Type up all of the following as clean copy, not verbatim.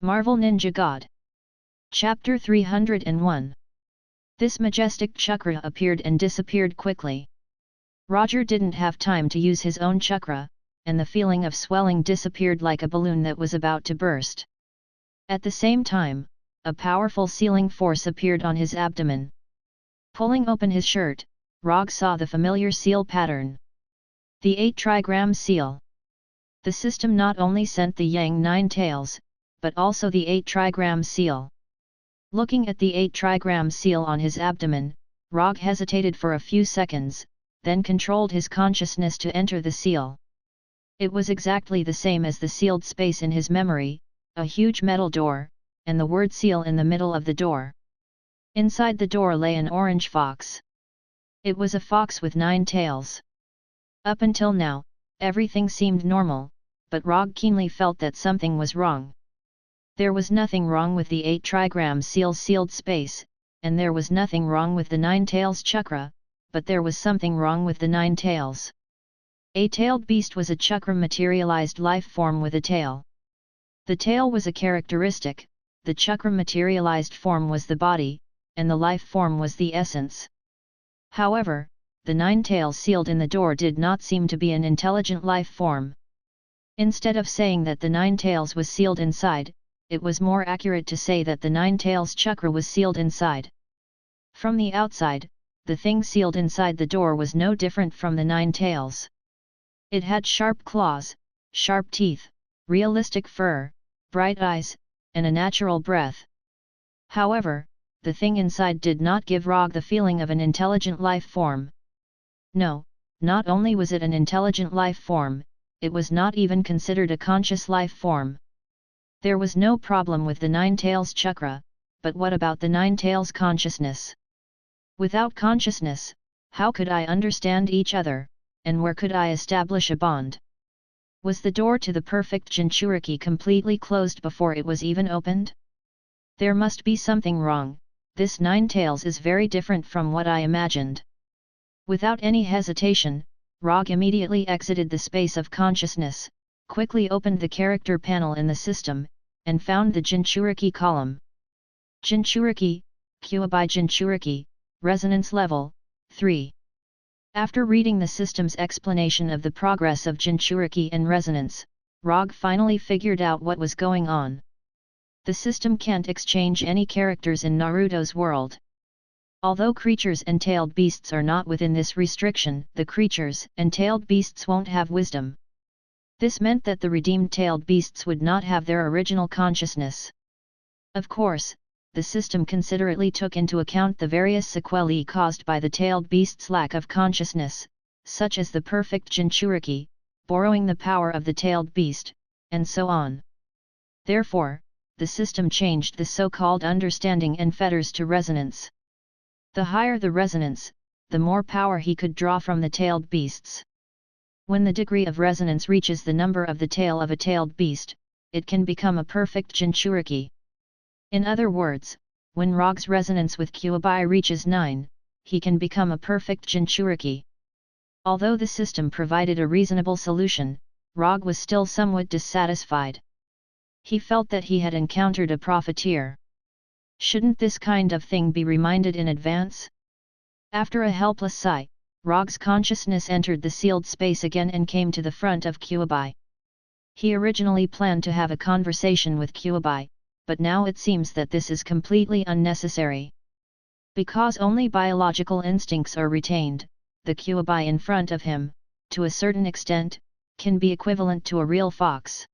Marvel Ninja God. Chapter 301. This majestic chakra appeared and disappeared quickly. Roger didn't have time to use his own chakra, and the feeling of swelling disappeared like a balloon that was about to burst. At the same time, a powerful sealing force appeared on his abdomen. Pulling open his shirt, Rogge saw the familiar seal pattern. The 8-trigram seal. The system not only sent the Yang 9 tails, but also the 8-trigram seal. Looking at the 8-trigram seal on his abdomen, Rogge hesitated for a few seconds, then controlled his consciousness to enter the seal. It was exactly the same as the sealed space in his memory, a huge metal door, and the word seal in the middle of the door. Inside the door lay an orange fox. It was a fox with 9 tails. Up until now, everything seemed normal, but Rogge keenly felt that something was wrong. There was nothing wrong with the 8-trigram seal's sealed space, and there was nothing wrong with the 9 tails chakra, but there was something wrong with the 9 tails. A tailed beast was a chakra materialized life form with a tail. The tail was a characteristic, the chakra materialized form was the body, and the life form was the essence. However, the 9 tails sealed in the door did not seem to be an intelligent life form. Instead of saying that the 9 tails was sealed inside, it was more accurate to say that the 9 tails chakra was sealed inside. From the outside, the thing sealed inside the door was no different from the 9 tails. It had sharp claws, sharp teeth, realistic fur, bright eyes, and a natural breath. However, the thing inside did not give Rogge the feeling of an intelligent life form. No, not only was it an intelligent life form, it was not even considered a conscious life form. There was no problem with the 9 tails chakra, but what about the 9 tails consciousness? Without consciousness, how could I understand each other, and where could I establish a bond? Was the door to the perfect Jinchuriki completely closed before it was even opened? There must be something wrong, this 9 tails is very different from what I imagined. Without any hesitation, Rogge immediately exited the space of consciousness, quickly opened the character panel in the system, and found the Jinchuriki column. Jinchuriki, Kyuubi Jinchuriki, Resonance Level, 3. After reading the system's explanation of the progress of Jinchuriki and resonance, Rogge finally figured out what was going on. The system can't exchange any characters in Naruto's world. Although creatures and tailed beasts are not within this restriction, the creatures and tailed beasts won't have wisdom. This meant that the redeemed tailed beasts would not have their original consciousness. Of course, the system considerately took into account the various sequelae caused by the tailed beast's lack of consciousness, such as the perfect Jinchuriki, borrowing the power of the tailed beast, and so on. Therefore, the system changed the so-called understanding and fetters to resonance. The higher the resonance, the more power he could draw from the tailed beasts. When the degree of resonance reaches the number of the tail of a tailed beast, it can become a perfect Jinchuriki. In other words, when Rogge's resonance with Kyuubi reaches 9, he can become a perfect Jinchuriki. Although the system provided a reasonable solution, Rogge was still somewhat dissatisfied. He felt that he had encountered a profiteer. Shouldn't this kind of thing be reminded in advance? After a helpless sigh, Rogge's consciousness entered the sealed space again and came to the front of Kyuubi. He originally planned to have a conversation with Kyuubi, but now it seems that this is completely unnecessary. Because only biological instincts are retained, the Kyuubi in front of him, to a certain extent, can be equivalent to a real fox.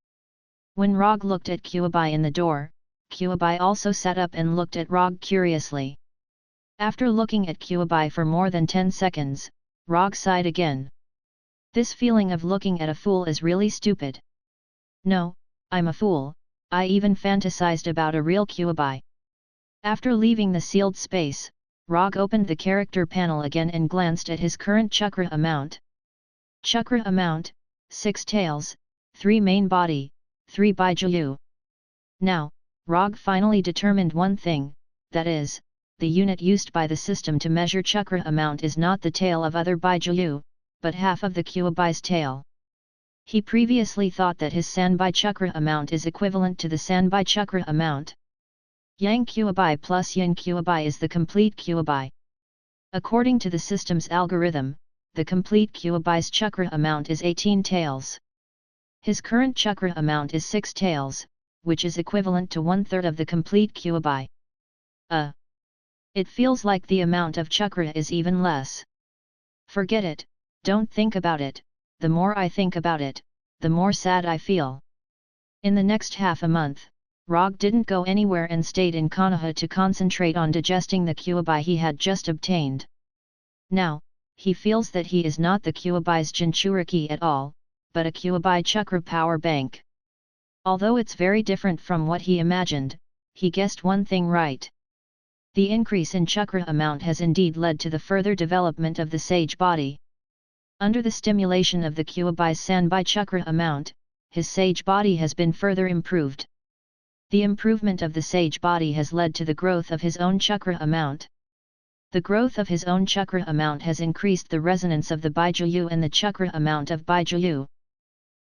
When Rogge looked at Kyuubi in the door, Kyuubi also sat up and looked at Rogge curiously. After looking at Kyuubi for more than 10 seconds, Rogge sighed again. This feeling of looking at a fool is really stupid. No, I'm a fool, I even fantasized about a real Kyuubi. After leaving the sealed space, Rogge opened the character panel again and glanced at his current chakra amount. Chakra amount, 6 tails, 3 main body, 3 Baijuyu. Now, Rogge finally determined one thing, that is, the unit used by the system to measure chakra amount is not the tail of other Baijuyu, but half of the Kyuubi's tail. He previously thought that his Sanbai Chakra amount is equivalent to the Sanbai Chakra amount. Yang Kyuabai plus Yin Kyuabai is the complete Kyuabai. According to the system's algorithm, the complete Kyuabai's chakra amount is 18 taels. His current chakra amount is 6 taels, which is equivalent to 1/3 of the complete Kyuabai. It feels like the amount of chakra is even less. Forget it, don't think about it, the more I think about it, the more sad I feel. In the next half a month, Rogge didn't go anywhere and stayed in Konoha to concentrate on digesting the Kyuabai he had just obtained. Now, he feels that he is not the Kyuabai's Jinchuriki at all, but a Kyuabai Chakra power bank. Although it's very different from what he imagined, he guessed one thing right. The increase in chakra amount has indeed led to the further development of the sage body. Under the stimulation of the Kyuabai's Sanbai chakra amount, his sage body has been further improved. The improvement of the sage body has led to the growth of his own chakra amount. The growth of his own chakra amount has increased the resonance of the Baijuyu and the chakra amount of Baijuyu.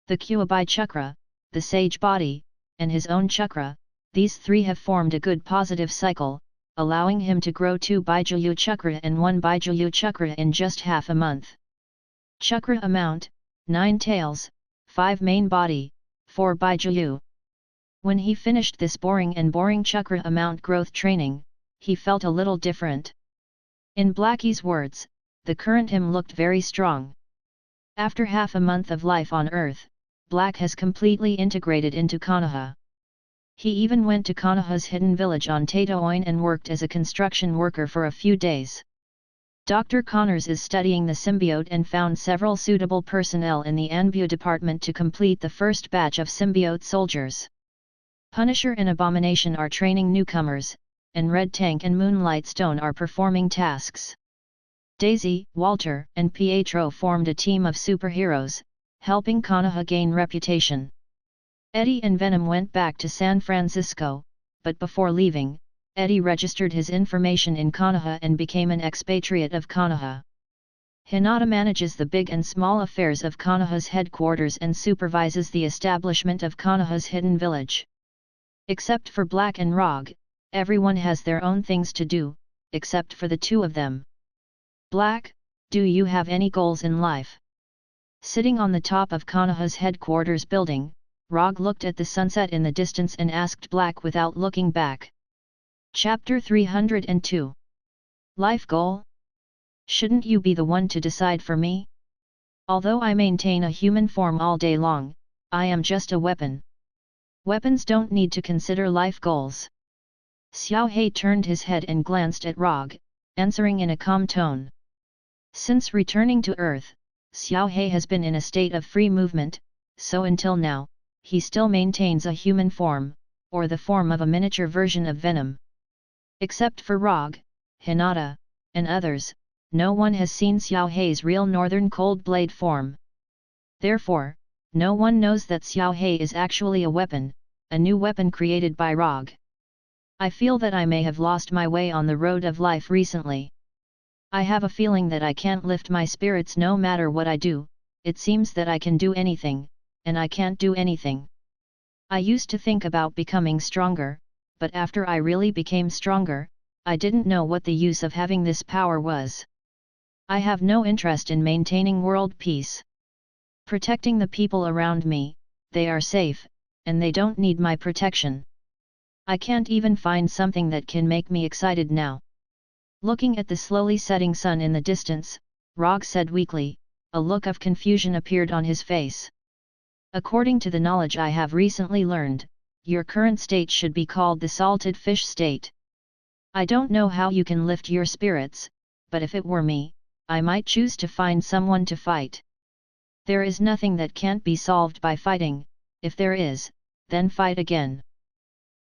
The Kyuabai chakra, the sage body, and his own chakra, these three have formed a good positive cycle, allowing him to grow 2 Baijuyu chakra and 1 Baijuyu chakra in just half a month. Chakra amount, 9 taels, 5 main body, 4 Baijuyu. When he finished this boring chakra amount growth training, he felt a little different. In Blackie's words, the current him looked very strong. After half a month of life on Earth, Black has completely integrated into Konoha. He even went to Konoha's hidden village on Tatoin and worked as a construction worker for a few days. Dr. Connors is studying the symbiote and found several suitable personnel in the Anbu department to complete the first batch of symbiote soldiers. Punisher and Abomination are training newcomers, and Red Tank and Moonlight Stone are performing tasks. Daisy, Walter, and Pietro formed a team of superheroes, helping Konoha gain reputation. Eddie and Venom went back to San Francisco, but before leaving, Eddie registered his information in Konoha and became an expatriate of Konoha. Hinata manages the big and small affairs of Konoha's headquarters and supervises the establishment of Konoha's hidden village. Except for Black and Rogge, everyone has their own things to do, except for the two of them. Black, do you have any goals in life? Sitting on the top of Konoha's headquarters building, Rogge looked at the sunset in the distance and asked Black without looking back. Chapter 302. Life Goal? Shouldn't you be the one to decide for me? Although I maintain a human form all day long, I am just a weapon. Weapons don't need to consider life goals. Xiao He turned his head and glanced at Rogge, answering in a calm tone. Since returning to Earth, Xiao He has been in a state of free movement, so until now, he still maintains a human form, or the form of a miniature version of Venom. Except for Rogge, Hinata, and others, no one has seen Xiao He's real Northern Cold Blade form. Therefore, no one knows that Xiao He is actually a weapon, a new weapon created by Rogge. I feel that I may have lost my way on the road of life recently. I have a feeling that I can't lift my spirits no matter what I do. It seems that I can do anything, and I can't do anything. I used to think about becoming stronger, but after I really became stronger, I didn't know what the use of having this power was. I have no interest in maintaining world peace. Protecting the people around me, they are safe, and they don't need my protection. I can't even find something that can make me excited now. Looking at the slowly setting sun in the distance, Rogge said weakly, a look of confusion appeared on his face. According to the knowledge I have recently learned, your current state should be called the salted fish state. I don't know how you can lift your spirits, but if it were me, I might choose to find someone to fight. There is nothing that can't be solved by fighting. If there is, then fight again.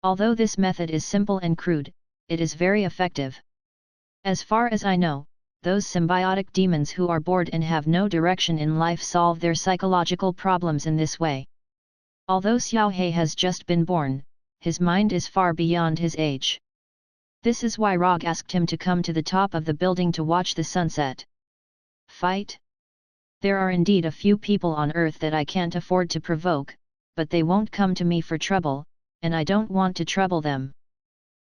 Although this method is simple and crude, it is very effective. As far as I know, those symbiotic demons who are bored and have no direction in life solve their psychological problems in this way. Although Xiao He has just been born, his mind is far beyond his age. This is why Rogge asked him to come to the top of the building to watch the sunset. Fight? There are indeed a few people on earth that I can't afford to provoke, but they won't come to me for trouble, and I don't want to trouble them.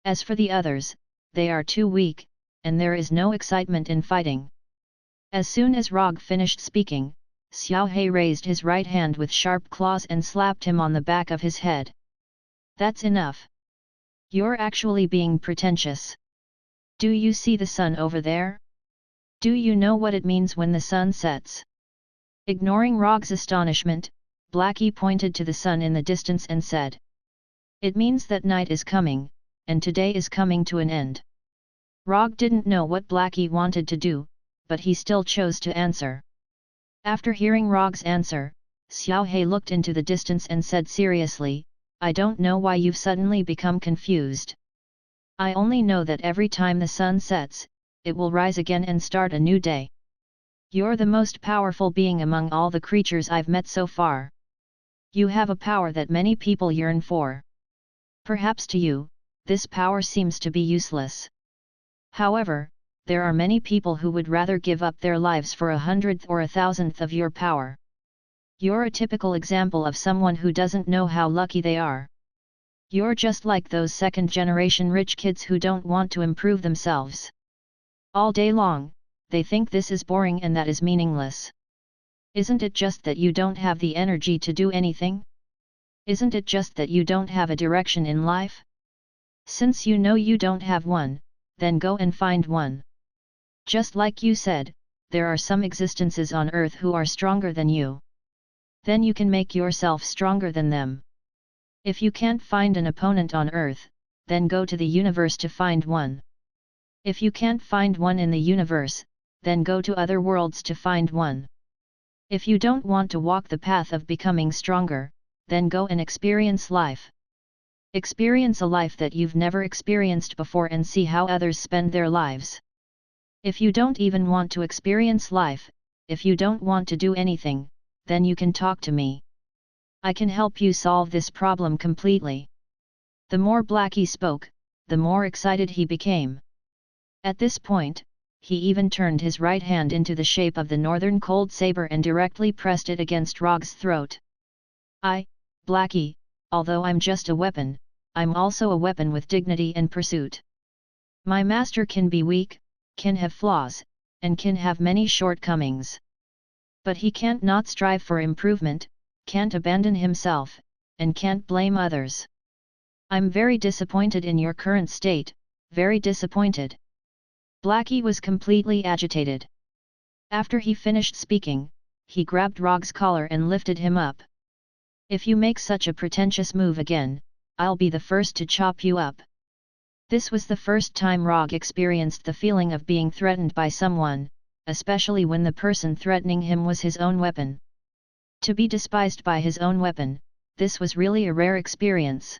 As for the others, they are too weak, and there is no excitement in fighting. As soon as Rogge finished speaking, Xiao He raised his right hand with sharp claws and slapped him on the back of his head. That's enough. You're actually being pretentious. Do you see the sun over there? Do you know what it means when the sun sets? Ignoring Rogge's astonishment, Blackie pointed to the sun in the distance and said. It means that night is coming, and today is coming to an end. Rogge didn't know what Blackie wanted to do, but he still chose to answer. After hearing Rogge's answer, Xiao He looked into the distance and said seriously, I don't know why you've suddenly become confused. I only know that every time the sun sets, it will rise again and start a new day. You're the most powerful being among all the creatures I've met so far. You have a power that many people yearn for. Perhaps to you, this power seems to be useless. However, there are many people who would rather give up their lives for 100th or 1,000th of your power. You're a typical example of someone who doesn't know how lucky they are. You're just like those second-generation rich kids who don't want to improve themselves. All day long, they think this is boring and that is meaningless. Isn't it just that you don't have the energy to do anything? Isn't it just that you don't have a direction in life? Since you know you don't have one, then go and find one. Just like you said, there are some existences on Earth who are stronger than you. Then you can make yourself stronger than them. If you can't find an opponent on Earth, then go to the universe to find one. If you can't find one in the universe, then go to other worlds to find one. If you don't want to walk the path of becoming stronger, then go and experience life. Experience a life that you've never experienced before and see how others spend their lives. If you don't even want to experience life, if you don't want to do anything, then you can talk to me. I can help you solve this problem completely. The more Blackie spoke, the more excited he became. At this point, he even turned his right hand into the shape of the northern cold saber and directly pressed it against Rogge's throat. Blackie, although I'm just a weapon, I'm also a weapon with dignity and pursuit. My master can be weak, can have flaws, and can have many shortcomings. But he can't not strive for improvement, can't abandon himself, and can't blame others. I'm very disappointed in your current state, very disappointed. Blackie was completely agitated. After he finished speaking, he grabbed Rogge's collar and lifted him up. If you make such a pretentious move again, I'll be the first to chop you up. This was the first time Rogge experienced the feeling of being threatened by someone, especially when the person threatening him was his own weapon. To be despised by his own weapon, this was really a rare experience.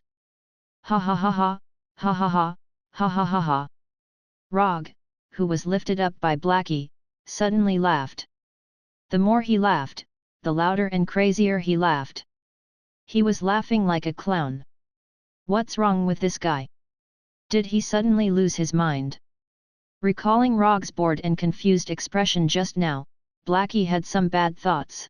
Ha ha ha ha, ha ha ha, ha ha ha ha. Rogge, who was lifted up by Blackie, suddenly laughed. The more he laughed, the louder and crazier he laughed. He was laughing like a clown. What's wrong with this guy? Did he suddenly lose his mind? Recalling Rogge's bored and confused expression just now, Blackie had some bad thoughts.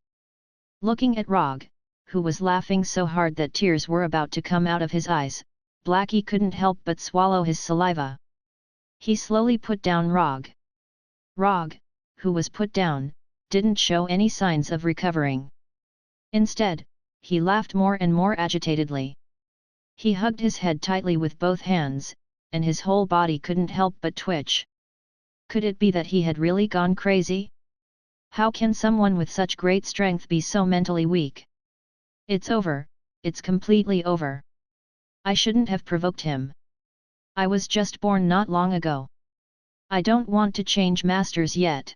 Looking at Rogge, who was laughing so hard that tears were about to come out of his eyes, Blackie couldn't help but swallow his saliva. He slowly put down Rogge. Rogge, who was put down, didn't show any signs of recovering. Instead, he laughed more and more agitatedly. He hugged his head tightly with both hands, and his whole body couldn't help but twitch. Could it be that he had really gone crazy? How can someone with such great strength be so mentally weak? It's over, it's completely over. I shouldn't have provoked him. I was just born not long ago. I don't want to change masters yet.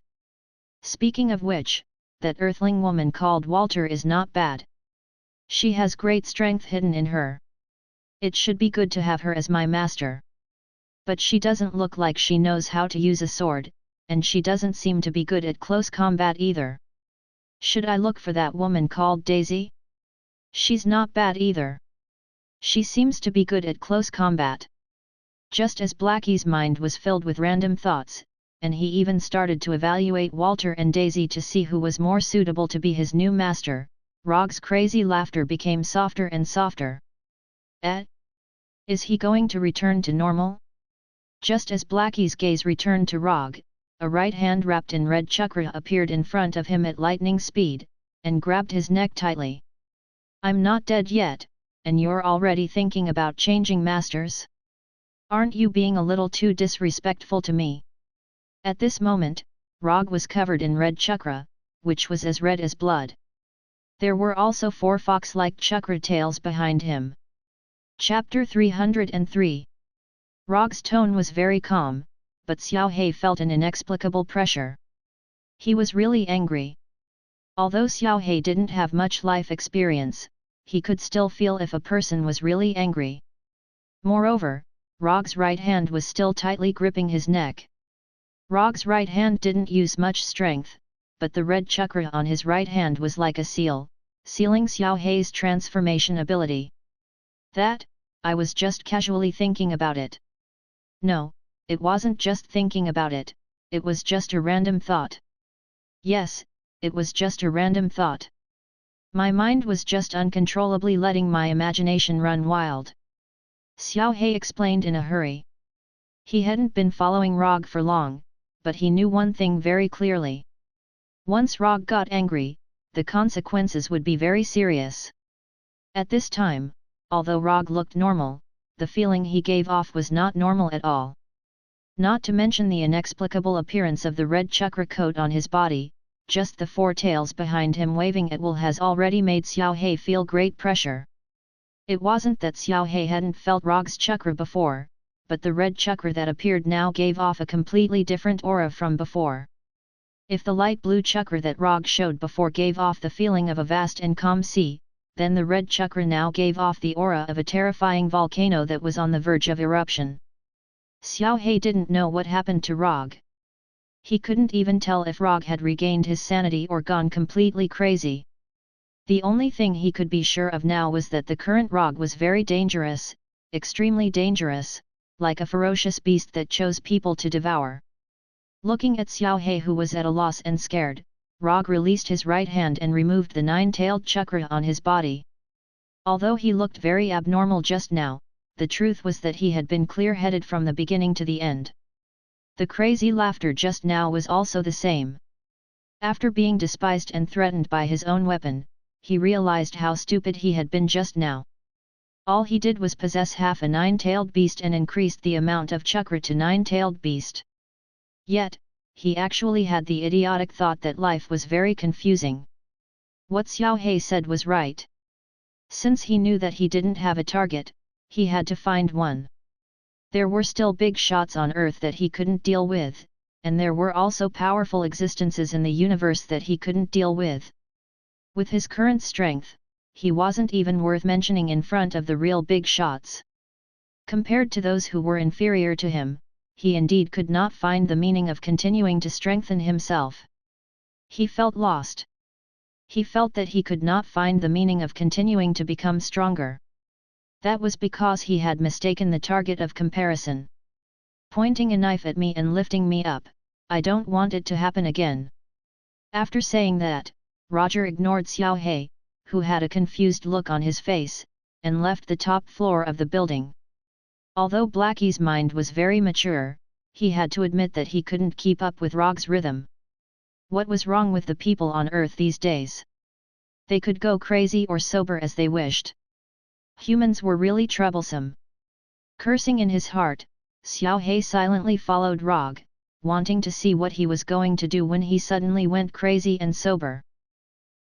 Speaking of which, that earthling woman called Walter is not bad. She has great strength hidden in her. It should be good to have her as my master. But she doesn't look like she knows how to use a sword, and she doesn't seem to be good at close combat either. Should I look for that woman called Daisy? She's not bad either. She seems to be good at close combat. Just as Blackie's mind was filled with random thoughts, and he even started to evaluate Walter and Daisy to see who was more suitable to be his new master. Rogge's crazy laughter became softer and softer. Is he going to return to normal? Just as Blackie's gaze returned to Rogge, a right hand wrapped in red chakra appeared in front of him at lightning speed, and grabbed his neck tightly. I'm not dead yet, and you're already thinking about changing masters? Aren't you being a little too disrespectful to me? At this moment, Rogge was covered in red chakra, which was as red as blood. There were also 4 fox-like chakra tails behind him. Chapter 303. Rogge's tone was very calm, but Xiao He felt an inexplicable pressure. He was really angry. Although Xiao He didn't have much life experience, he could still feel if a person was really angry. Moreover, Rogge's right hand was still tightly gripping his neck. Rogge's right hand didn't use much strength, but the red chakra on his right hand was like a seal, sealing Xiao He's transformation ability. I was just casually thinking about it. No, it wasn't just thinking about it, it was just a random thought. Yes, it was just a random thought. My mind was just uncontrollably letting my imagination run wild. Xiao He explained in a hurry. He hadn't been following Rogge for long, but he knew one thing very clearly. Once Rogge got angry, the consequences would be very serious. At this time, although Rogge looked normal, the feeling he gave off was not normal at all. Not to mention the inexplicable appearance of the red chakra coat on his body, just the 4 tails behind him waving at will has already made Xiao He feel great pressure. It wasn't that Xiao He hadn't felt Rogge's chakra before, but the red chakra that appeared now gave off a completely different aura from before. If the light blue chakra that Rogge showed before gave off the feeling of a vast and calm sea, then the red chakra now gave off the aura of a terrifying volcano that was on the verge of eruption. Xiao He didn't know what happened to Rogge. He couldn't even tell if Rogge had regained his sanity or gone completely crazy. The only thing he could be sure of now was that the current Rogge was very dangerous, extremely dangerous, like a ferocious beast that chose people to devour. Looking at Xiao He, who was at a loss and scared, Rogge released his right hand and removed the 9-tailed chakra on his body. Although he looked very abnormal just now, the truth was that he had been clear-headed from the beginning to the end. The crazy laughter just now was also the same. After being despised and threatened by his own weapon, he realized how stupid he had been just now. All he did was possess half a 9-tailed beast and increased the amount of chakra to 9-tailed beast. Yet, he actually had the idiotic thought that life was very confusing. What Xiao He said was right. Since he knew that he didn't have a target, he had to find one. There were still big shots on Earth that he couldn't deal with, and there were also powerful existences in the universe that he couldn't deal with. With his current strength, he wasn't even worth mentioning in front of the real big shots. Compared to those who were inferior to him, he indeed could not find the meaning of continuing to strengthen himself. He felt lost. He felt that he could not find the meaning of continuing to become stronger. That was because he had mistaken the target of comparison. Pointing a knife at me and lifting me up, I don't want it to happen again. After saying that, Rogge ignored Xiao He, who had a confused look on his face, and left the top floor of the building. Although Blackie's mind was very mature, he had to admit that he couldn't keep up with Rogge's rhythm. What was wrong with the people on Earth these days? They could go crazy or sober as they wished. Humans were really troublesome. Cursing in his heart, Xiao He silently followed Rogge, wanting to see what he was going to do when he suddenly went crazy and sober.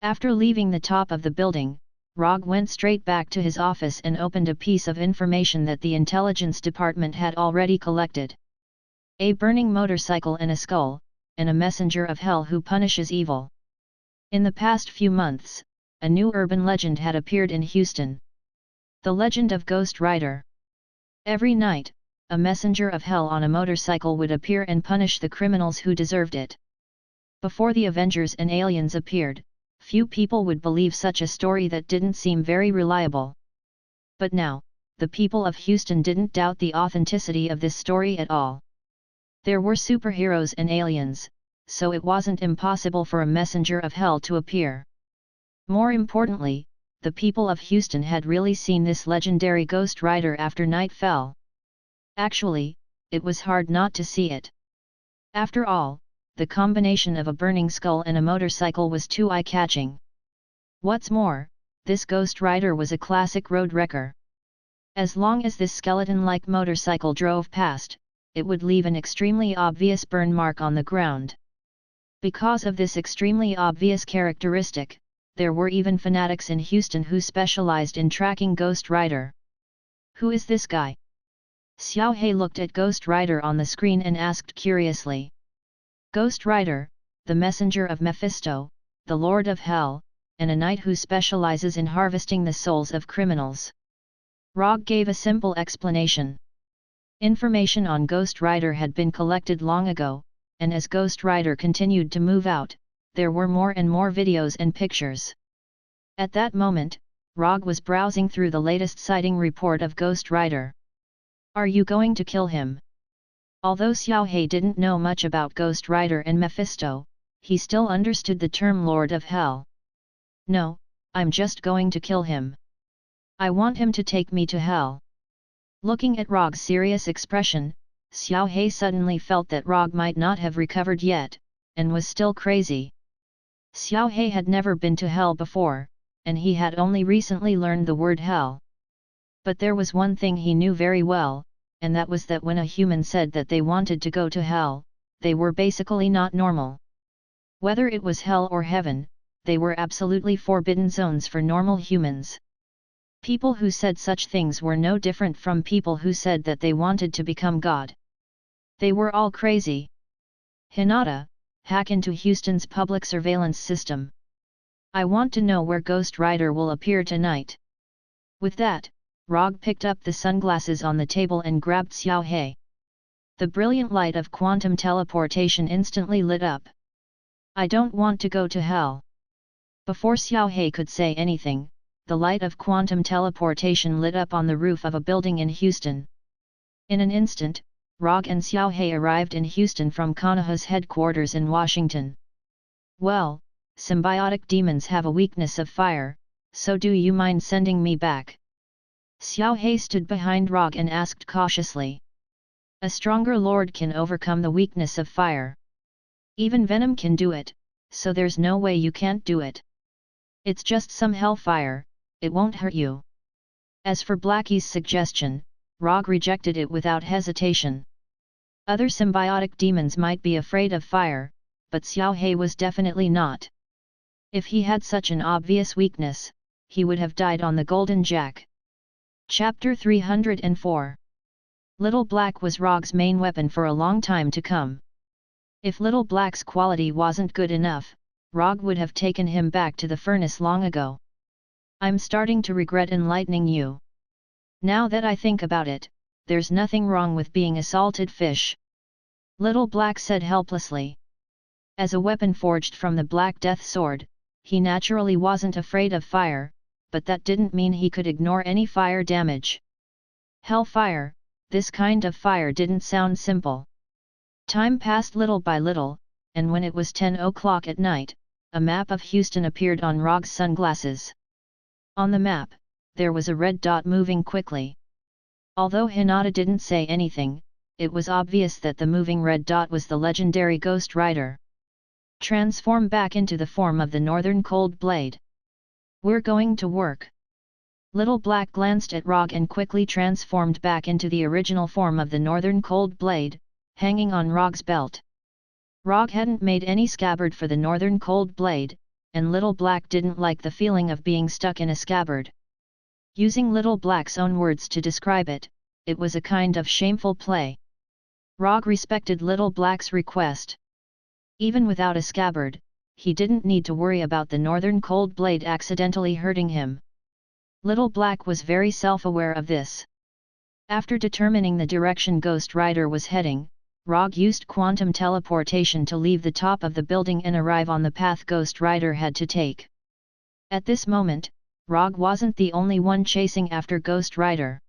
After leaving the top of the building, Rogge went straight back to his office and opened a piece of information that the intelligence department had already collected. A burning motorcycle and a skull, and a messenger of hell who punishes evil. In the past few months, a new urban legend had appeared in Houston. The legend of Ghost Rider. Every night, a messenger of hell on a motorcycle would appear and punish the criminals who deserved it. Before the Avengers and aliens appeared, few people would believe such a story that didn't seem very reliable. But now, the people of Houston didn't doubt the authenticity of this story at all. There were superheroes and aliens, so it wasn't impossible for a messenger of hell to appear. More importantly, the people of Houston had really seen this legendary Ghost Rider after night fell. Actually, it was hard not to see it. After all, the combination of a burning skull and a motorcycle was too eye-catching. What's more, this Ghost Rider was a classic road wrecker. As long as this skeleton-like motorcycle drove past, it would leave an extremely obvious burn mark on the ground. Because of this extremely obvious characteristic, there were even fanatics in Houston who specialized in tracking Ghost Rider. Who is this guy? Xiao He looked at Ghost Rider on the screen and asked curiously. Ghost Rider, the messenger of Mephisto, the Lord of Hell, and a knight who specializes in harvesting the souls of criminals. Rogge gave a simple explanation. Information on Ghost Rider had been collected long ago, and as Ghost Rider continued to move out, there were more and more videos and pictures. At that moment, Rogge was browsing through the latest sighting report of Ghost Rider. Are you going to kill him? Although Xiao He didn't know much about Ghost Rider and Mephisto, he still understood the term Lord of Hell. No, I'm just going to kill him. I want him to take me to hell. Looking at Rogge's serious expression, Xiao He suddenly felt that Rogge might not have recovered yet, and was still crazy. Xiao He had never been to hell before, and he had only recently learned the word hell. But there was one thing he knew very well, and that was that when a human said that they wanted to go to hell, they were basically not normal. Whether it was hell or heaven, they were absolutely forbidden zones for normal humans. People who said such things were no different from people who said that they wanted to become God. They were all crazy. Hinata, hack into Houston's public surveillance system. I want to know where Ghost Rider will appear tonight. With that, Rogge picked up the sunglasses on the table and grabbed Xiao He. The brilliant light of quantum teleportation instantly lit up. I don't want to go to hell. Before Xiao He could say anything, the light of quantum teleportation lit up on the roof of a building in Houston. In an instant, Rogge and Xiao He arrived in Houston from Konoha's headquarters in Washington. Well, symbiotic demons have a weakness of fire, so do you mind sending me back? Xiao He stood behind Rogge and asked cautiously. A stronger lord can overcome the weakness of fire. Even Venom can do it, so there's no way you can't do it. It's just some hellfire, it won't hurt you. As for Blackie's suggestion, Rogge rejected it without hesitation. Other symbiotic demons might be afraid of fire, but Xiao He was definitely not. If he had such an obvious weakness, he would have died on the Golden Jack. Chapter 304. Little Black was Rogge's main weapon for a long time to come. If Little Black's quality wasn't good enough, Rogge would have taken him back to the furnace long ago. I'm starting to regret enlightening you. Now that I think about it, there's nothing wrong with being a salted fish. Little Black said helplessly. As a weapon forged from the Black Death Sword, he naturally wasn't afraid of fire, but that didn't mean he could ignore any fire damage. Hellfire, this kind of fire didn't sound simple. Time passed little by little, and when it was 10 o'clock at night, a map of Houston appeared on Rogge's sunglasses. On the map, there was a red dot moving quickly. Although Hinata didn't say anything, it was obvious that the moving red dot was the legendary Ghost Rider. Transform back into the form of the Northern Cold Blade. We're going to work. Little Black glanced at Rogge and quickly transformed back into the original form of the Northern Cold Blade, hanging on Rogge's belt. Rogge hadn't made any scabbard for the Northern Cold Blade, and Little Black didn't like the feeling of being stuck in a scabbard. Using Little Black's own words to describe it, it was a kind of shameful play. Rogge respected Little Black's request. Even without a scabbard, he didn't need to worry about the Northern Cold Blade accidentally hurting him. Little Black was very self-aware of this. After determining the direction Ghost Rider was heading, Rogge used quantum teleportation to leave the top of the building and arrive on the path Ghost Rider had to take. At this moment, Rogge wasn't the only one chasing after Ghost Rider.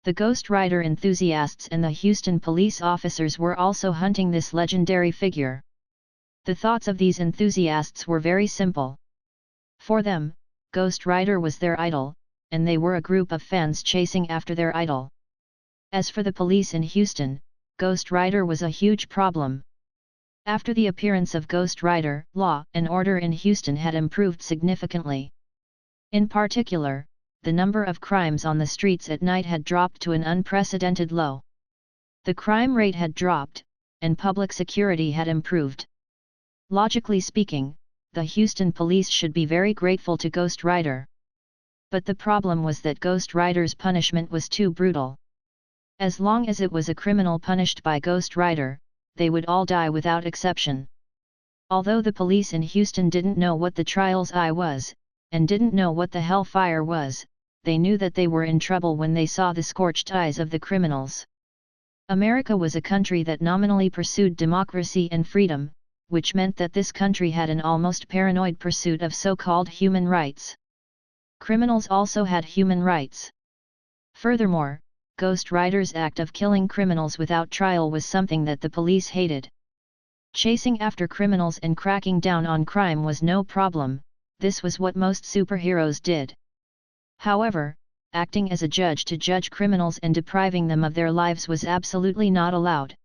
The Ghost Rider enthusiasts and the Houston police officers were also hunting this legendary figure. The thoughts of these enthusiasts were very simple. For them, Ghost Rider was their idol, and they were a group of fans chasing after their idol. As for the police in Houston, Ghost Rider was a huge problem. After the appearance of Ghost Rider, law and order in Houston had improved significantly. In particular, the number of crimes on the streets at night had dropped to an unprecedented low. The crime rate had dropped, and public security had improved. Logically speaking, the Houston police should be very grateful to Ghost Rider. But the problem was that Ghost Rider's punishment was too brutal. As long as it was a criminal punished by Ghost Rider, they would all die without exception. Although the police in Houston didn't know what the trial's eye was, and didn't know what the hellfire was, they knew that they were in trouble when they saw the scorched eyes of the criminals. America was a country that nominally pursued democracy and freedom, which meant that this country had an almost paranoid pursuit of so-called human rights. Criminals also had human rights. Furthermore, Ghost Rider's act of killing criminals without trial was something that the police hated. Chasing after criminals and cracking down on crime was no problem, this was what most superheroes did. However, acting as a judge to judge criminals and depriving them of their lives was absolutely not allowed.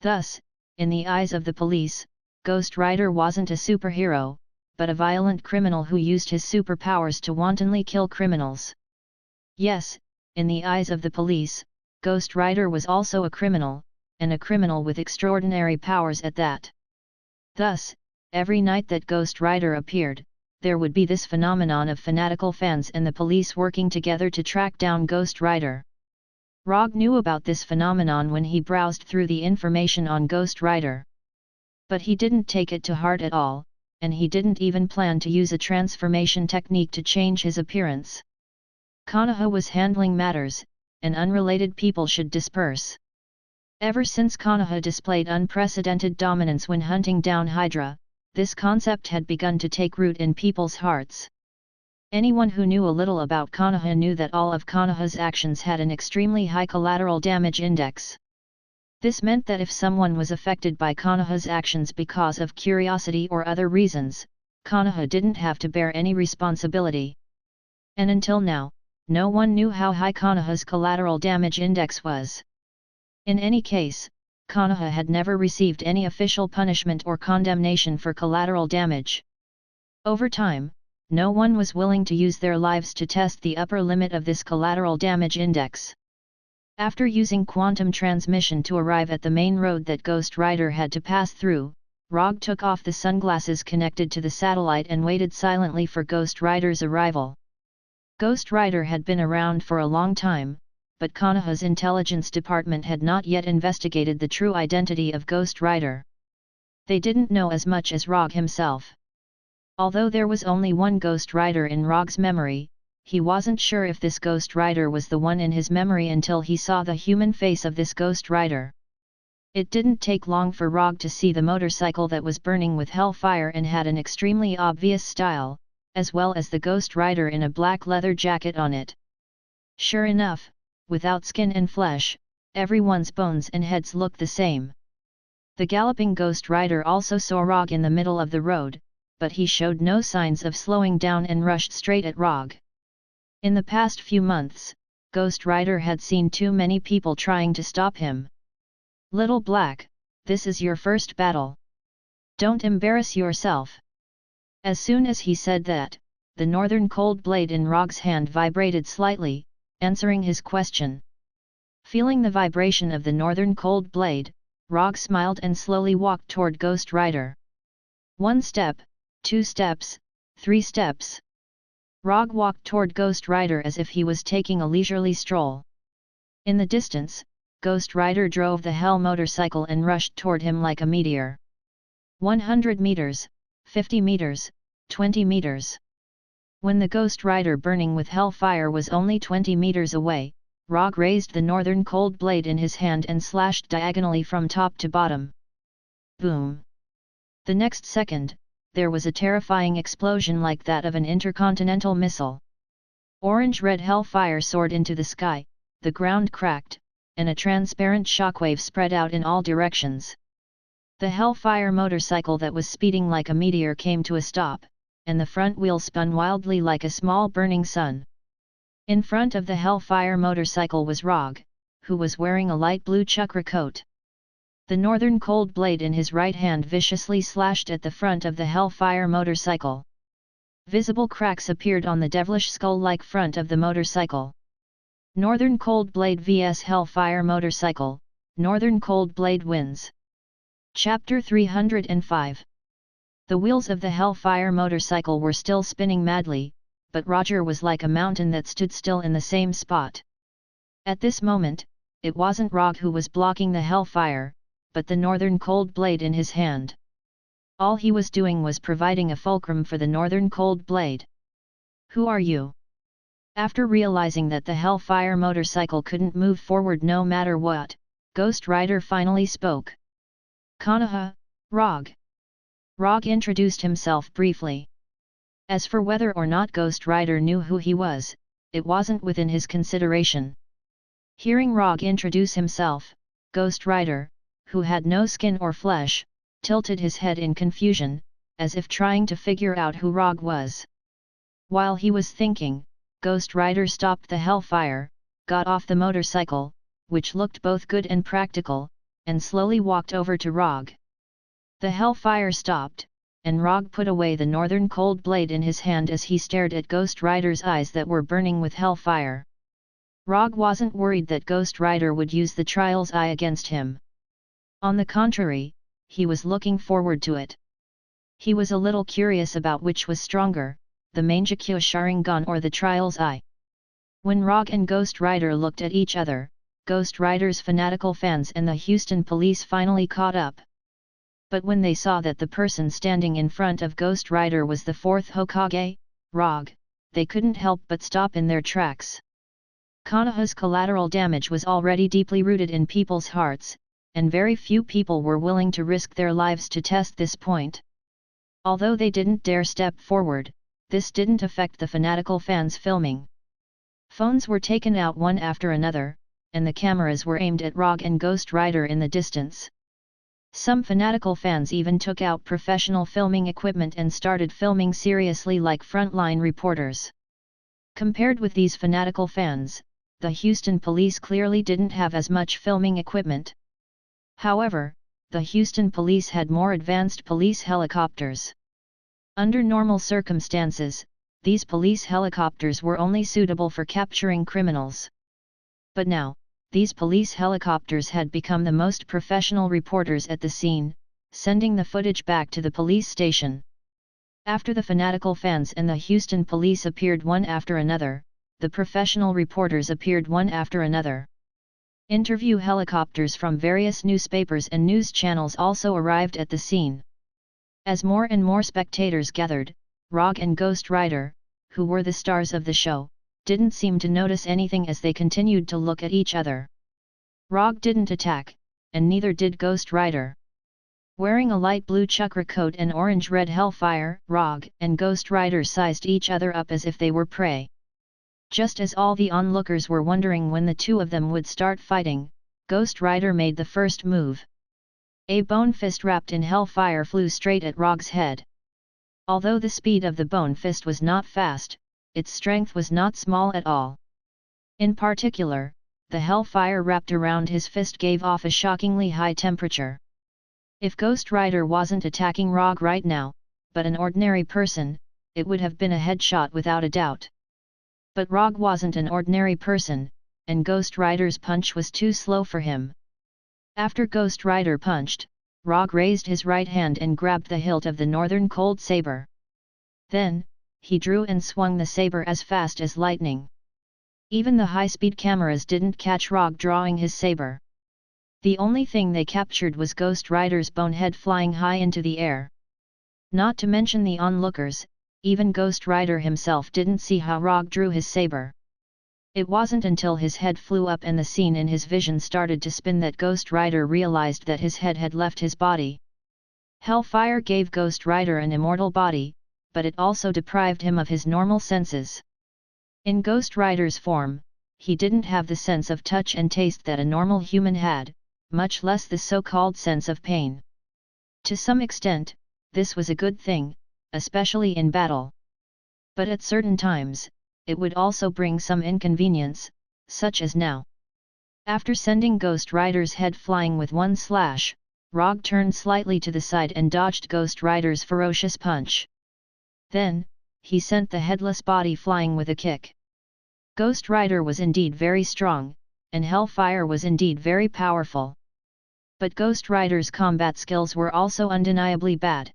Thus, in the eyes of the police, Ghost Rider wasn't a superhero, but a violent criminal who used his superpowers to wantonly kill criminals. Yes, in the eyes of the police, Ghost Rider was also a criminal, and a criminal with extraordinary powers at that. Thus, every night that Ghost Rider appeared, there would be this phenomenon of fanatical fans and the police working together to track down Ghost Rider. Rogge knew about this phenomenon when he browsed through the information on Ghost Rider. But he didn't take it to heart at all, and he didn't even plan to use a transformation technique to change his appearance. Konoha was handling matters, and unrelated people should disperse. Ever since Konoha displayed unprecedented dominance when hunting down Hydra, this concept had begun to take root in people's hearts. Anyone who knew a little about Konoha knew that all of Konoha's actions had an extremely high collateral damage index. This meant that if someone was affected by Konoha's actions because of curiosity or other reasons, Konoha didn't have to bear any responsibility. And until now, no one knew how high Konoha's collateral damage index was. In any case, Konoha had never received any official punishment or condemnation for collateral damage. Over time, no one was willing to use their lives to test the upper limit of this collateral damage index. After using quantum transmission to arrive at the main road that Ghost Rider had to pass through, Rogge took off the sunglasses connected to the satellite and waited silently for Ghost Rider's arrival. Ghost Rider had been around for a long time, but Konoha's intelligence department had not yet investigated the true identity of Ghost Rider. They didn't know as much as Rogge himself. Although there was only one Ghost Rider in Rogge's memory, he wasn't sure if this Ghost Rider was the one in his memory until he saw the human face of this Ghost Rider. It didn't take long for Rogge to see the motorcycle that was burning with hellfire and had an extremely obvious style, as well as the Ghost Rider in a black leather jacket on it. Sure enough, without skin and flesh, everyone's bones and heads looked the same. The galloping Ghost Rider also saw Rogge in the middle of the road, but he showed no signs of slowing down and rushed straight at Rogge. In the past few months, Ghost Rider had seen too many people trying to stop him. "Little Black, this is your first battle. Don't embarrass yourself." As soon as he said that, the northern cold blade in Rogge's hand vibrated slightly, answering his question. Feeling the vibration of the northern cold blade, Rogge smiled and slowly walked toward Ghost Rider. 1 step, 2 steps, 3 steps. Rogge walked toward Ghost Rider as if he was taking a leisurely stroll. In the distance, Ghost Rider drove the Hell motorcycle and rushed toward him like a meteor. 100 meters, 50 meters, 20 meters. When the Ghost Rider burning with hellfire was only 20 meters away, Rogge raised the northern cold blade in his hand and slashed diagonally from top to bottom. Boom! The next second, there was a terrifying explosion like that of an intercontinental missile. Orange-red hellfire soared into the sky, the ground cracked, and a transparent shockwave spread out in all directions. The Hellfire motorcycle that was speeding like a meteor came to a stop, and the front wheel spun wildly like a small burning sun. In front of the Hellfire motorcycle was Rogge, who was wearing a light blue chakra coat. The northern cold blade in his right hand viciously slashed at the front of the Hellfire motorcycle. Visible cracks appeared on the devilish skull-like front of the motorcycle. Northern Cold Blade vs Hellfire motorcycle, Northern Cold Blade wins. Chapter 305. The wheels of the Hellfire motorcycle were still spinning madly, but Rogge was like a mountain that stood still in the same spot. At this moment, it wasn't Rogge who was blocking the Hellfire, but the Northern Cold Blade in his hand. All he was doing was providing a fulcrum for the Northern Cold Blade. "Who are you?" After realizing that the Hellfire motorcycle couldn't move forward no matter what, Ghost Rider finally spoke. "Konoha, Rogge." Rogge introduced himself briefly. As for whether or not Ghost Rider knew who he was, it wasn't within his consideration. Hearing Rogge introduce himself, Ghost Rider, who had no skin or flesh, tilted his head in confusion, as if trying to figure out who Rogge was. While he was thinking, Ghost Rider stopped the Hellfire, got off the motorcycle, which looked both good and practical, and slowly walked over to Rogge. The Hellfire stopped, and Rogge put away the Northern Cold Blade in his hand as he stared at Ghost Rider's eyes that were burning with Hellfire. Rogge wasn't worried that Ghost Rider would use the Trial's Eye against him. On the contrary, he was looking forward to it. He was a little curious about which was stronger, the Mangekyo Sharingan or the Trial's Eye. When Rogge and Ghost Rider looked at each other, Ghost Rider's fanatical fans and the Houston police finally caught up. But when they saw that the person standing in front of Ghost Rider was the fourth Hokage, Rogge, they couldn't help but stop in their tracks. Konoha's collateral damage was already deeply rooted in people's hearts, and very few people were willing to risk their lives to test this point. Although they didn't dare step forward, this didn't affect the fanatical fans filming. Phones were taken out one after another, and the cameras were aimed at Rogge and Ghost Rider in the distance. Some fanatical fans even took out professional filming equipment and started filming seriously like frontline reporters. Compared with these fanatical fans, the Houston police clearly didn't have as much filming equipment. However, the Houston police had more advanced police helicopters. Under normal circumstances, these police helicopters were only suitable for capturing criminals. But now, these police helicopters had become the most professional reporters at the scene, sending the footage back to the police station. After the fanatical fans and the Houston police appeared one after another, the professional reporters appeared one after another. Interview helicopters from various newspapers and news channels also arrived at the scene. As more and more spectators gathered, Rogge and Ghost Rider, who were the stars of the show, didn't seem to notice anything as they continued to look at each other. Rogge didn't attack, and neither did Ghost Rider. Wearing a light blue chakra coat and orange-red Hellfire, Rogge and Ghost Rider sized each other up as if they were prey. Just as all the onlookers were wondering when the two of them would start fighting, Ghost Rider made the first move. A bone fist wrapped in Hellfire flew straight at Rogge's head. Although the speed of the bone fist was not fast, its strength was not small at all. In particular, the Hellfire wrapped around his fist gave off a shockingly high temperature. If Ghost Rider wasn't attacking Rogge right now, but an ordinary person, it would have been a headshot without a doubt. But Rogge wasn't an ordinary person, and Ghost Rider's punch was too slow for him. After Ghost Rider punched, Rogge raised his right hand and grabbed the hilt of the Northern Cold Saber. Then, he drew and swung the saber as fast as lightning. Even the high-speed cameras didn't catch Rogge drawing his saber. The only thing they captured was Ghost Rider's bonehead flying high into the air. Not to mention the onlookers, even Ghost Rider himself didn't see how Rogge drew his saber. It wasn't until his head flew up and the scene in his vision started to spin that Ghost Rider realized that his head had left his body. Hellfire gave Ghost Rider an immortal body, but it also deprived him of his normal senses. In Ghost Rider's form, he didn't have the sense of touch and taste that a normal human had, much less the so-called sense of pain. To some extent, this was a good thing, especially in battle. But at certain times, it would also bring some inconvenience, such as now. After sending Ghost Rider's head flying with one slash, Rogge turned slightly to the side and dodged Ghost Rider's ferocious punch. Then, he sent the headless body flying with a kick. Ghost Rider was indeed very strong, and Hellfire was indeed very powerful. But Ghost Rider's combat skills were also undeniably bad.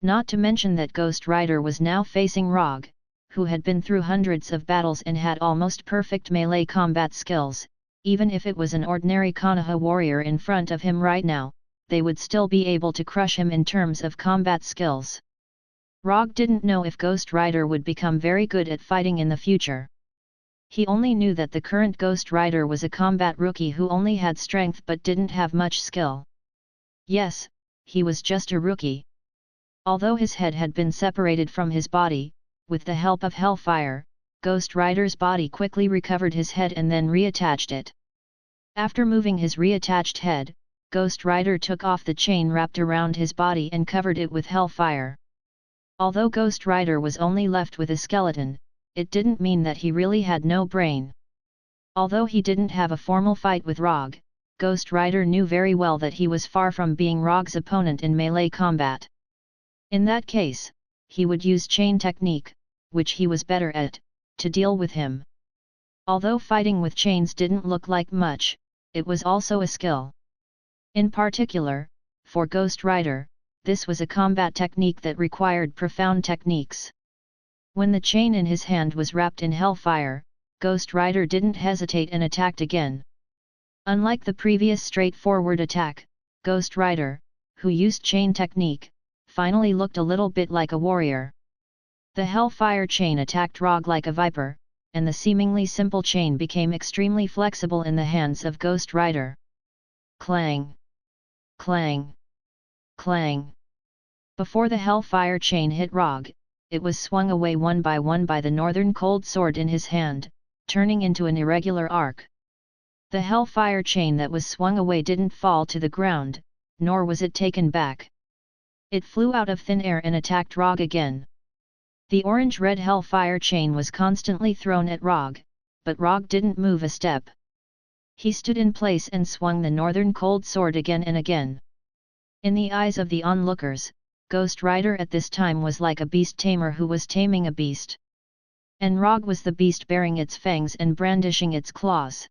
Not to mention that Ghost Rider was now facing Rogge, who had been through hundreds of battles and had almost perfect melee combat skills. Even if it was an ordinary Konoha warrior in front of him right now, they would still be able to crush him in terms of combat skills. Rogge didn't know if Ghost Rider would become very good at fighting in the future. He only knew that the current Ghost Rider was a combat rookie who only had strength but didn't have much skill. Yes, he was just a rookie. Although his head had been separated from his body, with the help of Hellfire, Ghost Rider's body quickly recovered his head and then reattached it. After moving his reattached head, Ghost Rider took off the chain wrapped around his body and covered it with Hellfire. Although Ghost Rider was only left with a skeleton, it didn't mean that he really had no brain. Although he didn't have a formal fight with Rogge, Ghost Rider knew very well that he was far from being Rogge's opponent in melee combat. In that case, he would use chain technique, which he was better at, to deal with him. Although fighting with chains didn't look like much, it was also a skill. In particular, for Ghost Rider, this was a combat technique that required profound techniques. When the chain in his hand was wrapped in Hellfire, Ghost Rider didn't hesitate and attacked again. Unlike the previous straightforward attack, Ghost Rider, who used chain technique, finally looked a little bit like a warrior. The Hellfire chain attacked Rogge like a viper, and the seemingly simple chain became extremely flexible in the hands of Ghost Rider. Clang! Clang! Clang! Before the Hellfire chain hit Rogge, it was swung away one by the Northern Cold Sword in his hand, turning into an irregular arc. The Hellfire chain that was swung away didn't fall to the ground, nor was it taken back. It flew out of thin air and attacked Rogge again. The orange-red Hellfire chain was constantly thrown at Rogge, but Rogge didn't move a step. He stood in place and swung the Northern Cold Sword again and again. In the eyes of the onlookers, Ghost Rider at this time was like a beast tamer who was taming a beast. And Rogge was the beast bearing its fangs and brandishing its claws.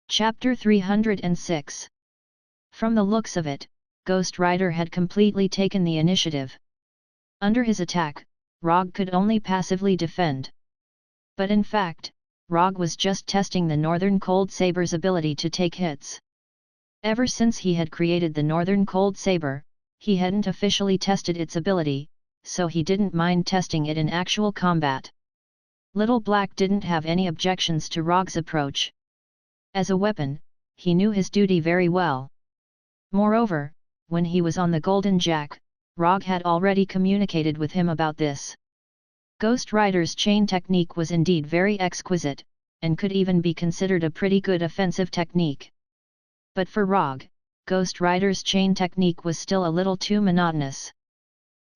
Chapter 306. From the looks of it, Ghost Rider had completely taken the initiative. Under his attack, Rogge could only passively defend. But in fact, Rogge was just testing the Northern Cold Saber's ability to take hits. Ever since he had created the Northern Cold Saber, he hadn't officially tested its ability, so he didn't mind testing it in actual combat. Little Black didn't have any objections to Rogge's approach. As a weapon, he knew his duty very well. Moreover, when he was on the Golden Jack, Rogge had already communicated with him about this. Ghost Rider's chain technique was indeed very exquisite, and could even be considered a pretty good offensive technique. But for Rogge, Ghost Rider's chain technique was still a little too monotonous.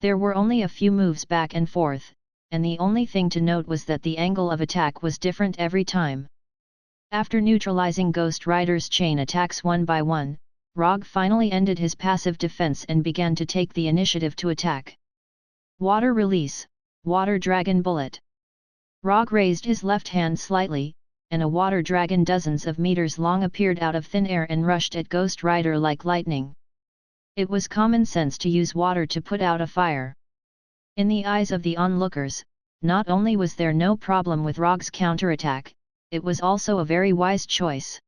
There were only a few moves back and forth, and the only thing to note was that the angle of attack was different every time. After neutralizing Ghost Rider's chain attacks one by one, Rogge finally ended his passive defense and began to take the initiative to attack. Water Release, Water Dragon Bullet. Rogge raised his left hand slightly, and a water dragon dozens of meters long appeared out of thin air and rushed at Ghost Rider like lightning. It was common sense to use water to put out a fire. In the eyes of the onlookers, not only was there no problem with Rogge's counterattack, it was also a very wise choice.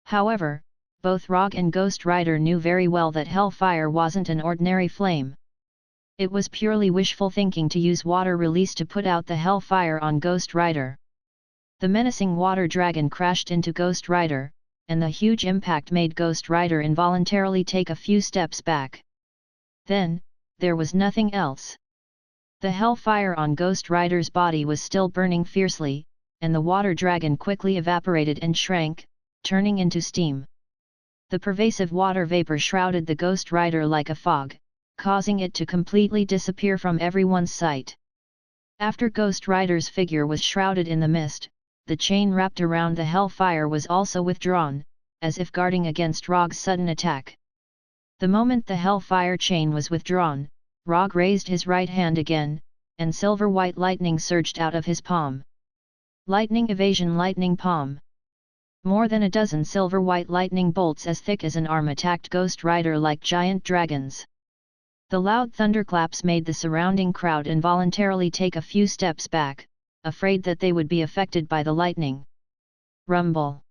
However, both Rogge and Ghost Rider knew very well that Hellfire wasn't an ordinary flame. It was purely wishful thinking to use Water Release to put out the Hellfire on Ghost Rider. The menacing water dragon crashed into Ghost Rider, and the huge impact made Ghost Rider involuntarily take a few steps back. Then, there was nothing else. The Hellfire on Ghost Rider's body was still burning fiercely, and the water dragon quickly evaporated and shrank, turning into steam. The pervasive water vapor shrouded the Ghost Rider like a fog, causing it to completely disappear from everyone's sight. After Ghost Rider's figure was shrouded in the mist, the chain wrapped around the Hellfire was also withdrawn, as if guarding against Rogge's sudden attack. The moment the Hellfire chain was withdrawn, Rogge raised his right hand again, and silver-white lightning surged out of his palm. Lightning evasion, lightning palm. More than a dozen silver-white lightning bolts as thick as an arm attacked Ghost Rider like giant dragons. The loud thunderclaps made the surrounding crowd involuntarily take a few steps back, afraid that they would be affected by the lightning. Rumble.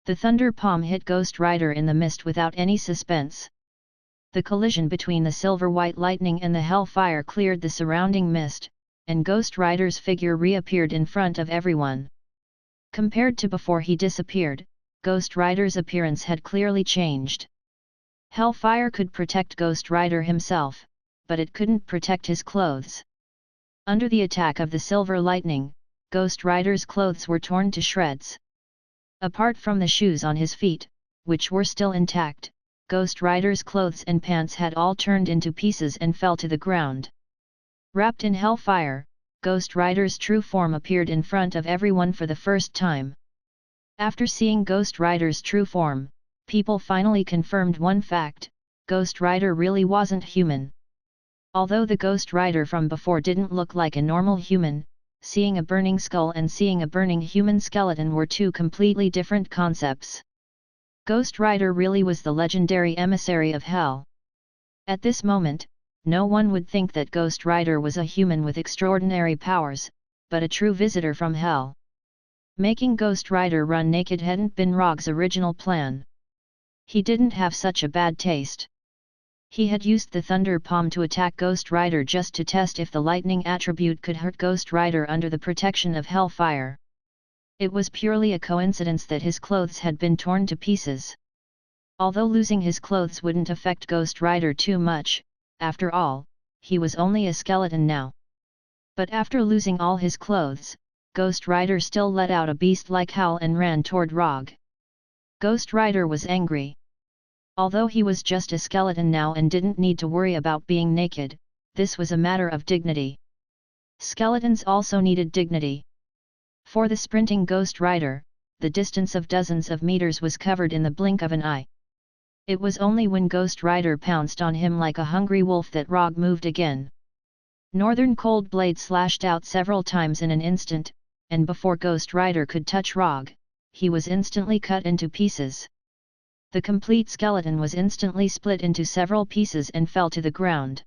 The thunder palm hit Ghost Rider in the mist without any suspense. The collision between the silver-white lightning and the Hellfire cleared the surrounding mist, and Ghost Rider's figure reappeared in front of everyone. Compared to before he disappeared, Ghost Rider's appearance had clearly changed. Hellfire could protect Ghost Rider himself, but it couldn't protect his clothes. Under the attack of the silver lightning, Ghost Rider's clothes were torn to shreds. Apart from the shoes on his feet, which were still intact, Ghost Rider's clothes and pants had all turned into pieces and fell to the ground. Wrapped in Hellfire, Ghost Rider's true form appeared in front of everyone for the first time. After seeing Ghost Rider's true form, people finally confirmed one fact: Ghost Rider really wasn't human. Although the Ghost Rider from before didn't look like a normal human, seeing a burning skull and seeing a burning human skeleton were two completely different concepts. Ghost Rider really was the legendary emissary of Hell. At this moment, no one would think that Ghost Rider was a human with extraordinary powers, but a true visitor from Hell. Making Ghost Rider run naked hadn't been Rogge's original plan. He didn't have such a bad taste. He had used the Thunder Palm to attack Ghost Rider just to test if the lightning attribute could hurt Ghost Rider under the protection of Hellfire. It was purely a coincidence that his clothes had been torn to pieces. Although losing his clothes wouldn't affect Ghost Rider too much, after all, he was only a skeleton now. But after losing all his clothes, Ghost Rider still let out a beast-like howl and ran toward Rogge. Ghost Rider was angry. Although he was just a skeleton now and didn't need to worry about being naked, this was a matter of dignity. Skeletons also needed dignity. For the sprinting Ghost Rider, the distance of dozens of meters was covered in the blink of an eye. It was only when Ghost Rider pounced on him like a hungry wolf that Rogge moved again. Northern Cold Blade slashed out several times in an instant, and before Ghost Rider could touch Rogge, he was instantly cut into pieces. The complete skeleton was instantly split into several pieces and fell to the ground.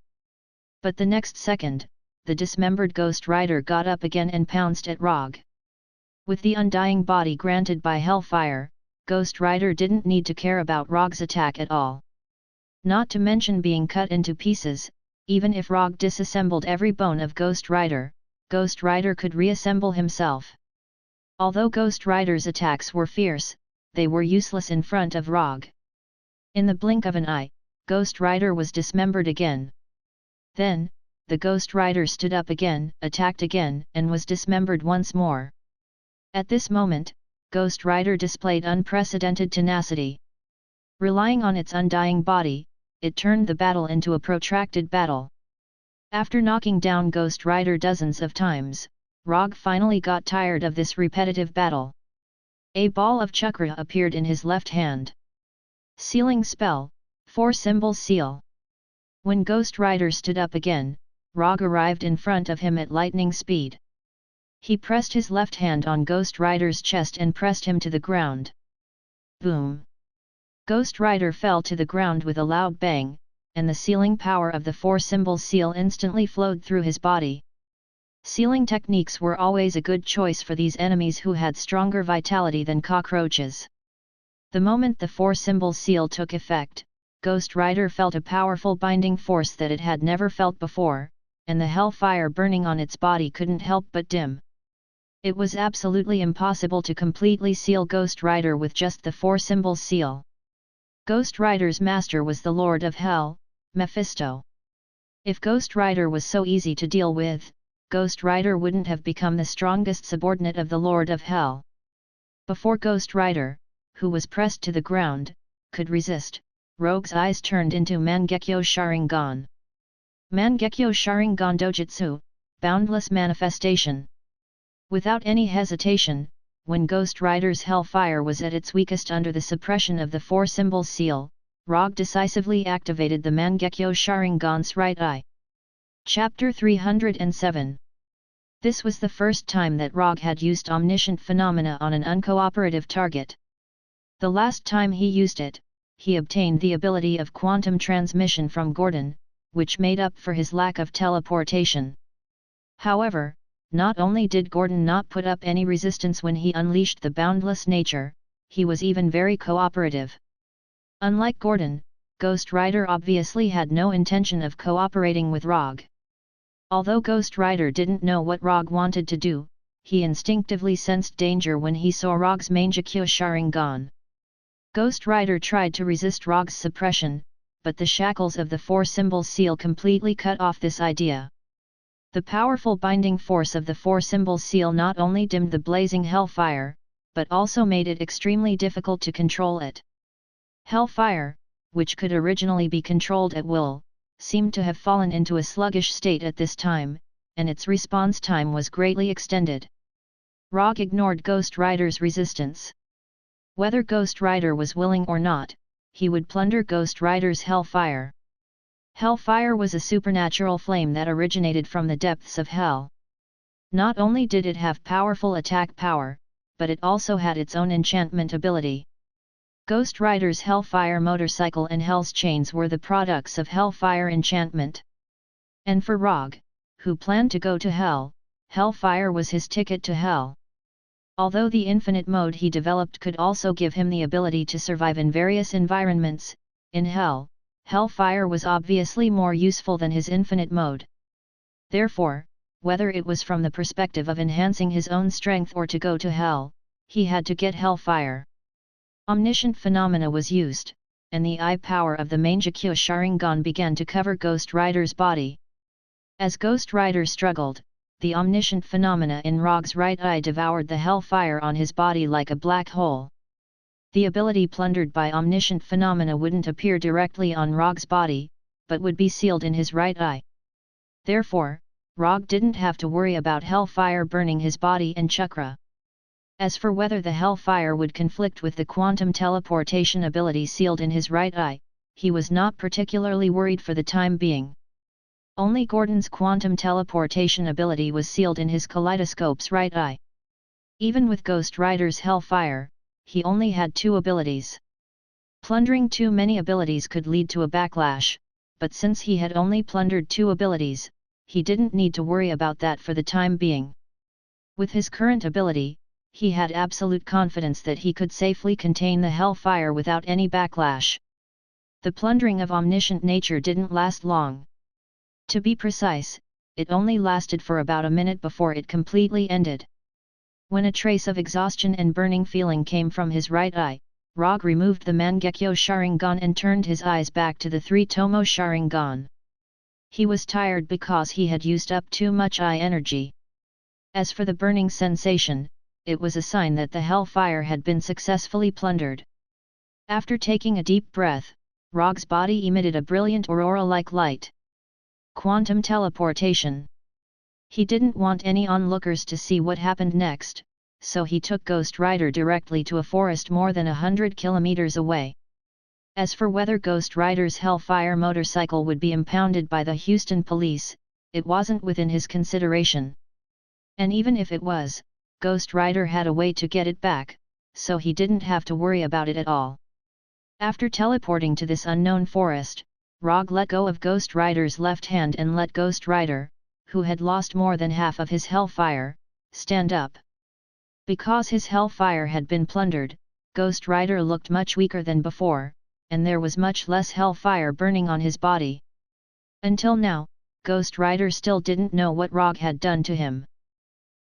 But the next second, the dismembered Ghost Rider got up again and pounced at Rogge. With the undying body granted by Hellfire, Ghost Rider didn't need to care about Rogge's attack at all. Not to mention being cut into pieces, even if Rogge disassembled every bone of Ghost Rider could reassemble himself. Although Ghost Rider's attacks were fierce, they were useless in front of Rogge. In the blink of an eye, Ghost Rider was dismembered again. Then, the Ghost Rider stood up again, attacked again, and was dismembered once more. At this moment, Ghost Rider displayed unprecedented tenacity. Relying on its undying body, it turned the battle into a protracted battle. After knocking down Ghost Rider dozens of times, Rogge finally got tired of this repetitive battle. A ball of chakra appeared in his left hand. Sealing spell, 4-symbol seal. When Ghost Rider stood up again, Rogge arrived in front of him at lightning speed. He pressed his left hand on Ghost Rider's chest and pressed him to the ground. Boom! Ghost Rider fell to the ground with a loud bang, and the sealing power of the 4-symbol seal instantly flowed through his body. Sealing techniques were always a good choice for these enemies who had stronger vitality than cockroaches. The moment the 4-symbol seal took effect, Ghost Rider felt a powerful binding force that it had never felt before, and the hellfire burning on its body couldn't help but dim. It was absolutely impossible to completely seal Ghost Rider with just the 4-symbol seal. Ghost Rider's master was the Lord of Hell, Mephisto. If Ghost Rider was so easy to deal with, Ghost Rider wouldn't have become the strongest subordinate of the Lord of Hell. Before Ghost Rider, who was pressed to the ground, could resist, Rogge's eyes turned into Mangekyo Sharingan. Mangekyo Sharingan Dojutsu, Boundless Manifestation. Without any hesitation, when Ghost Rider's hellfire was at its weakest under the suppression of the four symbols seal, Rogge decisively activated the Mangekyo Sharingan's right eye. Chapter 307. This was the first time that Rogge had used omniscient phenomena on an uncooperative target. The last time he used it, he obtained the ability of quantum transmission from Gordon, which made up for his lack of teleportation. However, not only did Gordon not put up any resistance when he unleashed the boundless nature, he was even very cooperative. Unlike Gordon, Ghost Rider obviously had no intention of cooperating with Rogge. Although Ghost Rider didn't know what Rogge wanted to do, he instinctively sensed danger when he saw Rogge's Mangekyo Sharingan. Ghost Rider tried to resist Rogge's suppression, but the shackles of the four symbols seal completely cut off this idea. The powerful binding force of the four symbols seal not only dimmed the blazing hellfire, but also made it extremely difficult to control it. Hellfire, which could originally be controlled at will, seemed to have fallen into a sluggish state at this time, and its response time was greatly extended. Rogge ignored Ghost Rider's resistance. Whether Ghost Rider was willing or not, he would plunder Ghost Rider's hellfire. Hellfire was a supernatural flame that originated from the depths of hell. Not only did it have powerful attack power, but it also had its own enchantment ability. Ghost Rider's Hellfire motorcycle and Hell's chains were the products of Hellfire enchantment. And for Rogge, who planned to go to Hell, Hellfire was his ticket to Hell. Although the infinite mode he developed could also give him the ability to survive in various environments, in Hell, Hellfire was obviously more useful than his infinite mode. Therefore, whether it was from the perspective of enhancing his own strength or to go to Hell, he had to get Hellfire. Omniscient phenomena was used, and the eye power of the Mangekyo Sharingan began to cover Ghost Rider's body. As Ghost Rider struggled, the omniscient phenomena in Rogge's right eye devoured the hellfire on his body like a black hole. The ability plundered by omniscient phenomena wouldn't appear directly on Rogge's body, but would be sealed in his right eye. Therefore, Rogge didn't have to worry about hellfire burning his body and chakra. As for whether the hellfire would conflict with the quantum teleportation ability sealed in his right eye, he was not particularly worried for the time being. Only Gordon's quantum teleportation ability was sealed in his kaleidoscope's right eye. Even with Ghost Rider's hellfire, he only had two abilities. Plundering too many abilities could lead to a backlash, but since he had only plundered two abilities, he didn't need to worry about that for the time being. With his current ability, he had absolute confidence that he could safely contain the hellfire without any backlash. The plundering of omniscient nature didn't last long. To be precise, it only lasted for about a minute before it completely ended. When a trace of exhaustion and burning feeling came from his right eye, Rogge removed the Mangekyo Sharingan and turned his eyes back to the three-tomo Sharingan. He was tired because he had used up too much eye energy. As for the burning sensation, it was a sign that the hellfire had been successfully plundered. After taking a deep breath, Rogge's body emitted a brilliant aurora-like light. Quantum teleportation. He didn't want any onlookers to see what happened next, so he took Ghost Rider directly to a forest more than 100 kilometers away. As for whether Ghost Rider's Hellfire motorcycle would be impounded by the Houston police, it wasn't within his consideration. And even if it was, Ghost Rider had a way to get it back, so he didn't have to worry about it at all. After teleporting to this unknown forest, Rogge let go of Ghost Rider's left hand and let Ghost Rider, who had lost more than half of his hellfire, stand up. Because his hellfire had been plundered, Ghost Rider looked much weaker than before, and there was much less hellfire burning on his body. Until now, Ghost Rider still didn't know what Rogge had done to him.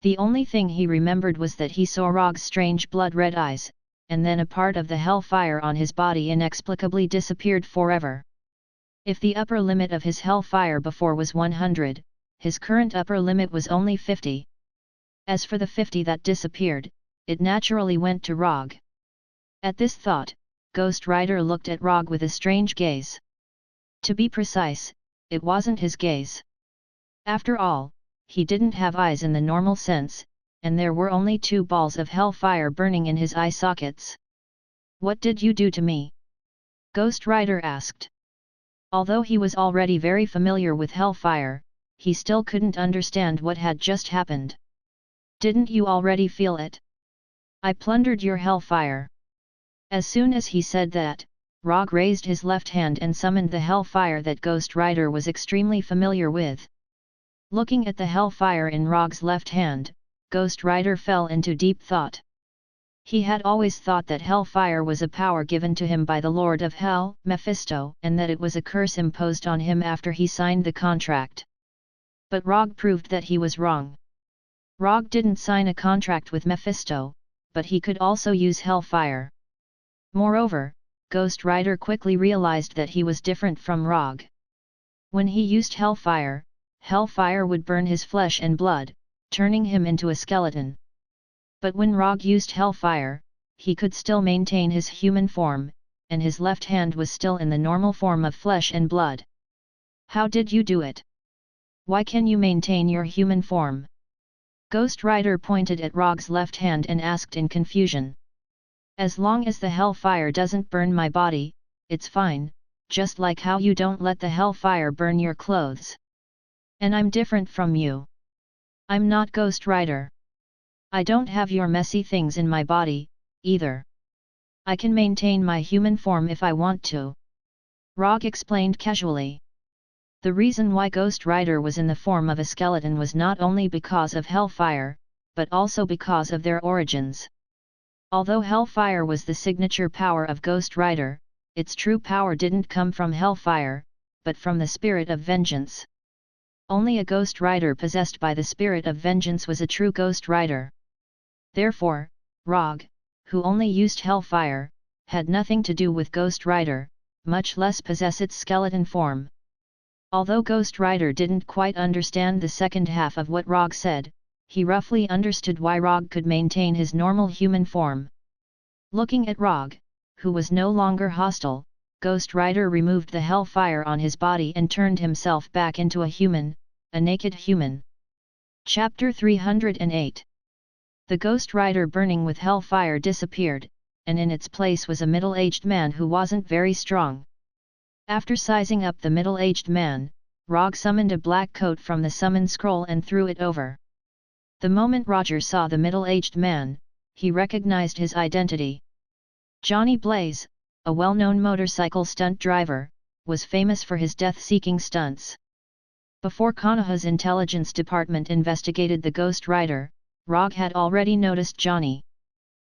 The only thing he remembered was that he saw Rogge's strange blood-red eyes, and then a part of the hellfire on his body inexplicably disappeared forever. If the upper limit of his hellfire before was 100, his current upper limit was only 50. As for the 50 that disappeared, it naturally went to Rogge. At this thought, Ghost Rider looked at Rogge with a strange gaze. To be precise, it wasn't his gaze. After all, he didn't have eyes in the normal sense, and there were only 2 balls of hellfire burning in his eye sockets. "What did you do to me?" Ghost Rider asked. Although he was already very familiar with hellfire, he still couldn't understand what had just happened. "Didn't you already feel it? I plundered your hellfire." As soon as he said that, Rogge raised his left hand and summoned the hellfire that Ghost Rider was extremely familiar with. Looking at the hellfire in Rogge's left hand, Ghost Rider fell into deep thought. He had always thought that hellfire was a power given to him by the Lord of Hell, Mephisto, and that it was a curse imposed on him after he signed the contract. But Rogge proved that he was wrong. Rogge didn't sign a contract with Mephisto, but he could also use hellfire. Moreover, Ghost Rider quickly realized that he was different from Rogge. When he used hellfire, hellfire would burn his flesh and blood, turning him into a skeleton. But when Rogge used hellfire, he could still maintain his human form, and his left hand was still in the normal form of flesh and blood. "How did you do it? Why can you maintain your human form?" Ghost Rider pointed at Rogge's left hand and asked in confusion. "As long as the hellfire doesn't burn my body, it's fine, just like how you don't let the hellfire burn your clothes. And I'm different from you. I'm not Ghost Rider. I don't have your messy things in my body, either. I can maintain my human form if I want to," Rogge explained casually. The reason why Ghost Rider was in the form of a skeleton was not only because of hellfire, but also because of their origins. Although hellfire was the signature power of Ghost Rider, its true power didn't come from hellfire, but from the spirit of vengeance. Only a Ghost Rider possessed by the spirit of vengeance was a true Ghost Rider. Therefore, Rogge, who only used hellfire, had nothing to do with Ghost Rider, much less possess its skeleton form. Although Ghost Rider didn't quite understand the second half of what Rogge said, he roughly understood why Rogge could maintain his normal human form. Looking at Rogge, who was no longer hostile, Ghost Rider removed the hellfire on his body and turned himself back into a human, a naked human. Chapter 308. The Ghost Rider burning with hellfire disappeared, and in its place was a middle-aged man who wasn't very strong. After sizing up the middle-aged man, Rogge summoned a black coat from the summon scroll and threw it over. The moment Roger saw the middle-aged man, he recognized his identity. Johnny Blaze, a well-known motorcycle stunt driver, was famous for his death-seeking stunts. Before Konoha's intelligence department investigated the Ghost Rider, Rogge had already noticed Johnny.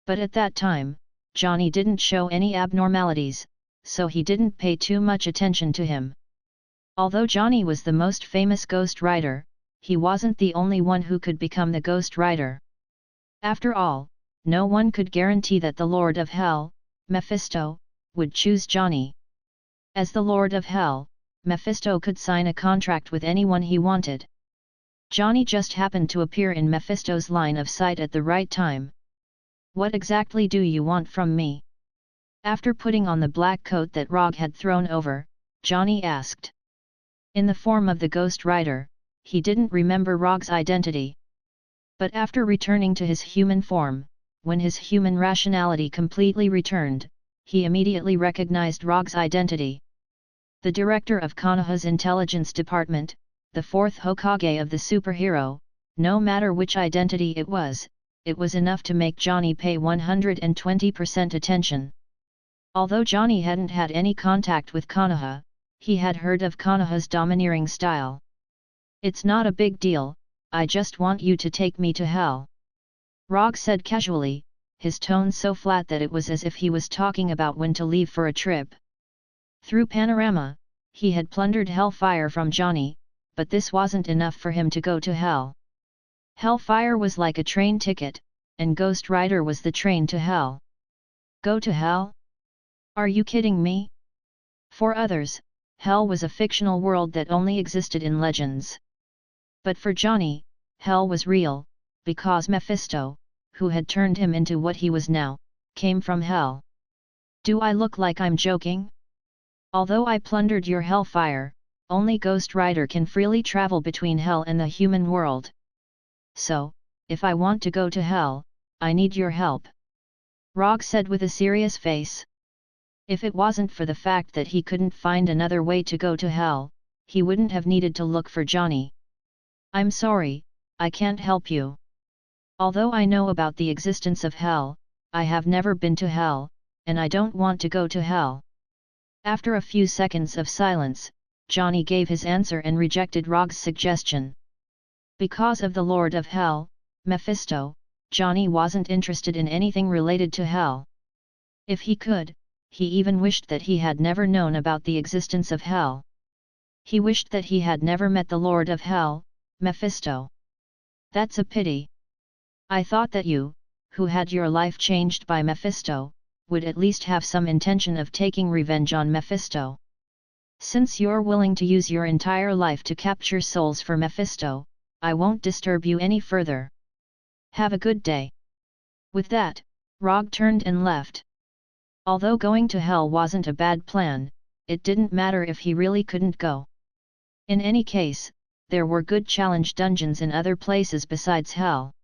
But at that time, Johnny didn't show any abnormalities, so he didn't pay too much attention to him. Although Johnny was the most famous Ghost Rider, he wasn't the only one who could become the Ghost Rider. After all, no one could guarantee that the Lord of Hell, Mephisto, would choose Johnny. As the Lord of Hell, Mephisto could sign a contract with anyone he wanted. Johnny just happened to appear in Mephisto's line of sight at the right time. "What exactly do you want from me?" After putting on the black coat that Rogge had thrown over, Johnny asked. In the form of the Ghost Rider, he didn't remember Rogge's identity. But after returning to his human form, when his human rationality completely returned, he immediately recognized Rogge's identity. The director of Konoha's intelligence department, the fourth Hokage of the superhero, no matter which identity it was enough to make Johnny pay 120% attention. Although Johnny hadn't had any contact with Konoha, he had heard of Konoha's domineering style. "It's not a big deal, I just want you to take me to hell," Rogge said casually, his tone so flat that it was as if he was talking about when to leave for a trip. Through Panorama, he had plundered hellfire from Johnny, but this wasn't enough for him to go to hell. Hellfire was like a train ticket, and Ghost Rider was the train to hell. Go to hell? Are you kidding me? For others, hell was a fictional world that only existed in legends. But for Johnny, hell was real, because Mephisto, who had turned him into what he was now, came from hell. Do I look like I'm joking? Although I plundered your hellfire, only Ghost Rider can freely travel between hell and the human world. So, if I want to go to hell, I need your help. Rogge said with a serious face. If it wasn't for the fact that he couldn't find another way to go to hell, he wouldn't have needed to look for Johnny. I'm sorry, I can't help you. Although I know about the existence of hell, I have never been to hell, and I don't want to go to hell. After a few seconds of silence, Johnny gave his answer and rejected Rogge's suggestion. Because of the Lord of Hell, Mephisto, Johnny wasn't interested in anything related to hell. If he could, he even wished that he had never known about the existence of hell. He wished that he had never met the Lord of Hell, Mephisto. That's a pity. I thought that you, who had your life changed by Mephisto, would at least have some intention of taking revenge on Mephisto. Since you're willing to use your entire life to capture souls for Mephisto, I won't disturb you any further. Have a good day. With that, Rogge turned and left. Although going to hell wasn't a bad plan, it didn't matter if he really couldn't go. In any case, there were good challenge dungeons in other places besides hell.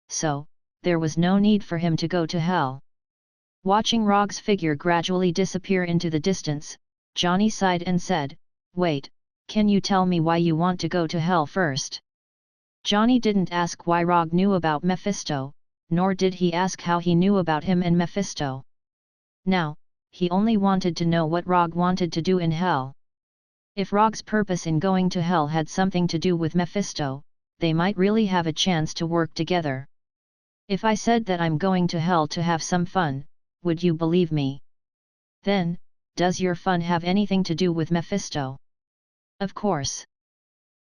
So, there was no need for him to go to hell. Watching Rogge's figure gradually disappear into the distance, Johnny sighed and said, "Wait, can you tell me why you want to go to hell first?" Johnny didn't ask why Rogge knew about Mephisto, nor did he ask how he knew about him and Mephisto. Now, he only wanted to know what Rogge wanted to do in hell. If Rogge's purpose in going to hell had something to do with Mephisto, they might really have a chance to work together. If I said that I'm going to hell to have some fun, would you believe me? Then, does your fun have anything to do with Mephisto? Of course.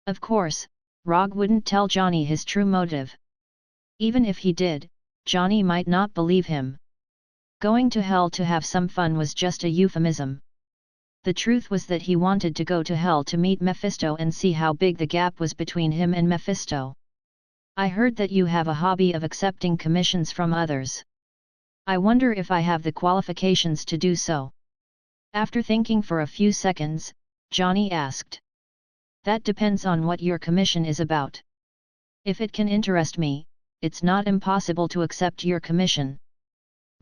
Of course, Rogge wouldn't tell Johnny his true motive. Even if he did, Johnny might not believe him. Going to hell to have some fun was just a euphemism. The truth was that he wanted to go to hell to meet Mephisto and see how big the gap was between him and Mephisto. I heard that you have a hobby of accepting commissions from others. I wonder if I have the qualifications to do so. After thinking for a few seconds, Johnny asked. That depends on what your commission is about. If it can interest me, it's not impossible to accept your commission.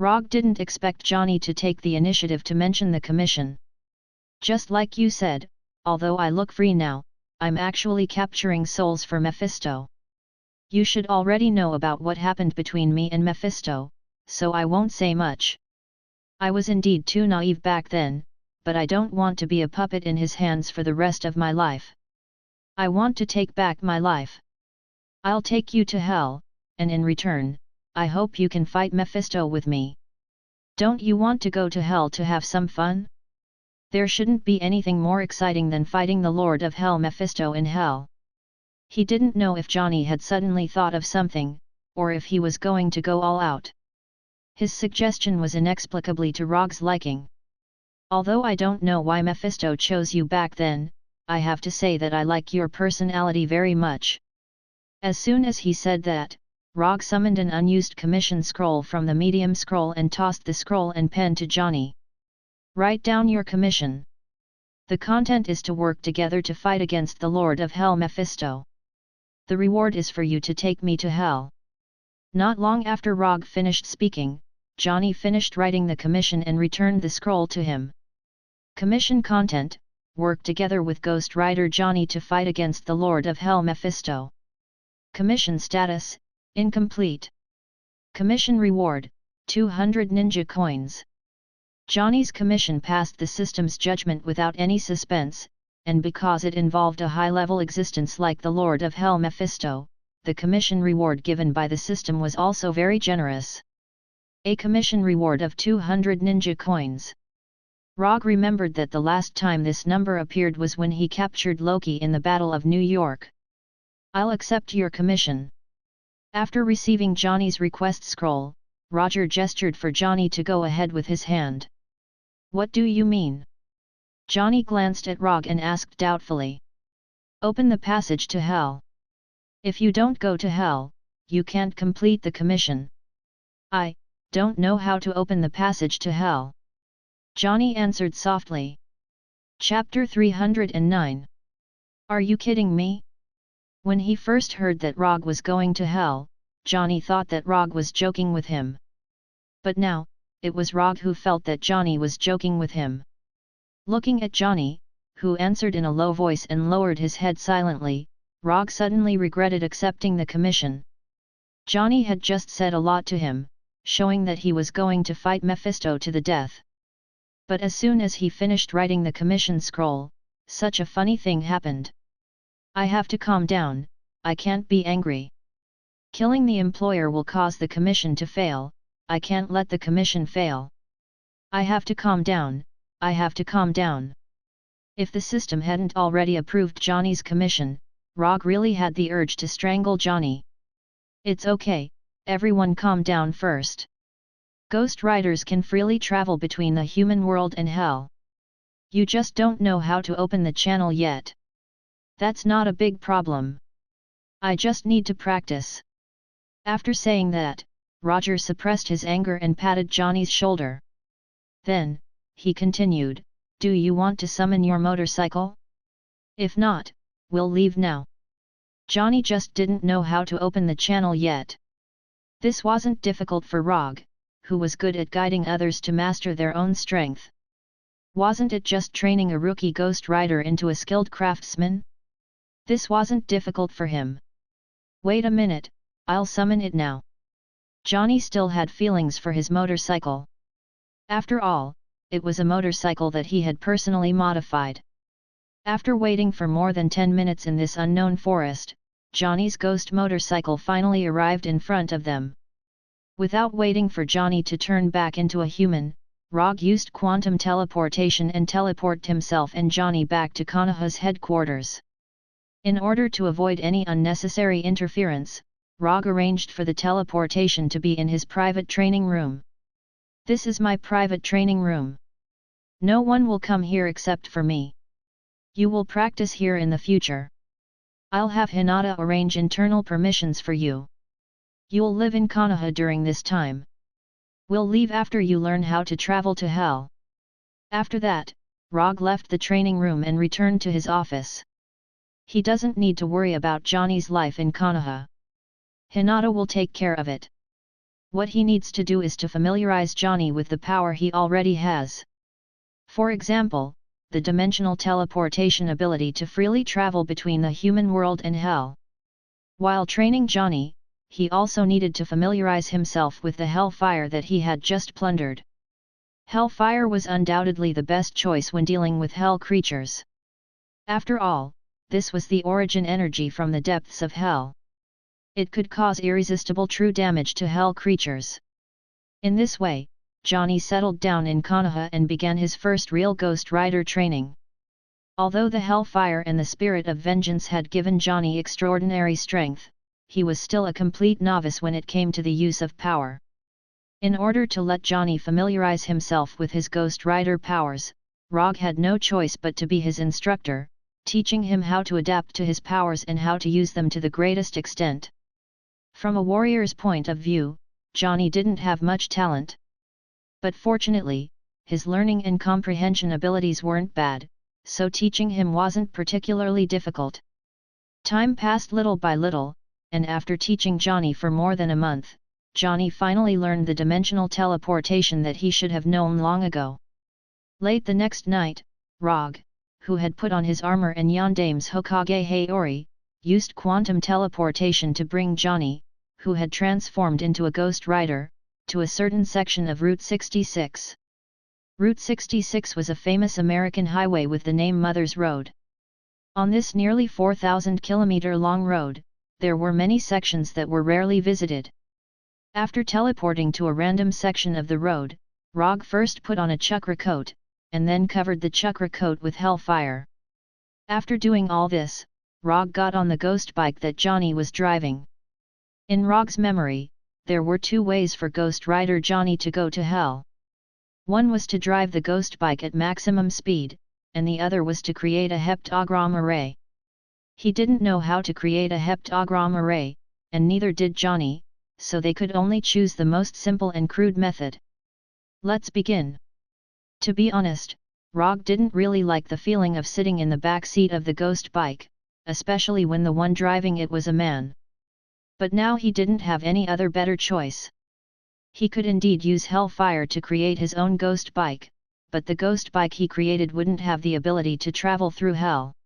Rogge didn't expect Johnny to take the initiative to mention the commission. Just like you said, although I look free now, I'm actually capturing souls for Mephisto. You should already know about what happened between me and Mephisto, so I won't say much. I was indeed too naive back then, but I don't want to be a puppet in his hands for the rest of my life. I want to take back my life. I'll take you to hell, and in return, I hope you can fight Mephisto with me. Don't you want to go to hell to have some fun? There shouldn't be anything more exciting than fighting the Lord of Hell Mephisto in hell. He didn't know if Johnny had suddenly thought of something, or if he was going to go all out. His suggestion was inexplicably to Rogge's liking. Although I don't know why Mephisto chose you back then, I have to say that I like your personality very much. As soon as he said that, Rogge summoned an unused commission scroll from the medium scroll and tossed the scroll and pen to Johnny. Write down your commission. The content is to work together to fight against the Lord of Hell Mephisto. The reward is for you to take me to hell. Not long after Rogge finished speaking, Johnny finished writing the commission and returned the scroll to him. Commission content: work together with Ghost Rider Johnny to fight against the Lord of Hell Mephisto. Commission status: incomplete. Commission reward: 200 ninja coins. Johnny's commission passed the system's judgment without any suspense, and because it involved a high-level existence like the Lord of Hell Mephisto, the commission reward given by the system was also very generous. A commission reward of 200 ninja coins. Rogge remembered that the last time this number appeared was when he captured Loki in the Battle of New York. I'll accept your commission. After receiving Johnny's request scroll, Roger gestured for Johnny to go ahead with his hand. What do you mean? Johnny glanced at Rogge and asked doubtfully. Open the passage to hell. If you don't go to hell, you can't complete the commission. I don't know how to open the passage to hell. Johnny answered softly. Chapter 309. Are you kidding me? When he first heard that Rogge was going to hell, Johnny thought that Rogge was joking with him. But now, it was Rogge who felt that Johnny was joking with him. Looking at Johnny, who answered in a low voice and lowered his head silently, Rogge suddenly regretted accepting the commission. Johnny had just said a lot to him, showing that he was going to fight Mephisto to the death. But as soon as he finished writing the commission scroll, such a funny thing happened. I have to calm down, I can't be angry. Killing the employer will cause the commission to fail, I can't let the commission fail. I have to calm down, I have to calm down. If the system hadn't already approved Johnny's commission, Rogge really had the urge to strangle Johnny. It's okay, everyone calm down first. Ghost riders can freely travel between the human world and hell. You just don't know how to open the channel yet. That's not a big problem. I just need to practice. After saying that, Roger suppressed his anger and patted Johnny's shoulder. Then, he continued, do you want to summon your motorcycle? If not, we'll leave now. Johnny just didn't know how to open the channel yet. This wasn't difficult for Rogge, who was good at guiding others to master their own strength. Wasn't it just training a rookie ghost rider into a skilled craftsman? This wasn't difficult for him. Wait a minute, I'll summon it now. Johnny still had feelings for his motorcycle. After all, it was a motorcycle that he had personally modified. After waiting for more than 10 minutes in this unknown forest, Johnny's ghost motorcycle finally arrived in front of them. Without waiting for Johnny to turn back into a human, Rogge used quantum teleportation and teleported himself and Johnny back to Konoha's headquarters. In order to avoid any unnecessary interference, Rogge arranged for the teleportation to be in his private training room. This is my private training room. No one will come here except for me. You will practice here in the future. I'll have Hinata arrange internal permissions for you. You'll live in Konoha during this time. We'll leave after you learn how to travel to hell. After that, Rogge left the training room and returned to his office. He doesn't need to worry about Johnny's life in Konoha. Hinata will take care of it. What he needs to do is to familiarize Johnny with the power he already has. For example, the dimensional teleportation ability to freely travel between the human world and hell. While training Johnny, he also needed to familiarize himself with the hellfire that he had just plundered. Hellfire was undoubtedly the best choice when dealing with hell creatures. After all, this was the origin energy from the depths of hell. It could cause irresistible true damage to hell creatures. In this way, Johnny settled down in Konoha and began his first real Ghost Rider training. Although the hellfire and the spirit of vengeance had given Johnny extraordinary strength, he was still a complete novice when it came to the use of power. In order to let Johnny familiarize himself with his Ghost Rider powers, Rogge had no choice but to be his instructor, teaching him how to adapt to his powers and how to use them to the greatest extent. From a warrior's point of view, Johnny didn't have much talent. But fortunately, his learning and comprehension abilities weren't bad, so teaching him wasn't particularly difficult. Time passed little by little, and after teaching Johnny for more than a month, Johnny finally learned the dimensional teleportation that he should have known long ago. Late the next night, Rogge, who had put on his armor and Yandame's Hokage Haori, used quantum teleportation to bring Johnny, who had transformed into a Ghost Rider, to a certain section of Route 66. Route 66 was a famous American highway with the name Mother's Road. On this nearly 4,000-kilometer-long road, there were many sections that were rarely visited. After teleporting to a random section of the road, Rogge first put on a chakra coat, and then covered the chakra coat with hellfire. After doing all this, Rogge got on the ghost bike that Johnny was driving. In Rogge's memory, there were two ways for Ghost Rider Johnny to go to hell. One was to drive the ghost bike at maximum speed, and the other was to create a heptagram array. He didn't know how to create a heptagram array, and neither did Johnny, so they could only choose the most simple and crude method. Let's begin. To be honest, Rogge didn't really like the feeling of sitting in the back seat of the ghost bike, especially when the one driving it was a man. But now he didn't have any other better choice. He could indeed use hellfire to create his own ghost bike, but the ghost bike he created wouldn't have the ability to travel through hell.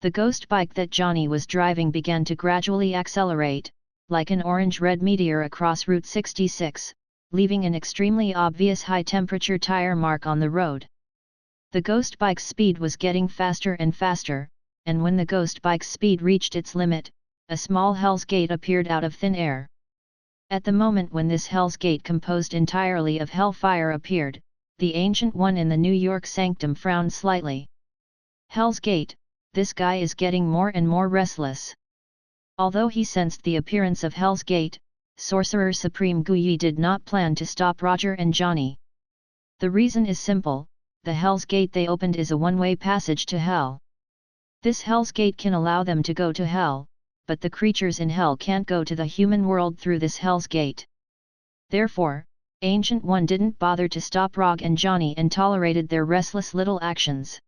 The ghost bike that Johnny was driving began to gradually accelerate, like an orange-red meteor across Route 66, leaving an extremely obvious high-temperature tire mark on the road. The ghost bike's speed was getting faster and faster, and when the ghost bike's speed reached its limit, a small Hell's Gate appeared out of thin air. At the moment when this Hell's Gate composed entirely of hellfire appeared, the Ancient One in the New York Sanctum frowned slightly. Hell's Gate, this guy is getting more and more restless. Although he sensed the appearance of Hell's Gate, Sorcerer Supreme Guyi did not plan to stop Roger and Johnny. The reason is simple, the Hell's Gate they opened is a one-way passage to hell. This Hell's Gate can allow them to go to hell, but the creatures in hell can't go to the human world through this Hell's Gate. Therefore, Ancient One didn't bother to stop Rogge and Johnny and tolerated their restless little actions.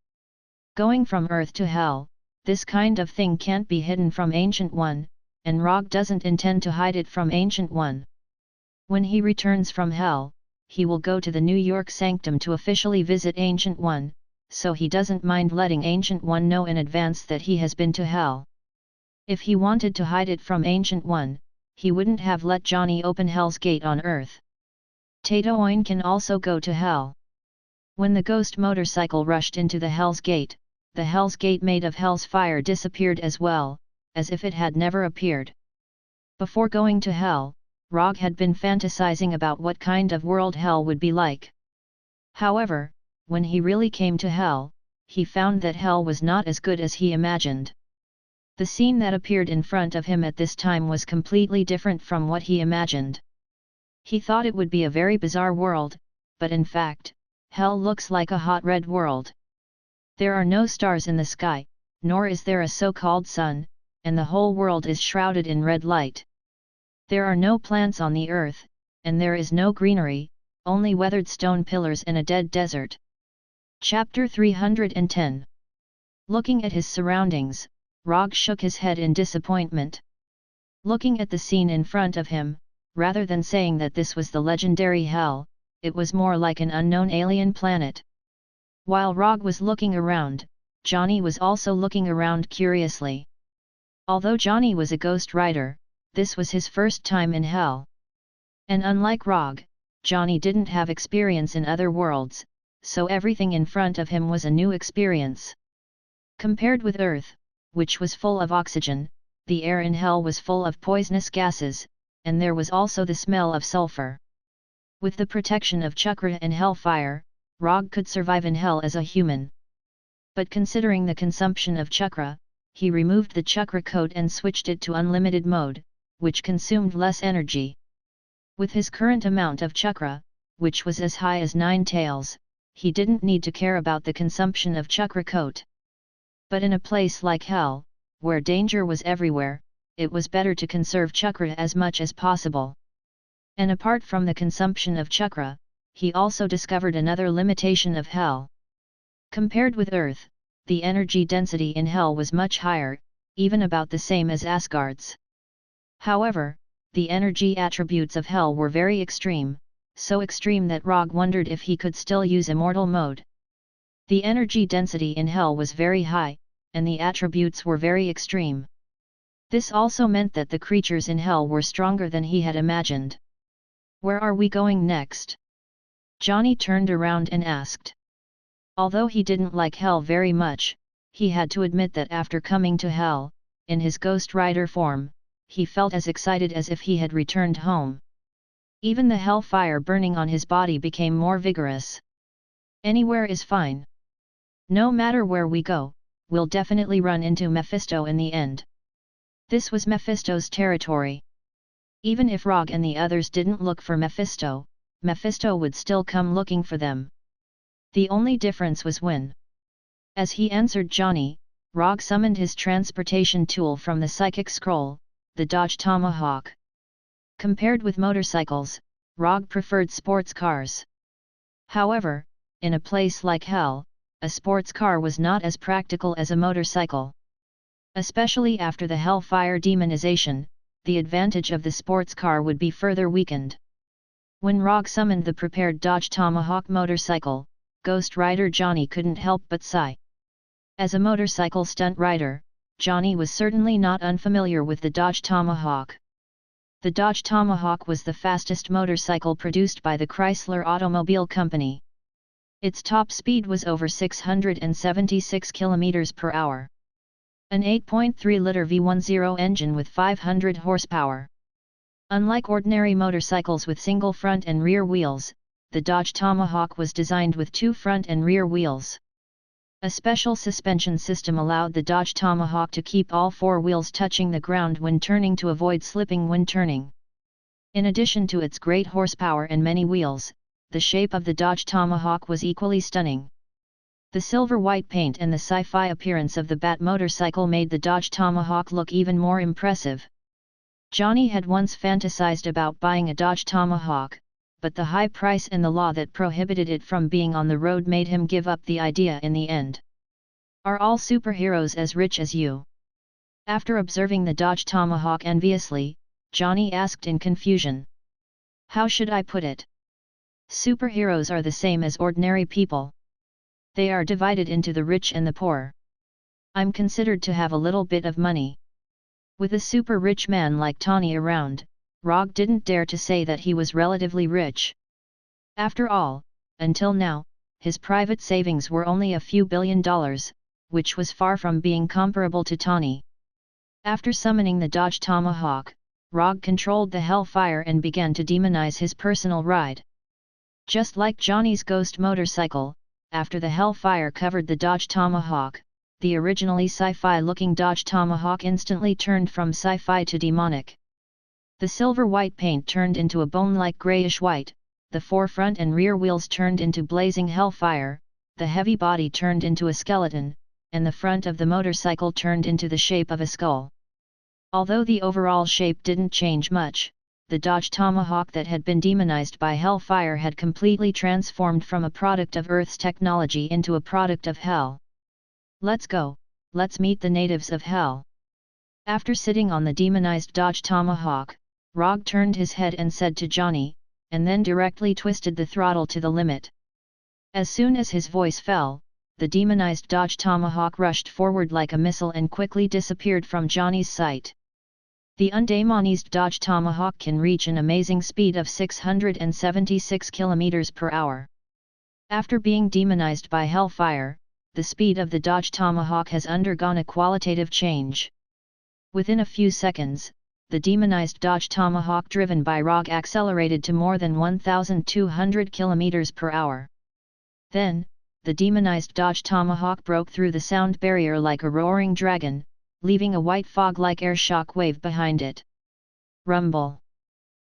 Going from Earth to hell, this kind of thing can't be hidden from Ancient One, and Rogge doesn't intend to hide it from Ancient One. When he returns from hell, he will go to the New York Sanctum to officially visit Ancient One, so he doesn't mind letting Ancient One know in advance that he has been to hell. If he wanted to hide it from Ancient One, he wouldn't have let Johnny open Hell's Gate on Earth. Tatoin can also go to hell. When the ghost motorcycle rushed into the Hell's Gate, the Hell's Gate made of hell's fire disappeared as well, as if it had never appeared. Before going to hell, Rogge had been fantasizing about what kind of world hell would be like. However, when he really came to hell, he found that hell was not as good as he imagined. The scene that appeared in front of him at this time was completely different from what he imagined. He thought it would be a very bizarre world, but in fact, hell looks like a hot red world. There are no stars in the sky, nor is there a so-called sun, and the whole world is shrouded in red light. There are no plants on the earth, and there is no greenery, only weathered stone pillars and a dead desert. Chapter 310. Looking at his surroundings, Rogge shook his head in disappointment. Looking at the scene in front of him, rather than saying that this was the legendary hell, it was more like an unknown alien planet. While Rogge was looking around, Johnny was also looking around curiously. Although Johnny was a ghost rider, this was his first time in hell. And unlike Rogge, Johnny didn't have experience in other worlds, so everything in front of him was a new experience. Compared with Earth, which was full of oxygen, the air in hell was full of poisonous gases, and there was also the smell of sulfur. With the protection of chakra and hellfire, Rogge could survive in hell as a human. But considering the consumption of chakra, he removed the chakra coat and switched it to unlimited mode, which consumed less energy. With his current amount of chakra, which was as high as 9 taels, he didn't need to care about the consumption of chakra coat. But in a place like hell, where danger was everywhere, it was better to conserve chakra as much as possible. And apart from the consumption of chakra, he also discovered another limitation of hell. Compared with Earth, the energy density in hell was much higher, even about the same as Asgard's. However, the energy attributes of hell were very extreme, so extreme that Rogge wondered if he could still use immortal mode. The energy density in hell was very high, and the attributes were very extreme. This also meant that the creatures in hell were stronger than he had imagined. Where are we going next? Johnny turned around and asked. Although he didn't like hell very much, he had to admit that after coming to hell, in his Ghost Rider form, he felt as excited as if he had returned home. Even the hellfire burning on his body became more vigorous. Anywhere is fine. No matter where we go, we'll definitely run into Mephisto in the end. This was Mephisto's territory. Even if Rogge and the others didn't look for Mephisto, Mephisto would still come looking for them. The only difference was when. As he answered Johnny, Rogge summoned his transportation tool from the psychic scroll, the Dodge Tomahawk. Compared with motorcycles, Rogge preferred sports cars. However, in a place like Hell, a sports car was not as practical as a motorcycle. Especially after the Hellfire demonization, the advantage of the sports car would be further weakened. When Rogge summoned the prepared Dodge Tomahawk motorcycle, Ghost Rider Johnny couldn't help but sigh. As a motorcycle stunt rider, Johnny was certainly not unfamiliar with the Dodge Tomahawk. The Dodge Tomahawk was the fastest motorcycle produced by the Chrysler Automobile Company. Its top speed was over 676 km per hour. An 8.3-liter V10 engine with 500 horsepower. Unlike ordinary motorcycles with single front and rear wheels, the Dodge Tomahawk was designed with two front and rear wheels. A special suspension system allowed the Dodge Tomahawk to keep all four wheels touching the ground when turning to avoid slipping when turning. In addition to its great horsepower and many wheels, the shape of the Dodge Tomahawk was equally stunning. The silver-white paint and the sci-fi appearance of the Bat motorcycle made the Dodge Tomahawk look even more impressive. Johnny had once fantasized about buying a Dodge Tomahawk, but the high price and the law that prohibited it from being on the road made him give up the idea in the end. Are all superheroes as rich as you? After observing the Dodge Tomahawk enviously, Johnny asked in confusion. How should I put it? Superheroes are the same as ordinary people. They are divided into the rich and the poor. I'm considered to have a little bit of money. With a super rich man like Tawny around, Rogge didn't dare to say that he was relatively rich. After all, until now, his private savings were only a few $billions, which was far from being comparable to Tawny. After summoning the Dodge Tomahawk, Rogge controlled the Hellfire and began to demonize his personal ride. Just like Johnny's ghost motorcycle, after the Hellfire covered the Dodge Tomahawk, the originally sci-fi looking Dodge Tomahawk instantly turned from sci-fi to demonic. The silver-white paint turned into a bone-like grayish-white, the four front and rear wheels turned into blazing hellfire, the heavy body turned into a skeleton, and the front of the motorcycle turned into the shape of a skull. Although the overall shape didn't change much, the Dodge Tomahawk that had been demonized by Hellfire had completely transformed from a product of Earth's technology into a product of Hell. Let's go, let's meet the natives of Hell. After sitting on the demonized Dodge Tomahawk, Rogge turned his head and said to Johnny, and then directly twisted the throttle to the limit. As soon as his voice fell, the demonized Dodge Tomahawk rushed forward like a missile and quickly disappeared from Johnny's sight. The undemonized Dodge Tomahawk can reach an amazing speed of 676 km per hour. After being demonized by Hellfire, the speed of the Dodge Tomahawk has undergone a qualitative change. Within a few seconds, the demonized Dodge Tomahawk driven by Rogge accelerated to more than 1,200 km per hour. Then, the demonized Dodge Tomahawk broke through the sound barrier like a roaring dragon, leaving a white fog-like air shock wave behind it. Rumble.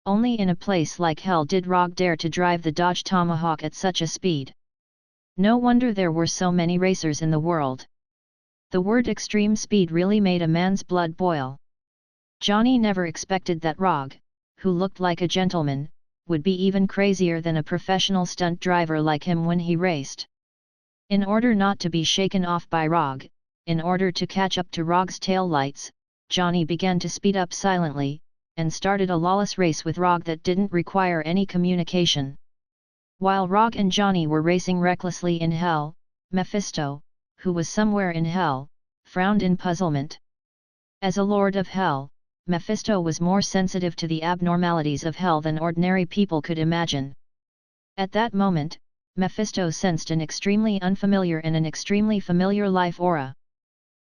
Only in a place like Hell did Rogge dare to drive the Dodge Tomahawk at such a speed. No wonder there were so many racers in the world. The word extreme speed really made a man's blood boil. Johnny never expected that Rogge, who looked like a gentleman, would be even crazier than a professional stunt driver like him when he raced. In order not to be shaken off by Rogge, in order to catch up to Rogge's taillights, Johnny began to speed up silently, and started a lawless race with Rogge that didn't require any communication. While Rogge and Johnny were racing recklessly in Hell, Mephisto, who was somewhere in Hell, frowned in puzzlement. As a lord of Hell, Mephisto was more sensitive to the abnormalities of Hell than ordinary people could imagine. At that moment, Mephisto sensed an extremely unfamiliar and an extremely familiar life aura.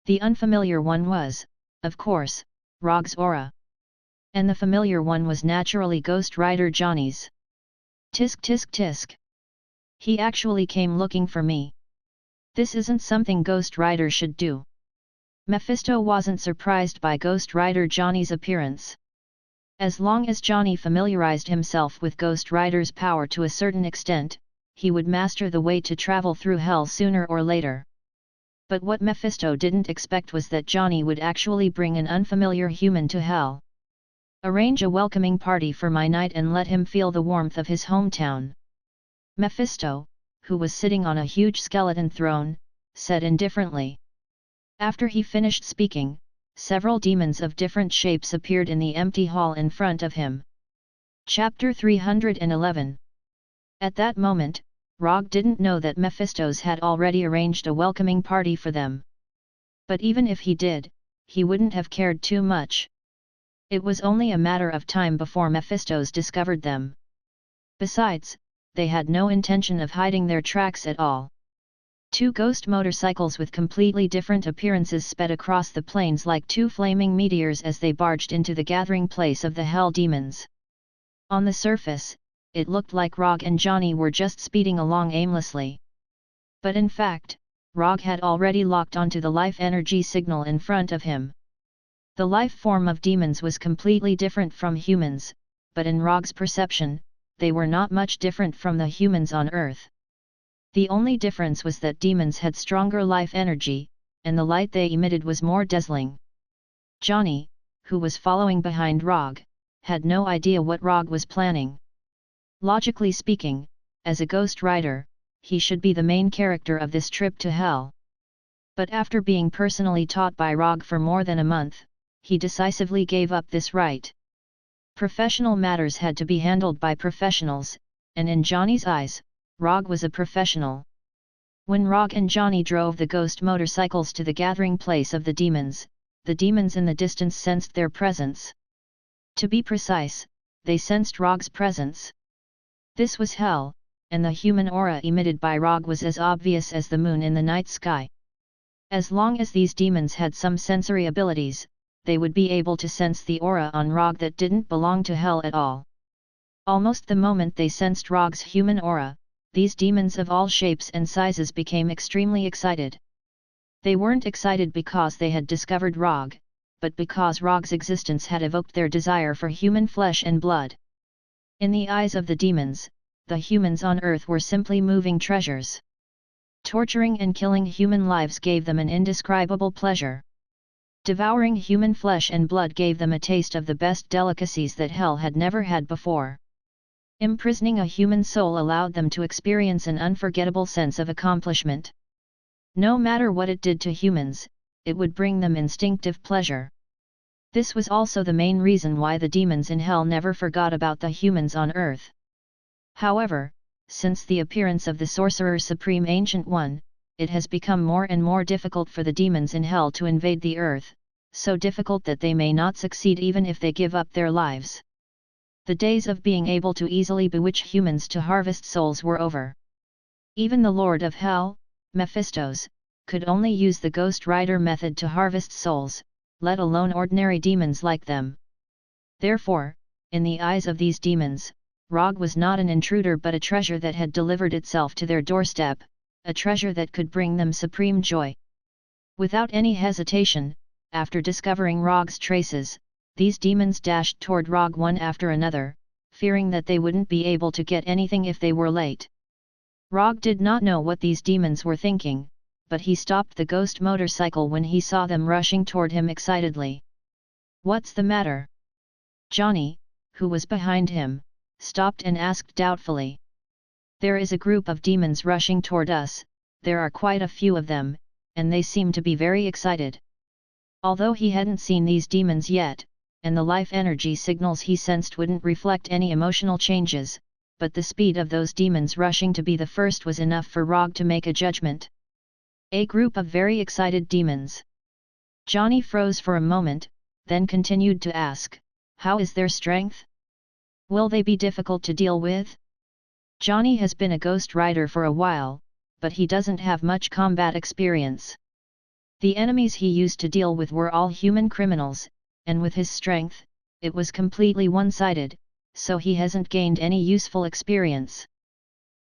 The unfamiliar one was, of course, Rogge's aura. And the familiar one was naturally Ghost Rider Johnny's. Tisk tisk tisk. He actually came looking for me. This isn't something Ghost Rider should do. Mephisto wasn't surprised by Ghost Rider Johnny's appearance. As long as Johnny familiarized himself with Ghost Rider's power to a certain extent, he would master the way to travel through Hell sooner or later. But what Mephisto didn't expect was that Johnny would actually bring an unfamiliar human to hell. Arrange a welcoming party for my knight and let him feel the warmth of his hometown. Mephisto, who was sitting on a huge skeleton throne, said indifferently. After he finished speaking, several demons of different shapes appeared in the empty hall in front of him. Chapter 311. At that moment, Rogge didn't know that Mephistos had already arranged a welcoming party for them. But even if he did, he wouldn't have cared too much. It was only a matter of time before Mephistos discovered them. Besides, they had no intention of hiding their tracks at all. Two ghost motorcycles with completely different appearances sped across the plains like two flaming meteors as they barged into the gathering place of the hell demons. On the surface, it looked like Rogge and Johnny were just speeding along aimlessly. But in fact, Rogge had already locked onto the life energy signal in front of him. The life form of demons was completely different from humans, but in Rogge's perception, they were not much different from the humans on Earth. The only difference was that demons had stronger life energy, and the light they emitted was more dazzling. Johnny, who was following behind Rogge, had no idea what Rogge was planning. Logically speaking, as a ghost rider, he should be the main character of this trip to hell. But after being personally taught by Rogge for more than a month, he decisively gave up this right. Professional matters had to be handled by professionals, and in Johnny's eyes, Rogge was a professional. When Rogge and Johnny drove the ghost motorcycles to the gathering place of the demons in the distance sensed their presence. To be precise, they sensed Rogge's presence. This was hell, and the human aura emitted by Rogge was as obvious as the moon in the night sky. As long as these demons had some sensory abilities, they would be able to sense the aura on Rogge that didn't belong to hell at all. Almost the moment they sensed Rogge's human aura, these demons of all shapes and sizes became extremely excited. They weren't excited because they had discovered Rogge, but because Rogge's existence had evoked their desire for human flesh and blood. In the eyes of the demons, the humans on Earth were simply moving treasures. Torturing and killing human lives gave them an indescribable pleasure. Devouring human flesh and blood gave them a taste of the best delicacies that hell had never had before. Imprisoning a human soul allowed them to experience an unforgettable sense of accomplishment. No matter what it did to humans, it would bring them instinctive pleasure. This was also the main reason why the demons in hell never forgot about the humans on Earth. However, since the appearance of the Sorcerer Supreme Ancient One, it has become more and more difficult for the demons in hell to invade the Earth, so difficult that they may not succeed even if they give up their lives. The days of being able to easily bewitch humans to harvest souls were over. Even the Lord of Hell, Mephistos, could only use the Ghost Rider method to harvest souls, let alone ordinary demons like them. Therefore, in the eyes of these demons, Rogge was not an intruder but a treasure that had delivered itself to their doorstep, a treasure that could bring them supreme joy. Without any hesitation, after discovering Rogge's traces, these demons dashed toward Rogge one after another, fearing that they wouldn't be able to get anything if they were late. Rogge did not know what these demons were thinking, but he stopped the ghost motorcycle when he saw them rushing toward him excitedly. "What's the matter?" Johnny, who was behind him, stopped and asked doubtfully. "There is a group of demons rushing toward us, there are quite a few of them, and they seem to be very excited." Although he hadn't seen these demons yet, and the life energy signals he sensed wouldn't reflect any emotional changes, but the speed of those demons rushing to be the first was enough for Rogge to make a judgment. A group of very excited demons. Johnny froze for a moment, then continued to ask, "How is their strength? Will they be difficult to deal with?" Johnny has been a ghost rider for a while, but he doesn't have much combat experience. The enemies he used to deal with were all human criminals, and with his strength, it was completely one-sided, so he hasn't gained any useful experience.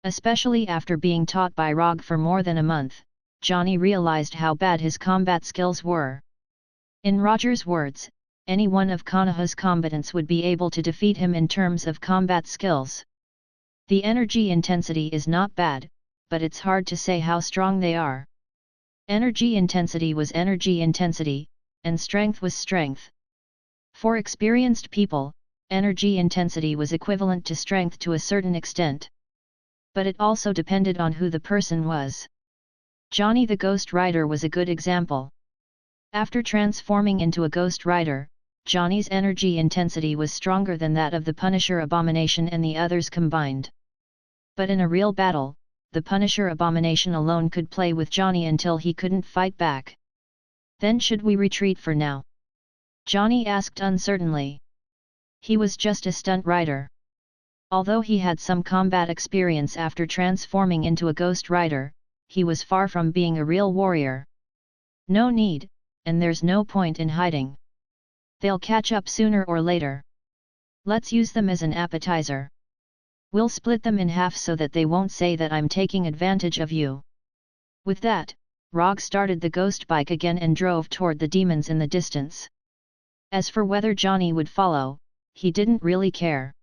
Especially after being taught by Rogge for more than a month, Johnny realized how bad his combat skills were. In Roger's words, anyone of Konoha's combatants would be able to defeat him in terms of combat skills. The energy intensity is not bad, but it's hard to say how strong they are. Energy intensity was energy intensity, and strength was strength. For experienced people, energy intensity was equivalent to strength to a certain extent. But it also depended on who the person was. Johnny the Ghost Rider was a good example. After transforming into a Ghost Rider, Johnny's energy intensity was stronger than that of the Punisher Abomination and the others combined. But in a real battle, the Punisher Abomination alone could play with Johnny until he couldn't fight back. Then should we retreat for now? Johnny asked uncertainly. He was just a stunt rider. Although he had some combat experience after transforming into a Ghost Rider, he was far from being a real warrior. No need, and there's no point in hiding. They'll catch up sooner or later. Let's use them as an appetizer. We'll split them in half so that they won't say that I'm taking advantage of you. With that, Rogge started the ghost bike again and drove toward the demons in the distance. As for whether Johnny would follow, he didn't really care.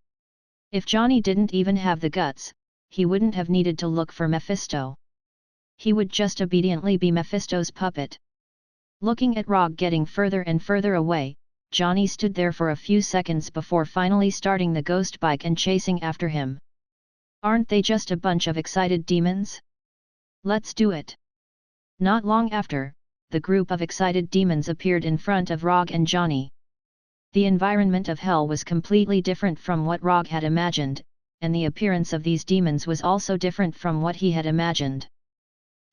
If Johnny didn't even have the guts, he wouldn't have needed to look for Mephisto. He would just obediently be Mephisto's puppet. Looking at Rogge getting further and further away, Johnny stood there for a few seconds before finally starting the ghost bike and chasing after him. Aren't they just a bunch of excited demons? Let's do it! Not long after, the group of excited demons appeared in front of Rogge and Johnny. The environment of hell was completely different from what Rogge had imagined, and the appearance of these demons was also different from what he had imagined.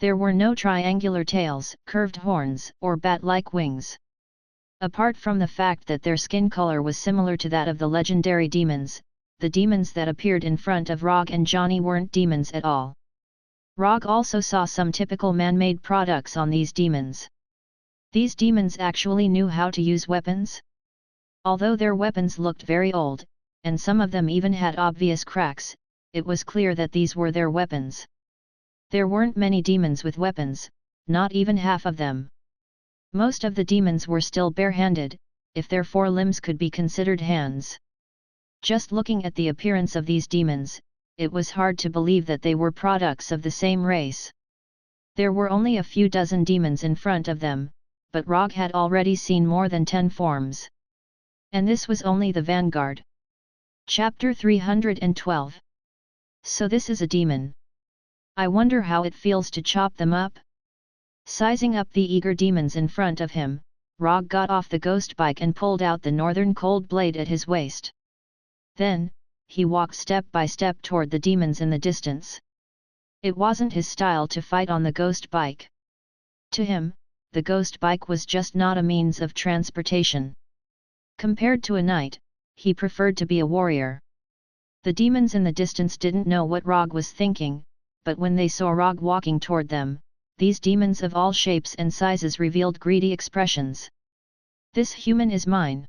There were no triangular tails, curved horns, or bat-like wings. Apart from the fact that their skin color was similar to that of the legendary demons, the demons that appeared in front of Rogge and Johnny weren't demons at all. Rogge also saw some typical man-made products on these demons. These demons actually knew how to use weapons? Although their weapons looked very old, and some of them even had obvious cracks, it was clear that these were their weapons. There weren't many demons with weapons, not even half of them. Most of the demons were still barehanded, if their four limbs could be considered hands. Just looking at the appearance of these demons, it was hard to believe that they were products of the same race. There were only a few dozen demons in front of them, but Rogge had already seen more than 10 forms. And this was only the vanguard. Chapter 312. So this is a demon. I wonder how it feels to chop them up? Sizing up the eager demons in front of him, Rogge got off the ghost bike and pulled out the northern cold blade at his waist. Then, he walked step by step toward the demons in the distance. It wasn't his style to fight on the ghost bike. To him, the ghost bike was just not a means of transportation. Compared to a knight, he preferred to be a warrior. The demons in the distance didn't know what Rogge was thinking, but when they saw Rogge walking toward them, these demons of all shapes and sizes revealed greedy expressions. This human is mine.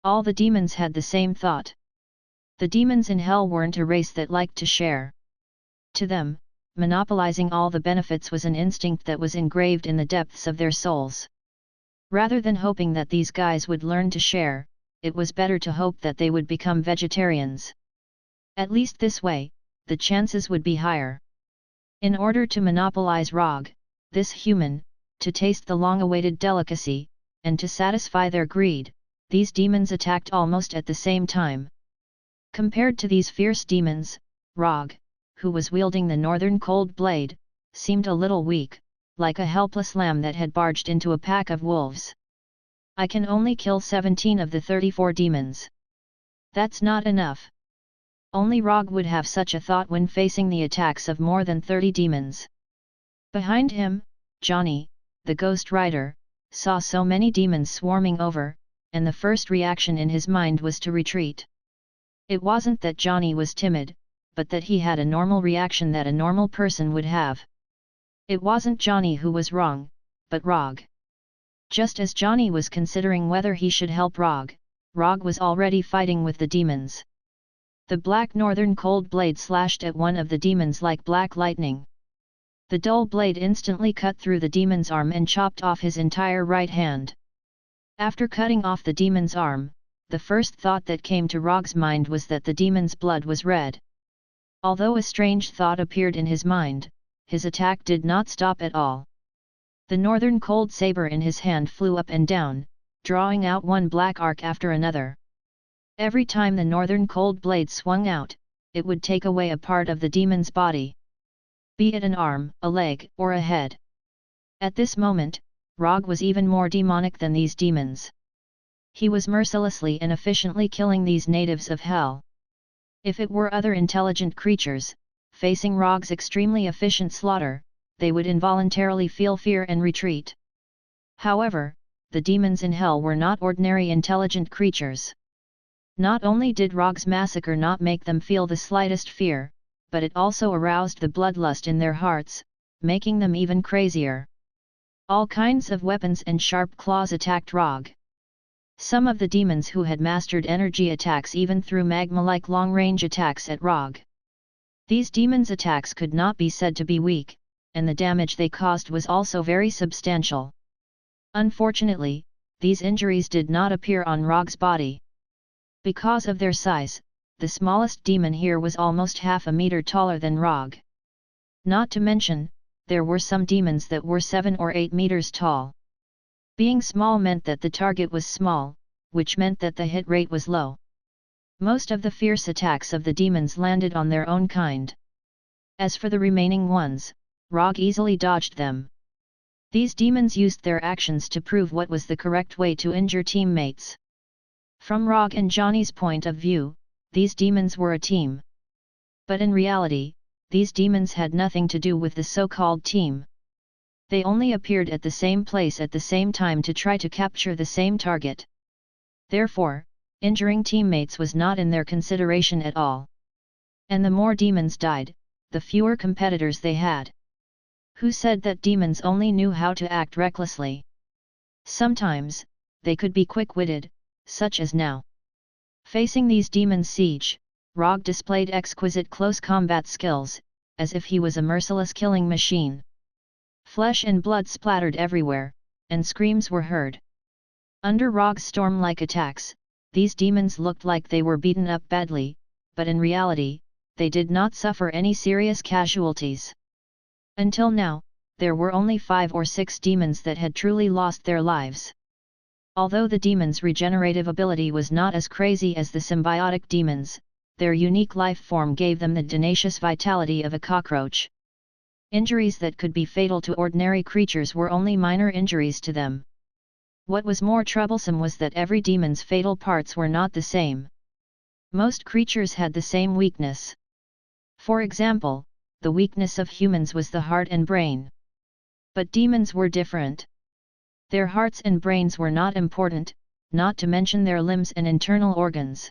All the demons had the same thought. The demons in hell weren't a race that liked to share. To them, monopolizing all the benefits was an instinct that was engraved in the depths of their souls. Rather than hoping that these guys would learn to share, it was better to hope that they would become vegetarians. At least this way, the chances would be higher. In order to monopolize Rogge, this human, to taste the long-awaited delicacy, and to satisfy their greed, these demons attacked almost at the same time. Compared to these fierce demons, Rogge, who was wielding the northern cold blade, seemed a little weak, like a helpless lamb that had barged into a pack of wolves. I can only kill 17 of the 34 demons. That's not enough. Only Rogge would have such a thought when facing the attacks of more than 30 demons. Behind him, Johnny, the Ghost Rider, saw so many demons swarming over, and the first reaction in his mind was to retreat. It wasn't that Johnny was timid, but that he had a normal reaction that a normal person would have. It wasn't Johnny who was wrong, but Rogge. Just as Johnny was considering whether he should help Rogge, Rogge was already fighting with the demons. The black northern cold blade slashed at one of the demons like black lightning. The dull blade instantly cut through the demon's arm and chopped off his entire right hand. After cutting off the demon's arm, the first thought that came to Rogge's mind was that the demon's blood was red. Although a strange thought appeared in his mind, his attack did not stop at all. The northern cold saber in his hand flew up and down, drawing out one black arc after another. Every time the northern cold blade swung out, it would take away a part of the demon's body. Be it an arm, a leg, or a head. At this moment, Rogge was even more demonic than these demons. He was mercilessly and efficiently killing these natives of hell. If it were other intelligent creatures, facing Rogge's extremely efficient slaughter, they would involuntarily feel fear and retreat. However, the demons in hell were not ordinary intelligent creatures. Not only did Rogge's massacre not make them feel the slightest fear, but it also aroused the bloodlust in their hearts, making them even crazier. All kinds of weapons and sharp claws attacked Rogge. Some of the demons who had mastered energy attacks even threw magma-like long-range attacks at Rogge. These demons' attacks could not be said to be weak, and the damage they caused was also very substantial. Unfortunately, these injuries did not appear on Rogge's body. Because of their size, the smallest demon here was almost half a meter taller than Rogge. Not to mention, there were some demons that were 7 or 8 meters tall. Being small meant that the target was small, which meant that the hit rate was low. Most of the fierce attacks of the demons landed on their own kind. As for the remaining ones, Rogge easily dodged them. These demons used their actions to prove what was the correct way to injure teammates. From Rogge and Johnny's point of view, these demons were a team. But in reality, these demons had nothing to do with the so-called team. They only appeared at the same place at the same time to try to capture the same target. Therefore, injuring teammates was not in their consideration at all. And the more demons died, the fewer competitors they had. Who said that demons only knew how to act recklessly? Sometimes, they could be quick-witted, such as now. Facing these demons' siege, Rogge displayed exquisite close combat skills, as if he was a merciless killing machine. Flesh and blood splattered everywhere, and screams were heard. Under Rogge's storm-like attacks, these demons looked like they were beaten up badly, but in reality, they did not suffer any serious casualties. Until now, there were only 5 or 6 demons that had truly lost their lives. Although the demons' regenerative ability was not as crazy as the symbiotic demons, their unique life form gave them the tenacious vitality of a cockroach. Injuries that could be fatal to ordinary creatures were only minor injuries to them. What was more troublesome was that every demon's fatal parts were not the same. Most creatures had the same weakness. For example, the weakness of humans was the heart and brain. But demons were different. Their hearts and brains were not important, not to mention their limbs and internal organs.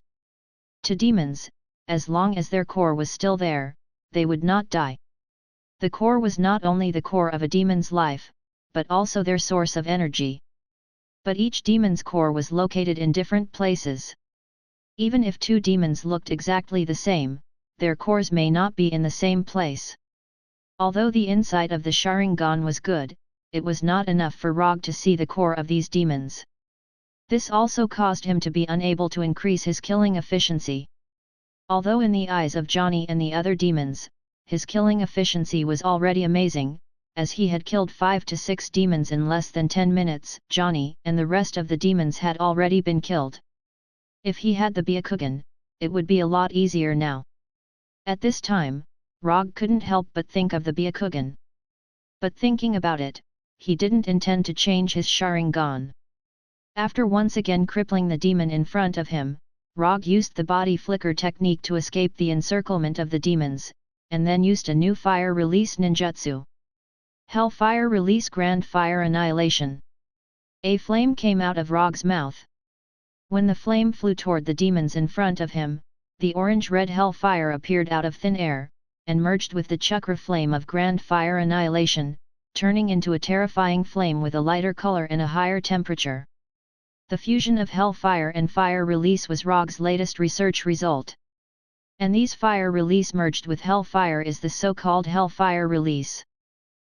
To demons, as long as their core was still there, they would not die. The core was not only the core of a demon's life, but also their source of energy. But each demon's core was located in different places. Even if 2 demons looked exactly the same, their cores may not be in the same place. Although the insight of the Sharingan was good, it was not enough for Rogge to see the core of these demons. This also caused him to be unable to increase his killing efficiency. Although in the eyes of Johnny and the other demons, his killing efficiency was already amazing, as he had killed 5 to 6 demons in less than 10 minutes, Johnny and the rest of the demons had already been killed. If he had the Byakugan, it would be a lot easier now. At this time, Rogge couldn't help but think of the Byakugan. But thinking about it, he didn't intend to change his Sharingan. After once again crippling the demon in front of him, Rogge used the body flicker technique to escape the encirclement of the demons, and then used a new fire release ninjutsu. Hellfire Release Grand Fire Annihilation. A flame came out of Rogge's mouth. When the flame flew toward the demons in front of him, the orange-red hellfire appeared out of thin air, and merged with the chakra flame of Grand Fire Annihilation, turning into a terrifying flame with a lighter color and a higher temperature. The fusion of hellfire and fire release was Rogge's latest research result. And these fire release merged with hellfire is the so-called hellfire release.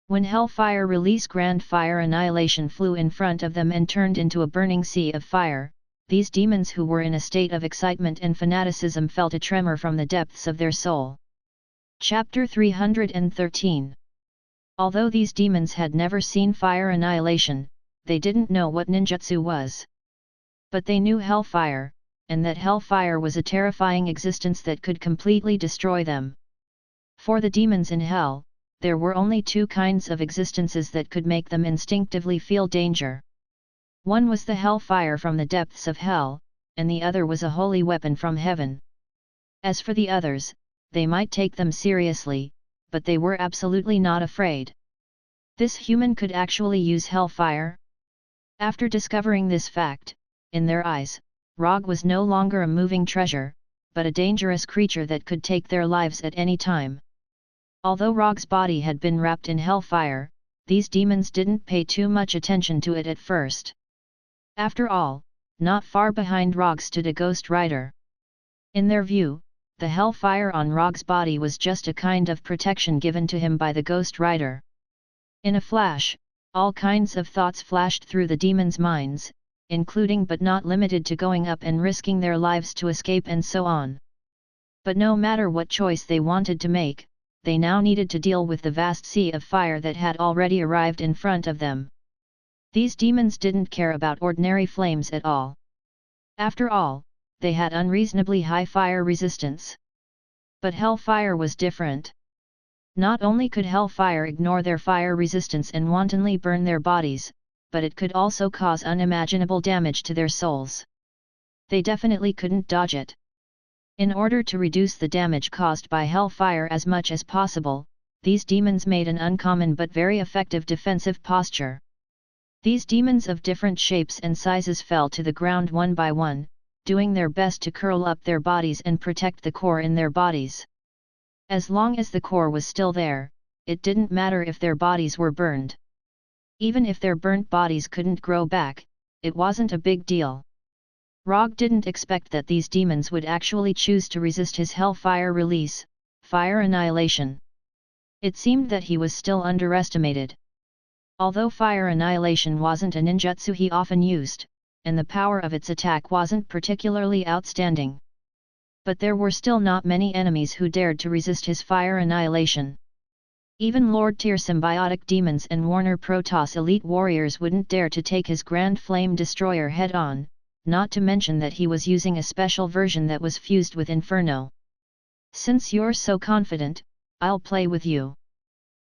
When hellfire release Grand Fire Annihilation flew in front of them and turned into a burning sea of fire, these demons who were in a state of excitement and fanaticism felt a tremor from the depths of their soul. Chapter 313. Although these demons had never seen fire annihilation, they didn't know what ninjutsu was. But they knew hellfire, and that hellfire was a terrifying existence that could completely destroy them. For the demons in hell, there were only two kinds of existences that could make them instinctively feel danger. One was the hellfire from the depths of hell, and the other was a holy weapon from heaven. As for the others, they might take them seriously, but they were absolutely not afraid. This human could actually use hellfire? After discovering this fact, in their eyes, Rogge was no longer a moving treasure, but a dangerous creature that could take their lives at any time. Although Rogge's body had been wrapped in hellfire, these demons didn't pay too much attention to it at first. After all, not far behind Rogge stood a ghost rider. In their view, the hellfire on Rogge's body was just a kind of protection given to him by the ghost rider. In a flash, all kinds of thoughts flashed through the demons' minds, including but not limited to going up and risking their lives to escape and so on. But no matter what choice they wanted to make, they now needed to deal with the vast sea of fire that had already arrived in front of them. These demons didn't care about ordinary flames at all. After all, they had unreasonably high fire resistance. But hellfire was different. Not only could hellfire ignore their fire resistance and wantonly burn their bodies, but it could also cause unimaginable damage to their souls. They definitely couldn't dodge it. In order to reduce the damage caused by hellfire as much as possible, these demons made an uncommon but very effective defensive posture. These demons of different shapes and sizes fell to the ground one by one, doing their best to curl up their bodies and protect the core in their bodies. As long as the core was still there, it didn't matter if their bodies were burned. Even if their burnt bodies couldn't grow back, it wasn't a big deal. Rogge didn't expect that these demons would actually choose to resist his hellfire release, fire annihilation. It seemed that he was still underestimated. Although fire annihilation wasn't a ninjutsu he often used, and the power of its attack wasn't particularly outstanding. But there were still not many enemies who dared to resist his fire annihilation. Even Lord-tier symbiotic demons and Warner Protoss elite warriors wouldn't dare to take his Grand Flame Destroyer head-on, not to mention that he was using a special version that was fused with Inferno. Since you're so confident, I'll play with you.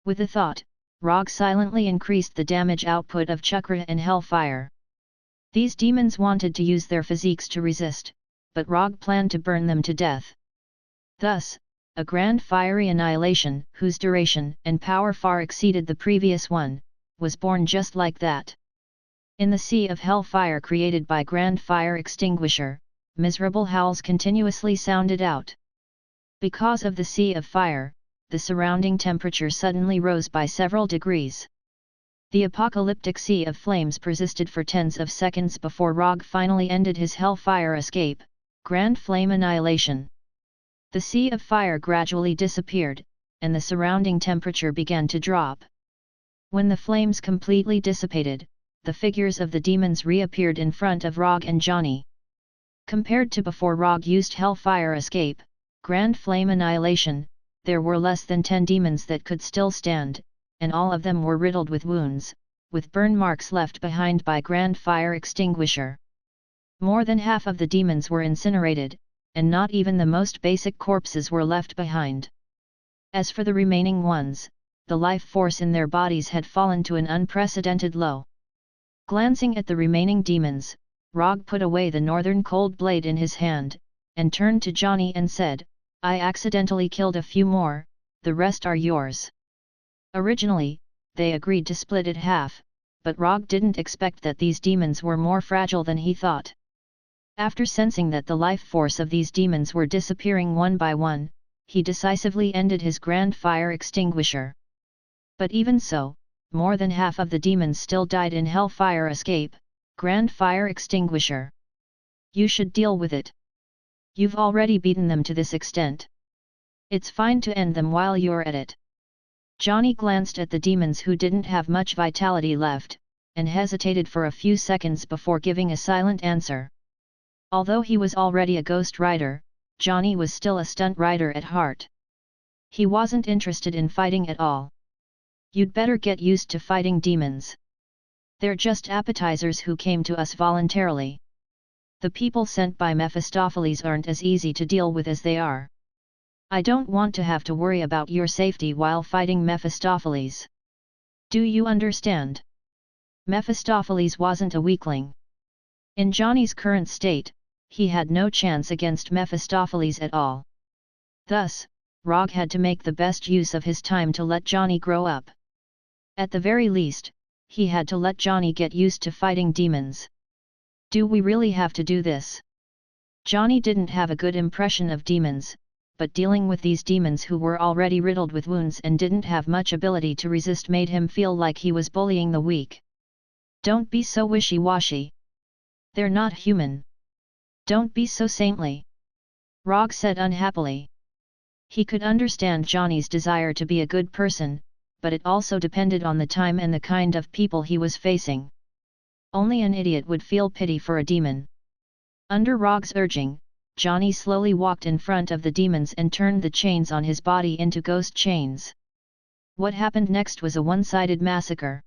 With the thought, Rogge silently increased the damage output of Chakra and Hellfire. These demons wanted to use their physiques to resist, but Rogge planned to burn them to death. Thus, a grand fiery annihilation, whose duration and power far exceeded the previous one, was born just like that. In the sea of hellfire created by Grand Fire Extinguisher, miserable howls continuously sounded out. Because of the sea of fire, the surrounding temperature suddenly rose by several degrees. The apocalyptic sea of flames persisted for tens of seconds before Rogge finally ended his hellfire escape, Grand Flame Annihilation. The sea of fire gradually disappeared, and the surrounding temperature began to drop. When the flames completely dissipated, the figures of the demons reappeared in front of Rogge and Johnny. Compared to before Rogge used Hellfire Escape, Grand Flame Annihilation, there were less than 10 demons that could still stand, and all of them were riddled with wounds, with burn marks left behind by Grand Fire Extinguisher. More than half of the demons were incinerated, and not even the most basic corpses were left behind. As for the remaining ones, the life force in their bodies had fallen to an unprecedented low. Glancing at the remaining demons, Rogge put away the northern cold blade in his hand, and turned to Johnny and said, "I accidentally killed a few more, the rest are yours." Originally, they agreed to split it half, but Rogge didn't expect that these demons were more fragile than he thought. After sensing that the life force of these demons were disappearing one by one, he decisively ended his Grand Fire Extinguisher. But even so, more than half of the demons still died in Hellfire Escape, Grand Fire Extinguisher. You should deal with it. You've already beaten them to this extent. It's fine to end them while you're at it. Johnny glanced at the demons who didn't have much vitality left, and hesitated for a few seconds before giving a silent answer. Although he was already a ghost rider, Johnny was still a stunt rider at heart. He wasn't interested in fighting at all. You'd better get used to fighting demons. They're just appetizers who came to us voluntarily. The people sent by Mephistopheles aren't as easy to deal with as they are. I don't want to have to worry about your safety while fighting Mephistopheles. Do you understand? Mephistopheles wasn't a weakling. In Johnny's current state, he had no chance against Mephistopheles at all. Thus, Rogge had to make the best use of his time to let Johnny grow up. At the very least, he had to let Johnny get used to fighting demons. Do we really have to do this? Johnny didn't have a good impression of demons, but dealing with these demons who were already riddled with wounds and didn't have much ability to resist made him feel like he was bullying the weak. Don't be so wishy-washy. They're not human. Don't be so saintly. Rogge said unhappily. He could understand Johnny's desire to be a good person, but it also depended on the time and the kind of people he was facing. Only an idiot would feel pity for a demon. Under Rogge's urging, Johnny slowly walked in front of the demons and turned the chains on his body into ghost chains. What happened next was a one-sided massacre.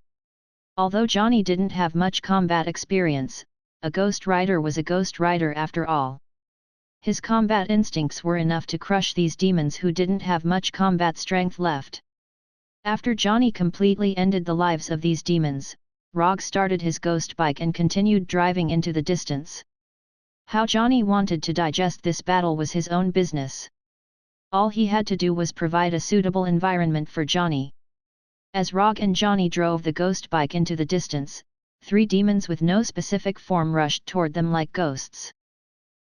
Although Johnny didn't have much combat experience, a Ghost Rider was a Ghost Rider after all. His combat instincts were enough to crush these demons who didn't have much combat strength left. After Johnny completely ended the lives of these demons, Rogge started his ghost bike and continued driving into the distance. How Johnny wanted to digest this battle was his own business. All he had to do was provide a suitable environment for Johnny. As Rogge and Johnny drove the ghost bike into the distance, 3 demons with no specific form rushed toward them like ghosts.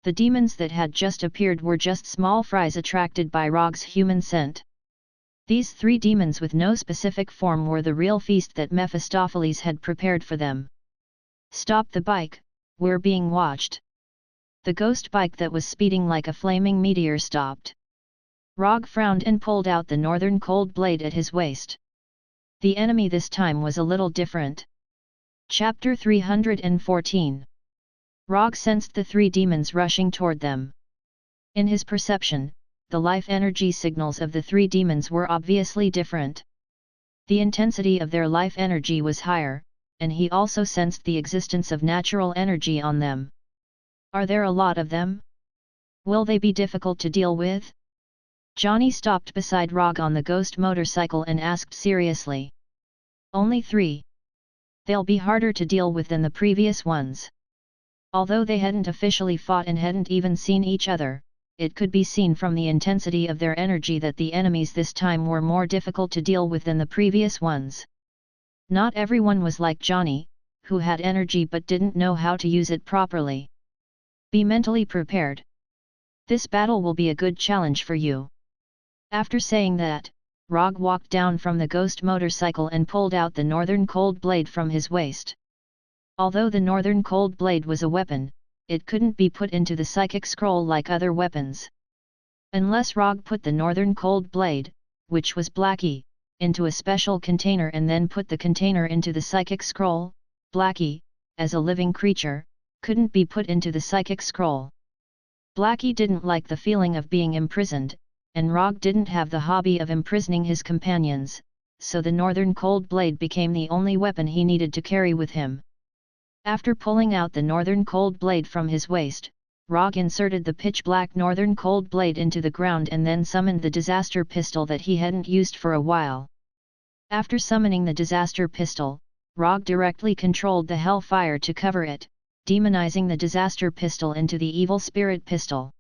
The demons that had just appeared were just small fries attracted by Rogge's human scent. These 3 demons with no specific form were the real feast that Mephistopheles had prepared for them. Stop the bike, we're being watched. The ghost bike that was speeding like a flaming meteor stopped. Rogge frowned and pulled out the northern cold blade at his waist. The enemy this time was a little different. Chapter 314. Rogge sensed the 3 demons rushing toward them. In his perception, the life energy signals of the 3 demons were obviously different. The intensity of their life energy was higher, and he also sensed the existence of natural energy on them. Are there a lot of them? Will they be difficult to deal with? Johnny stopped beside Rogge on the ghost motorcycle and asked seriously. Only 3. They'll be harder to deal with than the previous ones. Although they hadn't officially fought and hadn't even seen each other, it could be seen from the intensity of their energy that the enemies this time were more difficult to deal with than the previous ones. Not everyone was like Johnny, who had energy but didn't know how to use it properly. Be mentally prepared. This battle will be a good challenge for you. After saying that, Rogge walked down from the ghost motorcycle and pulled out the northern cold blade from his waist. Although the northern cold blade was a weapon, it couldn't be put into the psychic scroll like other weapons. Unless Rogge put the northern cold blade, which was Blackie, into a special container and then put the container into the psychic scroll, Blackie, as a living creature, couldn't be put into the psychic scroll. Blackie didn't like the feeling of being imprisoned, and Rogge didn't have the hobby of imprisoning his companions, so the northern cold blade became the only weapon he needed to carry with him. After pulling out the northern cold blade from his waist, Rogge inserted the pitch-black northern cold blade into the ground and then summoned the disaster pistol that he hadn't used for a while. After summoning the disaster pistol, Rogge directly controlled the hellfire to cover it, demonizing the disaster pistol into the evil spirit pistol.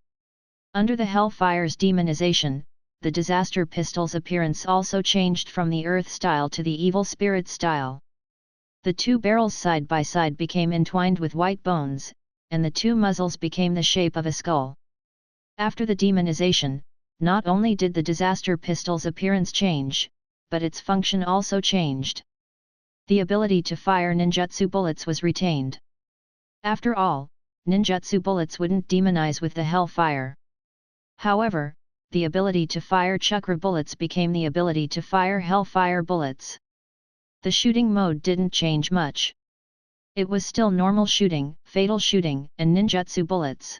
Under the hellfire's demonization, the disaster pistol's appearance also changed from the earth style to the evil spirit style. The 2 barrels side by side became entwined with white bones, and the 2 muzzles became the shape of a skull. After the demonization, not only did the disaster pistol's appearance change, but its function also changed. The ability to fire ninjutsu bullets was retained. After all, ninjutsu bullets wouldn't demonize with the hellfire. However, the ability to fire chakra bullets became the ability to fire hellfire bullets. The shooting mode didn't change much. It was still normal shooting, fatal shooting, and ninjutsu bullets.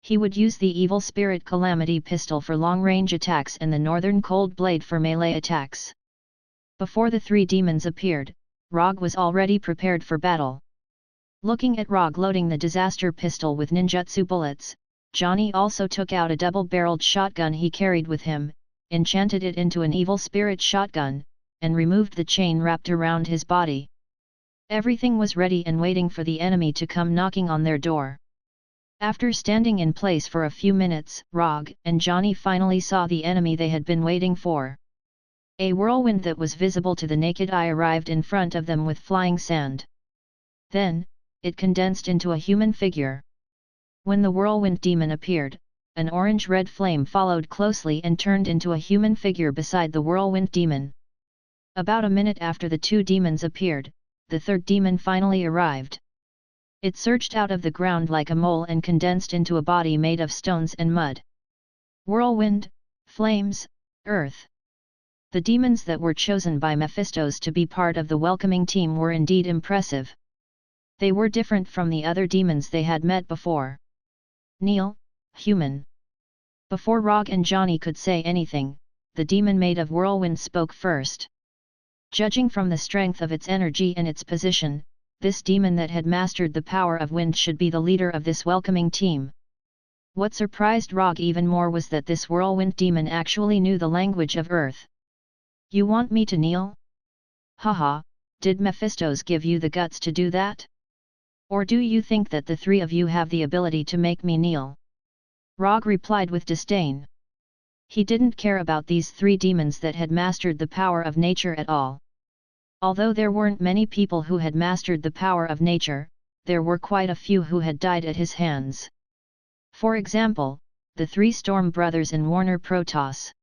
He would use the evil spirit calamity pistol for long-range attacks and the northern cold blade for melee attacks. Before the three demons appeared, Rogge was already prepared for battle. Looking at Rogge loading the disaster pistol with ninjutsu bullets, Johnny also took out a double-barreled shotgun he carried with him, enchanted it into an evil spirit shotgun, and removed the chain wrapped around his body. Everything was ready and waiting for the enemy to come knocking on their door. After standing in place for a few minutes, Rogge and Johnny finally saw the enemy they had been waiting for. A whirlwind that was visible to the naked eye arrived in front of them with flying sand. Then, it condensed into a human figure. When the whirlwind demon appeared, an orange-red flame followed closely and turned into a human figure beside the whirlwind demon. About a minute after the two demons appeared, the third demon finally arrived. It surged out of the ground like a mole and condensed into a body made of stones and mud. Whirlwind, flames, earth. The demons that were chosen by Mephistos to be part of the welcoming team were indeed impressive. They were different from the other demons they had met before. Kneel, human. Before Rogge and Johnny could say anything, the demon made of whirlwind spoke first. Judging from the strength of its energy and its position, this demon that had mastered the power of wind should be the leader of this welcoming team. What surprised Rogge even more was that this whirlwind demon actually knew the language of earth. You want me to kneel? Haha, did Mephistos give you the guts to do that? Or do you think that the three of you have the ability to make me kneel? Rogge replied with disdain. He didn't care about these three demons that had mastered the power of nature at all. Although there weren't many people who had mastered the power of nature, there were quite a few who had died at his hands. For example, the three Storm brothers and Warner Protoss.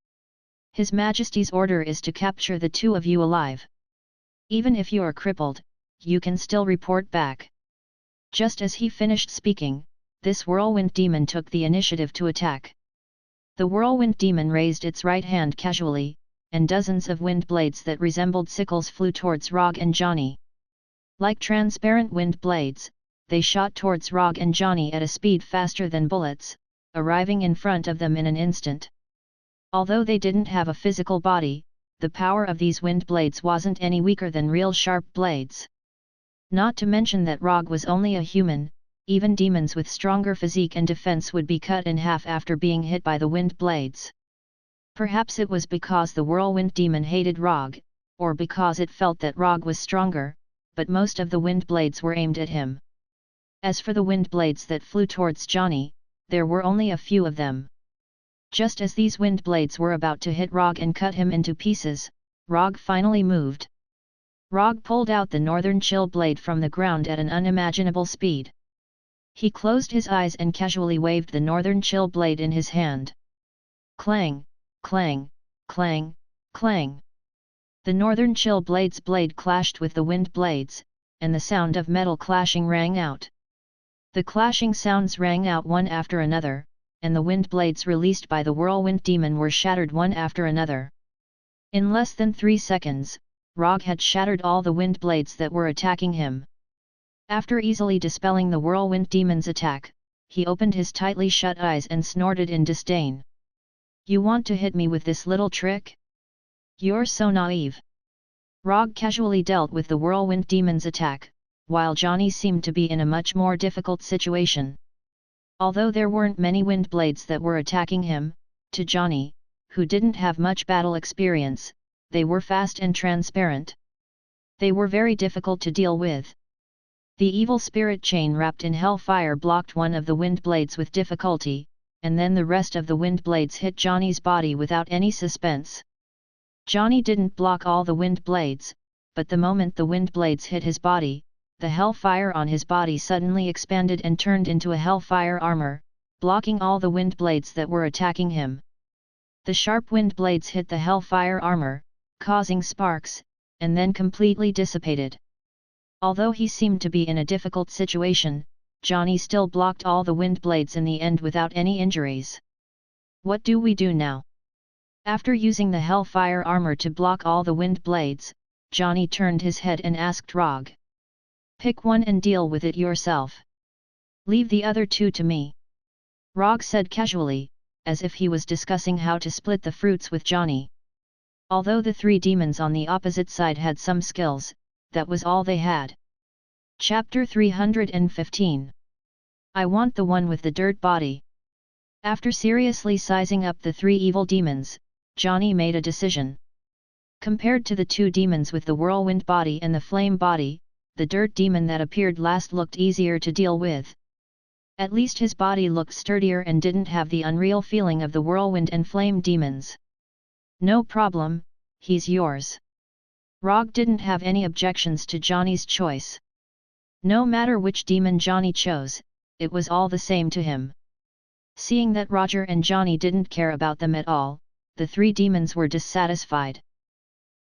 His Majesty's order is to capture the two of you alive. Even if you are crippled, you can still report back. Just as he finished speaking, this whirlwind demon took the initiative to attack. The whirlwind demon raised its right hand casually, and dozens of wind blades that resembled sickles flew towards Rogge and Johnny. Like transparent wind blades, they shot towards Rogge and Johnny at a speed faster than bullets, arriving in front of them in an instant. Although they didn't have a physical body, the power of these wind blades wasn't any weaker than real sharp blades. Not to mention that Rogge was only a human, even demons with stronger physique and defense would be cut in half after being hit by the wind blades. Perhaps it was because the whirlwind demon hated Rogge, or because it felt that Rogge was stronger, but most of the wind blades were aimed at him. As for the wind blades that flew towards Johnny, there were only a few of them. Just as these wind blades were about to hit Rogge and cut him into pieces, Rogge finally moved. Rogge pulled out the northern chill blade from the ground at an unimaginable speed. He closed his eyes and casually waved the northern chill blade in his hand. Clang, clang, clang, clang. The northern chill blade's blade clashed with the wind blades, and the sound of metal clashing rang out. The clashing sounds rang out one after another, and the wind blades released by the whirlwind demon were shattered one after another. In less than 3 seconds, Rogge had shattered all the wind blades that were attacking him. After easily dispelling the whirlwind demon's attack, he opened his tightly shut eyes and snorted in disdain. You want to hit me with this little trick? You're so naive. Rogge casually dealt with the whirlwind demon's attack, while Johnny seemed to be in a much more difficult situation. Although there weren't many wind blades that were attacking him, to Johnny, who didn't have much battle experience, they were fast and transparent. They were very difficult to deal with. The evil spirit chain wrapped in hellfire blocked one of the wind blades with difficulty, and then the rest of the wind blades hit Johnny's body without any suspense. Johnny didn't block all the wind blades, but the moment the wind blades hit his body, the hellfire on his body suddenly expanded and turned into a hellfire armor, blocking all the wind blades that were attacking him. The sharp wind blades hit the hellfire armor, causing sparks, and then completely dissipated. Although he seemed to be in a difficult situation, Johnny still blocked all the wind blades in the end without any injuries. What do we do now? After using the hellfire armor to block all the wind blades, Johnny turned his head and asked Rogge. Pick one and deal with it yourself. Leave the other two to me. Rogge said casually, as if he was discussing how to split the fruits with Johnny. Although the three demons on the opposite side had some skills, that was all they had. Chapter 315. I want the one with the dirt body. After seriously sizing up the three evil demons, Johnny made a decision. Compared to the two demons with the whirlwind body and the flame body, the dirt demon that appeared last looked easier to deal with. At least his body looked sturdier and didn't have the unreal feeling of the whirlwind and flame demons. No problem, he's yours. Rogge didn't have any objections to Johnny's choice. No matter which demon Johnny chose, it was all the same to him. Seeing that Rogge and Johnny didn't care about them at all, the three demons were dissatisfied.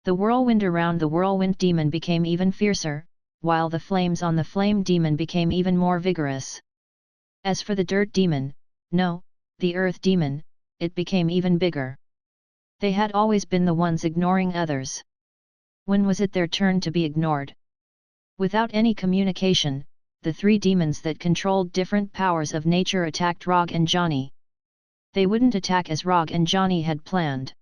The whirlwind around the whirlwind demon became even fiercer, while the flames on the flame demon became even more vigorous. As for the dirt demon, no, the earth demon, it became even bigger. They had always been the ones ignoring others. When was it their turn to be ignored? Without any communication, the three demons that controlled different powers of nature attacked Rogge and Johnny. They wouldn't attack as Rogge and Johnny had planned.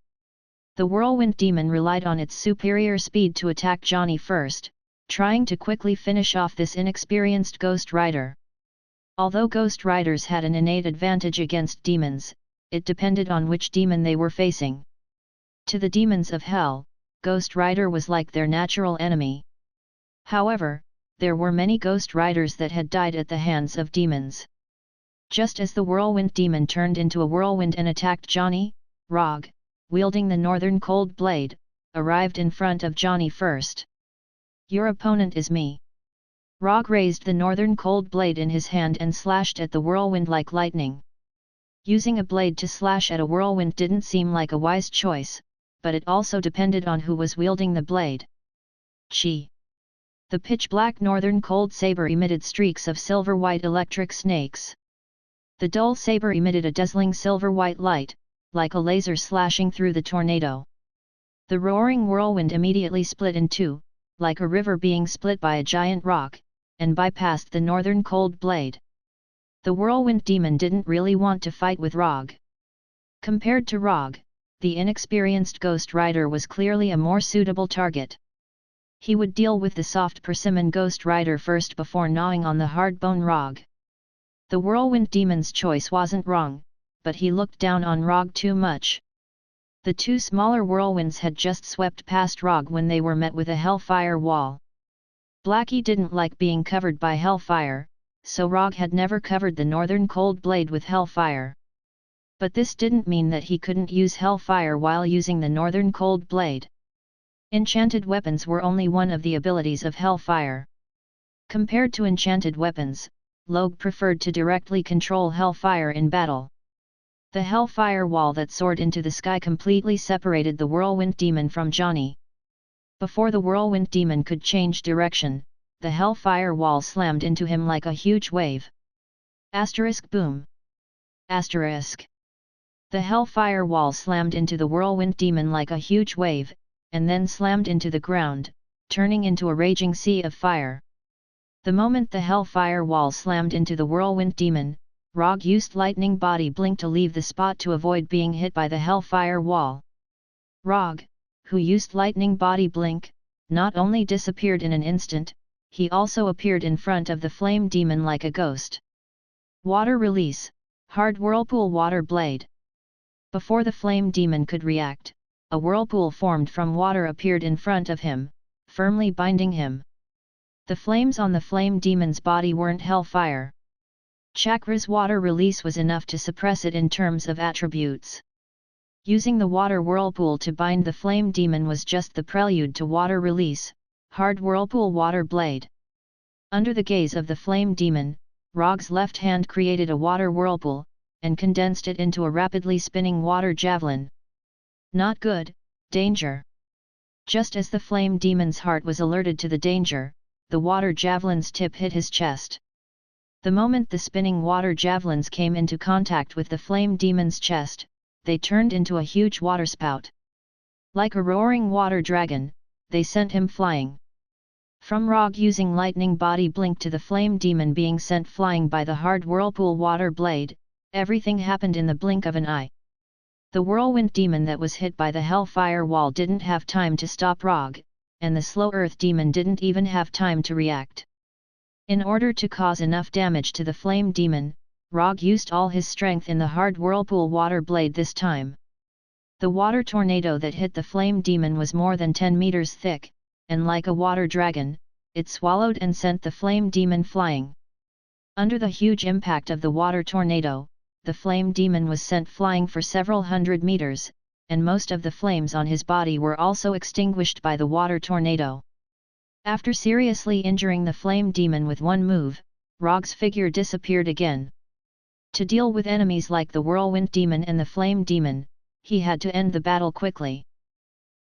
The whirlwind demon relied on its superior speed to attack Johnny first, trying to quickly finish off this inexperienced Ghost Rider. Although Ghost Riders had an innate advantage against demons, it depended on which demon they were facing. To the demons of hell, Ghost Rider was like their natural enemy. However, there were many Ghost Riders that had died at the hands of demons. Just as the whirlwind demon turned into a whirlwind and attacked Johnny, Rogge, wielding the northern cold blade, arrived in front of Johnny first. Your opponent is me. Rogge raised the northern cold blade in his hand and slashed at the whirlwind like lightning. Using a blade to slash at a whirlwind didn't seem like a wise choice, but it also depended on who was wielding the blade. Chi. The pitch-black northern cold saber emitted streaks of silver-white electric snakes. The dull saber emitted a dazzling silver-white light, like a laser slashing through the tornado. The roaring whirlwind immediately split in two, like a river being split by a giant rock, and bypassed the northern cold blade. The whirlwind demon didn't really want to fight with Rogge. Compared to Rogge, the inexperienced Ghost Rider was clearly a more suitable target. He would deal with the soft persimmon Ghost Rider first before gnawing on the hard-bone Rogge. The whirlwind demon's choice wasn't wrong, but he looked down on Rogge too much. The two smaller whirlwinds had just swept past Rogge when they were met with a hellfire wall. Blackie didn't like being covered by hellfire, so Rogge had never covered the northern cold blade with hellfire. But this didn't mean that he couldn't use hellfire while using the northern cold blade. Enchanted weapons were only one of the abilities of hellfire. Compared to enchanted weapons, Rogge preferred to directly control hellfire in battle. The hellfire wall that soared into the sky completely separated the whirlwind demon from Johnny. Before the whirlwind demon could change direction, the hellfire wall slammed into him like a huge wave. Asterisk boom. Asterisk. The hellfire wall slammed into the whirlwind demon like a huge wave, and then slammed into the ground, turning into a raging sea of fire. The moment the hellfire wall slammed into the whirlwind demon, Rogge used lightning body blink to leave the spot to avoid being hit by the hellfire wall. Rogge, who used lightning body blink, not only disappeared in an instant, he also appeared in front of the flame demon like a ghost. Water release, hard whirlpool water blade. Before the flame demon could react, a whirlpool formed from water appeared in front of him, firmly binding him. The flames on the flame demon's body weren't hellfire. Chakra's water release was enough to suppress it in terms of attributes. Using the water whirlpool to bind the flame demon was just the prelude to water release, hard whirlpool water blade. Under the gaze of the flame demon, Rogge's left hand created a water whirlpool, and condensed it into a rapidly spinning water javelin. Not good, danger. Just as the flame demon's heart was alerted to the danger, the water javelin's tip hit his chest. The moment the spinning water javelins came into contact with the flame demon's chest, they turned into a huge waterspout. Like a roaring water dragon, they sent him flying. From Rogge using lightning body blink to the flame demon being sent flying by the hard whirlpool water blade, everything happened in the blink of an eye. The whirlwind demon that was hit by the hellfire wall didn't have time to stop Rogge, and the slow earth demon didn't even have time to react. In order to cause enough damage to the flame demon, Rogge used all his strength in the hard whirlpool water blade this time. The water tornado that hit the flame demon was more than 10 meters thick, and like a water dragon, it swallowed and sent the flame demon flying. Under the huge impact of the water tornado, the flame demon was sent flying for several hundred meters, and most of the flames on his body were also extinguished by the water tornado. After seriously injuring the flame demon with one move, Rogge's figure disappeared again. To deal with enemies like the whirlwind demon and the flame demon, he had to end the battle quickly.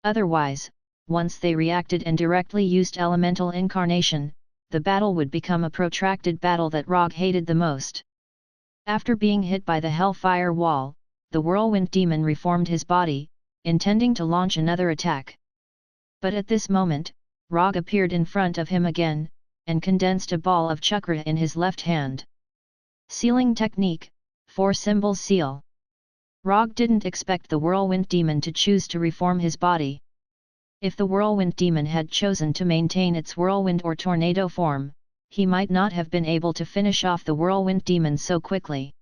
Otherwise, once they reacted and directly used elemental incarnation, the battle would become a protracted battle that Rogge hated the most. After being hit by the hellfire wall, the whirlwind demon reformed his body, intending to launch another attack. But at this moment, Rogge appeared in front of him again, and condensed a ball of chakra in his left hand. Sealing technique, 4-symbol seal. Rogge didn't expect the whirlwind demon to choose to reform his body. If the whirlwind demon had chosen to maintain its whirlwind or tornado form, he might not have been able to finish off the whirlwind demon so quickly.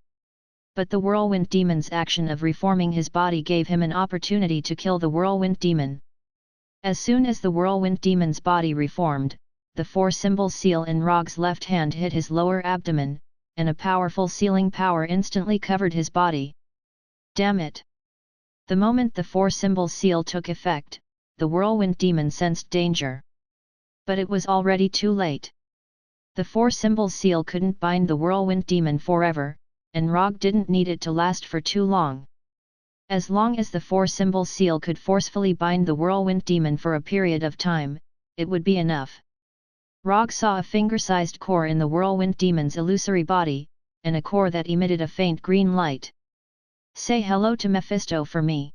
But the whirlwind demon's action of reforming his body gave him an opportunity to kill the whirlwind demon. As soon as the whirlwind demon's body reformed, the 4-symbol seal in Rogge's left hand hit his lower abdomen, and a powerful sealing power instantly covered his body. Damn it! The moment the 4-symbol seal took effect, the whirlwind demon sensed danger. But it was already too late. The 4-symbol seal couldn't bind the whirlwind demon forever, and Rogge didn't need it to last for too long. As long as the 4-symbol seal could forcefully bind the whirlwind demon for a period of time, it would be enough. Rogge saw a finger-sized core in the whirlwind demon's illusory body, and a core that emitted a faint green light. "Say hello to Mephisto for me."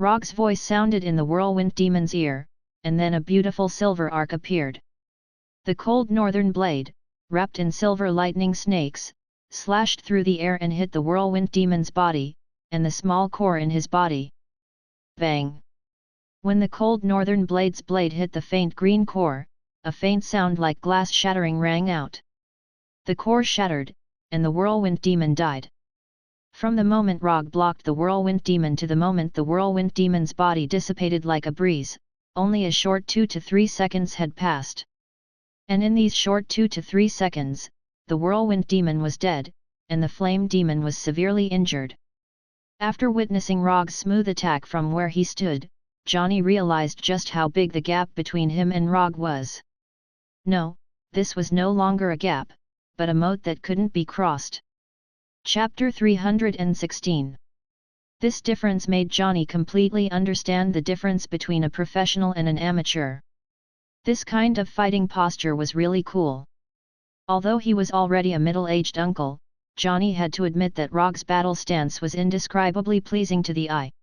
Rogge's voice sounded in the whirlwind demon's ear, and then a beautiful silver arc appeared. The cold northern blade, wrapped in silver lightning snakes, slashed through the air and hit the whirlwind demon's body, and the small core in his body. Bang! When the cold northern blade's blade hit the faint green core, a faint sound like glass shattering rang out. The core shattered, and the whirlwind demon died. From the moment Rogge blocked the whirlwind demon to the moment the whirlwind demon's body dissipated like a breeze, only a short 2 to 3 seconds had passed. And in these short 2 to 3 seconds, the whirlwind demon was dead, and the flame demon was severely injured. After witnessing Rogge's smooth attack from where he stood, Johnny realized just how big the gap between him and Rogge was. No, this was no longer a gap, but a moat that couldn't be crossed. Chapter 316. This difference made Johnny completely understand the difference between a professional and an amateur. This kind of fighting posture was really cool. Although he was already a middle-aged uncle, Johnny had to admit that Rogge's battle stance was indescribably pleasing to the eye.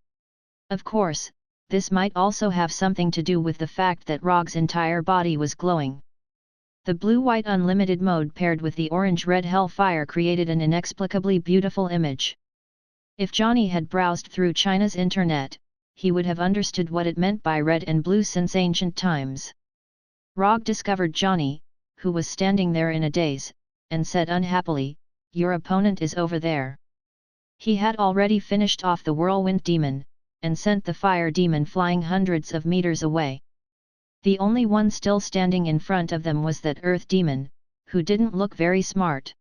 Of course, this might also have something to do with the fact that Rogge's entire body was glowing. The blue-white unlimited mode paired with the orange-red hellfire created an inexplicably beautiful image. If Johnny had browsed through China's internet, he would have understood what it meant by red and blue since ancient times. Rogge discovered Johnny, who was standing there in a daze, and said unhappily, "Your opponent is over there." He had already finished off the whirlwind demon, and sent the fire demon flying hundreds of meters away. The only one still standing in front of them was that earth demon, who didn't look very smart.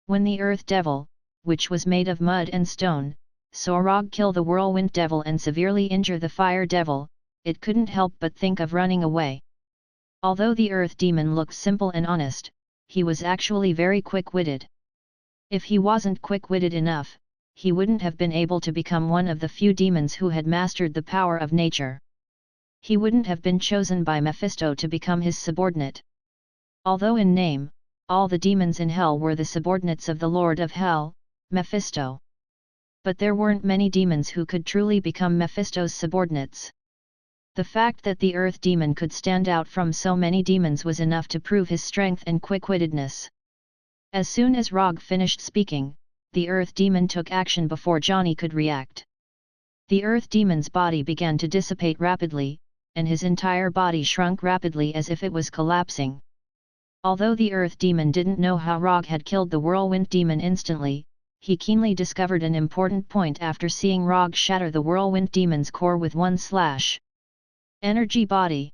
When the earth devil, which was made of mud and stone, saw Rogge kill the whirlwind devil and severely injure the fire devil, it couldn't help but think of running away. Although the earth demon looked simple and honest, he was actually very quick-witted. If he wasn't quick-witted enough, he wouldn't have been able to become one of the few demons who had mastered the power of nature. He wouldn't have been chosen by Mephisto to become his subordinate. Although in name, all the demons in hell were the subordinates of the Lord of Hell, Mephisto. But there weren't many demons who could truly become Mephisto's subordinates. The fact that the earth demon could stand out from so many demons was enough to prove his strength and quick-wittedness. As soon as Rogge finished speaking, the earth demon took action before Johnny could react. The earth demon's body began to dissipate rapidly, and his entire body shrunk rapidly as if it was collapsing. Although the earth demon didn't know how Rogge had killed the whirlwind demon instantly, he keenly discovered an important point after seeing Rogge shatter the whirlwind demon's core with one slash. Energy body.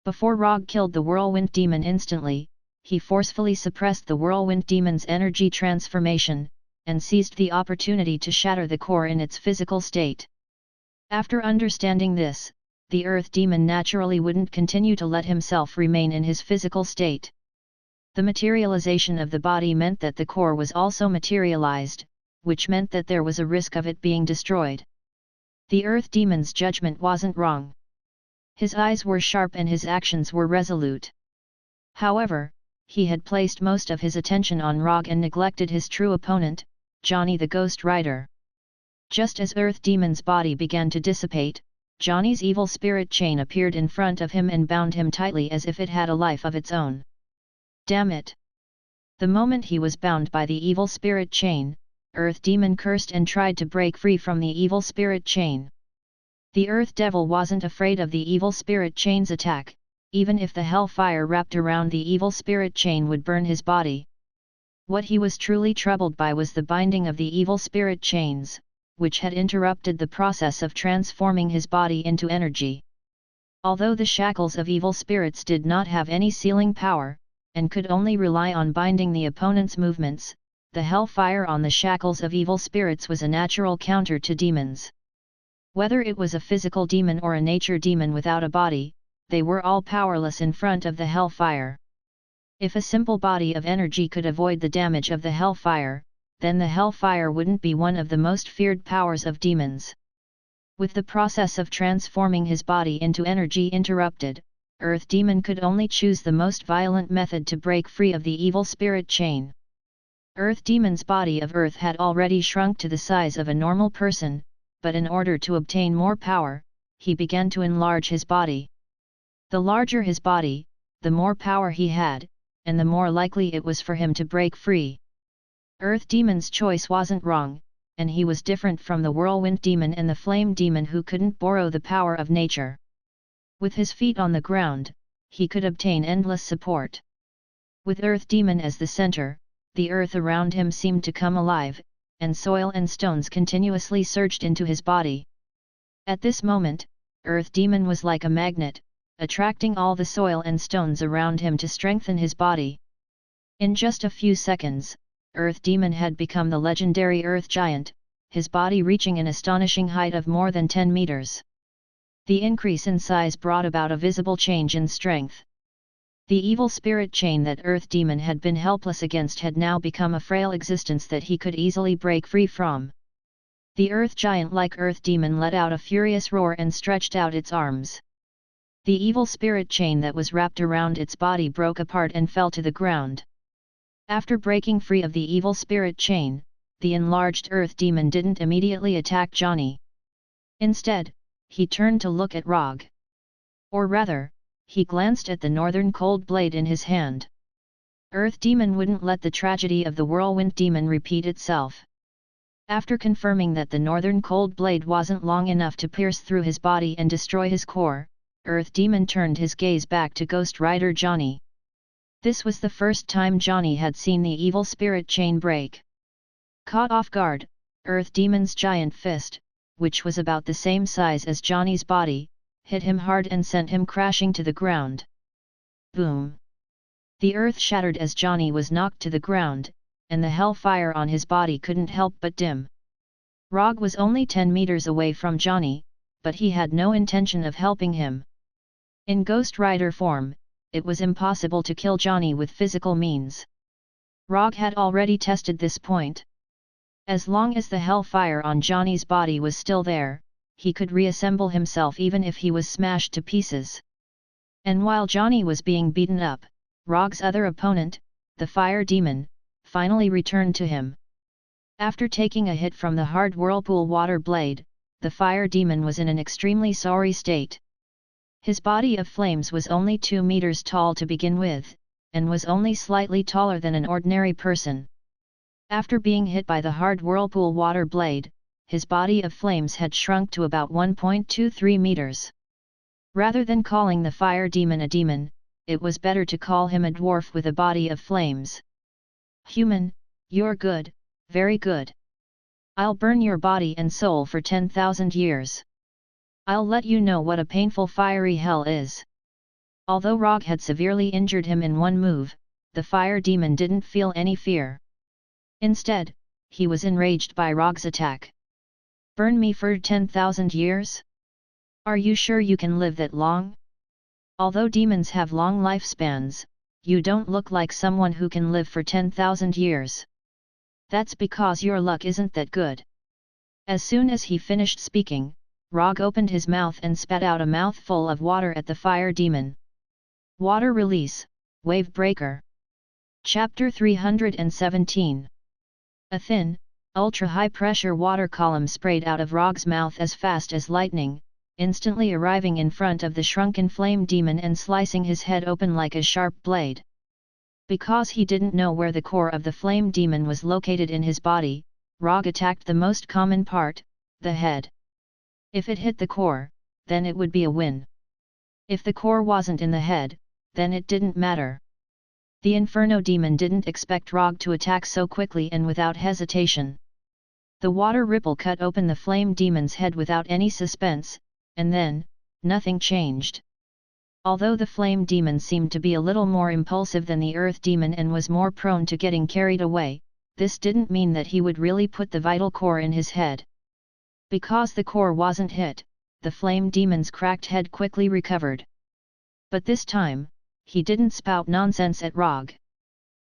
Before Rogge killed the whirlwind demon instantly, he forcefully suppressed the whirlwind demon's energy transformation, and seized the opportunity to shatter the core in its physical state. After understanding this, the earth demon naturally wouldn't continue to let himself remain in his physical state. The materialization of the body meant that the core was also materialized, which meant that there was a risk of it being destroyed. The earth demon's judgment wasn't wrong. His eyes were sharp and his actions were resolute. However, he had placed most of his attention on Rogge and neglected his true opponent, Johnny the Ghost Rider. Just as Earth Demon's body began to dissipate, Johnny's evil spirit chain appeared in front of him and bound him tightly as if it had a life of its own. Damn it! The moment he was bound by the evil spirit chain, Earth Demon cursed and tried to break free from the evil spirit chain. The Earth Devil wasn't afraid of the evil spirit chain's attack, even if the hellfire wrapped around the evil spirit chain would burn his body. What he was truly troubled by was the binding of the evil spirit chains, which had interrupted the process of transforming his body into energy. Although the shackles of evil spirits did not have any sealing power, and could only rely on binding the opponent's movements, the hellfire on the shackles of evil spirits was a natural counter to demons. Whether it was a physical demon or a nature demon without a body, they were all powerless in front of the hellfire. If a simple body of energy could avoid the damage of the hellfire, then the hellfire wouldn't be one of the most feared powers of demons. With the process of transforming his body into energy interrupted, Earth Demon could only choose the most violent method to break free of the evil spirit chain. Earth Demon's body of earth had already shrunk to the size of a normal person, but in order to obtain more power, he began to enlarge his body. The larger his body, the more power he had, and the more likely it was for him to break free. Earth Demon's choice wasn't wrong, and he was different from the Whirlwind Demon and the Flame Demon who couldn't borrow the power of nature. With his feet on the ground, he could obtain endless support. With Earth Demon as the center, the earth around him seemed to come alive, and soil and stones continuously surged into his body. At this moment, Earth Demon was like a magnet, attracting all the soil and stones around him to strengthen his body. In just a few seconds, Earth Demon had become the legendary Earth Giant, his body reaching an astonishing height of more than 10 meters. The increase in size brought about a visible change in strength. The evil spirit chain that Earth Demon had been helpless against had now become a frail existence that he could easily break free from. The Earth Giant like Earth Demon let out a furious roar and stretched out its arms. The evil spirit chain that was wrapped around its body broke apart and fell to the ground. After breaking free of the evil spirit chain, the enlarged Earth Demon didn't immediately attack Johnny. Instead, he turned to look at Rogge. Or rather, he glanced at the northern cold blade in his hand. Earth Demon wouldn't let the tragedy of the Whirlwind Demon repeat itself. After confirming that the northern cold blade wasn't long enough to pierce through his body and destroy his core, Earth Demon turned his gaze back to Ghost Rider Johnny. This was the first time Johnny had seen the evil spirit chain break. Caught off guard, Earth Demon's giant fist, which was about the same size as Johnny's body, hit him hard and sent him crashing to the ground. Boom! The earth shattered as Johnny was knocked to the ground, and the hellfire on his body couldn't help but dim. Rogge was only 10 meters away from Johnny, but he had no intention of helping him. In Ghost Rider form, it was impossible to kill Johnny with physical means. Rogge had already tested this point. As long as the hellfire on Johnny's body was still there, he could reassemble himself even if he was smashed to pieces. And while Johnny was being beaten up, Rogge's other opponent, the Fire Demon, finally returned to him. After taking a hit from the hard whirlpool water blade, the Fire Demon was in an extremely sorry state. His body of flames was only 2 meters tall to begin with, and was only slightly taller than an ordinary person. After being hit by the hard whirlpool water blade, his body of flames had shrunk to about 1.23 meters. Rather than calling the fire demon a demon, it was better to call him a dwarf with a body of flames. Human, you're good, very good. I'll burn your body and soul for 10,000 years. I'll let you know what a painful fiery hell is. Although Rogge had severely injured him in one move, the fire demon didn't feel any fear. Instead, he was enraged by Rogge's attack. Burn me for 10,000 years? Are you sure you can live that long? Although demons have long lifespans, you don't look like someone who can live for 10,000 years. That's because your luck isn't that good. As soon as he finished speaking, Rogge opened his mouth and spat out a mouthful of water at the fire demon. Water release, wave breaker. Chapter 317. A thin, ultra-high-pressure water column sprayed out of Rogge's mouth as fast as lightning, instantly arriving in front of the shrunken flame demon and slicing his head open like a sharp blade. Because he didn't know where the core of the flame demon was located in his body, Rogge attacked the most common part, the head. If it hit the core, then it would be a win. If the core wasn't in the head, then it didn't matter. The Inferno demon didn't expect Rogge to attack so quickly and without hesitation. The water ripple cut open the flame demon's head without any suspense, and then, nothing changed. Although the flame demon seemed to be a little more impulsive than the earth demon and was more prone to getting carried away, this didn't mean that he would really put the vital core in his head. Because the core wasn't hit, the flame demon's cracked head quickly recovered. But this time, he didn't spout nonsense at Rogge.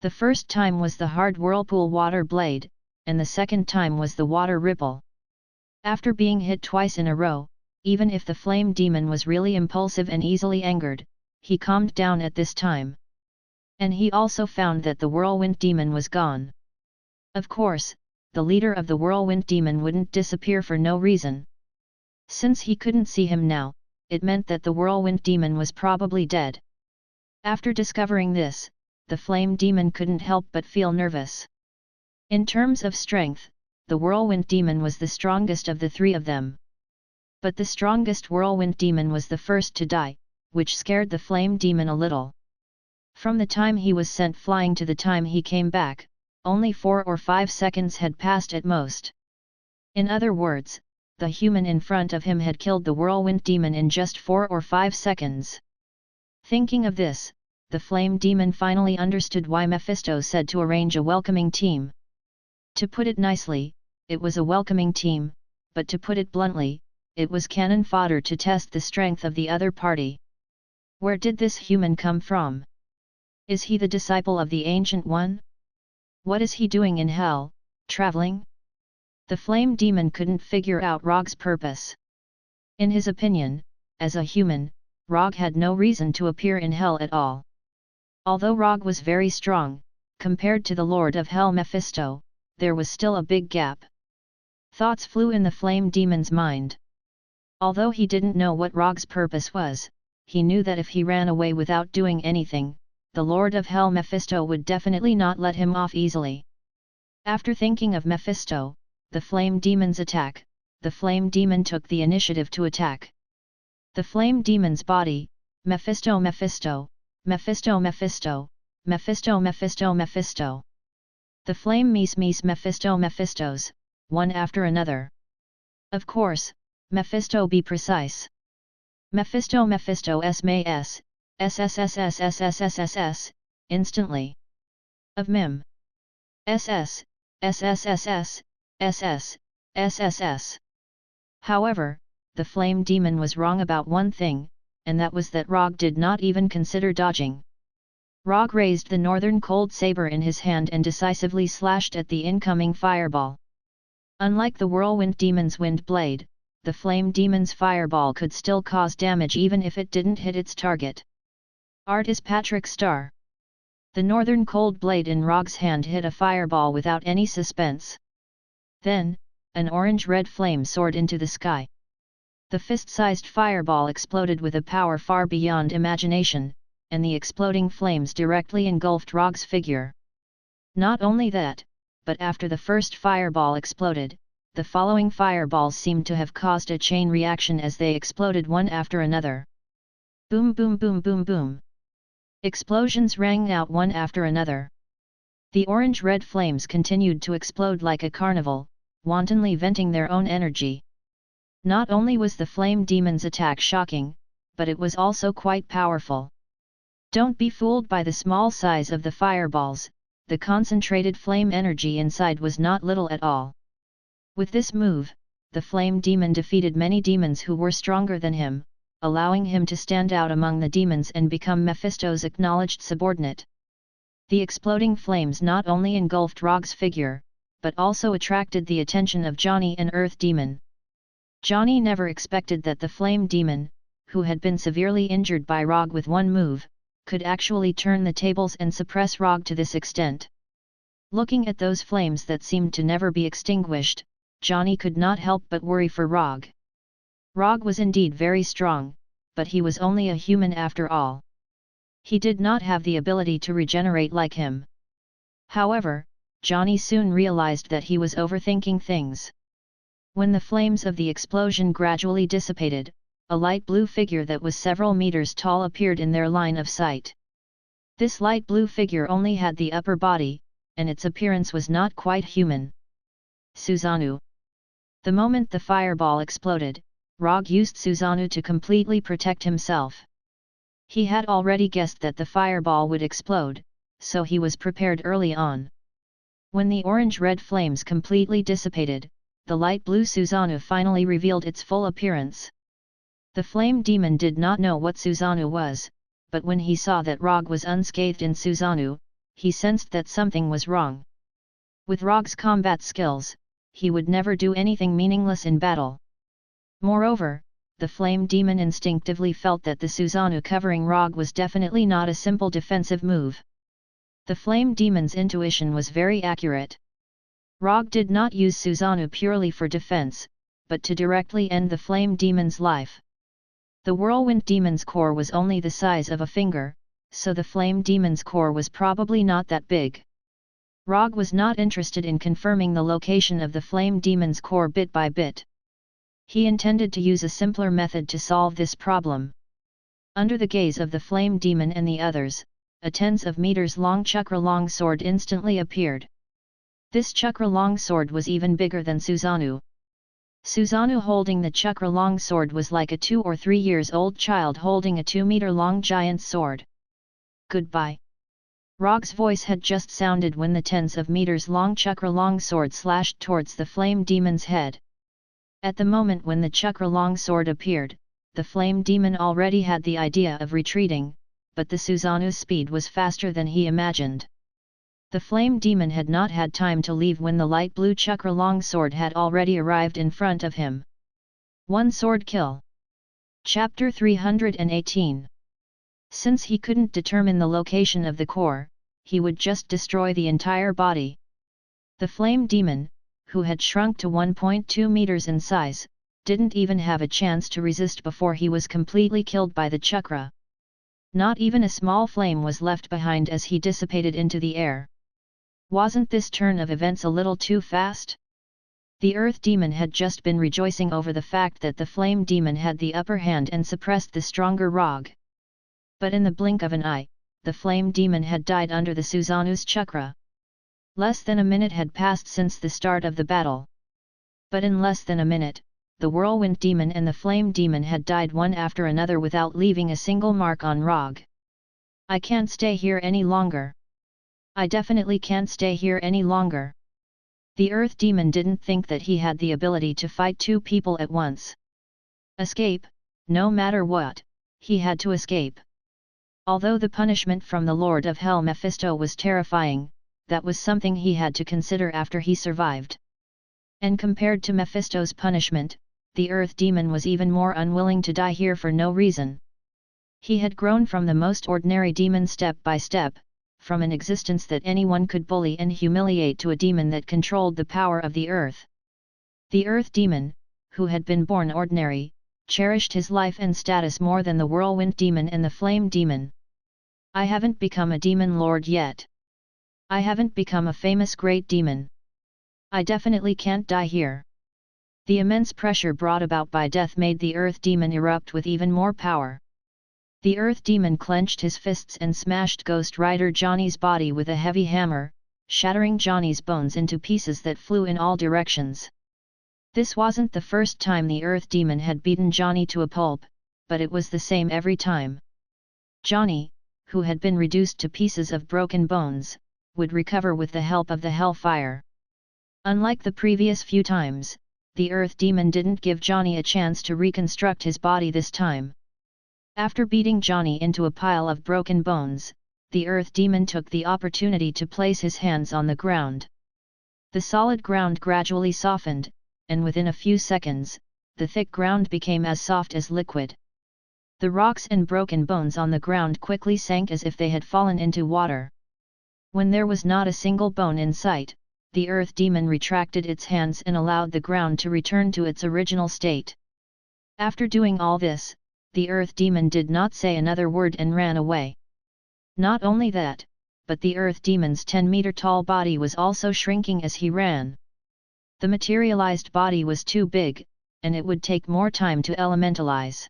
The first time was the hard whirlpool water blade, and the second time was the water ripple. After being hit twice in a row, even if the flame demon was really impulsive and easily angered, he calmed down at this time. And he also found that the whirlwind demon was gone. Of course, the leader of the whirlwind demon wouldn't disappear for no reason. Since he couldn't see him now, it meant that the whirlwind demon was probably dead. After discovering this, the flame demon couldn't help but feel nervous. In terms of strength, the whirlwind demon was the strongest of the three of them. But the strongest whirlwind demon was the first to die, which scared the flame demon a little. From the time he was sent flying to the time he came back, only 4 or 5 seconds had passed at most. In other words, the human in front of him had killed the whirlwind demon in just 4 or 5 seconds. Thinking of this, the flame demon finally understood why Mephisto said to arrange a welcoming team. To put it nicely, it was a welcoming team, but to put it bluntly, it was cannon fodder to test the strength of the other party. Where did this human come from? Is he the disciple of the Ancient One? What is he doing in hell, traveling? The flame demon couldn't figure out Rogge's purpose. In his opinion, as a human, Rogge had no reason to appear in hell at all. Although Rogge was very strong, compared to the Lord of Hell Mephisto, there was still a big gap. Thoughts flew in the flame demon's mind. Although he didn't know what Rogge's purpose was, he knew that if he ran away without doing anything, the Lord of Hell Mephisto would definitely not let him off easily. After thinking of Mephisto, the flame demon's attack, the flame demon took the initiative to attack. The flame demon's body, Mephisto Mephisto, Mephisto Mephisto, Mephisto Mephisto Mephisto. The flame Mies Mephisto Mephistos, one after another. Of course, Mephisto be precise. Mephisto Mephisto S, SSSSSSSSS, instantly. Of Mim. SS, SSSS, SS, SSS. However, the flame demon was wrong about one thing, and that was that Rogge did not even consider dodging. Rogge raised the northern cold saber in his hand and decisively slashed at the incoming fireball. Unlike the whirlwind demon's wind blade, the flame demon's fireball could still cause damage even if it didn't hit its target. Art is Patrick Star. The northern cold blade in Rogge's hand hit a fireball without any suspense. Then, an orange-red flame soared into the sky. The fist-sized fireball exploded with a power far beyond imagination, and the exploding flames directly engulfed Rogge's figure. Not only that, but after the first fireball exploded, the following fireballs seemed to have caused a chain reaction as they exploded one after another. Boom boom boom boom boom. Explosions rang out one after another. The orange-red flames continued to explode like a carnival, wantonly venting their own energy. Not only was the flame demon's attack shocking, but it was also quite powerful. Don't be fooled by the small size of the fireballs, the concentrated flame energy inside was not little at all. With this move, the flame demon defeated many demons who were stronger than him, allowing him to stand out among the demons and become Mephisto's acknowledged subordinate. The exploding flames not only engulfed Rogge's figure, but also attracted the attention of Johnny, an earth demon. Johnny never expected that the flame demon, who had been severely injured by Rogge with one move, could actually turn the tables and suppress Rogge to this extent. Looking at those flames that seemed to never be extinguished, Johnny could not help but worry for Rogge. Rogge was indeed very strong, but he was only a human after all. He did not have the ability to regenerate like him. However, Johnny soon realized that he was overthinking things. When the flames of the explosion gradually dissipated, a light blue figure that was several meters tall appeared in their line of sight. This light blue figure only had the upper body, and its appearance was not quite human. Susanoo. The moment the fireball exploded, Rogge used Susanoo to completely protect himself. He had already guessed that the fireball would explode, so he was prepared early on. When the orange-red flames completely dissipated, the light blue Susanoo finally revealed its full appearance. The flame demon did not know what Susanoo was, but when he saw that Rogge was unscathed in Susanoo, he sensed that something was wrong. With Rogge's combat skills, he would never do anything meaningless in battle. Moreover, the flame demon instinctively felt that the Susanoo covering Rogge was definitely not a simple defensive move. The flame demon's intuition was very accurate. Rogge did not use Susanoo purely for defense, but to directly end the flame demon's life. The whirlwind demon's core was only the size of a finger, so the flame demon's core was probably not that big. Rogge was not interested in confirming the location of the flame demon's core bit by bit. He intended to use a simpler method to solve this problem. Under the gaze of the flame demon and the others, a tens of meters long chakra longsword instantly appeared. This chakra longsword was even bigger than Susanoo. Susanoo holding the chakra longsword was like a 2 or 3 years old child holding a 2-meter-long giant sword. Goodbye. Rogge's voice had just sounded when the tens of meters long chakra longsword slashed towards the flame demon's head. At the moment when the chakra longsword appeared, the flame demon already had the idea of retreating, but the Susanoo's speed was faster than he imagined. The flame demon had not had time to leave when the light blue chakra longsword had already arrived in front of him. One sword kill. Chapter 318. Since he couldn't determine the location of the core, he would just destroy the entire body. The flame demon, who had shrunk to 1.2 meters in size, didn't even have a chance to resist before he was completely killed by the chakra. Not even a small flame was left behind as he dissipated into the air. Wasn't this turn of events a little too fast? The earth demon had just been rejoicing over the fact that the flame demon had the upper hand and suppressed the stronger Rogge. But in the blink of an eye, the flame demon had died under the Susanoo's chakra. Less than a minute had passed since the start of the battle. But in less than a minute, the whirlwind demon and the flame demon had died one after another without leaving a single mark on Rogge. I can't stay here any longer. I definitely can't stay here any longer. The earth demon didn't think that he had the ability to fight two people at once. Escape, no matter what, he had to escape. Although the punishment from the Lord of Hell Mephisto was terrifying, that was something he had to consider after he survived. And compared to Mephisto's punishment, the earth demon was even more unwilling to die here for no reason. He had grown from the most ordinary demon step by step, from an existence that anyone could bully and humiliate to a demon that controlled the power of the earth. The earth demon, who had been born ordinary, cherished his life and status more than the whirlwind demon and the flame demon. I haven't become a demon lord yet. I haven't become a famous great demon. I definitely can't die here. The immense pressure brought about by death made the Earth Demon erupt with even more power. The Earth Demon clenched his fists and smashed Ghost Rider Johnny's body with a heavy hammer, shattering Johnny's bones into pieces that flew in all directions. This wasn't the first time the Earth Demon had beaten Johnny to a pulp, but it was the same every time. Johnny, who had been reduced to pieces of broken bones, would recover with the help of the Hellfire. Unlike the previous few times, the Earth Demon didn't give Johnny a chance to reconstruct his body this time. After beating Johnny into a pile of broken bones, the Earth Demon took the opportunity to place his hands on the ground. The solid ground gradually softened, and within a few seconds, the thick ground became as soft as liquid. The rocks and broken bones on the ground quickly sank as if they had fallen into water. When there was not a single bone in sight, the Earth Demon retracted its hands and allowed the ground to return to its original state. After doing all this, the Earth Demon did not say another word and ran away. Not only that, but the Earth Demon's 10-meter-tall body was also shrinking as he ran. The materialized body was too big, and it would take more time to elementalize.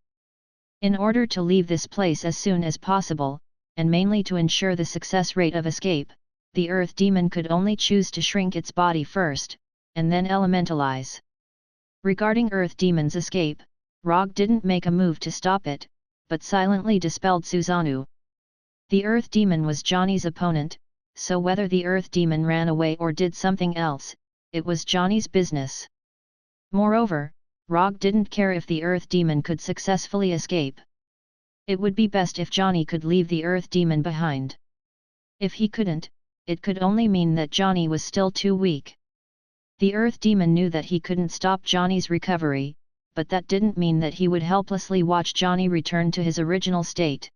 In order to leave this place as soon as possible, and mainly to ensure the success rate of escape, the Earth Demon could only choose to shrink its body first, and then elementalize. Regarding Earth Demon's escape, Rogge didn't make a move to stop it, but silently dispelled Susanoo. The Earth Demon was Johnny's opponent, so whether the Earth Demon ran away or did something else, it was Johnny's business. Moreover, Rogge didn't care if the Earth Demon could successfully escape. It would be best if Johnny could leave the Earth Demon behind. If he couldn't, it could only mean that Johnny was still too weak. The Earth Demon knew that he couldn't stop Johnny's recovery, but that didn't mean that he would helplessly watch Johnny return to his original state.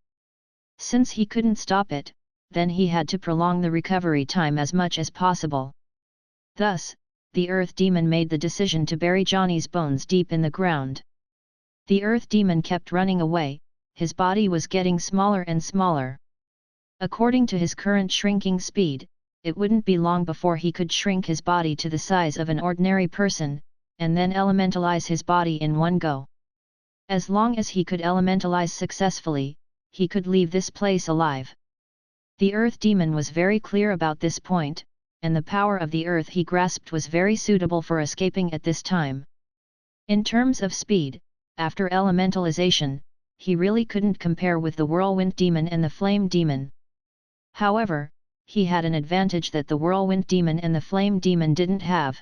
Since he couldn't stop it, then he had to prolong the recovery time as much as possible. Thus, the Earth Demon made the decision to bury Johnny's bones deep in the ground. The Earth Demon kept running away, his body was getting smaller and smaller. According to his current shrinking speed, it wouldn't be long before he could shrink his body to the size of an ordinary person, and then elementalize his body in one go. As long as he could elementalize successfully, he could leave this place alive. The Earth Demon was very clear about this point, and the power of the earth he grasped was very suitable for escaping at this time. In terms of speed, after elementalization, he really couldn't compare with the Whirlwind Demon and the Flame Demon. However, he had an advantage that the Whirlwind Demon and the Flame Demon didn't have.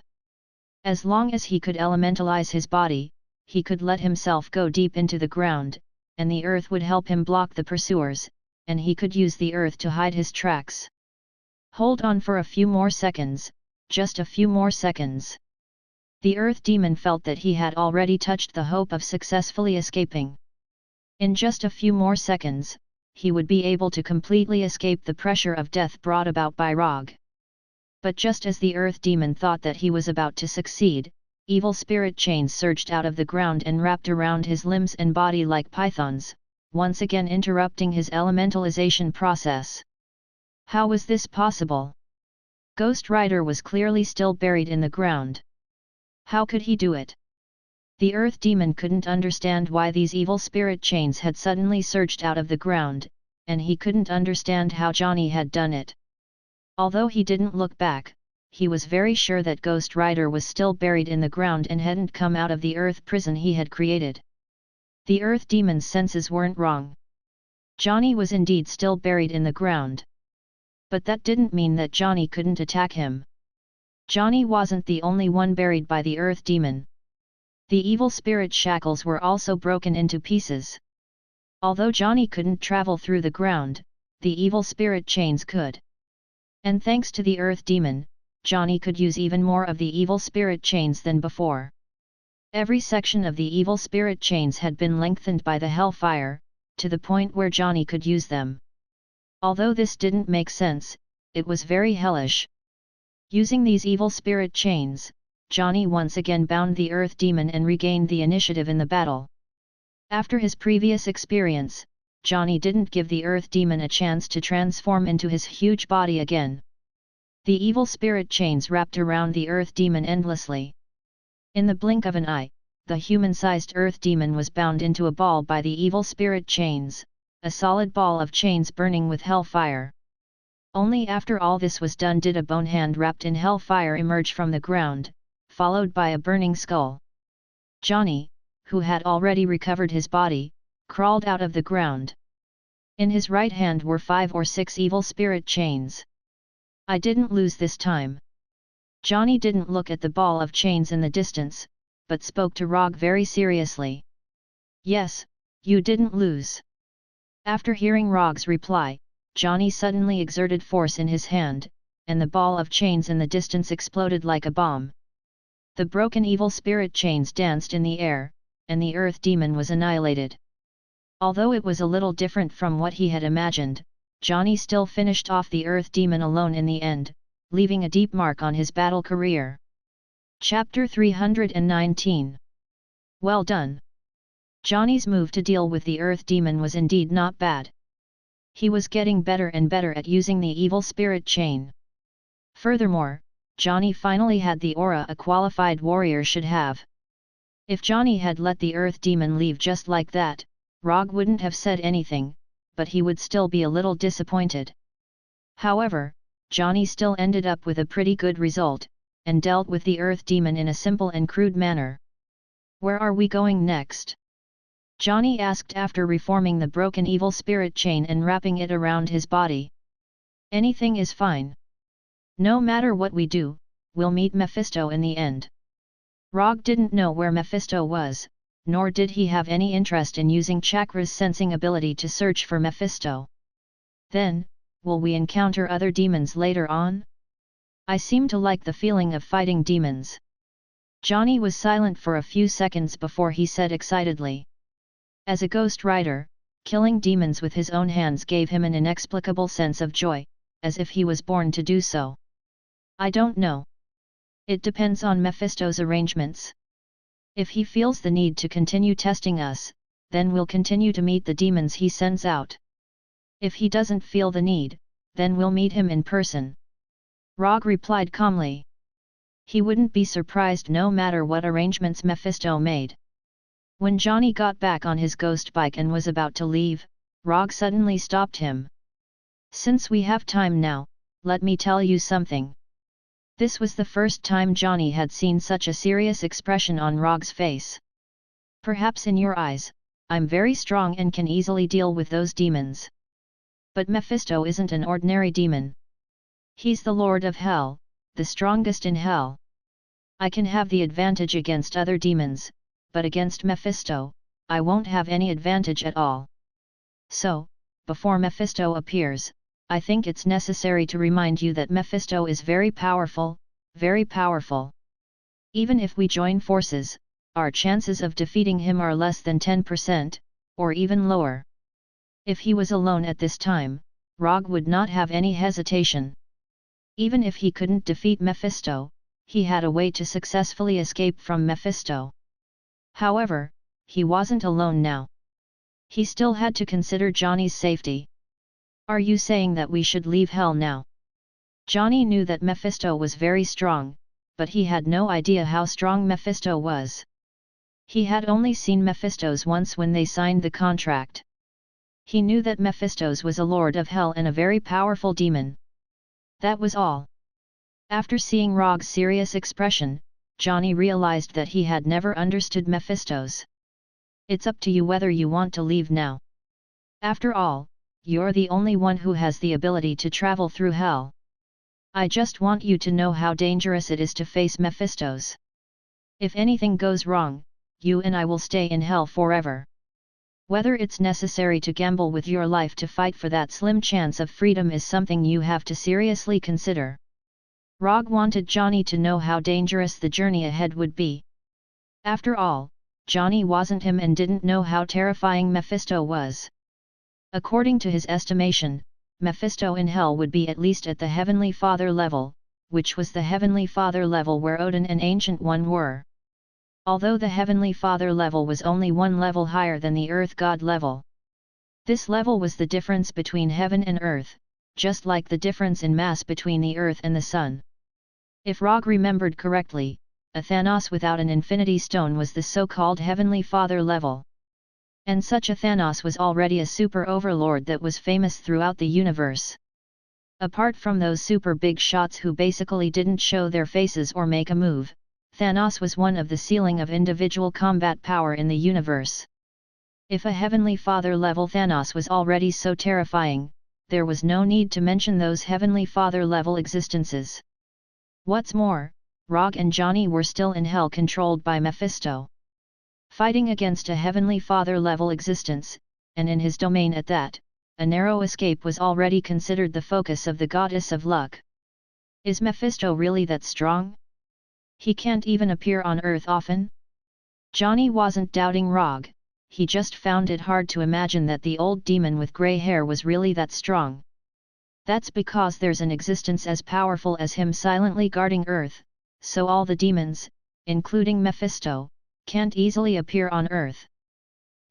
As long as he could elementalize his body, he could let himself go deep into the ground, and the earth would help him block the pursuers, and he could use the earth to hide his tracks. Hold on for a few more seconds, just a few more seconds. The Earth Demon felt that he had already touched the hope of successfully escaping. In just a few more seconds, he would be able to completely escape the pressure of death brought about by Rogge. But just as the Earth Demon thought that he was about to succeed, evil spirit chains surged out of the ground and wrapped around his limbs and body like pythons, once again interrupting his elementalization process. How was this possible? Ghost Rider was clearly still buried in the ground. How could he do it? The Earth Demon couldn't understand why these evil spirit chains had suddenly surged out of the ground, and he couldn't understand how Johnny had done it. Although he didn't look back, he was very sure that Ghost Rider was still buried in the ground and hadn't come out of the earth prison he had created. The Earth Demon's senses weren't wrong. Johnny was indeed still buried in the ground. But that didn't mean that Johnny couldn't attack him. Johnny wasn't the only one buried by the Earth Demon. The evil spirit shackles were also broken into pieces. Although Johnny couldn't travel through the ground, the evil spirit chains could. And thanks to the Earth Demon, Johnny could use even more of the evil spirit chains than before. Every section of the evil spirit chains had been lengthened by the Hellfire, to the point where Johnny could use them. Although this didn't make sense, it was very hellish. Using these evil spirit chains, Johnny once again bound the Earth Demon and regained the initiative in the battle. After his previous experience, Johnny didn't give the Earth Demon a chance to transform into his huge body again. The evil spirit chains wrapped around the Earth Demon endlessly. In the blink of an eye, the human-sized earth demon was bound into a ball by the evil spirit chains, a solid ball of chains burning with hellfire. Only after all this was done did a bone hand wrapped in hellfire emerge from the ground, followed by a burning skull. Johnny, who had already recovered his body, crawled out of the ground. In his right hand were 5 or 6 evil spirit chains. I didn't lose this time. Johnny didn't look at the ball of chains in the distance, but spoke to Rogge very seriously. Yes, you didn't lose. After hearing Rogge's reply, Johnny suddenly exerted force in his hand, and the ball of chains in the distance exploded like a bomb. The broken evil spirit chains danced in the air, and the earth demon was annihilated. Although it was a little different from what he had imagined, Johnny still finished off the earth demon alone in the end, leaving a deep mark on his battle career. Chapter 319. Well done. Johnny's move to deal with the earth demon was indeed not bad. He was getting better and better at using the evil spirit chain. Furthermore, Johnny finally had the aura a qualified warrior should have. If Johnny had let the earth demon leave just like that, Rogge wouldn't have said anything, but he would still be a little disappointed. However, Johnny still ended up with a pretty good result, and dealt with the earth demon in a simple and crude manner. Where are we going next? Johnny asked after reforming the broken evil spirit chain and wrapping it around his body. Anything is fine. No matter what we do, we'll meet Mephisto in the end. Rogge didn't know where Mephisto was, nor did he have any interest in using Chakra's sensing ability to search for Mephisto. Then, will we encounter other demons later on? I seem to like the feeling of fighting demons. Johnny was silent for a few seconds before he said excitedly. As a ghost rider, killing demons with his own hands gave him an inexplicable sense of joy, as if he was born to do so. I don't know. It depends on Mephisto's arrangements. If he feels the need to continue testing us, then we'll continue to meet the demons he sends out. If he doesn't feel the need, then we'll meet him in person. Rogge replied calmly. He wouldn't be surprised no matter what arrangements Mephisto made. When Johnny got back on his ghost bike and was about to leave, Rogge suddenly stopped him. Since we have time now, let me tell you something. This was the first time Johnny had seen such a serious expression on Rogge's face. Perhaps in your eyes, I'm very strong and can easily deal with those demons. But Mephisto isn't an ordinary demon. He's the Lord of Hell, the strongest in Hell. I can have the advantage against other demons, but against Mephisto, I won't have any advantage at all. So, before Mephisto appears, I think it's necessary to remind you that Mephisto is very powerful, very powerful. Even if we join forces, our chances of defeating him are less than 10%, or even lower. If he was alone at this time, Rogge would not have any hesitation. Even if he couldn't defeat Mephisto, he had a way to successfully escape from Mephisto. However, he wasn't alone now. He still had to consider Johnny's safety. Are you saying that we should leave Hell now? Johnny knew that Mephisto was very strong, but he had no idea how strong Mephisto was. He had only seen Mephisto's once when they signed the contract. He knew that Mephisto's was a lord of hell and a very powerful demon. That was all. After seeing Rogge's serious expression, Johnny realized that he had never understood Mephisto's. It's up to you whether you want to leave now. After all, you're the only one who has the ability to travel through hell. I just want you to know how dangerous it is to face Mephisto's. If anything goes wrong, you and I will stay in hell forever. Whether it's necessary to gamble with your life to fight for that slim chance of freedom is something you have to seriously consider. Rogge wanted Johnny to know how dangerous the journey ahead would be. After all, Johnny wasn't him and didn't know how terrifying Mephisto was. According to his estimation, Mephisto in hell would be at least at the Heavenly Father level, which was the Heavenly Father level where Odin and Ancient One were. Although the Heavenly Father level was only one level higher than the Earth God level. This level was the difference between heaven and earth, just like the difference in mass between the Earth and the Sun. If Rogge remembered correctly, a Thanos without an Infinity Stone was the so-called Heavenly Father level. And such a Thanos was already a super overlord that was famous throughout the universe. Apart from those super big shots who basically didn't show their faces or make a move, Thanos was one of the ceiling of individual combat power in the universe. If a Heavenly Father level Thanos was already so terrifying, there was no need to mention those Heavenly Father level existences. What's more, Rogge and Johnny were still in hell controlled by Mephisto. Fighting against a Heavenly Father level existence, and in his domain at that, a narrow escape was already considered the focus of the goddess of luck. Is Mephisto really that strong? He can't even appear on Earth often? Johnny wasn't doubting Rogge, he just found it hard to imagine that the old demon with grey hair was really that strong. That's because there's an existence as powerful as him silently guarding Earth, so all the demons, including Mephisto, can't easily appear on Earth.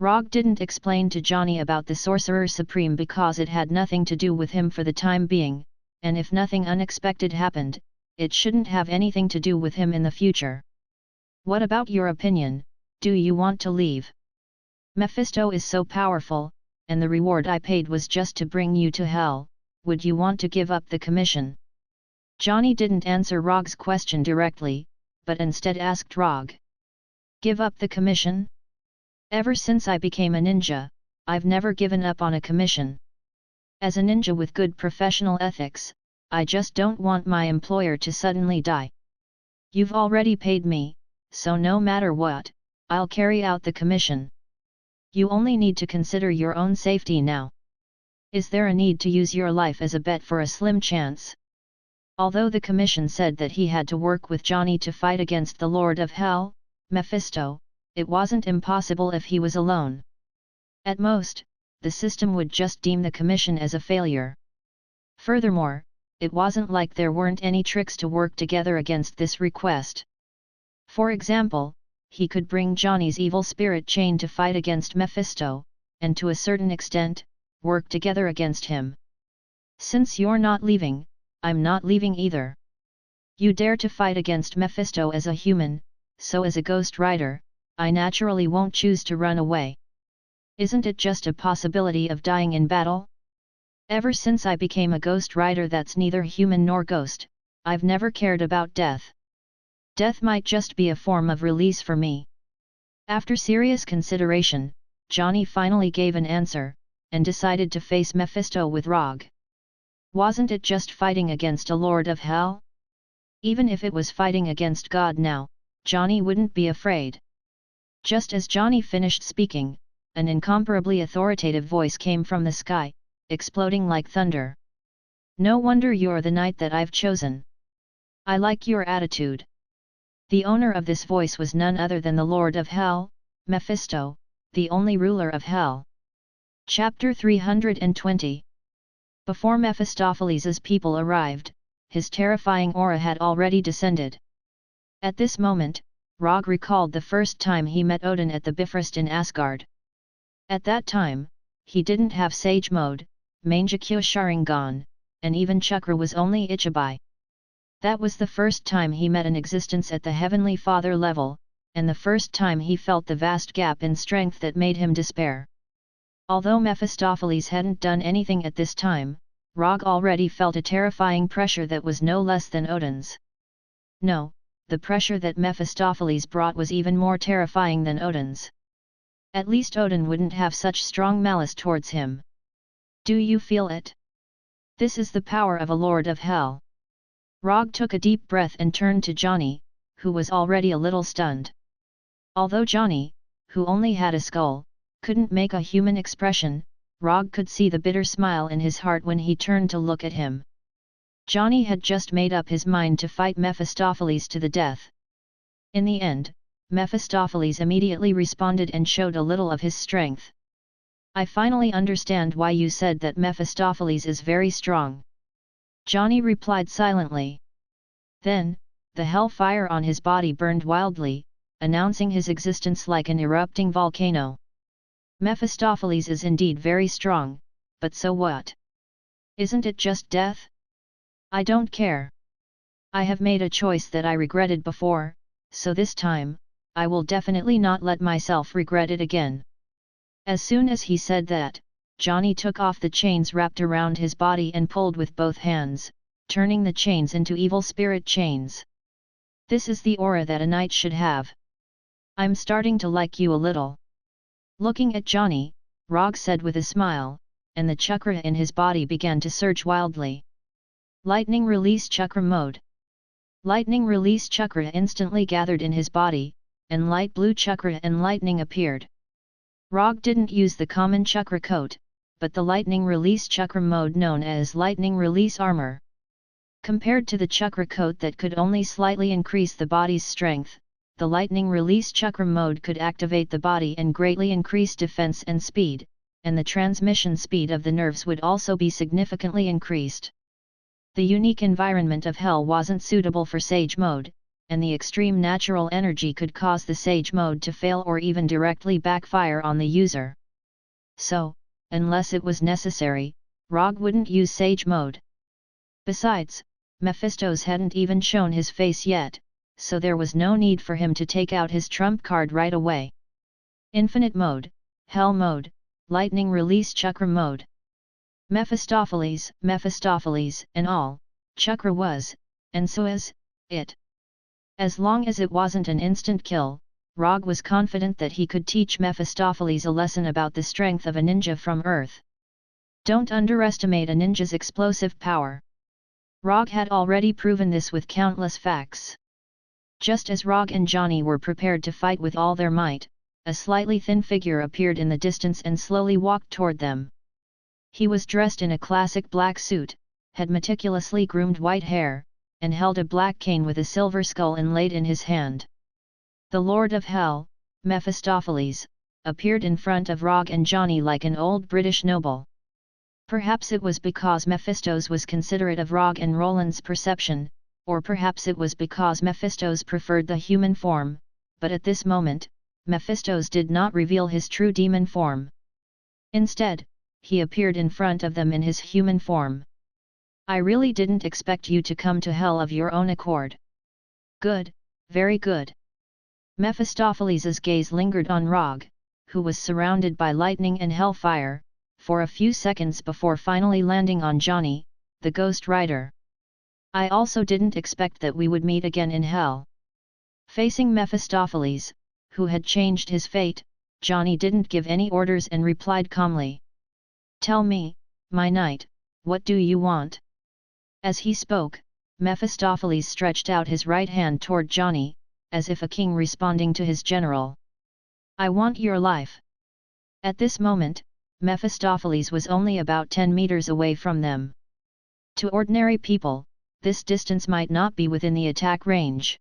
Rogge didn't explain to Johnny about the Sorcerer Supreme because it had nothing to do with him for the time being, and if nothing unexpected happened, it shouldn't have anything to do with him in the future. What about your opinion, do you want to leave? Mephisto is so powerful, and the reward I paid was just to bring you to hell, would you want to give up the commission? Johnny didn't answer Rogge's question directly, but instead asked Rogge. Give up the commission? Ever since I became a ninja, I've never given up on a commission. As a ninja with good professional ethics, I just don't want my employer to suddenly die. You've already paid me, so no matter what, I'll carry out the commission. You only need to consider your own safety now. Is there a need to use your life as a bet for a slim chance? Although the commission said that he had to work with Johnny to fight against the Lord of Hell, Mephisto, it wasn't impossible if he was alone. At most, the system would just deem the commission as a failure. Furthermore, it wasn't like there weren't any tricks to work together against this request. For example, he could bring Johnny's evil spirit chain to fight against Mephisto, and to a certain extent, work together against him. Since you're not leaving, I'm not leaving either. You dare to fight against Mephisto as a human, so as a Ghost Rider, I naturally won't choose to run away. Isn't it just a possibility of dying in battle? Ever since I became a Ghost Rider that's neither human nor ghost, I've never cared about death. Death might just be a form of release for me. After serious consideration, Johnny finally gave an answer, and decided to face Mephisto with Rogge. Wasn't it just fighting against a Lord of Hell? Even if it was fighting against God now, Johnny wouldn't be afraid. Just as Johnny finished speaking, an incomparably authoritative voice came from the sky, exploding like thunder. No wonder you're the knight that I've chosen. I like your attitude. The owner of this voice was none other than the Lord of Hell, Mephisto, the only ruler of Hell. Chapter 320. Before Mephistopheles' people arrived, his terrifying aura had already descended. At this moment, Rogge recalled the first time he met Odin at the Bifrost in Asgard. At that time, he didn't have Sage Mode, Mangekyo Sharingan, and even Chakra was only Ichibai. That was the first time he met an existence at the Heavenly Father level, and the first time he felt the vast gap in strength that made him despair. Although Mephistopheles hadn't done anything at this time, Rogge already felt a terrifying pressure that was no less than Odin's. No, the pressure that Mephistopheles brought was even more terrifying than Odin's. At least Odin wouldn't have such strong malice towards him. Do you feel it? This is the power of a Lord of Hell. Rogge took a deep breath and turned to Johnny, who was already a little stunned. Although Johnny, who only had a skull, couldn't make a human expression, Rogge could see the bitter smile in his heart when he turned to look at him. Johnny had just made up his mind to fight Mephistopheles to the death. In the end, Mephistopheles immediately responded and showed a little of his strength. I finally understand why you said that Mephistopheles is very strong. Johnny replied silently. Then, the hellfire on his body burned wildly, announcing his existence like an erupting volcano. Mephistopheles is indeed very strong, but so what? Isn't it just death? I don't care. I have made a choice that I regretted before, so this time, I will definitely not let myself regret it again. As soon as he said that, Johnny took off the chains wrapped around his body and pulled with both hands, turning the chains into evil spirit chains. This is the aura that a knight should have. I'm starting to like you a little. Looking at Johnny, Rogge said with a smile, and the chakra in his body began to surge wildly. Lightning Release Chakra Mode. Lightning Release Chakra instantly gathered in his body, and light blue chakra and lightning appeared. Rogge didn't use the common chakra coat, but the Lightning Release Chakra mode known as Lightning Release Armor. Compared to the chakra coat that could only slightly increase the body's strength, the Lightning Release Chakra mode could activate the body and greatly increase defense and speed, and the transmission speed of the nerves would also be significantly increased. The unique environment of Hell wasn't suitable for Sage mode, and the extreme natural energy could cause the Sage mode to fail or even directly backfire on the user. So, unless it was necessary, Rogge wouldn't use Sage mode. Besides, Mephistos hadn't even shown his face yet, so there was no need for him to take out his trump card right away. Infinite mode, Hell mode, Lightning Release Chakra mode. Mephistopheles, and all, chakra was, and so is, it. As long as it wasn't an instant kill, Rogge was confident that he could teach Mephistopheles a lesson about the strength of a ninja from Earth. Don't underestimate a ninja's explosive power. Rogge had already proven this with countless facts. Just as Rogge and Johnny were prepared to fight with all their might, a slightly thin figure appeared in the distance and slowly walked toward them. He was dressed in a classic black suit, had meticulously groomed white hair, and held a black cane with a silver skull inlaid in his hand. The Lord of Hell, Mephistopheles, appeared in front of Rogge and Johnny like an old British noble. Perhaps it was because Mephistos was considerate of Rogge and Roland's perception, or perhaps it was because Mephistos preferred the human form, but at this moment, Mephistos did not reveal his true demon form. Instead, he appeared in front of them in his human form. I really didn't expect you to come to Hell of your own accord. Good, very good. Mephistopheles' gaze lingered on Rogge, who was surrounded by lightning and hellfire, for a few seconds before finally landing on Johnny, the Ghost Rider. I also didn't expect that we would meet again in Hell. Facing Mephistopheles, who had changed his fate, Johnny didn't give any orders and replied calmly. Tell me, my knight, what do you want? As he spoke, Mephistopheles stretched out his right hand toward Johnny, as if a king responding to his general. I want your life. At this moment, Mephistopheles was only about 10 meters away from them. To ordinary people, this distance might not be within the attack range.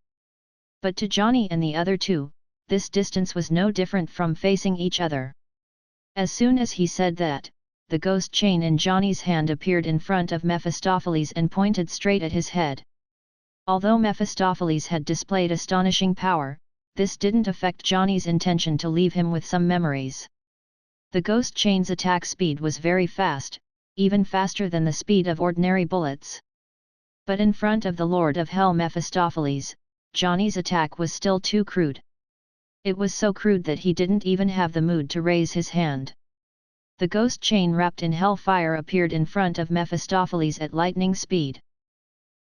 But to Johnny and the other two, this distance was no different from facing each other. As soon as he said that, the ghost chain in Johnny's hand appeared in front of Mephistopheles and pointed straight at his head. Although Mephistopheles had displayed astonishing power, this didn't affect Johnny's intention to leave him with some memories. The ghost chain's attack speed was very fast, even faster than the speed of ordinary bullets. But in front of the Lord of Hell Mephistopheles, Johnny's attack was still too crude. It was so crude that he didn't even have the mood to raise his hand. The ghost chain wrapped in hellfire appeared in front of Mephistopheles at lightning speed.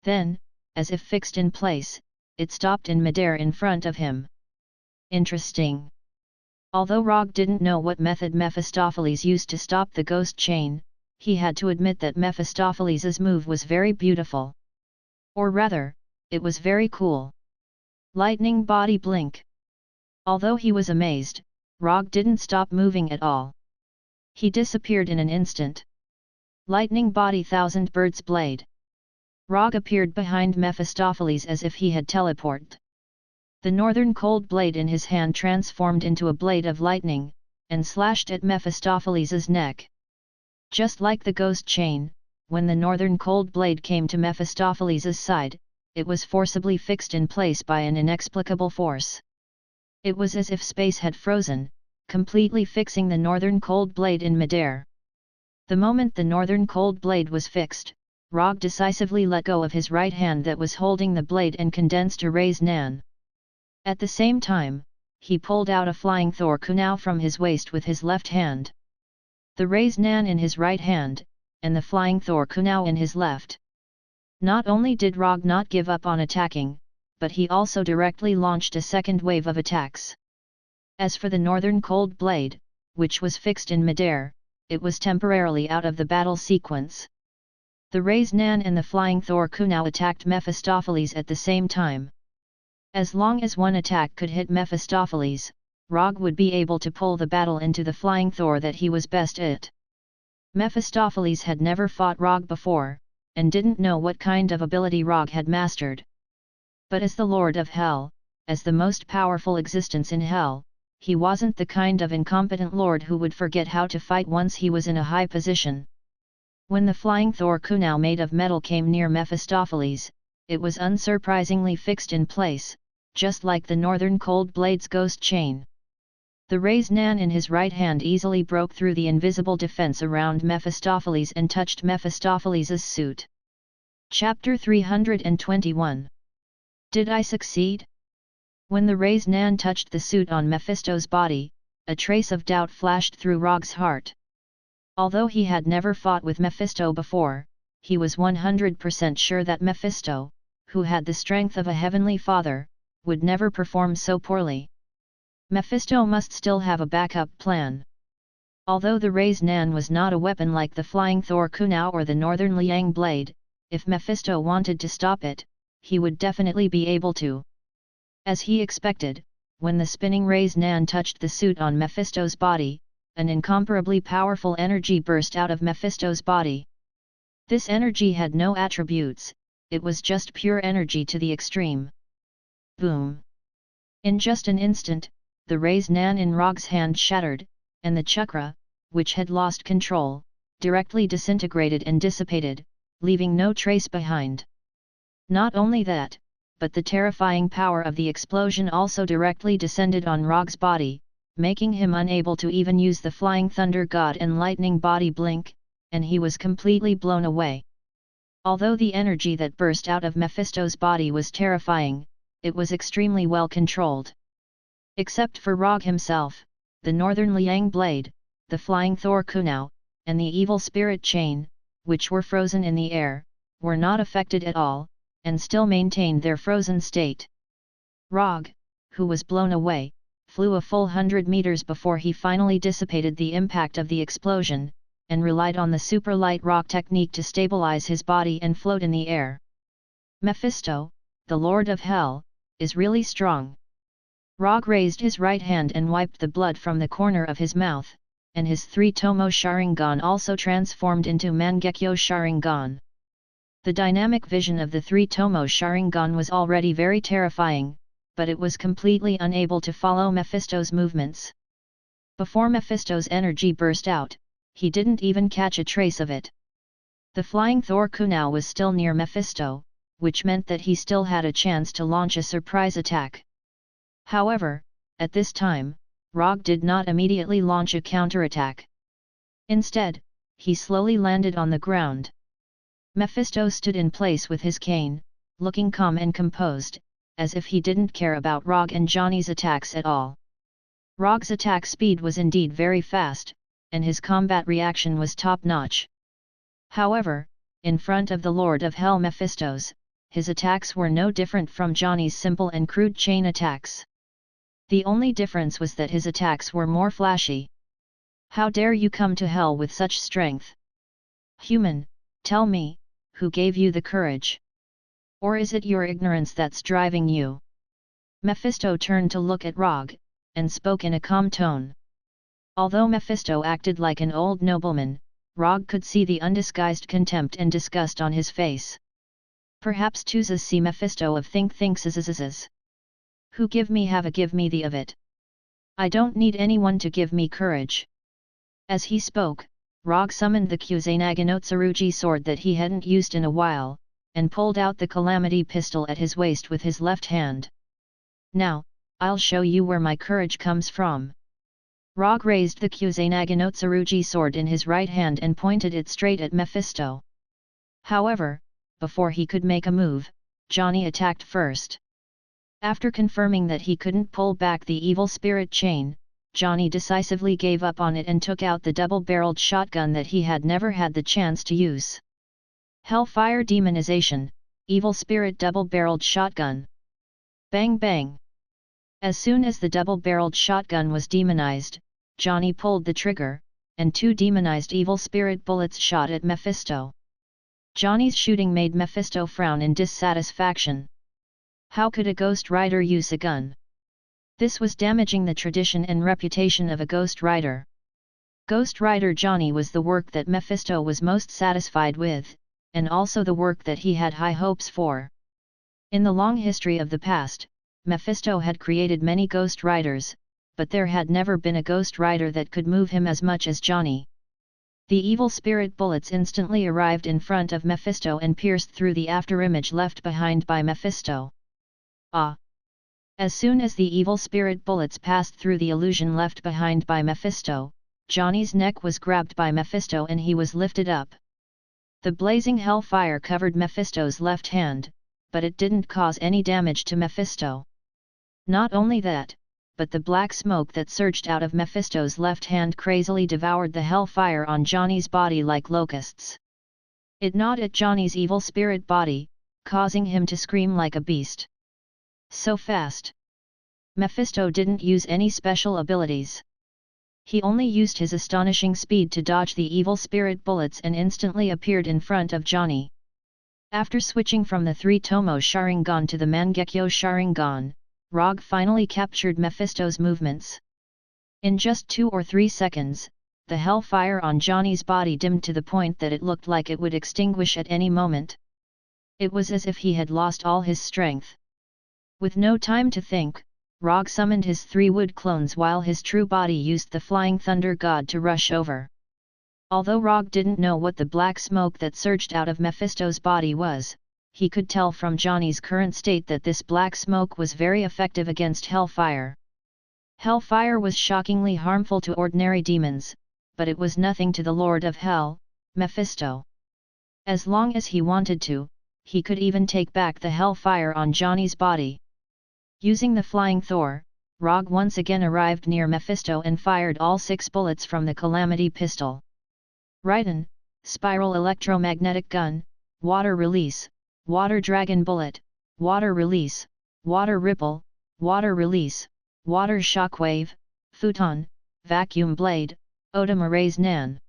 Then, as if fixed in place, it stopped in midair in front of him. Interesting. Although Rogge didn't know what method Mephistopheles used to stop the ghost chain, he had to admit that Mephistopheles' move was very beautiful. Or rather, it was very cool. Lightning body blink. Although he was amazed, Rogge didn't stop moving at all. He disappeared in an instant. Lightning body thousand birds blade. Rogge appeared behind Mephistopheles as if he had teleported. The northern cold blade in his hand transformed into a blade of lightning, and slashed at Mephistopheles' neck. Just like the ghost chain, when the northern cold blade came to Mephistopheles' side, it was forcibly fixed in place by an inexplicable force. It was as if space had frozen, completely fixing the northern cold blade in midair. The moment the northern cold blade was fixed, Rogge decisively let go of his right hand that was holding the blade and condensed to raise Nan. At the same time, he pulled out a flying Thor kunao from his waist with his left hand. The raised nan in his right hand, and the flying Thor kunao in his left. Not only did Rogge not give up on attacking, but he also directly launched a second wave of attacks. As for the northern cold blade, which was fixed in midair, it was temporarily out of the battle sequence. The raised nan and the flying Thor kunao attacked Mephistopheles at the same time. As long as one attack could hit Mephistopheles, Rogge would be able to pull the battle into the flying Thor that he was best at. Mephistopheles had never fought Rogge before, and didn't know what kind of ability Rogge had mastered. But as the Lord of Hell, as the most powerful existence in Hell, he wasn't the kind of incompetent lord who would forget how to fight once he was in a high position. When the flying Thor kunao made of metal came near Mephistopheles, it was unsurprisingly fixed in place, just like the northern cold blade's ghost chain. The raised nan in his right hand easily broke through the invisible defense around Mephistopheles and touched Mephistopheles' suit. Chapter 321. Did I succeed? When the raised nan touched the suit on Mephisto's body, a trace of doubt flashed through Rogge's heart. Although he had never fought with Mephisto before, he was 100% sure that Mephisto, who had the strength of a heavenly father, would never perform so poorly. Mephisto must still have a backup plan. Although the raised nan was not a weapon like the flying Thor kunao or the northern liang blade, if Mephisto wanted to stop it, he would definitely be able to. As he expected, when the spinning raised nan touched the suit on Mephisto's body, an incomparably powerful energy burst out of Mephisto's body. This energy had no attributes, it was just pure energy to the extreme. Boom! In just an instant, the raised nan in Rogge's hand shattered, and the chakra, which had lost control, directly disintegrated and dissipated, leaving no trace behind. Not only that, but the terrifying power of the explosion also directly descended on Rogge's body, making him unable to even use the flying thunder god and lightning body blink, and he was completely blown away. Although the energy that burst out of Mephisto's body was terrifying, it was extremely well controlled. Except for Rogge himself, the northern liang blade, the flying Thor kunao, and the evil spirit chain, which were frozen in the air, were not affected at all, and still maintained their frozen state. Rogge, who was blown away, flew a full 100 meters before he finally dissipated the impact of the explosion, and relied on the super light rock technique to stabilize his body and float in the air. Mephisto, the Lord of Hell, is really strong. Rogge raised his right hand and wiped the blood from the corner of his mouth, and his 3-tomo Sharingan also transformed into Mangekyo Sharingan. The dynamic vision of the 3-tomo Sharingan was already very terrifying, but it was completely unable to follow Mephisto's movements. Before Mephisto's energy burst out, he didn't even catch a trace of it. The flying Thor kunao was still near Mephisto, which meant that he still had a chance to launch a surprise attack. However, at this time, Rogge did not immediately launch a counterattack. Instead, he slowly landed on the ground. Mephisto stood in place with his cane, looking calm and composed, as if he didn't care about Rogge and Johnny's attacks at all. Rogge's attack speed was indeed very fast, and his combat reaction was top-notch. However, in front of the Lord of Hell Mephisto's, his attacks were no different from Johnny's simple and crude chain attacks. The only difference was that his attacks were more flashy. How dare you come to hell with such strength? Human, tell me, who gave you the courage? Or is it your ignorance that's driving you? Mephisto turned to look at Rogge, and spoke in a calm tone. Although Mephisto acted like an old nobleman, Rogge could see the undisguised contempt and disgust on his face. Perhaps Tuzas see Mephisto of thinks. Who give me the of it. I don't need anyone to give me courage. As he spoke, Rogge summoned the Kusanagi-no-Tsurugi sword that he hadn't used in a while, and pulled out the calamity pistol at his waist with his left hand. Now, I'll show you where my courage comes from. Rogge raised the Kusanagi-no-Tsurugi sword in his right hand and pointed it straight at Mephisto. However, before he could make a move, Johnny attacked first. After confirming that he couldn't pull back the evil spirit chain, Johnny decisively gave up on it and took out the double-barreled shotgun that he had never had the chance to use. Hellfire Demonization, Evil Spirit Double-Barreled Shotgun. Bang bang! As soon as the double-barreled shotgun was demonized, Johnny pulled the trigger, and 2 demonized evil spirit bullets shot at Mephisto. Johnny's shooting made Mephisto frown in dissatisfaction. How could a Ghost Rider use a gun? This was damaging the tradition and reputation of a Ghost Rider. Ghost Rider Johnny was the work that Mephisto was most satisfied with, and also the work that he had high hopes for. In the long history of the past, Mephisto had created many Ghost Riders, but there had never been a Ghost Rider that could move him as much as Johnny. The evil spirit bullets instantly arrived in front of Mephisto and pierced through the afterimage left behind by Mephisto. Ah! As soon as the evil spirit bullets passed through the illusion left behind by Mephisto, Johnny's neck was grabbed by Mephisto and he was lifted up. The blazing hellfire covered Mephisto's left hand, but it didn't cause any damage to Mephisto. Not only that, but the black smoke that surged out of Mephisto's left hand crazily devoured the hellfire on Johnny's body like locusts. It gnawed at Johnny's evil spirit body, causing him to scream like a beast. So fast! Mephisto didn't use any special abilities. He only used his astonishing speed to dodge the evil spirit bullets and instantly appeared in front of Johnny. After switching from the 3-tomo Sharingan to the Mangekyo Sharingan, Rogge finally captured Mephisto's movements. In just 2 or 3 seconds, the hellfire on Johnny's body dimmed to the point that it looked like it would extinguish at any moment. It was as if he had lost all his strength. With no time to think, Rogge summoned his 3 wood clones while his true body used the flying thunder god to rush over. Although Rogge didn't know what the black smoke that surged out of Mephisto's body was, he could tell from Johnny's current state that this black smoke was very effective against hellfire. Hellfire was shockingly harmful to ordinary demons, but it was nothing to the Lord of Hell, Mephisto. As long as he wanted to, he could even take back the hellfire on Johnny's body. Using the flying Thor, Rogge once again arrived near Mephisto and fired all 6 bullets from the Calamity pistol. Raiden, Spiral Electromagnetic Gun, Water Release, Water Dragon Bullet, Water Release, Water Ripple, Water Release, Water Shockwave, Futon, Vacuum Blade, Odomare's Nan.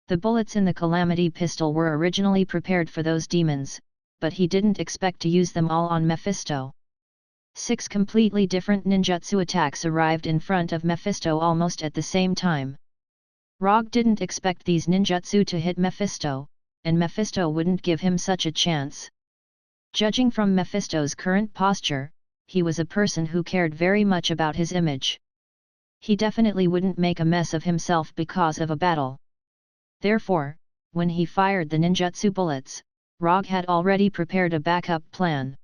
The bullets in the Calamity pistol were originally prepared for those demons, but he didn't expect to use them all on Mephisto. 6 completely different ninjutsu attacks arrived in front of Mephisto almost at the same time. Rogge didn't expect these ninjutsu to hit Mephisto, and Mephisto wouldn't give him such a chance. Judging from Mephisto's current posture, he was a person who cared very much about his image. He definitely wouldn't make a mess of himself because of a battle. Therefore, when he fired the ninjutsu bullets, Rogge had already prepared a backup plan.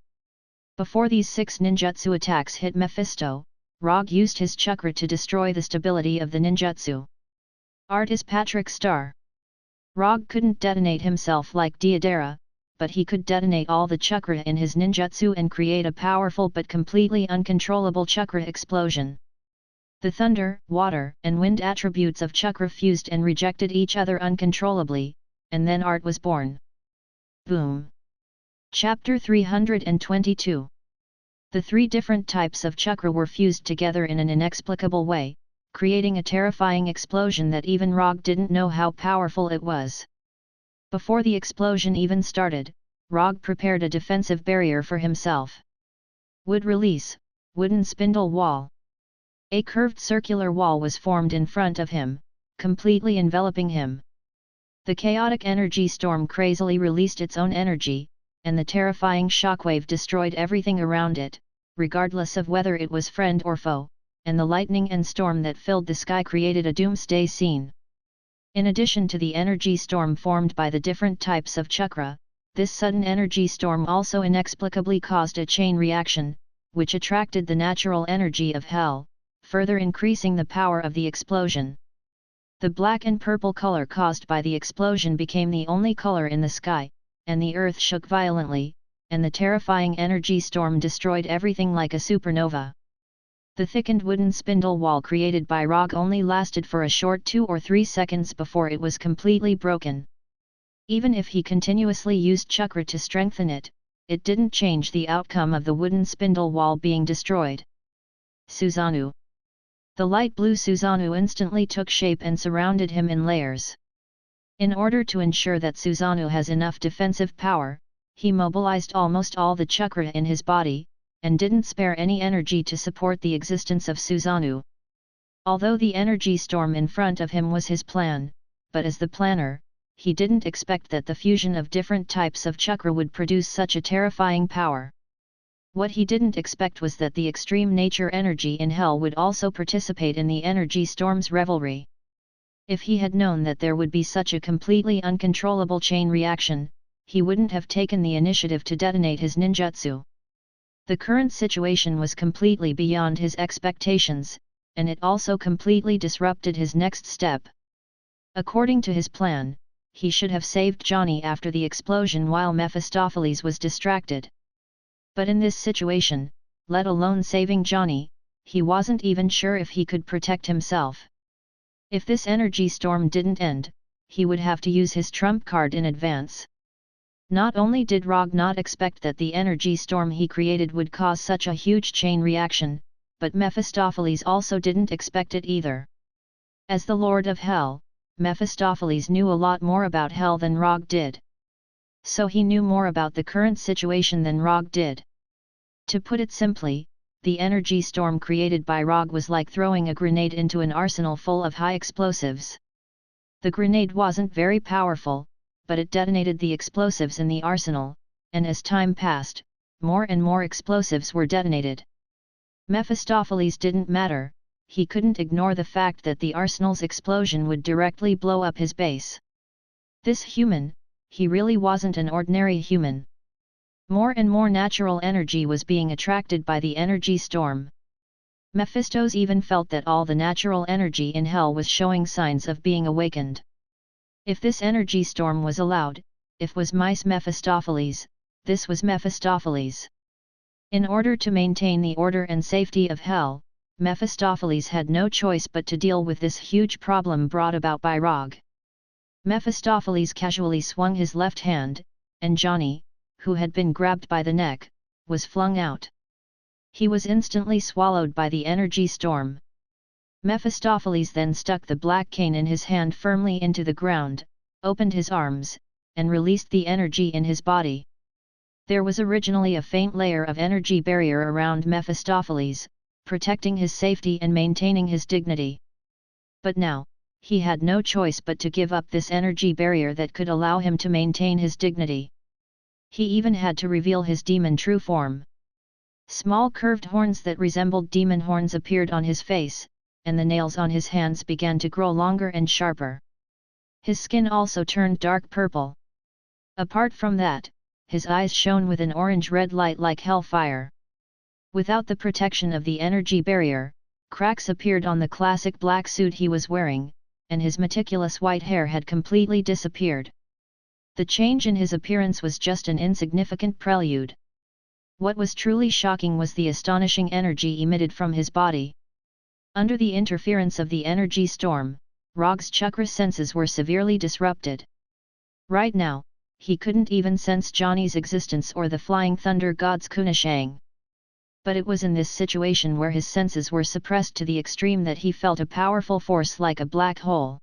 Before these 6 ninjutsu attacks hit Mephisto, Rogge used his chakra to destroy the stability of the ninjutsu. Art is Patrick Star. Rogge couldn't detonate himself like Deidara, but he could detonate all the chakra in his ninjutsu and create a powerful but completely uncontrollable chakra explosion. The thunder, water, and wind attributes of chakra fused and rejected each other uncontrollably, and then art was born. Boom! Chapter 322. The 3 different types of chakra were fused together in an inexplicable way, creating a terrifying explosion that even Rogge didn't know how powerful it was. Before the explosion even started, Rogge prepared a defensive barrier for himself. Wood Release, Wooden Spindle Wall. A curved circular wall was formed in front of him, completely enveloping him. The chaotic energy storm crazily released its own energy, and the terrifying shockwave destroyed everything around it, regardless of whether it was friend or foe, and the lightning and storm that filled the sky created a doomsday scene. In addition to the energy storm formed by the different types of chakra, this sudden energy storm also inexplicably caused a chain reaction, which attracted the natural energy of hell, further increasing the power of the explosion. The black and purple color caused by the explosion became the only color in the sky, and the earth shook violently, and the terrifying energy storm destroyed everything like a supernova. The thickened wooden spindle wall created by Rogge only lasted for a short 2 or 3 seconds before it was completely broken. Even if he continuously used chakra to strengthen it, it didn't change the outcome of the wooden spindle wall being destroyed. Susanoo. The light blue Susanoo instantly took shape and surrounded him in layers. In order to ensure that Susanoo has enough defensive power, he mobilized almost all the chakra in his body, and didn't spare any energy to support the existence of Susanoo. Although the energy storm in front of him was his plan, but as the planner, he didn't expect that the fusion of different types of chakra would produce such a terrifying power. What he didn't expect was that the extreme nature energy in hell would also participate in the energy storm's revelry. If he had known that there would be such a completely uncontrollable chain reaction, he wouldn't have taken the initiative to detonate his ninjutsu. The current situation was completely beyond his expectations, and it also completely disrupted his next step. According to his plan, he should have saved Johnny after the explosion while Mephistopheles was distracted. But in this situation, let alone saving Johnny, he wasn't even sure if he could protect himself. If this energy storm didn't end, he would have to use his trump card in advance. Not only did Rogge not expect that the energy storm he created would cause such a huge chain reaction, but Mephistopheles also didn't expect it either. As the Lord of Hell, Mephistopheles knew a lot more about hell than Rogge did. So he knew more about the current situation than Rogge did. To put it simply, the energy storm created by Rogge was like throwing a grenade into an arsenal full of high explosives. The grenade wasn't very powerful, but it detonated the explosives in the arsenal, and as time passed, more and more explosives were detonated. Mephistopheles didn't matter, he couldn't ignore the fact that the arsenal's explosion would directly blow up his base. This human, he really wasn't an ordinary human. More and more natural energy was being attracted by the energy storm. Mephistos even felt that all the natural energy in hell was showing signs of being awakened. If this energy storm was allowed, if was mice Mephistopheles, this was Mephistopheles. In order to maintain the order and safety of hell, Mephistopheles had no choice but to deal with this huge problem brought about by Rogge. Mephistopheles casually swung his left hand, and Johnny, who had been grabbed by the neck, was flung out. He was instantly swallowed by the energy storm. Mephistopheles then stuck the black cane in his hand firmly into the ground, opened his arms, and released the energy in his body. There was originally a faint layer of energy barrier around Mephistopheles, protecting his safety and maintaining his dignity. But now, he had no choice but to give up this energy barrier that could allow him to maintain his dignity. He even had to reveal his demon true form. Small curved horns that resembled demon horns appeared on his face, and the nails on his hands began to grow longer and sharper. His skin also turned dark purple. Apart from that, his eyes shone with an orange-red light like hellfire. Without the protection of the energy barrier, cracks appeared on the classic black suit he was wearing, and his meticulous white hair had completely disappeared. The change in his appearance was just an insignificant prelude. What was truly shocking was the astonishing energy emitted from his body. Under the interference of the energy storm, Rogge's chakra senses were severely disrupted. Right now, he couldn't even sense Johnny's existence or the flying thunder god's kunishang. But it was in this situation where his senses were suppressed to the extreme that he felt a powerful force like a black hole.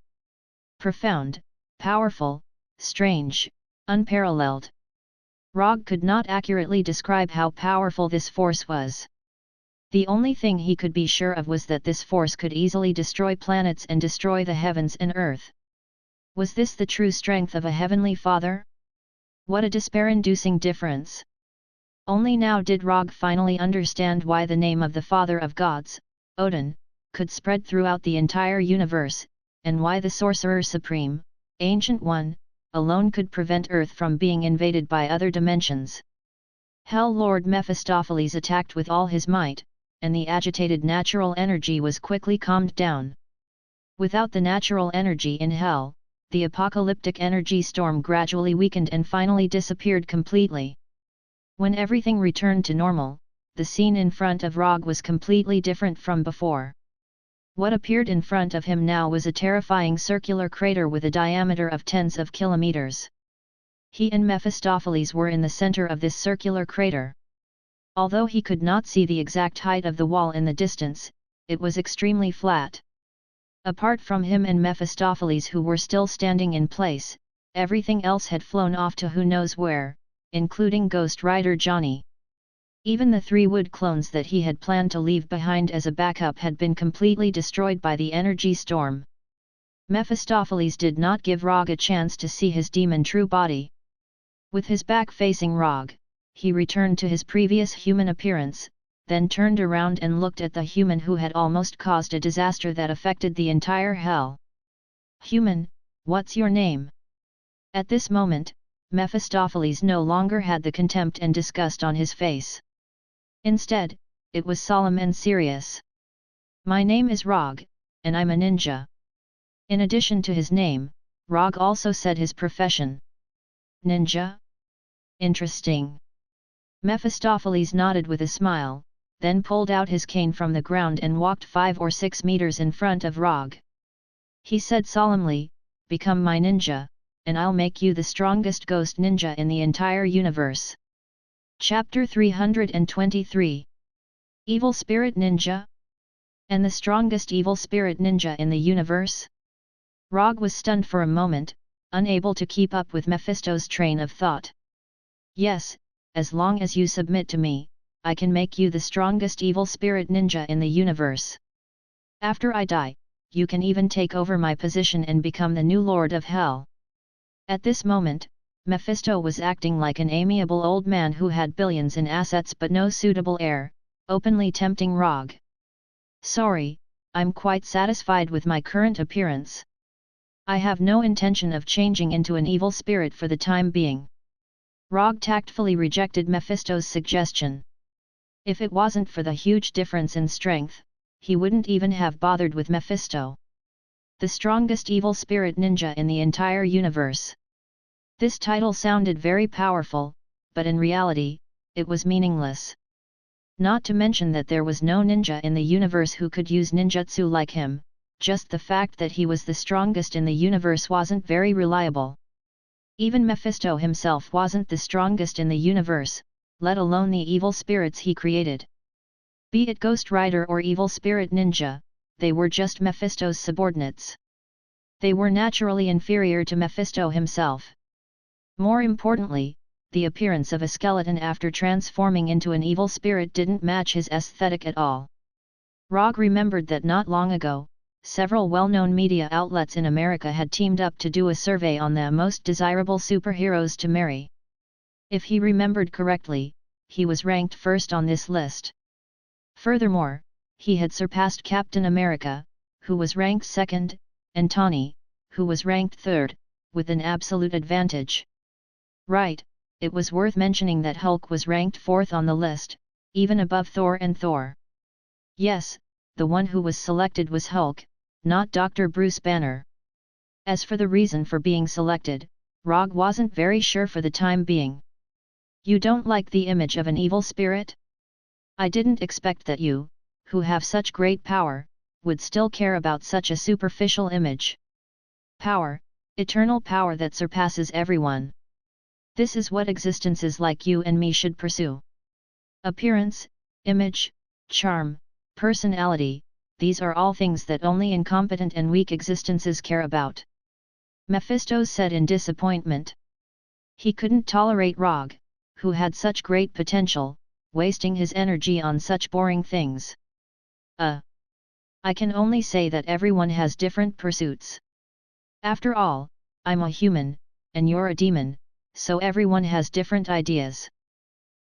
Profound, powerful, strange, unparalleled. Rogge could not accurately describe how powerful this force was. The only thing he could be sure of was that this force could easily destroy planets and destroy the heavens and earth. Was this the true strength of a heavenly father? What a despair-inducing difference! Only now did Rogge finally understand why the name of the Father of Gods, Odin, could spread throughout the entire universe, and why the Sorcerer Supreme, Ancient One, alone could prevent Earth from being invaded by other dimensions. Hell Lord Mephistopheles attacked with all his might, and the agitated natural energy was quickly calmed down. Without the natural energy in hell, the apocalyptic energy storm gradually weakened and finally disappeared completely. When everything returned to normal, the scene in front of Rogge was completely different from before. What appeared in front of him now was a terrifying circular crater with a diameter of tens of kilometers. He and Mephistopheles were in the center of this circular crater. Although he could not see the exact height of the wall in the distance, it was extremely flat. Apart from him and Mephistopheles, who were still standing in place, everything else had flown off to who knows where, including Ghost Rider Johnny. Even the 3 wood clones that he had planned to leave behind as a backup had been completely destroyed by the energy storm. Mephistopheles did not give Rogge a chance to see his demon true body. With his back facing Rogge, he returned to his previous human appearance, then turned around and looked at the human who had almost caused a disaster that affected the entire hell. "Human, what's your name?" At this moment, Mephistopheles no longer had the contempt and disgust on his face. Instead, it was solemn and serious. "My name is Rogge, and I'm a ninja." In addition to his name, Rogge also said his profession. "Ninja? Interesting." Mephistopheles nodded with a smile, then pulled out his cane from the ground and walked 5 or 6 meters in front of Rogge. He said solemnly, "Become my ninja, and I'll make you the strongest ghost ninja in the entire universe." Chapter 323. Evil Spirit Ninja? And the strongest evil spirit ninja in the universe? Rogge was stunned for a moment, unable to keep up with Mephisto's train of thought. "Yes, as long as you submit to me, I can make you the strongest evil spirit ninja in the universe. After I die, you can even take over my position and become the new Lord of Hell." At this moment, Mephisto was acting like an amiable old man who had billions in assets but no suitable heir, openly tempting Rogge. "Sorry, I'm quite satisfied with my current appearance. I have no intention of changing into an evil spirit for the time being." Rogge tactfully rejected Mephisto's suggestion. If it wasn't for the huge difference in strength, he wouldn't even have bothered with Mephisto. The strongest evil spirit ninja in the entire universe. This title sounded very powerful, but in reality, it was meaningless. Not to mention that there was no ninja in the universe who could use ninjutsu like him. Just the fact that he was the strongest in the universe wasn't very reliable. Even Mephisto himself wasn't the strongest in the universe, let alone the evil spirits he created. Be it Ghost Rider or Evil Spirit Ninja, they were just Mephisto's subordinates. They were naturally inferior to Mephisto himself. More importantly, the appearance of a skeleton after transforming into an evil spirit didn't match his aesthetic at all. Rogge remembered that not long ago, several well-known media outlets in America had teamed up to do a survey on the most desirable superheroes to marry. If he remembered correctly, he was ranked first on this list. Furthermore, he had surpassed Captain America, who was ranked second, and Tony, who was ranked third, with an absolute advantage. Right, it was worth mentioning that Hulk was ranked fourth on the list, even above Thor and Thor. Yes, the one who was selected was Hulk, not Dr. Bruce Banner. As for the reason for being selected, Rogge wasn't very sure for the time being. "You don't like the image of an evil spirit? I didn't expect that you, who have such great power, would still care about such a superficial image. Power, eternal power that surpasses everyone. This is what existences like you and me should pursue. Appearance, image, charm, personality, these are all things that only incompetent and weak existences care about." Mephisto said in disappointment. He couldn't tolerate Rogge, who had such great potential, wasting his energy on such boring things. I can only say that everyone has different pursuits. After all, I'm a human, and you're a demon, so everyone has different ideas.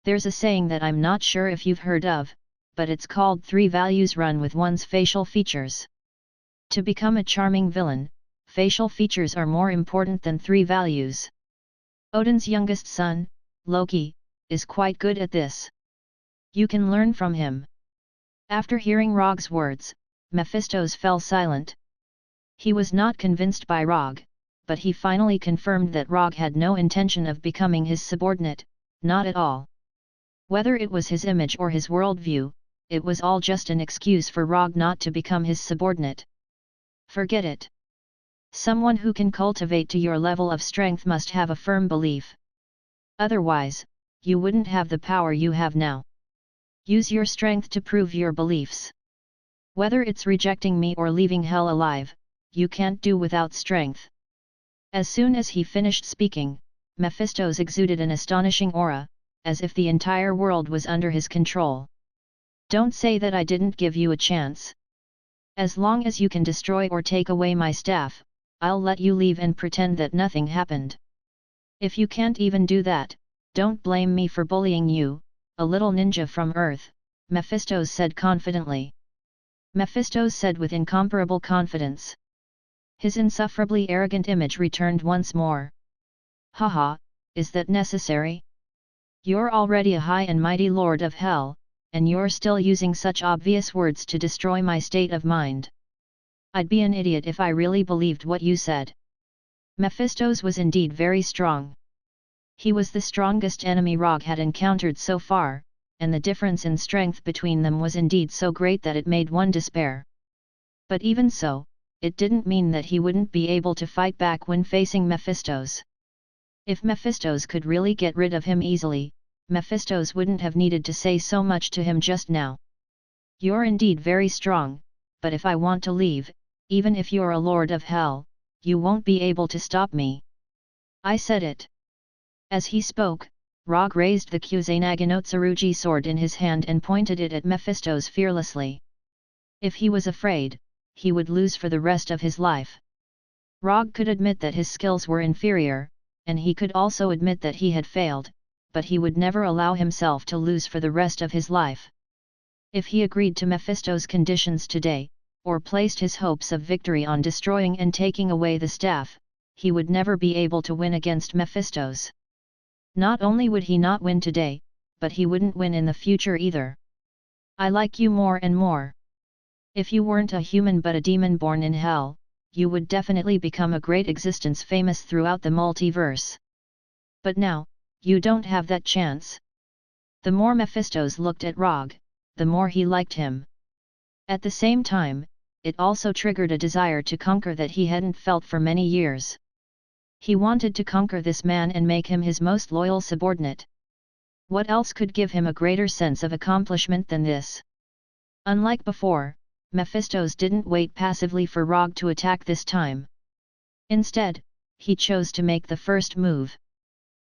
There's a saying that I'm not sure if you've heard of, but it's called 3 values run with one's facial features. To become a charming villain, facial features are more important than 3 values. Odin's youngest son, Loki, is quite good at this. You can learn from him. After hearing Rogge's words, Mephisto fell silent. He was not convinced by Rogge, but he finally confirmed that Rogge had no intention of becoming his subordinate, not at all. Whether it was his image or his worldview, it was all just an excuse for Rogge not to become his subordinate. Forget it. Someone who can cultivate to your level of strength must have a firm belief. Otherwise, you wouldn't have the power you have now. Use your strength to prove your beliefs. Whether it's rejecting me or leaving hell alive, you can't do without strength. As soon as he finished speaking, Mephistos exuded an astonishing aura, as if the entire world was under his control. Don't say that I didn't give you a chance. As long as you can destroy or take away my staff, I'll let you leave and pretend that nothing happened. If you can't even do that, don't blame me for bullying you, a little ninja from Earth, Mephistos said confidently. Mephistos said with incomparable confidence. His insufferably arrogant image returned once more. Haha, is that necessary? You're already a high and mighty lord of hell, and you're still using such obvious words to destroy my state of mind. I'd be an idiot if I really believed what you said. Mephistos was indeed very strong. He was the strongest enemy Rogge had encountered so far, and the difference in strength between them was indeed so great that it made one despair. But even so, it didn't mean that he wouldn't be able to fight back when facing Mephistos. If Mephistos could really get rid of him easily, Mephistos wouldn't have needed to say so much to him just now. You're indeed very strong, but if I want to leave, even if you're a lord of hell, you won't be able to stop me. I said it. As he spoke, Rogge raised the Kusanagi-no-Tsurugi sword in his hand and pointed it at Mephistos fearlessly. If he was afraid, he would lose for the rest of his life. Rogge could admit that his skills were inferior, and he could also admit that he had failed, but he would never allow himself to lose for the rest of his life. If he agreed to Mephistos' conditions today, or placed his hopes of victory on destroying and taking away the staff, he would never be able to win against Mephistos. Not only would he not win today, but he wouldn't win in the future either. I like you more and more. If you weren't a human but a demon born in hell, you would definitely become a great existence famous throughout the multiverse. But now, you don't have that chance. The more Mephistos looked at Rogge, the more he liked him. At the same time, it also triggered a desire to conquer that he hadn't felt for many years. He wanted to conquer this man and make him his most loyal subordinate. What else could give him a greater sense of accomplishment than this? Unlike before, Mephistos didn't wait passively for Rogge to attack this time. Instead, he chose to make the first move.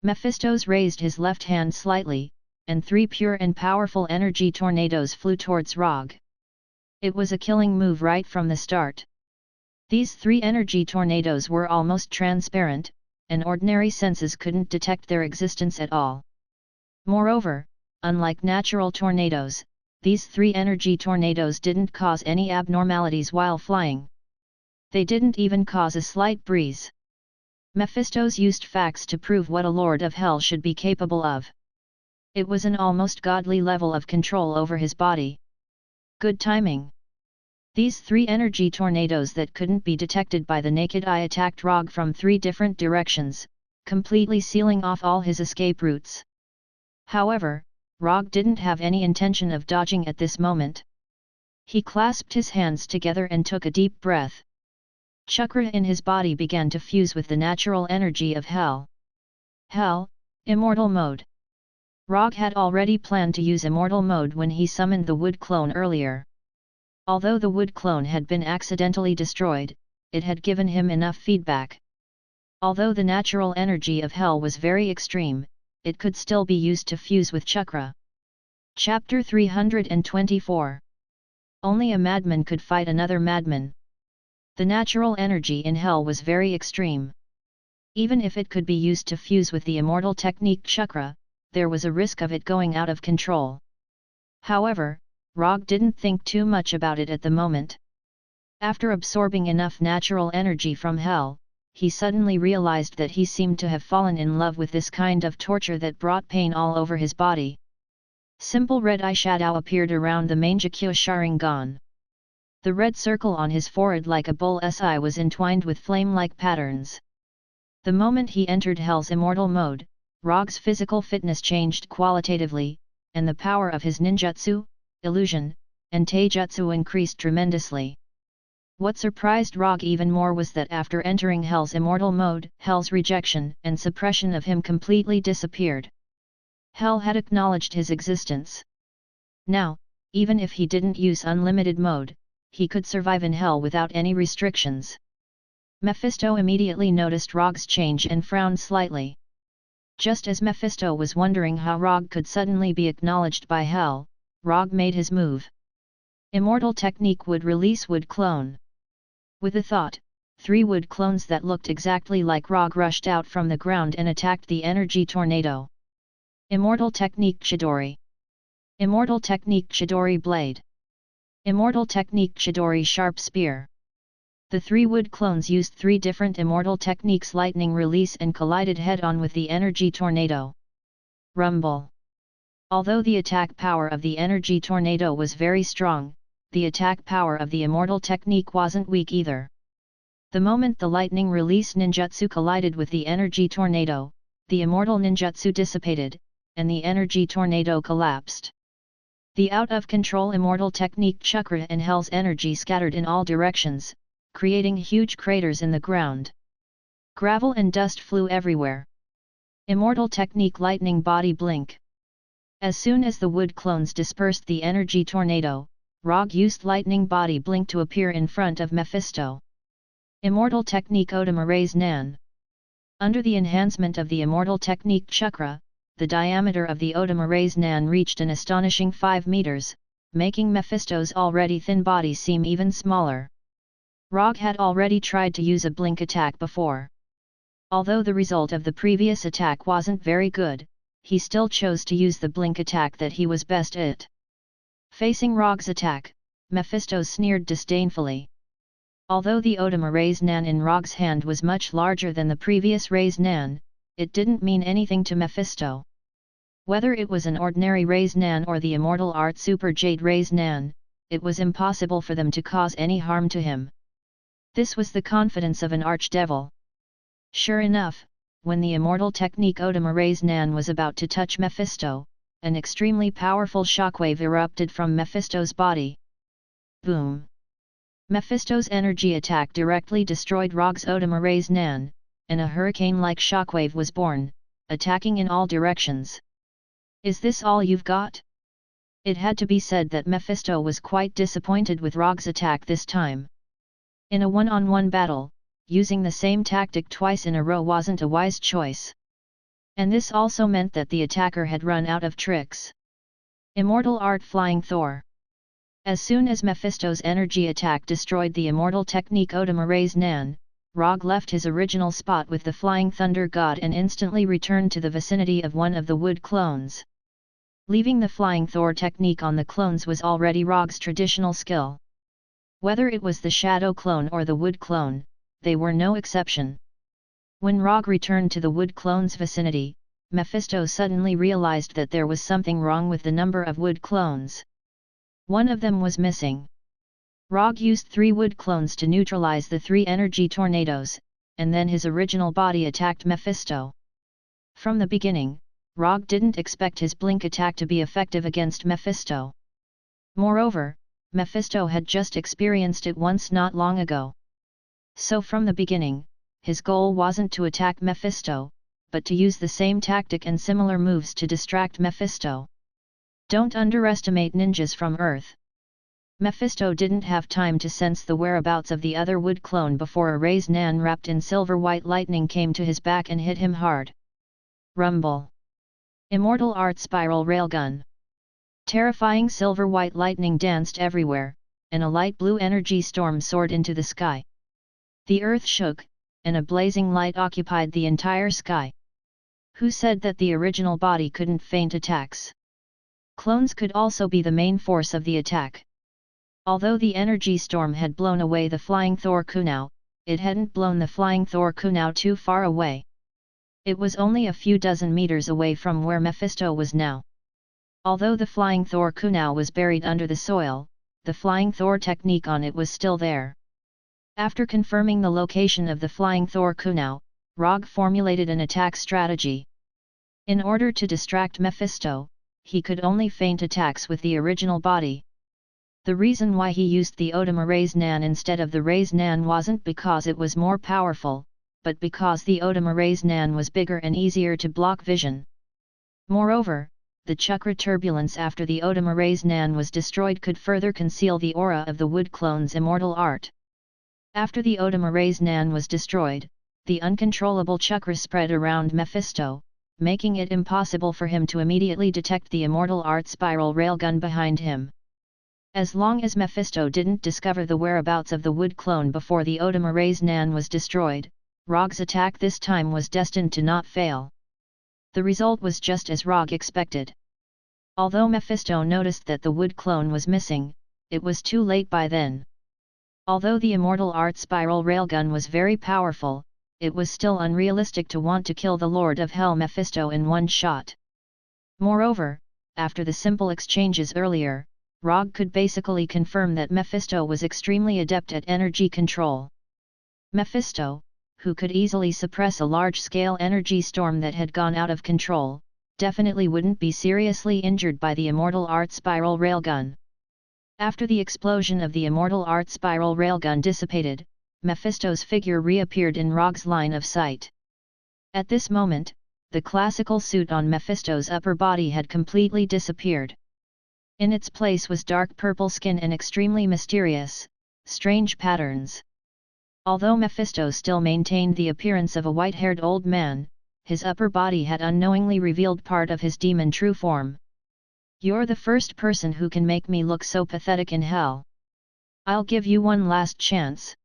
Mephistos raised his left hand slightly, and 3 pure and powerful energy tornadoes flew towards Rogge. It was a killing move right from the start. These 3 energy tornadoes were almost transparent, and ordinary senses couldn't detect their existence at all. Moreover, unlike natural tornadoes, these 3 energy tornadoes didn't cause any abnormalities while flying. They didn't even cause a slight breeze. Mephistos used facts to prove what a lord of hell should be capable of. It was an almost godly level of control over his body. Good timing. These 3 energy tornadoes that couldn't be detected by the naked eye attacked Rogge from 3 different directions, completely sealing off all his escape routes. However, Rogge didn't have any intention of dodging at this moment. He clasped his hands together and took a deep breath. Chakra in his body began to fuse with the natural energy of hell. Hell, Immortal Mode. Rogge had already planned to use Immortal Mode when he summoned the wood clone earlier. Although the wood clone had been accidentally destroyed, it had given him enough feedback. Although the natural energy of hell was very extreme, it could still be used to fuse with chakra. Chapter 324. Only a madman could fight another madman. The natural energy in hell was very extreme. Even if it could be used to fuse with the immortal technique chakra, there was a risk of it going out of control. However, Rogge didn't think too much about it at the moment. After absorbing enough natural energy from hell, he suddenly realized that he seemed to have fallen in love with this kind of torture that brought pain all over his body. Simple red eyeshadow appeared around the Mangekyo Sharingan. The red circle on his forehead like a bull's eye was entwined with flame-like patterns. The moment he entered Hell's immortal mode, Rogge's physical fitness changed qualitatively, and the power of his ninjutsu, illusion, and taijutsu increased tremendously. What surprised Rogge even more was that after entering Hell's immortal mode, Hell's rejection and suppression of him completely disappeared. Hell had acknowledged his existence. Now, even if he didn't use unlimited mode, he could survive in Hell without any restrictions. Mephisto immediately noticed Rogge's change and frowned slightly. Just as Mephisto was wondering how Rogge could suddenly be acknowledged by Hell, Rogge made his move. Immortal technique would release wood clone. With a thought, 3 wood clones that looked exactly like Rogge rushed out from the ground and attacked the energy tornado. Immortal technique Chidori. Immortal technique Chidori blade. Immortal technique Chidori sharp spear. The 3 wood clones used 3 different immortal techniques lightning release and collided head-on with the energy tornado. Rumble. Although the attack power of the energy tornado was very strong, the attack power of the immortal technique wasn't weak either. The moment the lightning release ninjutsu collided with the energy tornado, the immortal ninjutsu dissipated, and the energy tornado collapsed. The out-of-control immortal technique chakra and Hell's energy scattered in all directions, creating huge craters in the ground. Gravel and dust flew everywhere. Immortal technique lightning body blink. As soon as the wood clones dispersed the energy tornado, Rogge used lightning body blink to appear in front of Mephisto. Immortal technique Odama Raise Nan. Under the enhancement of the immortal technique chakra, the diameter of the Odama Raise Nan reached an astonishing 5 meters, making Mephisto's already thin body seem even smaller. Rogge had already tried to use a blink attack before. Although the result of the previous attack wasn't very good, he still chose to use the blink attack that he was best at. Facing Rogge's attack, Mephisto sneered disdainfully. Although the Odama Raise Nan in Rogge's hand was much larger than the previous Raise Nan, it didn't mean anything to Mephisto. Whether it was an ordinary Raise Nan or the immortal art Super Jade Raise Nan, it was impossible for them to cause any harm to him. This was the confidence of an archdevil. Sure enough, when the immortal technique Odama Raise Nan was about to touch Mephisto, an extremely powerful shockwave erupted from Mephisto's body. Boom! Mephisto's energy attack directly destroyed Rogge's Odama Raise Nan, and a hurricane-like shockwave was born, attacking in all directions. Is this all you've got? It had to be said that Mephisto was quite disappointed with Rogge's attack this time. In a one-on-one battle, using the same tactic twice in a row wasn't a wise choice. And this also meant that the attacker had run out of tricks. Immortal Art Flying Thor. As soon as Mephisto's energy attack destroyed the immortal technique Odama Raise Nan, Rogge left his original spot with the Flying Thunder God and instantly returned to the vicinity of one of the wood clones. Leaving the Flying Thor technique on the clones was already Rogge's traditional skill. Whether it was the Shadow clone or the Wood clone, they were no exception. When Rogge returned to the Wood clone's vicinity, Mephisto suddenly realized that there was something wrong with the number of Wood clones. One of them was missing. Rogge used 3 Wood clones to neutralize the 3 energy tornadoes, and then his original body attacked Mephisto. From the beginning, Rogge didn't expect his blink attack to be effective against Mephisto. Moreover, Mephisto had just experienced it once not long ago. So from the beginning, his goal wasn't to attack Mephisto, but to use the same tactic and similar moves to distract Mephisto. Don't underestimate ninjas from Earth. Mephisto didn't have time to sense the whereabouts of the other Wood clone before a Raise Nan wrapped in silver-white lightning came to his back and hit him hard. Rumble. Immortal Art Spiral Railgun. Terrifying silver-white lightning danced everywhere, and a light blue energy storm soared into the sky. The earth shook, and a blazing light occupied the entire sky. Who said that the original body couldn't feint attacks? Clones could also be the main force of the attack. Although the energy storm had blown away the Flying Thor Kunao, it hadn't blown the Flying Thor Kunao too far away. It was only a few dozen meters away from where Mephisto was now. Although the Flying Thor Kunao was buried under the soil, the Flying Thor technique on it was still there. After confirming the location of the Flying Thor Kunao, Rogge formulated an attack strategy. In order to distract Mephisto, he could only feint attacks with the original body. The reason why he used the Odama Raise Nan instead of the Raise Nan wasn't because it was more powerful, but because the Odama Raise Nan was bigger and easier to block vision. Moreover, the chakra turbulence after the Odama Raise Nan was destroyed could further conceal the aura of the wood clone's immortal art. After the Odama Raise Nan was destroyed, the uncontrollable chakra spread around Mephisto, making it impossible for him to immediately detect the immortal art spiral railgun behind him. As long as Mephisto didn't discover the whereabouts of the wood clone before the Odama Raise Nan was destroyed, Rogge's attack this time was destined to not fail. The result was just as Rogge expected. Although Mephisto noticed that the wood clone was missing, it was too late by then. Although the immortal art spiral railgun was very powerful, it was still unrealistic to want to kill the Lord of Hell Mephisto in one shot. Moreover, after the simple exchanges earlier, Rogge could basically confirm that Mephisto was extremely adept at energy control. Mephisto, who could easily suppress a large-scale energy storm that had gone out of control, definitely wouldn't be seriously injured by the immortal art spiral railgun. After the explosion of the immortal art spiral railgun dissipated, Mephisto's figure reappeared in Rogge's line of sight. At this moment, the classical suit on Mephisto's upper body had completely disappeared. In its place was dark purple skin and extremely mysterious, strange patterns. Although Mephisto still maintained the appearance of a white-haired old man, his upper body had unknowingly revealed part of his demon true form. "You're the first person who can make me look so pathetic in hell. I'll give you one last chance.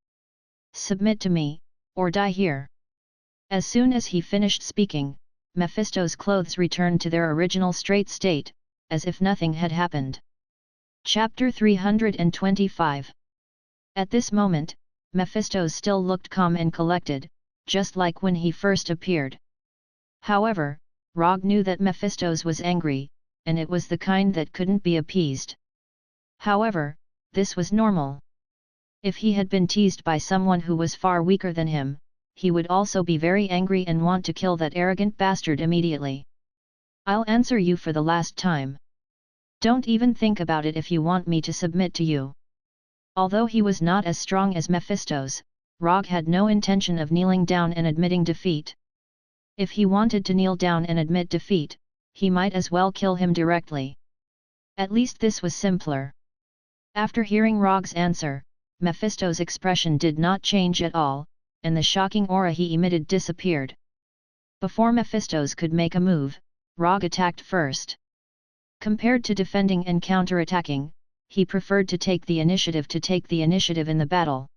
Submit to me, or die here." As soon as he finished speaking, Mephisto's clothes returned to their original straight state, as if nothing had happened. Chapter 325. At this moment, Mephisto still looked calm and collected, just like when he first appeared. However, Rogge knew that Mephisto's was angry, and it was the kind that couldn't be appeased. However, this was normal. If he had been teased by someone who was far weaker than him, he would also be very angry and want to kill that arrogant bastard immediately. "I'll answer you for the last time. Don't even think about it if you want me to submit to you." Although he was not as strong as Mephisto's, Rogge had no intention of kneeling down and admitting defeat. If he wanted to kneel down and admit defeat, he might as well kill him directly. At least this was simpler. After hearing Rogge's answer, Mephisto's expression did not change at all, and the shocking aura he emitted disappeared. Before Mephisto's could make a move, Rogge attacked first. Compared to defending and counterattacking, he preferred to take the initiative in the battle.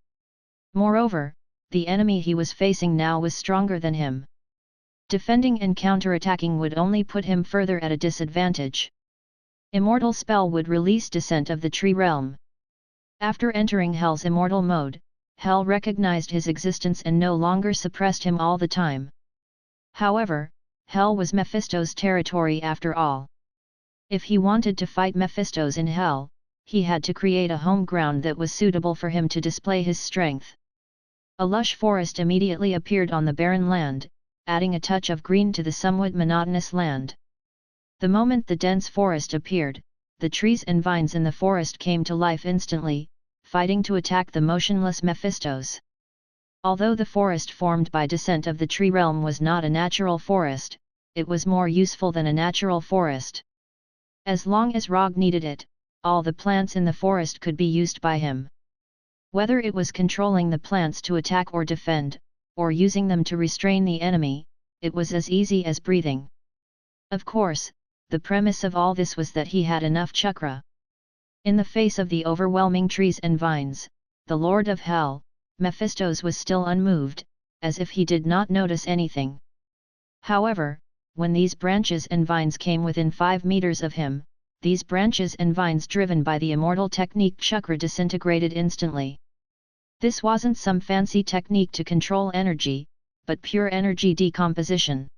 Moreover, the enemy he was facing now was stronger than him. Defending and counterattacking would only put him further at a disadvantage. Immortal spell would release Descent of the Tree Realm. After entering Hell's immortal mode, Hell recognized his existence and no longer suppressed him all the time. However, Hell was Mephisto's territory after all. If he wanted to fight Mephisto's in Hell, he had to create a home ground that was suitable for him to display his strength. A lush forest immediately appeared on the barren land, adding a touch of green to the somewhat monotonous land. The moment the dense forest appeared, the trees and vines in the forest came to life instantly, fighting to attack the motionless Mephistos. Although the forest formed by Descent of the Tree Realm was not a natural forest, it was more useful than a natural forest. As long as Rogge needed it, all the plants in the forest could be used by him. Whether it was controlling the plants to attack or defend, or using them to restrain the enemy, it was as easy as breathing. Of course, the premise of all this was that he had enough chakra. In the face of the overwhelming trees and vines, the Lord of Hell, Mephistos, was still unmoved, as if he did not notice anything. However, when these branches and vines came within 5 meters of him, these branches and vines driven by the immortal technique chakra disintegrated instantly. This wasn't some fancy technique to control energy, but pure energy decomposition.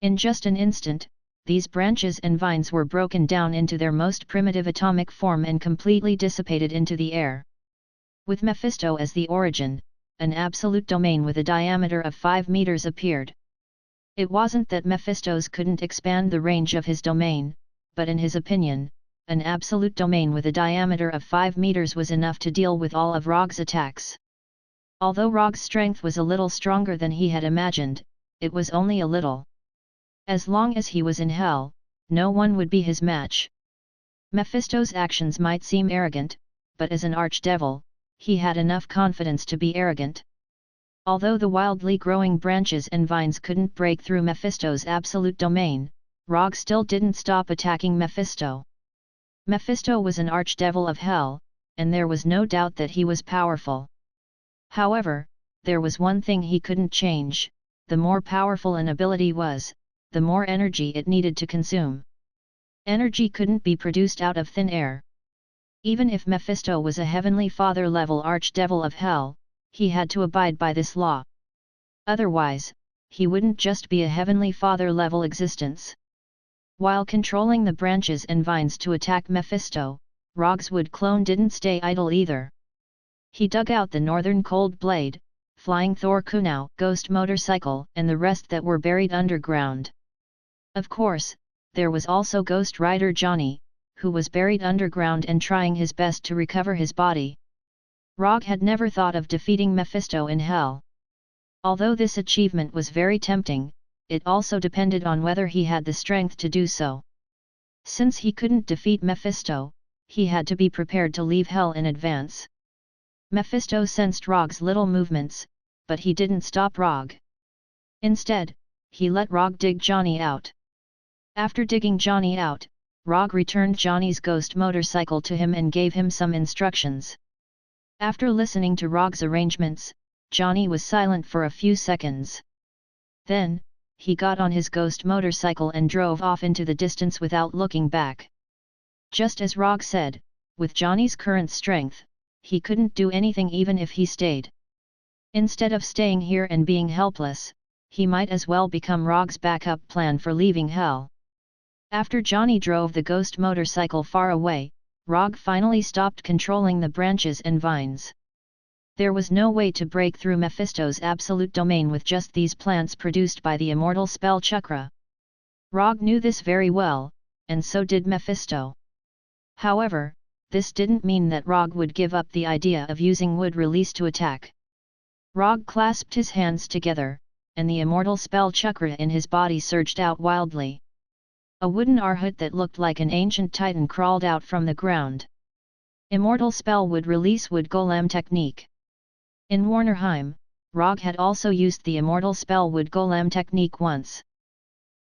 In just an instant, these branches and vines were broken down into their most primitive atomic form and completely dissipated into the air. With Mephisto as the origin, an absolute domain with a diameter of 5 meters appeared. It wasn't that Mephistos couldn't expand the range of his domain, but in his opinion, an absolute domain with a diameter of 5 meters was enough to deal with all of Rogge's attacks. Although Rogge's strength was a little stronger than he had imagined, it was only a little. As long as he was in hell, no one would be his match. Mephisto's actions might seem arrogant, but as an archdevil, he had enough confidence to be arrogant. Although the wildly growing branches and vines couldn't break through Mephisto's absolute domain, Rogge still didn't stop attacking Mephisto. Mephisto was an archdevil of hell, and there was no doubt that he was powerful. However, there was one thing he couldn't change: the more powerful an ability was, the more energy it needed to consume. Energy couldn't be produced out of thin air. Even if Mephisto was a Heavenly Father-level archdevil of hell, he had to abide by this law. Otherwise, he wouldn't just be a Heavenly Father-level existence. While controlling the branches and vines to attack Mephisto, Rogge's wood clone didn't stay idle either. He dug out the Northern Cold Blade, Flying Thor Kunau, Ghost Motorcycle, and the rest that were buried underground. Of course, there was also Ghost Rider Johnny, who was buried underground and trying his best to recover his body. Rogge had never thought of defeating Mephisto in hell. Although this achievement was very tempting, it also depended on whether he had the strength to do so. Since he couldn't defeat Mephisto, he had to be prepared to leave hell in advance. Mephisto sensed Rogge's little movements, but he didn't stop Rogge. Instead, he let Rogge dig Johnny out. After digging Johnny out, Rogge returned Johnny's ghost motorcycle to him and gave him some instructions. After listening to Rogge's arrangements, Johnny was silent for a few seconds. Then, he got on his ghost motorcycle and drove off into the distance without looking back. Just as Rogge said, with Johnny's current strength, he couldn't do anything even if he stayed. Instead of staying here and being helpless, he might as well become Rogge's backup plan for leaving hell. After Johnny drove the ghost motorcycle far away, Rogge finally stopped controlling the branches and vines. There was no way to break through Mephisto's absolute domain with just these plants produced by the immortal spell chakra. Rogge knew this very well, and so did Mephisto. However, this didn't mean that Rogge would give up the idea of using wood release to attack. Rogge clasped his hands together, and the immortal spell chakra in his body surged out wildly. A wooden arhat that looked like an ancient titan crawled out from the ground. Immortal spell would release wood golem technique. In Warnerheim, Rogge had also used the immortal spell wood golem technique once.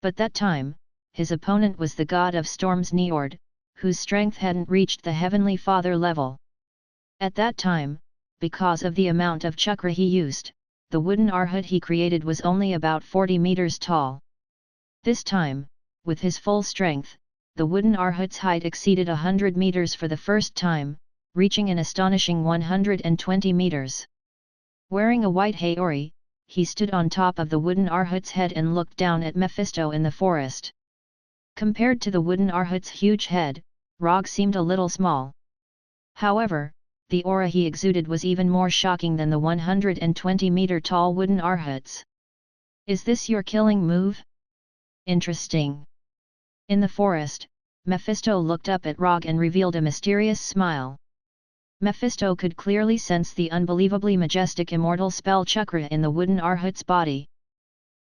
But that time, his opponent was the god of storms Njord, whose strength hadn't reached the Heavenly Father level. At that time, because of the amount of chakra he used, the wooden arhat he created was only about 40 meters tall. This time, with his full strength, the wooden arhat's height exceeded 100 meters for the first time, reaching an astonishing 120 meters. Wearing a white haori, he stood on top of the wooden arhat's head and looked down at Mephisto in the forest. Compared to the wooden arhat's huge head, Rogge seemed a little small. However, the aura he exuded was even more shocking than the 120-meter-tall wooden arhats. "Is this your killing move? Interesting." In the forest, Mephisto looked up at Rogge and revealed a mysterious smile. Mephisto could clearly sense the unbelievably majestic immortal spell chakra in the wooden arhat's body.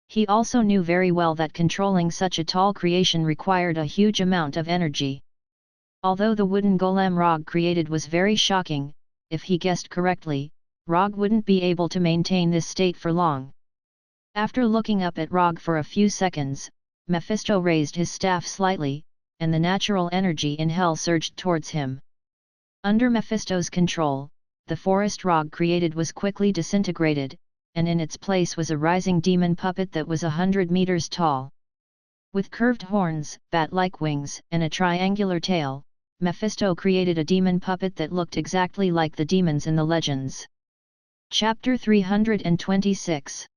He also knew very well that controlling such a tall creation required a huge amount of energy. Although the wooden golem Rogge created was very shocking, if he guessed correctly, Rogge wouldn't be able to maintain this state for long. After looking up at Rogge for a few seconds, Mephisto raised his staff slightly, and the natural energy in hell surged towards him. Under Mephisto's control, the forest Rogge created was quickly disintegrated, and in its place was a rising demon puppet that was 100 meters tall. With curved horns, bat-like wings, and a triangular tail, Mephisto created a demon puppet that looked exactly like the demons in the legends. Chapter 326.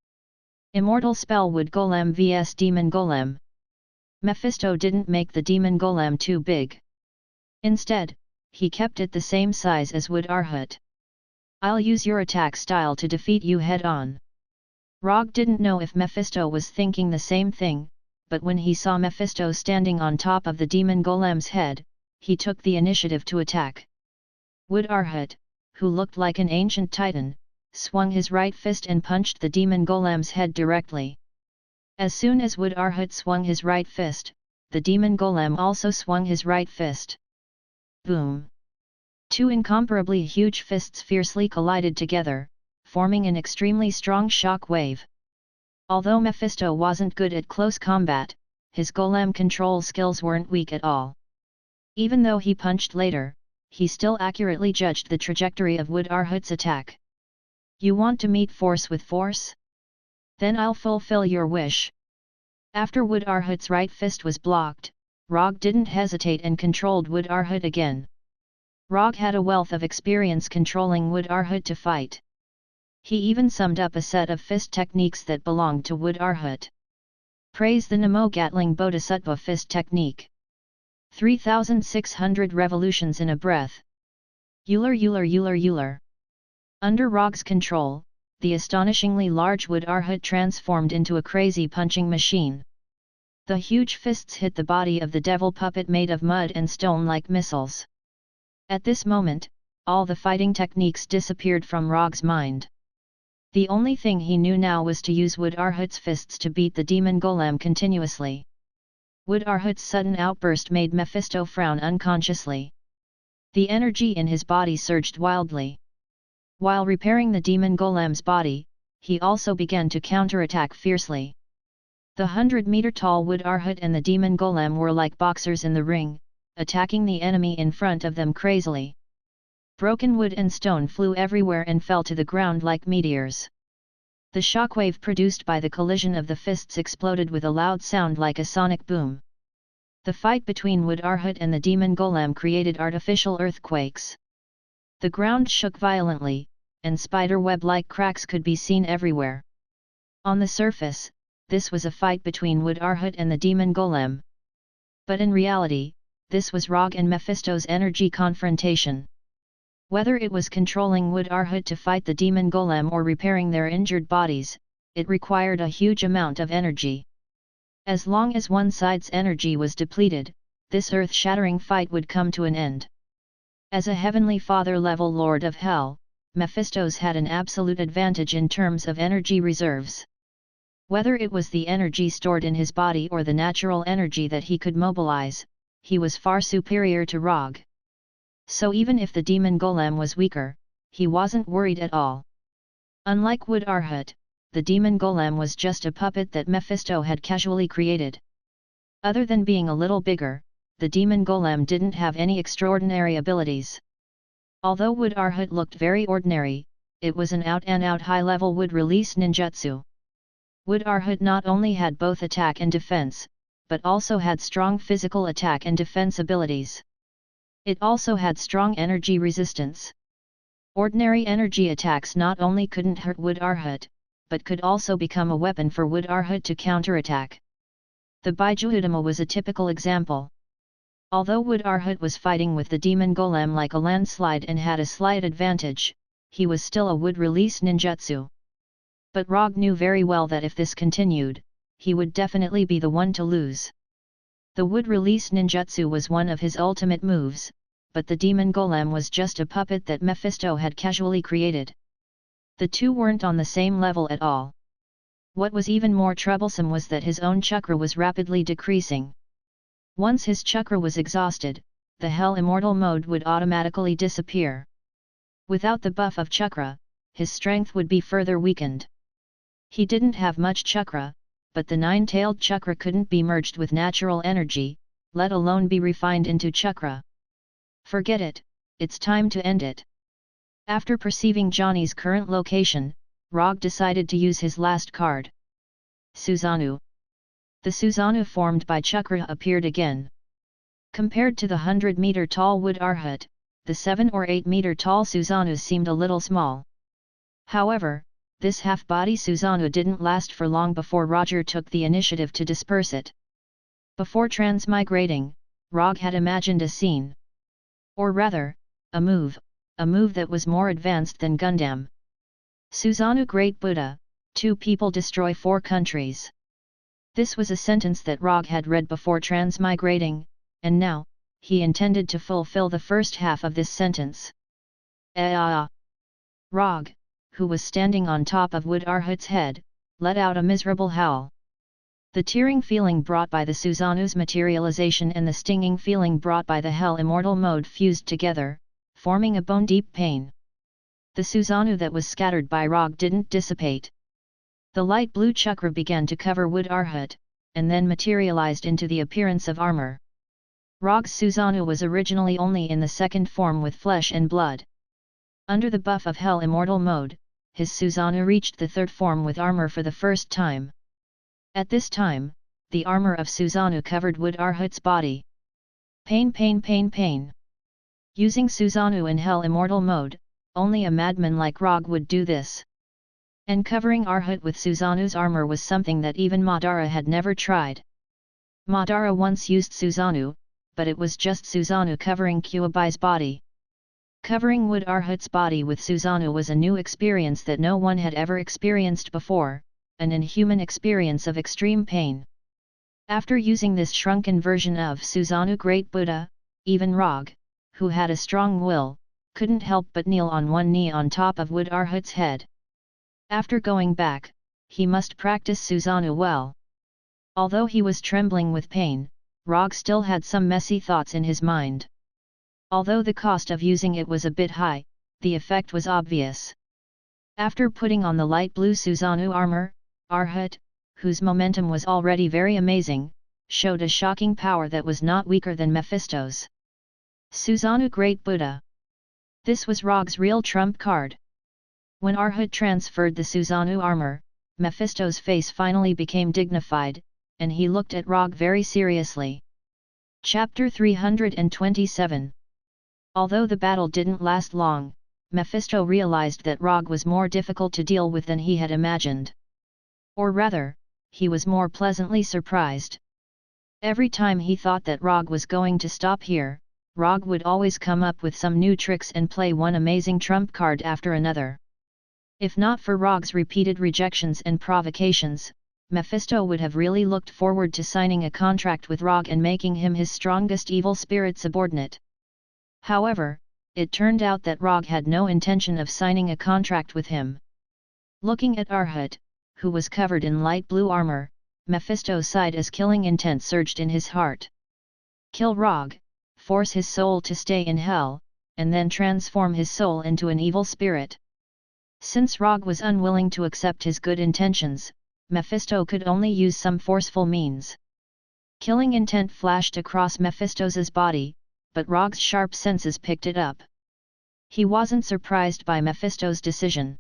Immortal Spell Wood Golem vs Demon Golem. Mephisto didn't make the demon golem too big. Instead, he kept it the same size as Wood Arhat. "I'll use your attack style to defeat you head-on." Rogge didn't know if Mephisto was thinking the same thing, but when he saw Mephisto standing on top of the demon golem's head, he took the initiative to attack. Wood Arhut, who looked like an ancient titan, swung his right fist and punched the demon golem's head directly. As soon as Wood Arhut swung his right fist, the demon golem also swung his right fist. Boom! Two incomparably huge fists fiercely collided together, forming an extremely strong shock wave. Although Mephisto wasn't good at close combat, his golem control skills weren't weak at all. Even though he punched later, he still accurately judged the trajectory of Wood Arhut's attack. You want to meet force with force? Then I'll fulfill your wish. After Wood Arhut's right fist was blocked, Rogge didn't hesitate and controlled Wood Arhut again. Rogge had a wealth of experience controlling Wood Arhut to fight. He even summed up a set of fist techniques that belonged to Wood Arhut. Praise the Namo Gatling Bodhisattva fist technique. 3,600 revolutions in a breath. Euler. Under Rogge's control, the astonishingly large Wood Arhut transformed into a crazy punching machine. The huge fists hit the body of the devil puppet made of mud and stone like missiles. At this moment, all the fighting techniques disappeared from Rogge's mind. The only thing he knew now was to use Wood Arhut's fists to beat the demon golem continuously. Wood Arhut's sudden outburst made Mephisto frown unconsciously. The energy in his body surged wildly. While repairing the demon golem's body, he also began to counterattack fiercely. The 100-meter-tall Wood Arhut and the demon golem were like boxers in the ring, attacking the enemy in front of them crazily. Broken wood and stone flew everywhere and fell to the ground like meteors. The shockwave produced by the collision of the fists exploded with a loud sound like a sonic boom. The fight between Wood Arhut and the demon golem created artificial earthquakes. The ground shook violently, and spider-web-like cracks could be seen everywhere. On the surface, this was a fight between Wood Arhut and the demon golem. But in reality, this was Rogge and Mephisto's energy confrontation. Whether it was controlling Wood Arhut to fight the demon golem or repairing their injured bodies, it required a huge amount of energy. As long as one side's energy was depleted, this earth-shattering fight would come to an end. As a Heavenly Father-level Lord of Hell, Mephisto's had an absolute advantage in terms of energy reserves. Whether it was the energy stored in his body or the natural energy that he could mobilize, he was far superior to Rogge. So even if the demon golem was weaker, he wasn't worried at all. Unlike Wood Arhut, the demon golem was just a puppet that Mephisto had casually created. Other than being a little bigger, the demon golem didn't have any extraordinary abilities. Although Wood Arhut looked very ordinary, it was an out-and-out high-level wood release ninjutsu. Wood Arhut not only had both attack and defense, but also had strong physical attack and defense abilities. It also had strong energy resistance. Ordinary energy attacks not only couldn't hurt Wood Arhut, but could also become a weapon for Wood Arhut to counterattack. The Baijuudama was a typical example. Although Wood Arhut was fighting with the demon golem like a landslide and had a slight advantage, he was still a wood release ninjutsu. But Rogge knew very well that if this continued, he would definitely be the one to lose. The wood release ninjutsu was one of his ultimate moves, but the demon golem was just a puppet that Mephisto had casually created. The two weren't on the same level at all. What was even more troublesome was that his own chakra was rapidly decreasing. Once his chakra was exhausted, the Hell Immortal mode would automatically disappear. Without the buff of chakra, his strength would be further weakened. He didn't have much chakra, but the nine-tailed chakra couldn't be merged with natural energy, let alone be refined into chakra. Forget it, it's time to end it. After perceiving Johnny's current location, Rogge decided to use his last card. Susanoo. The Susanoo formed by chakra appeared again. Compared to the 100-meter-tall Wood Arhut, the 7 or 8-meter-tall Susanoo seemed a little small. However, this half-body Susanoo didn't last for long before Rogge took the initiative to disperse it. Before transmigrating, Rogge had imagined a scene. Or rather, a move that was more advanced than Gundam. Susanoo Great Buddha, 2 people destroy 4 countries. This was a sentence that Rogge had read before transmigrating, and now, he intended to fulfill the first half of this sentence. A.K.A. Rogge, who was standing on top of Wood Arhut's head, let out a miserable howl. The tearing feeling brought by the Suzanu's materialization and the stinging feeling brought by the Hell Immortal mode fused together, forming a bone-deep pain. The Suzanu that was scattered by Rogge didn't dissipate. The light blue chakra began to cover Wood Arhut, and then materialized into the appearance of armor. Rogge's Suzanu was originally only in the second form with flesh and blood. Under the buff of Hell Immortal mode, his Suzanu reached the third form with armor for the first time. At this time, the armor of Suzanu covered Wood Arhut's body. Pain, pain, pain, pain. Using Suzanu in Hell Immortal mode, only a madman like Rogge would do this. And covering Arhut with Suzanu's armor was something that even Madara had never tried. Madara once used Suzanu, but it was just Suzanu covering Kyuubi's body. Covering Wood Arhut's body with Suzanu was a new experience that no one had ever experienced before, an inhuman experience of extreme pain. After using this shrunken version of Suzanu Great Buddha, even Rogge, who had a strong will, couldn't help but kneel on one knee on top of Wood Arhut's head. After going back, he must practice Suzanu well. Although he was trembling with pain, Rogge still had some messy thoughts in his mind. Although the cost of using it was a bit high, the effect was obvious. After putting on the light blue Suzanu armor, Arhut, whose momentum was already very amazing, showed a shocking power that was not weaker than Mephisto's. Suzanu Great Buddha. This was Rogge's real trump card. When Arhut transferred the Suzanu armor, Mephisto's face finally became dignified, and he looked at Rogge very seriously. Chapter 327. Although the battle didn't last long, Mephisto realized that Rogge was more difficult to deal with than he had imagined. Or rather, he was more pleasantly surprised. Every time he thought that Rogge was going to stop here, Rogge would always come up with some new tricks and play one amazing trump card after another. If not for Rogge's repeated rejections and provocations, Mephisto would have really looked forward to signing a contract with Rogge and making him his strongest evil spirit subordinate. However, it turned out that Rogge had no intention of signing a contract with him. Looking at Arhut, who was covered in light blue armor, Mephisto sighed as killing intent surged in his heart. Kill Rogge, force his soul to stay in hell, and then transform his soul into an evil spirit. Since Rogge was unwilling to accept his good intentions, Mephisto could only use some forceful means. Killing intent flashed across Mephisto's body, but Rogge's sharp senses picked it up. He wasn't surprised by Mephisto's decision.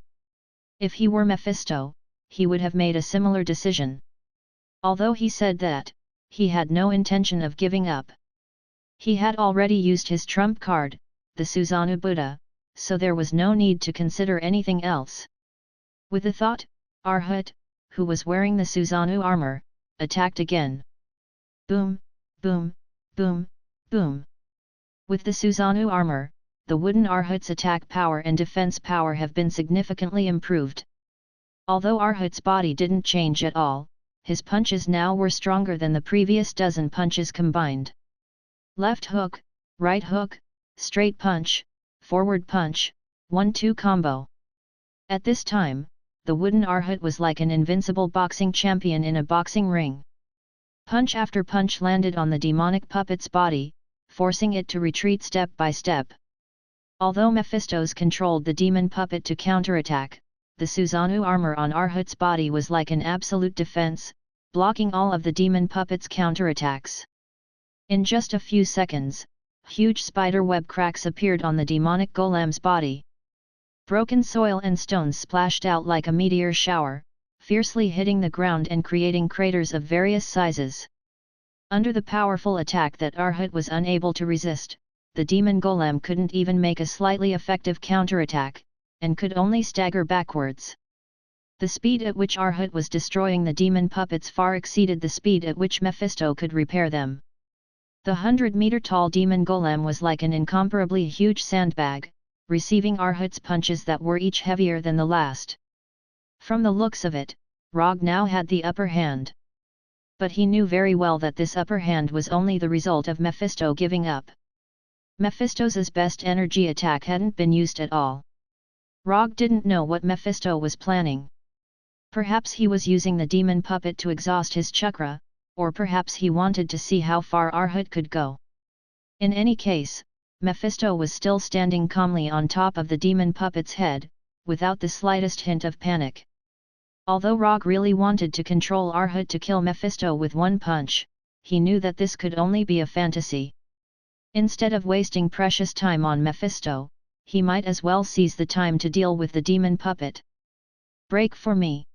If he were Mephisto, he would have made a similar decision. Although he said that, he had no intention of giving up. He had already used his trump card, the Suzanu Buddha, so there was no need to consider anything else. With the thought, Arhut, who was wearing the Suzanu armor, attacked again. Boom, boom, boom, boom. With the Suzanu armor, the wooden Arhut's attack power and defense power have been significantly improved. Although Arhut's body didn't change at all, his punches now were stronger than the previous dozen punches combined. Left hook, right hook, straight punch, forward punch, 1-2 combo. At this time, the wooden Arhut was like an invincible boxing champion in a boxing ring. Punch after punch landed on the demonic puppet's body, forcing it to retreat step by step. Although Mephisto's controlled the demon puppet to counterattack, the Suzanu armor on Arhut's body was like an absolute defense, blocking all of the demon puppet's counterattacks. In just a few seconds, huge spider web cracks appeared on the demonic golem's body. Broken soil and stones splashed out like a meteor shower, fiercely hitting the ground and creating craters of various sizes. Under the powerful attack that Arhut was unable to resist, the demon golem couldn't even make a slightly effective counterattack, and could only stagger backwards. The speed at which Arhut was destroying the demon puppets far exceeded the speed at which Mephisto could repair them. The 100-meter-tall demon golem was like an incomparably huge sandbag, receiving Arhut's punches that were each heavier than the last. From the looks of it, Rogge now had the upper hand. But he knew very well that this upper hand was only the result of Mephisto giving up. Mephisto's best energy attack hadn't been used at all. Rogge didn't know what Mephisto was planning. Perhaps he was using the demon puppet to exhaust his chakra, or perhaps he wanted to see how far Arhut could go. In any case, Mephisto was still standing calmly on top of the demon puppet's head, without the slightest hint of panic. Although Rogge really wanted to control Arhut to kill Mephisto with one punch, he knew that this could only be a fantasy. Instead of wasting precious time on Mephisto, he might as well seize the time to deal with the demon puppet. Break for me!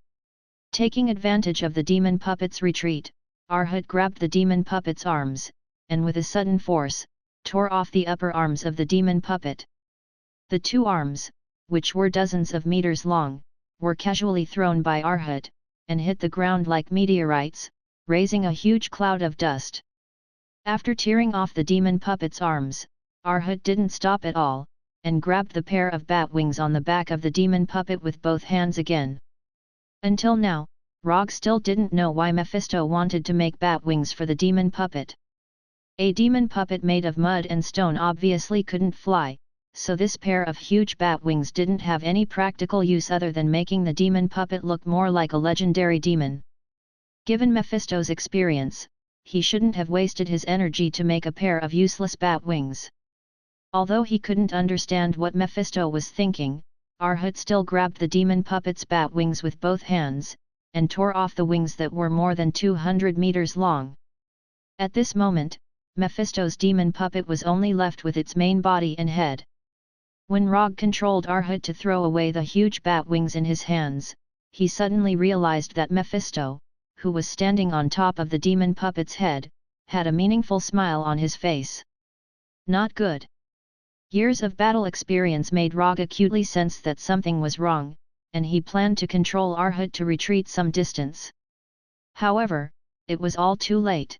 Taking advantage of the demon puppet's retreat, Arhut grabbed the demon puppet's arms, and with a sudden force, tore off the upper arms of the demon puppet. The two arms, which were dozens of meters long, were casually thrown by Arhut, and hit the ground like meteorites, raising a huge cloud of dust. After tearing off the demon puppet's arms, Arhut didn't stop at all, and grabbed the pair of bat wings on the back of the demon puppet with both hands again. Until now, Rogge still didn't know why Mephisto wanted to make bat wings for the demon puppet. A demon puppet made of mud and stone obviously couldn't fly, so this pair of huge bat wings didn't have any practical use other than making the demon puppet look more like a legendary demon. Given Mephisto's experience, he shouldn't have wasted his energy to make a pair of useless bat wings. Although he couldn't understand what Mephisto was thinking, Arhut still grabbed the demon puppet's bat wings with both hands, and tore off the wings that were more than 200 meters long. At this moment, Mephisto's demon puppet was only left with its main body and head. When Rogge controlled Arhut to throw away the huge bat wings in his hands, he suddenly realized that Mephisto, who was standing on top of the demon puppet's head, had a meaningful smile on his face. Not good. Years of battle experience made Rogge acutely sense that something was wrong, and he planned to control Arhut to retreat some distance. However, it was all too late.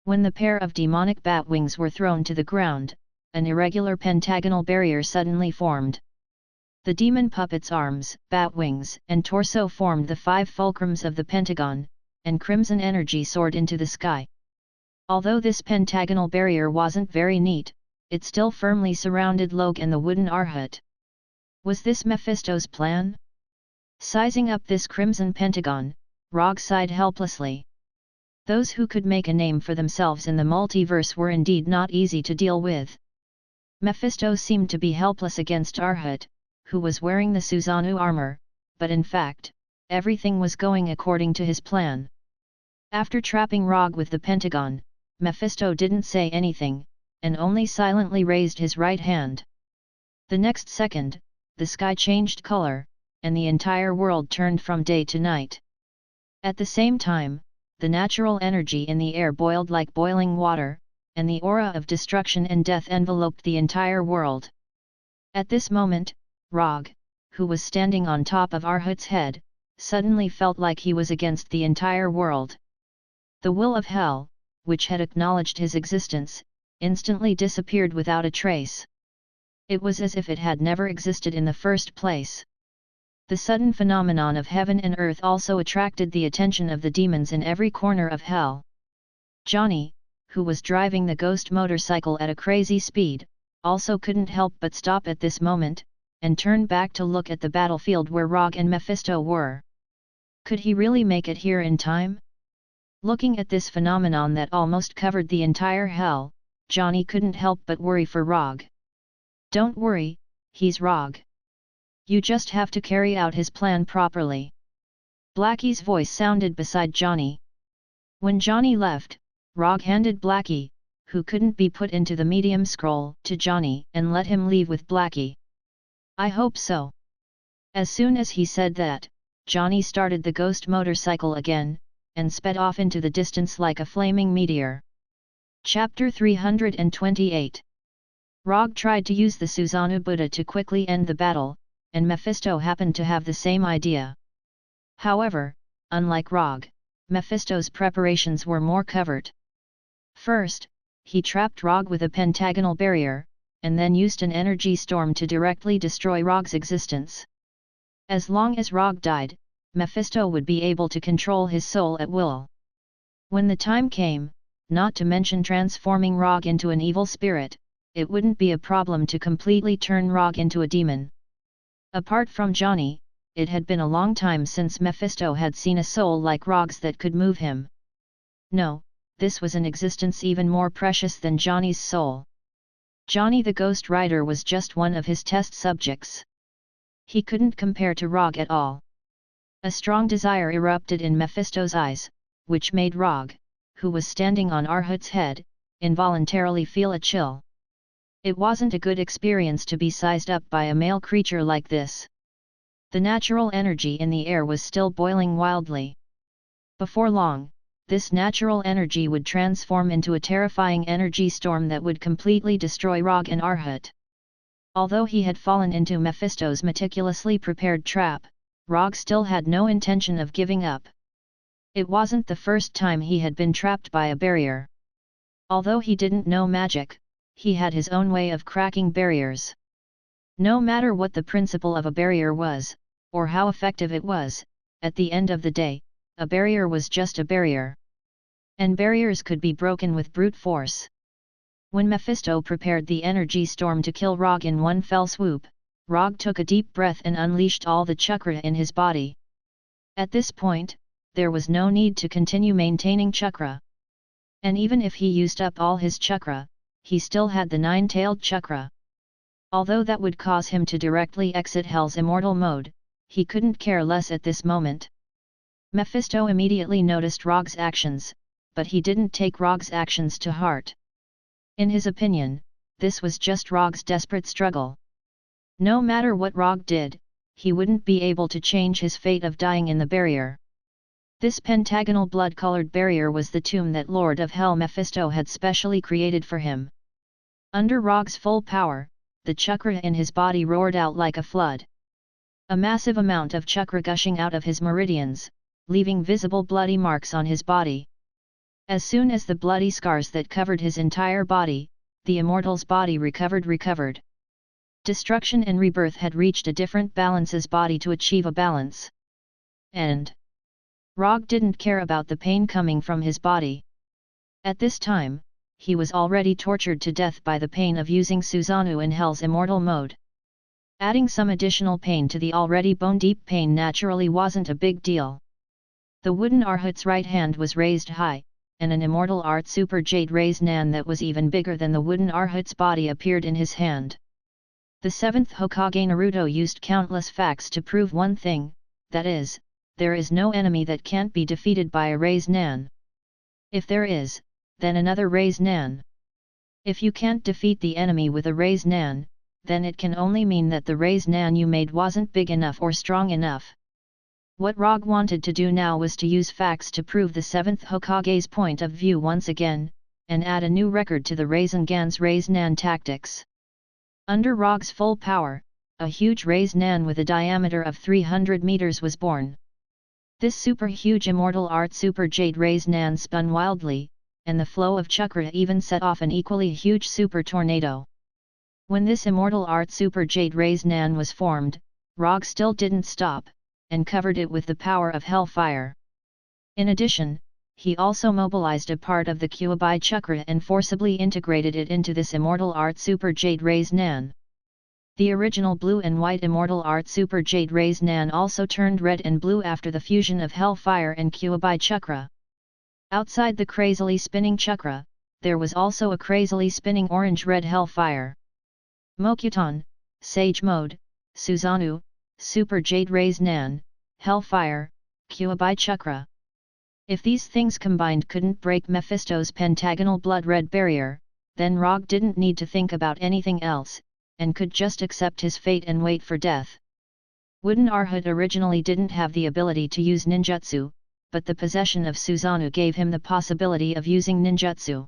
When the pair of demonic bat wings were thrown to the ground, an irregular pentagonal barrier suddenly formed. The demon puppet's arms, bat wings, and torso formed the 5 fulcrums of the pentagon, and crimson energy soared into the sky. Although this pentagonal barrier wasn't very neat, it still firmly surrounded Rogge and the wooden Arhut. Was this Mephisto's plan? Sizing up this crimson pentagon, Rogge sighed helplessly. Those who could make a name for themselves in the multiverse were indeed not easy to deal with. Mephisto seemed to be helpless against Arhut, who was wearing the Susanoo armor, but in fact, everything was going according to his plan. After trapping Rogge with the pentagon, Mephisto didn't say anything, and only silently raised his right hand. The next second, the sky changed color, and the entire world turned from day to night. At the same time, the natural energy in the air boiled like boiling water, and the aura of destruction and death enveloped the entire world. At this moment, Rogge, who was standing on top of Arhut's head, suddenly felt like he was against the entire world. The will of hell, which had acknowledged his existence, instantly disappeared without a trace. It was as if it had never existed in the first place. The sudden phenomenon of heaven and earth also attracted the attention of the demons in every corner of hell. Johnny, who was driving the ghost motorcycle at a crazy speed, also couldn't help but stop at this moment, and turn back to look at the battlefield where Rogge and Mephisto were. Could he really make it here in time? Looking at this phenomenon that almost covered the entire hell, Johnny couldn't help but worry for Rogge. Don't worry, he's Rogge. You just have to carry out his plan properly. Blackie's voice sounded beside Johnny. When Johnny left, Rogge handed Blackie, who couldn't be put into the medium scroll, to Johnny and let him leave with Blackie. I hope so. As soon as he said that, Johnny started the ghost motorcycle again, and sped off into the distance like a flaming meteor. Chapter 328. Rogge tried to use the Susanoo Buddha to quickly end the battle, and Mephisto happened to have the same idea. However, unlike Rogge, Mephisto's preparations were more covert. First, he trapped Rogge with a pentagonal barrier, and then used an energy storm to directly destroy Rogge's existence. As long as Rogge died, Mephisto would be able to control his soul at will. When the time came, not to mention transforming Rogge into an evil spirit, it wouldn't be a problem to completely turn Rogge into a demon. Apart from Johnny, it had been a long time since Mephisto had seen a soul like Rogge's that could move him. No, this was an existence even more precious than Johnny's soul. Johnny the Ghost Rider was just one of his test subjects. He couldn't compare to Rogge at all. A strong desire erupted in Mephisto's eyes, which made Rogge, who was standing on Arhut's head, involuntarily feel a chill. It wasn't a good experience to be sized up by a male creature like this. The natural energy in the air was still boiling wildly. Before long, this natural energy would transform into a terrifying energy storm that would completely destroy Rogge and Arhut. Although he had fallen into Mephisto's meticulously prepared trap, Rogge still had no intention of giving up. It wasn't the first time he had been trapped by a barrier. Although he didn't know magic, he had his own way of cracking barriers. No matter what the principle of a barrier was, or how effective it was, at the end of the day, a barrier was just a barrier. And barriers could be broken with brute force. When Mephisto prepared the energy storm to kill Rogge in one fell swoop, Rogge took a deep breath and unleashed all the chakra in his body. At this point, there was no need to continue maintaining chakra. And even if he used up all his chakra, he still had the nine-tailed chakra. Although that would cause him to directly exit Hell's immortal mode, he couldn't care less at this moment. Mephisto immediately noticed Rogge's actions, but he didn't take Rogge's actions to heart. In his opinion, this was just Rogge's desperate struggle. No matter what Rogge did, he wouldn't be able to change his fate of dying in the barrier. This pentagonal blood-colored barrier was the tomb that Lord of Hell Mephisto had specially created for him. Under Rogge's full power, the chakra in his body roared out like a flood. A massive amount of chakra gushing out of his meridians, leaving visible bloody marks on his body. As soon as the bloody scars that covered his entire body, the immortal's body recovered. Destruction and rebirth had reached a different balance's body to achieve a balance. And Rogge didn't care about the pain coming from his body. At this time, he was already tortured to death by the pain of using Susanoo in Hell's immortal mode. Adding some additional pain to the already bone-deep pain naturally wasn't a big deal. The wooden Arhut's right hand was raised high, and an immortal art super jade raised nan that was even bigger than the wooden Arhut's body appeared in his hand. The 7th Hokage Naruto used countless facts to prove one thing, that is, there is no enemy that can't be defeated by a raised nan. If there is, then another raised nan. If you can't defeat the enemy with a raised nan, then it can only mean that the raised nan you made wasn't big enough or strong enough. What Rogge wanted to do now was to use facts to prove the 7th Hokage's point of view once again, and add a new record to the Rasengan's raised nan tactics. Under Rogge's full power, a huge raised nan with a diameter of 300 meters was born. This super huge immortal art super jade raised nan spun wildly, and the flow of chakra even set off an equally huge super tornado. When this immortal art super jade raised nan was formed, Rogge still didn't stop, and covered it with the power of hellfire. In addition, he also mobilized a part of the Kyuubi chakra and forcibly integrated it into this immortal art super jade raised nan. The original blue and white immortal art super jade raised nan also turned red and blue after the fusion of hellfire and Kyuubi chakra. Outside the crazily spinning chakra, there was also a crazily spinning orange-red hellfire. Mokuton, Sage Mode, Susanoo, Super Jade Raised Nan, Hellfire, Kyuubi Chakra. If these things combined couldn't break Mephisto's pentagonal blood-red barrier, then Rogge didn't need to think about anything else, and could just accept his fate and wait for death. Wooden Arhut originally didn't have the ability to use ninjutsu, but the possession of Susanoo gave him the possibility of using ninjutsu.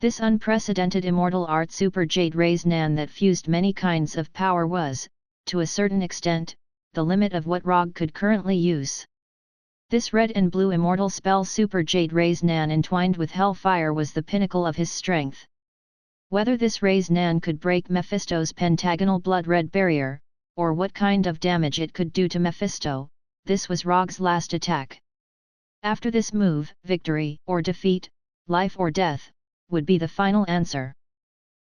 This unprecedented immortal art super jade raised nan that fused many kinds of power was, to a certain extent, the limit of what Rogge could currently use. This red and blue immortal spell super jade raised nan entwined with hellfire was the pinnacle of his strength. Whether this raised nan could break Mephisto's pentagonal blood-red barrier, or what kind of damage it could do to Mephisto, this was Rogge's last attack. After this move, victory or defeat, life or death, would be the final answer.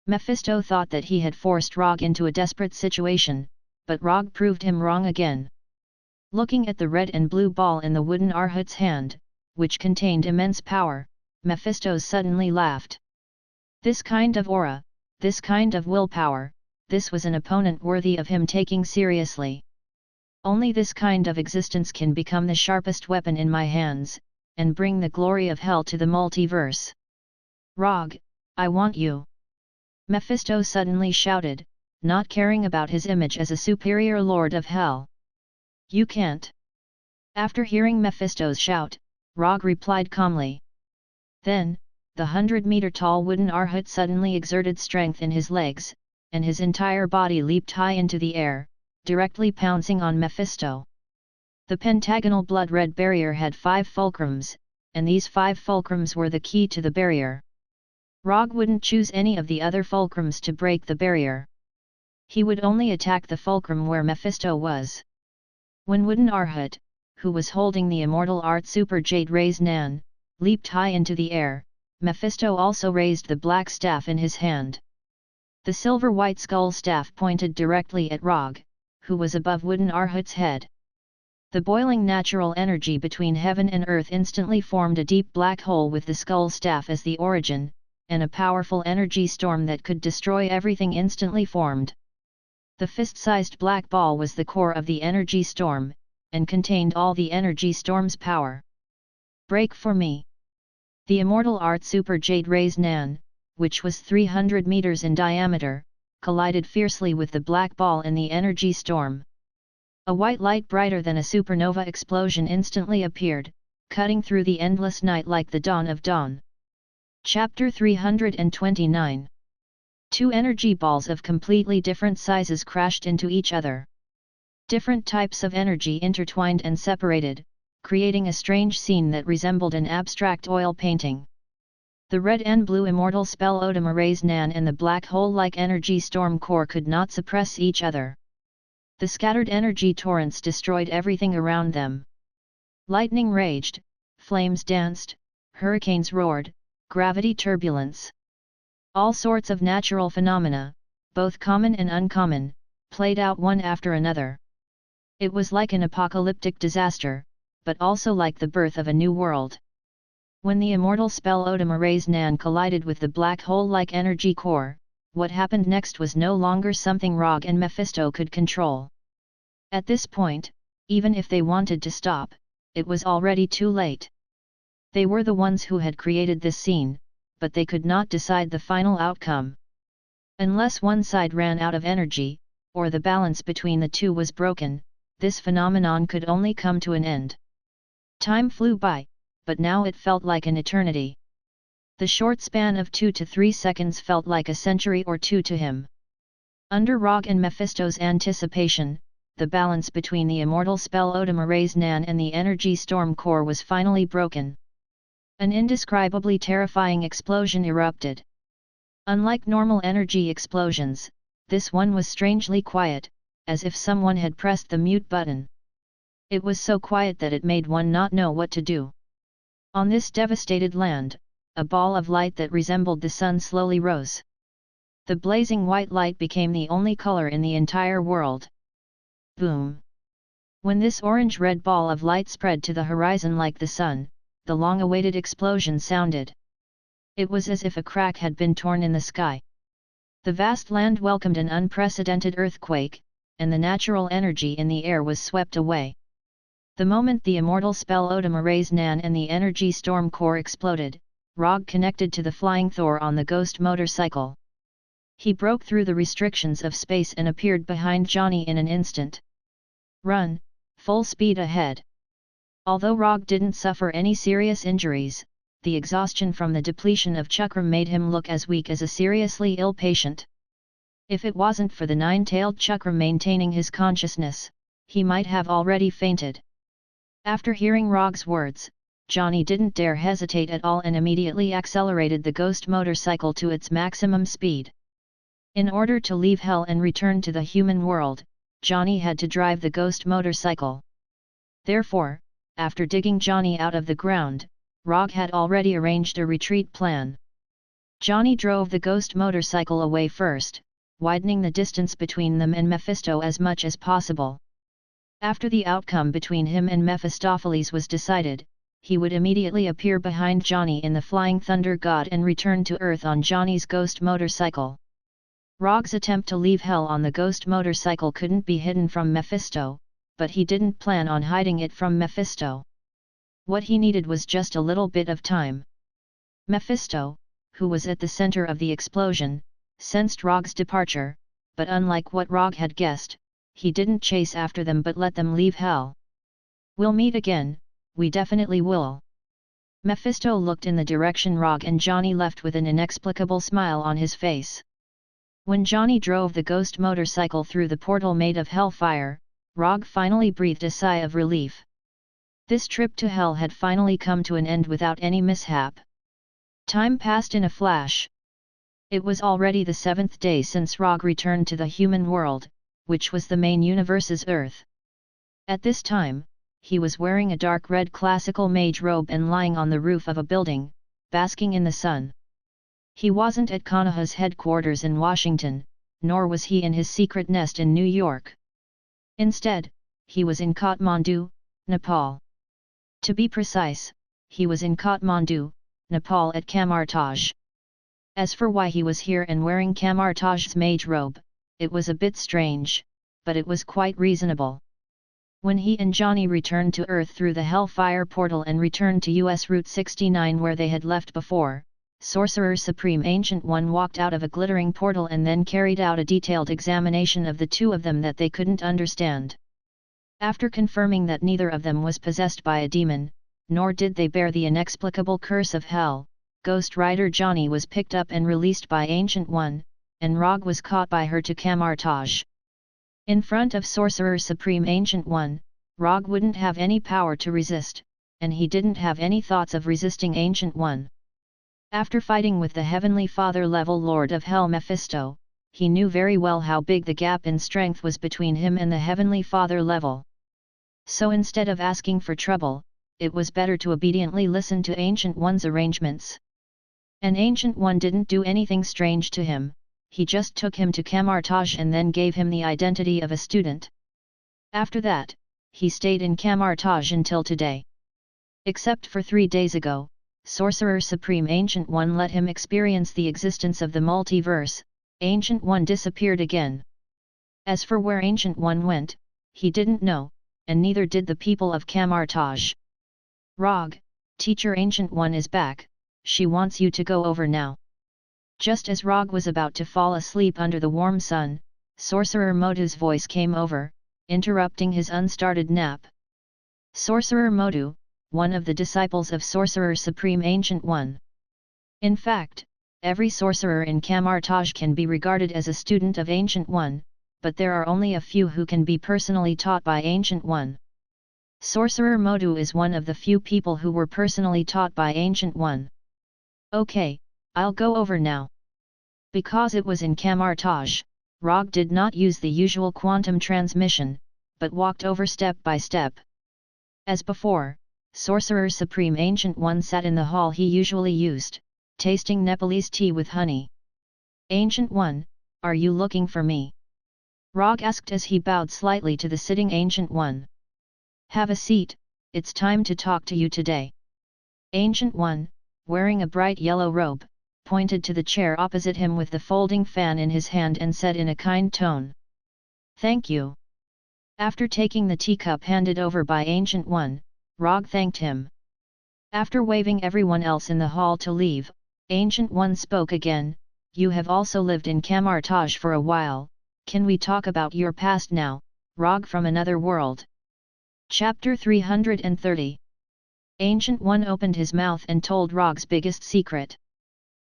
Mephisto thought that he had forced Rogge into a desperate situation, but Rogge proved him wrong again. Looking at the red and blue ball in the wooden Arhut's hand, which contained immense power, Mephisto suddenly laughed. This kind of aura, this kind of willpower, this was an opponent worthy of him taking seriously. Only this kind of existence can become the sharpest weapon in my hands, and bring the glory of hell to the multiverse. Rogge, I want you! Mephisto suddenly shouted, not caring about his image as a superior lord of hell. You can't. After hearing Mephisto's shout, Rogge replied calmly. Then, the 100-meter-tall wooden Arhut suddenly exerted strength in his legs, and his entire body leaped high into the air, directly pouncing on Mephisto. The pentagonal blood-red barrier had 5 fulcrums, and these 5 fulcrums were the key to the barrier. Rogge wouldn't choose any of the other fulcrums to break the barrier. He would only attack the fulcrum where Mephisto was. When wooden Arhut, who was holding the immortal art super Jade Raise Nan, leaped high into the air, Mephisto also raised the black staff in his hand. The silver-white skull staff pointed directly at Rogge, who was above wooden Arhut's head. The boiling natural energy between heaven and earth instantly formed a deep black hole with the skull staff as the origin, and a powerful energy storm that could destroy everything instantly formed. The fist-sized black ball was the core of the energy storm, and contained all the energy storm's power. Break for me! The immortal art super Jade Raise Nan, which was 300 meters in diameter, collided fiercely with the black ball in the energy storm. A white light brighter than a supernova explosion instantly appeared, cutting through the endless night like the dawn of dawn. Chapter 329. 2 energy balls of completely different sizes crashed into each other. Different types of energy intertwined and separated, creating a strange scene that resembled an abstract oil painting. The red and blue immortal spell Odama Raise Nan and the black hole-like energy storm core could not suppress each other. The scattered energy torrents destroyed everything around them. Lightning raged, flames danced, hurricanes roared, gravity turbulence. All sorts of natural phenomena, both common and uncommon, played out one after another. It was like an apocalyptic disaster, but also like the birth of a new world. When the immortal spell Odama Raise Nan collided with the black hole-like energy core, what happened next was no longer something Rogge and Mephisto could control. At this point, even if they wanted to stop, it was already too late. They were the ones who had created this scene, but they could not decide the final outcome. Unless one side ran out of energy, or the balance between the two was broken, this phenomenon could only come to an end. Time flew by, but now it felt like an eternity. The short span of 2 to 3 seconds felt like a century or two to him. Under Rogge and Mephisto's anticipation, the balance between the immortal spell Odama Raise Nan and the energy storm core was finally broken. An indescribably terrifying explosion erupted. Unlike normal energy explosions, this one was strangely quiet, as if someone had pressed the mute button. It was so quiet that it made one not know what to do. On this devastated land, a ball of light that resembled the sun slowly rose. The blazing white light became the only color in the entire world. Boom! When this orange-red ball of light spread to the horizon like the sun, the long-awaited explosion sounded. It was as if a crack had been torn in the sky. The vast land welcomed an unprecedented earthquake, and the natural energy in the air was swept away. The moment the immortal spell Odama Raise Nan and the energy storm core exploded, Rogge connected to the flying Thor on the ghost motorcycle. He broke through the restrictions of space and appeared behind Johnny in an instant. Run, full speed ahead. Although Rogge didn't suffer any serious injuries, the exhaustion from the depletion of chakra made him look as weak as a seriously ill patient. If it wasn't for the 9-tailed chakra maintaining his consciousness, he might have already fainted. After hearing Rogge's words, Johnny didn't dare hesitate at all and immediately accelerated the ghost motorcycle to its maximum speed. In order to leave Hell and return to the human world, Johnny had to drive the ghost motorcycle. Therefore, after digging Johnny out of the ground, Rogge had already arranged a retreat plan. Johnny drove the ghost motorcycle away first, widening the distance between them and Mephisto as much as possible. After the outcome between him and Mephistopheles was decided, he would immediately appear behind Johnny in the Flying Thunder God and return to Earth on Johnny's ghost motorcycle. Rogge's attempt to leave Hell on the ghost motorcycle couldn't be hidden from Mephisto, but he didn't plan on hiding it from Mephisto. What he needed was just a little bit of time. Mephisto, who was at the center of the explosion, sensed Rogge's departure, but unlike what Rogge had guessed, he didn't chase after them but let them leave Hell. "We'll meet again, we definitely will." Mephisto looked in the direction Rogge and Johnny left with an inexplicable smile on his face. When Johnny drove the ghost motorcycle through the portal made of hellfire, Rogge finally breathed a sigh of relief. This trip to Hell had finally come to an end without any mishap. Time passed in a flash. It was already the 7th day since Rogge returned to the human world, which was the main universe's Earth. At this time, he was wearing a dark red classical mage robe and lying on the roof of a building, basking in the sun. He wasn't at Konoha's headquarters in Washington, nor was he in his secret nest in New York. Instead, he was in Kathmandu, Nepal. To be precise, he was in Kathmandu, Nepal at Kamartaj. As for why he was here and wearing Kamartaj's mage robe, it was a bit strange, but it was quite reasonable. When he and Johnny returned to Earth through the Hellfire portal and returned to US Route 69 where they had left before, Sorcerer Supreme Ancient One walked out of a glittering portal and then carried out a detailed examination of the two of them that they couldn't understand. After confirming that neither of them was possessed by a demon, nor did they bear the inexplicable curse of Hell, Ghost Rider Johnny was picked up and released by Ancient One, and Rogge was caught by her to Kamartaj. In front of Sorcerer Supreme Ancient One, Rogge wouldn't have any power to resist, and he didn't have any thoughts of resisting Ancient One. After fighting with the Heavenly Father-level Lord of Hell Mephisto, he knew very well how big the gap in strength was between him and the Heavenly Father level. So instead of asking for trouble, it was better to obediently listen to Ancient One's arrangements. And Ancient One didn't do anything strange to him. He just took him to Kamartaj and then gave him the identity of a student. After that, he stayed in Kamartaj until today. Except for 3 days ago, Sorcerer Supreme Ancient One let him experience the existence of the multiverse. Ancient One disappeared again. As for where Ancient One went, he didn't know, and neither did the people of Kamartaj. "Rogge, Teacher Ancient One is back, she wants you to go over now." Just as Rogge was about to fall asleep under the warm sun, Sorcerer Modu's voice came over, interrupting his unstarted nap. Sorcerer Modu, one of the disciples of Sorcerer Supreme Ancient One. In fact, every sorcerer in Kamartaj can be regarded as a student of Ancient One, but there are only a few who can be personally taught by Ancient One. Sorcerer Modu is one of the few people who were personally taught by Ancient One. "Okay, I'll go over now." Because it was in Kamartaj, Rogge did not use the usual quantum transmission, but walked over step by step. As before, Sorcerer Supreme Ancient One sat in the hall he usually used, tasting Nepalese tea with honey. "Ancient One, are you looking for me?" Rogge asked as he bowed slightly to the sitting Ancient One. "Have a seat, it's time to talk to you today." Ancient One, wearing a bright yellow robe, pointed to the chair opposite him with the folding fan in his hand and said in a kind tone, "Thank you." After taking the teacup handed over by Ancient One, Rogge thanked him. After waving everyone else in the hall to leave, Ancient One spoke again, "You have also lived in Kamartaj for a while, can we talk about your past now, Rogge from another world?" Chapter 330. Ancient One opened his mouth and told Rogge's biggest secret.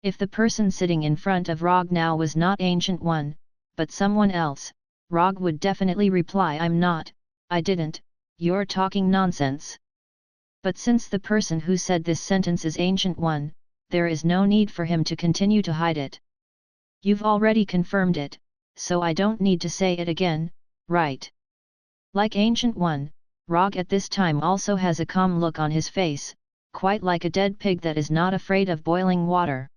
If the person sitting in front of Rogge now was not Ancient One, but someone else, Rogge would definitely reply, "I'm not, I didn't, you're talking nonsense." But since the person who said this sentence is Ancient One, there is no need for him to continue to hide it. "You've already confirmed it, so I don't need to say it again, right?" Like Ancient One, Rogge at this time also has a calm look on his face, quite like a dead pig that is not afraid of boiling water.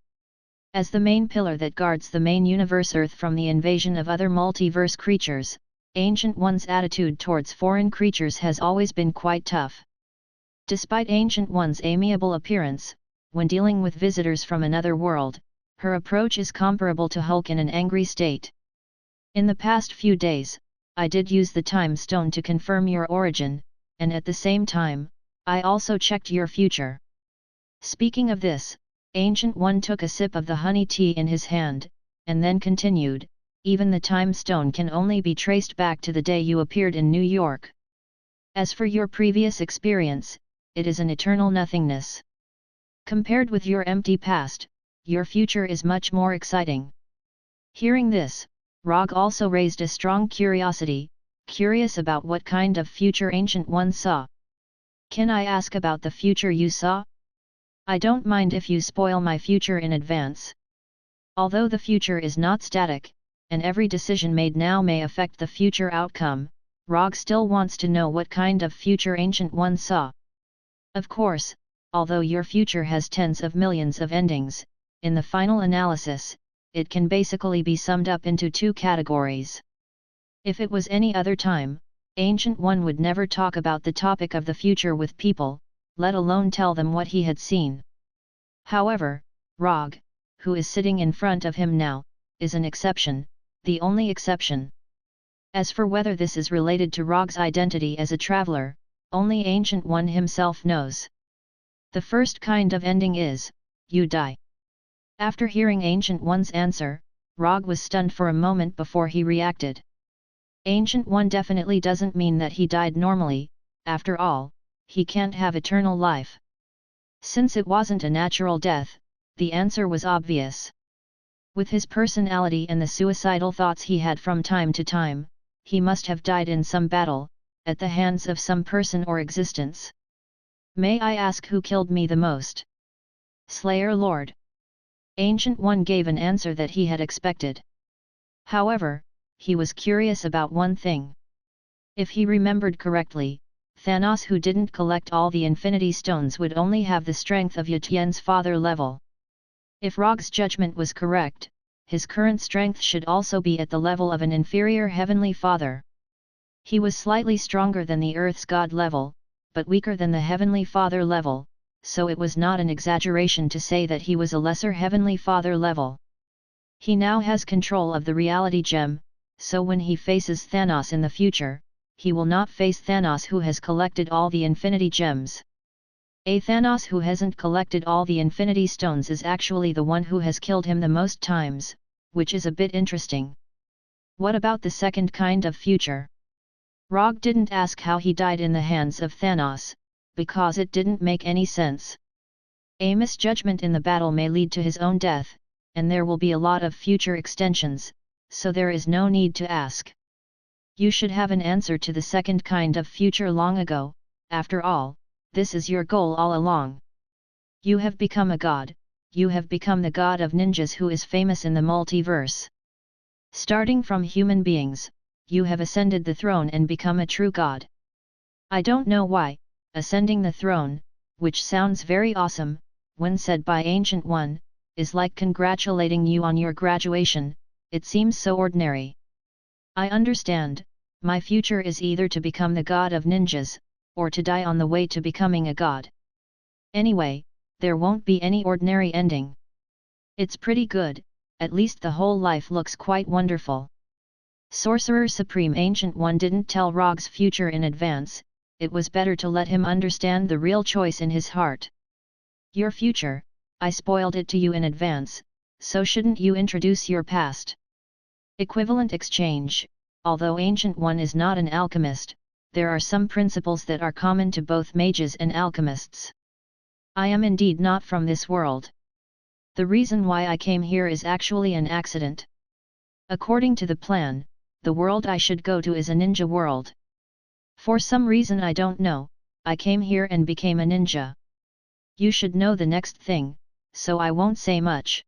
As the main pillar that guards the main universe Earth from the invasion of other multiverse creatures, Ancient One's attitude towards foreign creatures has always been quite tough. Despite Ancient One's amiable appearance, when dealing with visitors from another world, her approach is comparable to Hulk in an angry state. In the past few days, I did use the Time Stone to confirm your origin, and at the same time, I also checked your future. Speaking of this, Ancient One took a sip of the honey tea in his hand, and then continued, even the Time Stone can only be traced back to the day you appeared in New York. As for your previous experience, it is an eternal nothingness. Compared with your empty past, your future is much more exciting. Hearing this, Rogge also raised a strong curiosity, curious about what kind of future Ancient One saw. Can I ask about the future you saw? I don't mind if you spoil my future in advance. Although the future is not static, and every decision made now may affect the future outcome, Rogge still wants to know what kind of future Ancient One saw. Of course, although your future has tens of millions of endings, in the final analysis, it can basically be summed up into two categories. If it was any other time, Ancient One would never talk about the topic of the future with people, let alone tell them what he had seen. However, Rogge, who is sitting in front of him now, is an exception, the only exception. As for whether this is related to Rogge's identity as a traveler, only Ancient One himself knows. The first kind of ending is, you die. After hearing Ancient One's answer, Rogge was stunned for a moment before he reacted. Ancient One definitely doesn't mean that he died normally, after all, he can't have eternal life. Since it wasn't a natural death, the answer was obvious. With his personality and the suicidal thoughts he had from time to time, he must have died in some battle, at the hands of some person or existence. May I ask who killed me the most? Slayer Lord. Ancient One gave an answer that he had expected. However, he was curious about one thing. If he remembered correctly, Thanos, who didn't collect all the Infinity Stones, would only have the strength of Yatien's father level. If Rogge's judgment was correct, his current strength should also be at the level of an inferior Heavenly Father. He was slightly stronger than the Earth's God level, but weaker than the Heavenly Father level, so it was not an exaggeration to say that he was a lesser Heavenly Father level. He now has control of the Reality Gem, so when he faces Thanos in the future, he will not face Thanos who has collected all the Infinity Gems. A Thanos who hasn't collected all the Infinity Stones is actually the one who has killed him the most times, which is a bit interesting. What about the second kind of future? Rogge didn't ask how he died in the hands of Thanos, because it didn't make any sense. A misjudgment in the battle may lead to his own death, and there will be a lot of future extensions, so there is no need to ask. You should have an answer to the second kind of future long ago, after all, this is your goal all along. You have become a god, you have become the god of ninjas who is famous in the multiverse. Starting from human beings, you have ascended the throne and become a true god. I don't know why, ascending the throne, which sounds very awesome, when said by Ancient One, is like congratulating you on your graduation, it seems so ordinary. I understand, my future is either to become the god of ninjas, or to die on the way to becoming a god. Anyway, there won't be any ordinary ending. It's pretty good, at least the whole life looks quite wonderful. Sorcerer Supreme Ancient One didn't tell Rogge's future in advance, it was better to let him understand the real choice in his heart. Your future, I spoiled it to you in advance, so shouldn't you introduce your past? Equivalent exchange. Although Ancient One is not an alchemist, there are some principles that are common to both mages and alchemists. I am indeed not from this world. The reason why I came here is actually an accident. According to the plan, the world I should go to is a ninja world. For some reason I don't know, I came here and became a ninja. You should know the next thing, so I won't say much.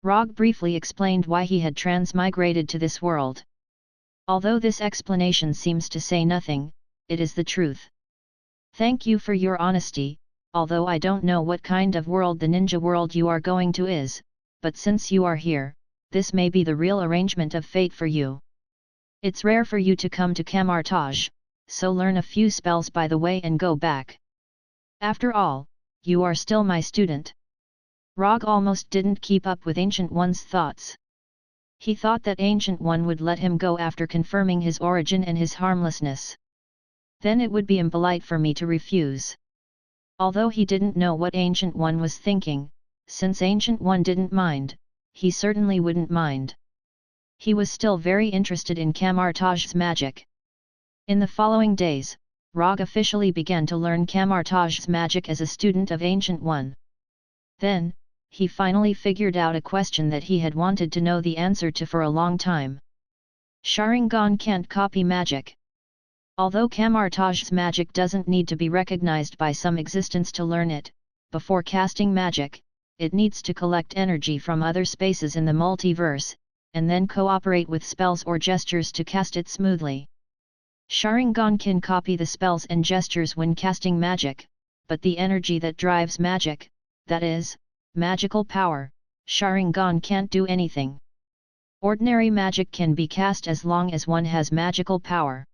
Rogge briefly explained why he had transmigrated to this world. Although this explanation seems to say nothing, it is the truth. Thank you for your honesty, although I don't know what kind of world the ninja world you are going to is, but since you are here, this may be the real arrangement of fate for you. It's rare for you to come to Camartage, so learn a few spells by the way and go back. After all, you are still my student. Rogge almost didn't keep up with Ancient One's thoughts. He thought that Ancient One would let him go after confirming his origin and his harmlessness. Then it would be impolite for me to refuse. Although he didn't know what Ancient One was thinking, since Ancient One didn't mind, he certainly wouldn't mind. He was still very interested in Camartage's magic. In the following days, Rogge officially began to learn Camartage's magic as a student of Ancient One. Then, he finally figured out a question that he had wanted to know the answer to for a long time. Sharingan can't copy magic. Although Camartage's magic doesn't need to be recognized by some existence to learn it, before casting magic, it needs to collect energy from other spaces in the multiverse, and then cooperate with spells or gestures to cast it smoothly. Sharingan can copy the spells and gestures when casting magic, but the energy that drives magic, that is, magical power, Sharingan can't do anything. Ordinary magic can be cast as long as one has magical power.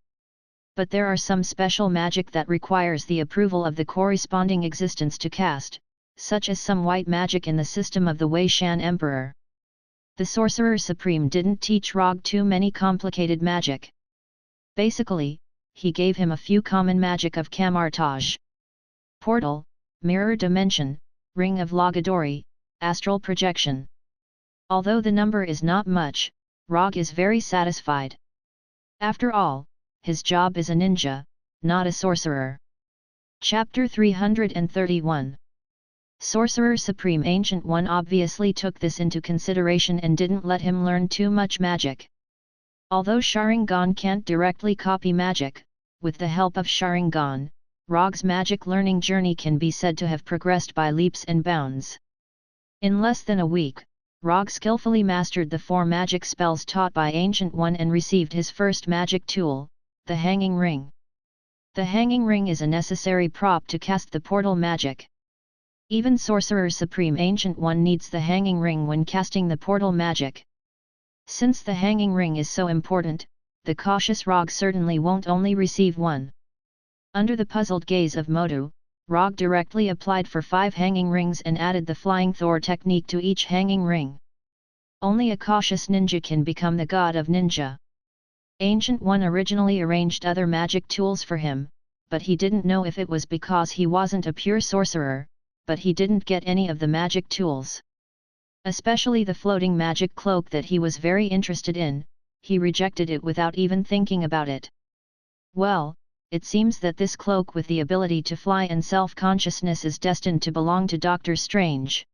But there are some special magic that requires the approval of the corresponding existence to cast, such as some white magic in the system of the Wei Shan Emperor. The Sorcerer Supreme didn't teach Rogge too many complicated magic. Basically, he gave him a few common magic of Camartage. Portal, Mirror Dimension, Ring of Logadori, Astral Projection. Although the number is not much, Rogge is very satisfied. After all, his job is a ninja, not a sorcerer. Chapter 331. Sorcerer Supreme Ancient One obviously took this into consideration and didn't let him learn too much magic. Although Sharingan can't directly copy magic, with the help of Sharingan, Rogge's magic learning journey can be said to have progressed by leaps and bounds. In less than a week, Rogge skillfully mastered the 4 magic spells taught by Ancient One and received his first magic tool, the Hanging Ring. The Hanging Ring is a necessary prop to cast the portal magic. Even Sorcerer Supreme Ancient One needs the Hanging Ring when casting the portal magic. Since the Hanging Ring is so important, the cautious Rogge certainly won't only receive one. Under the puzzled gaze of Modu, Rogge directly applied for 5 hanging rings and added the Flying Thor technique to each hanging ring. Only a cautious ninja can become the god of ninja. Ancient One originally arranged other magic tools for him, but he didn't know if it was because he wasn't a pure sorcerer, but he didn't get any of the magic tools. Especially the floating magic cloak that he was very interested in, he rejected it without even thinking about it. Well, it seems that this cloak with the ability to fly and self-consciousness is destined to belong to Doctor Strange.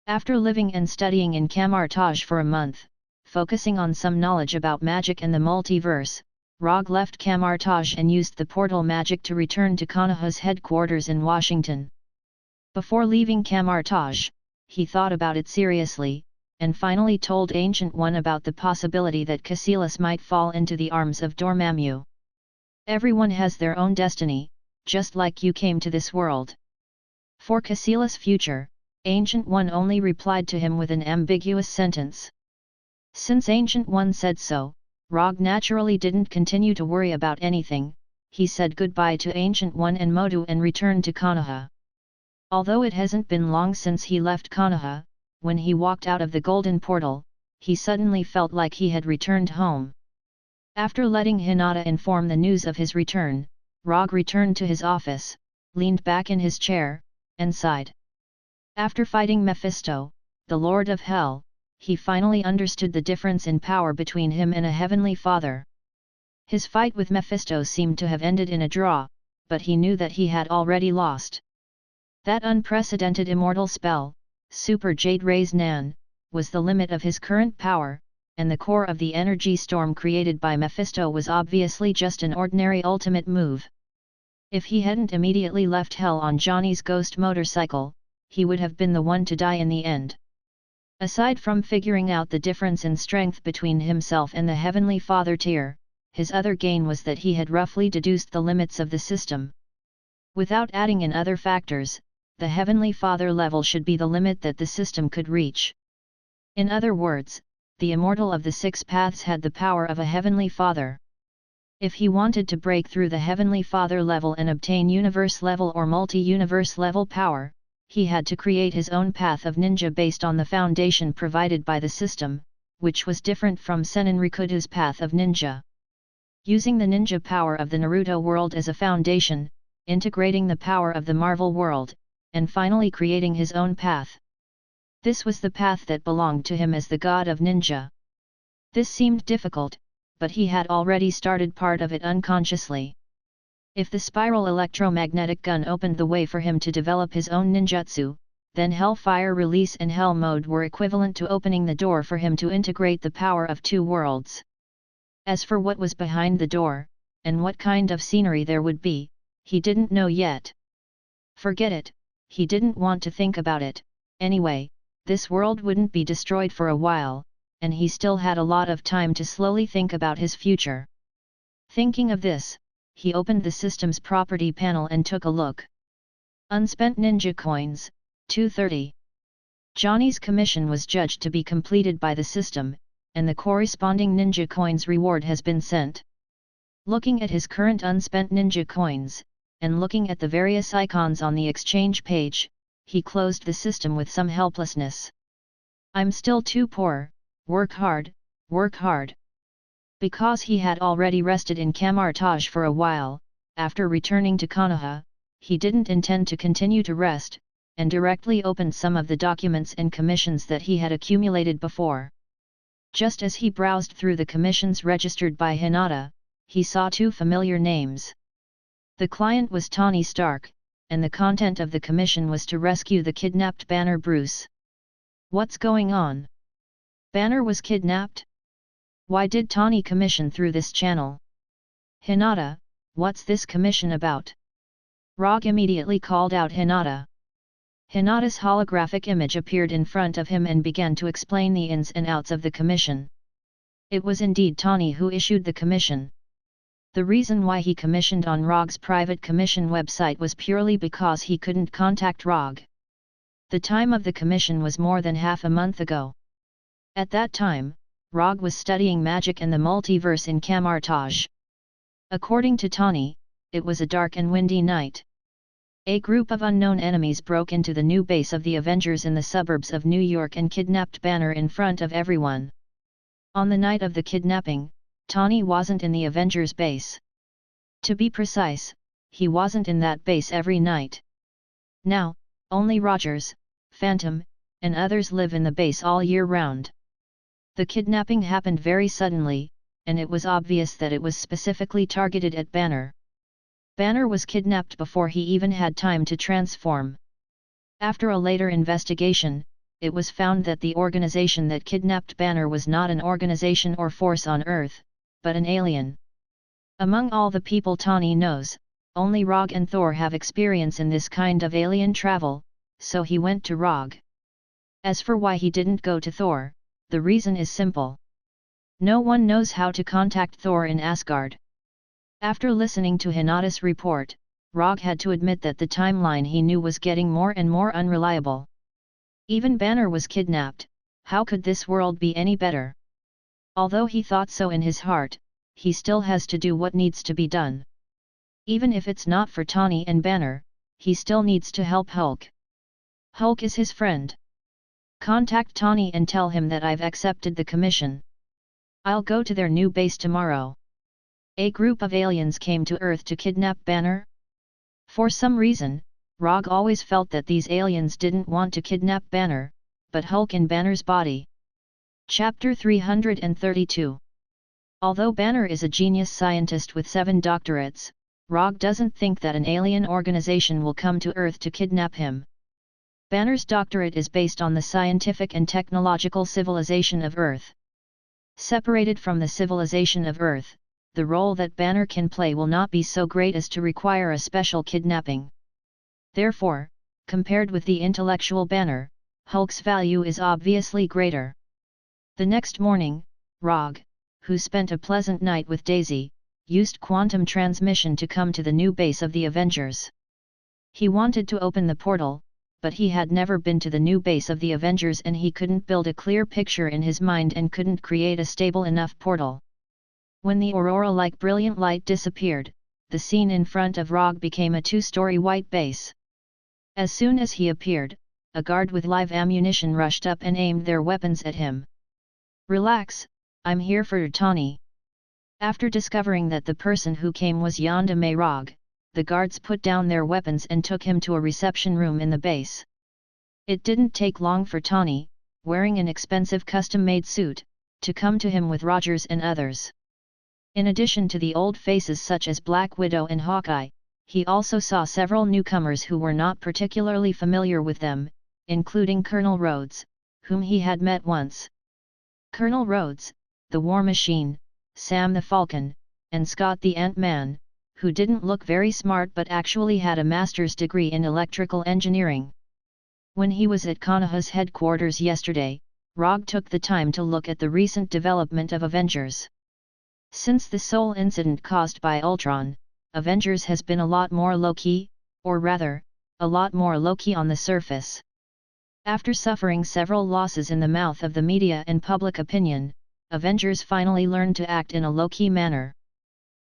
After living and studying in Camartage for a month, focusing on some knowledge about magic and the multiverse, Rogge left Camartage and used the portal magic to return to Konoha's headquarters in Washington. Before leaving Camartage, he thought about it seriously, and finally told Ancient One about the possibility that Casillas might fall into the arms of Dormammu. Everyone has their own destiny, just like you came to this world. For Casillas' future, Ancient One only replied to him with an ambiguous sentence. Since Ancient One said so, Rogge naturally didn't continue to worry about anything. He said goodbye to Ancient One and Modu and returned to Konoha. Although it hasn't been long since he left Konoha, when he walked out of the golden portal, he suddenly felt like he had returned home. After letting Hinata inform the news of his return, Rogge returned to his office, leaned back in his chair, and sighed. After fighting Mephisto, the Lord of Hell, he finally understood the difference in power between him and a heavenly father. His fight with Mephisto seemed to have ended in a draw, but he knew that he had already lost. That unprecedented immortal spell, Super Jade Rays Nan, was the limit of his current power, and the core of the energy storm created by Mephisto was obviously just an ordinary ultimate move. If he hadn't immediately left Hell on Johnny's ghost motorcycle, he would have been the one to die in the end. Aside from figuring out the difference in strength between himself and the Heavenly Father tier, his other gain was that he had roughly deduced the limits of the system. Without adding in other factors, the Heavenly Father level should be the limit that the system could reach. In other words, the immortal of the six paths had the power of a Heavenly Father. If he wanted to break through the Heavenly Father level and obtain universe level or multi-universe level power, he had to create his own path of ninja based on the foundation provided by the system, which was different from Sennin Rikudo's path of ninja. Using the ninja power of the Naruto world as a foundation, integrating the power of the Marvel world, and finally creating his own path. This was the path that belonged to him as the god of ninja. This seemed difficult, but he had already started part of it unconsciously. If the spiral electromagnetic gun opened the way for him to develop his own ninjutsu, then Hellfire Release and Hell Mode were equivalent to opening the door for him to integrate the power of two worlds. As for what was behind the door, and what kind of scenery there would be, he didn't know yet. Forget it, he didn't want to think about it. Anyway, this world wouldn't be destroyed for a while, and he still had a lot of time to slowly think about his future. Thinking of this, he opened the system's property panel and took a look. Unspent ninja coins, 230. Johnny's commission was judged to be completed by the system, and the corresponding ninja coins reward has been sent. Looking at his current unspent ninja coins, and looking at the various icons on the exchange page, he closed the system with some helplessness. I'm still too poor, work hard, work hard. Because he had already rested in Camartage for a while, after returning to Konoha, he didn't intend to continue to rest, and directly opened some of the documents and commissions that he had accumulated before. Just as he browsed through the commissions registered by Hinata, he saw two familiar names. The client was Tawny Stark, and the content of the commission was to rescue the kidnapped Banner Bruce. What's going on? Banner was kidnapped? Why did Tawny commission through this channel? Hinata, what's this commission about? Rogge immediately called out Hinata. Hinata's holographic image appeared in front of him and began to explain the ins and outs of the commission. It was indeed Tawny who issued the commission. The reason why he commissioned on Rogge's private commission website was purely because he couldn't contact Rogge. The time of the commission was more than half a month ago. At that time, Rogge was studying magic and the multiverse in Camartage. According to Tawny, it was a dark and windy night. A group of unknown enemies broke into the new base of the Avengers in the suburbs of New York and kidnapped Banner in front of everyone. On the night of the kidnapping, Tawny wasn't in the Avengers base. To be precise, he wasn't in that base every night. Now, only Rogers, Phantom, and others live in the base all year round. The kidnapping happened very suddenly, and it was obvious that it was specifically targeted at Banner. Banner was kidnapped before he even had time to transform. After a later investigation, it was found that the organization that kidnapped Banner was not an organization or force on Earth, but an alien. Among all the people Tawny knows, only Rogge and Thor have experience in this kind of alien travel, so he went to Rogge. As for why he didn't go to Thor, the reason is simple. No one knows how to contact Thor in Asgard. After listening to Hinata's report, Rogge had to admit that the timeline he knew was getting more and more unreliable. Even Banner was kidnapped, how could this world be any better? Although he thought so in his heart, he still has to do what needs to be done. Even if it's not for Tawny and Banner, he still needs to help Hulk. Hulk is his friend. Contact Tawny and tell him that I've accepted the commission. I'll go to their new base tomorrow. A group of aliens came to Earth to kidnap Banner? For some reason, Rogge always felt that these aliens didn't want to kidnap Banner, but Hulk in Banner's body. Chapter 332. Although Banner is a genius scientist with 7 doctorates, Rogge doesn't think that an alien organization will come to Earth to kidnap him. Banner's doctorate is based on the scientific and technological civilization of Earth. Separated from the civilization of Earth, the role that Banner can play will not be so great as to require a special kidnapping. Therefore, compared with the intellectual Banner, Hulk's value is obviously greater. The next morning, Rogge, who spent a pleasant night with Daisy, used quantum transmission to come to the new base of the Avengers. He wanted to open the portal, but he had never been to the new base of the Avengers and he couldn't build a clear picture in his mind and couldn't create a stable enough portal. When the aurora-like brilliant light disappeared, the scene in front of Rogge became a two-story white base. As soon as he appeared, a guard with live ammunition rushed up and aimed their weapons at him. "Relax, I'm here for Tawny." After discovering that the person who came was Yandere Rogge, the guards put down their weapons and took him to a reception room in the base. It didn't take long for Tawny, wearing an expensive custom-made suit, to come to him with Rogers and others. In addition to the old faces such as Black Widow and Hawkeye, he also saw several newcomers who were not particularly familiar with them, including Colonel Rhodes, whom he had met once. Colonel Rhodes, the War Machine, Sam the Falcon, and Scott the Ant-Man, who didn't look very smart but actually had a master's degree in electrical engineering. When he was at Konoha's headquarters yesterday, Rogge took the time to look at the recent development of Avengers. Since the Soul incident caused by Ultron, Avengers has been a lot more low-key, or rather, a lot more low-key on the surface. After suffering several losses in the mouth of the media and public opinion, Avengers finally learned to act in a low-key manner.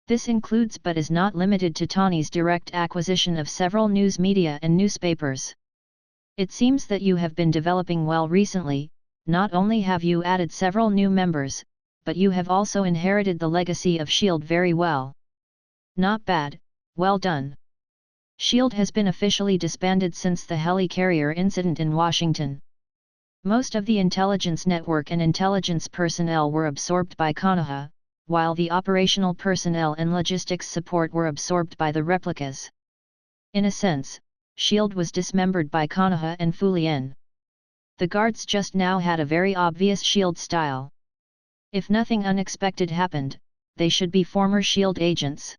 This includes but is not limited to Tawny's direct acquisition of several news media and newspapers. It seems that you have been developing well recently. Not only have you added several new members, but you have also inherited the legacy of S.H.I.E.L.D. very well. Not bad, well done. S.H.I.E.L.D. has been officially disbanded since the helicarrier incident in Washington. Most of the intelligence network and intelligence personnel were absorbed by Konoha, while the operational personnel and logistics support were absorbed by the replicas. In a sense, S.H.I.E.L.D. was dismembered by Konoha and Fulian. The guards just now had a very obvious S.H.I.E.L.D. style. If nothing unexpected happened, they should be former S.H.I.E.L.D. agents.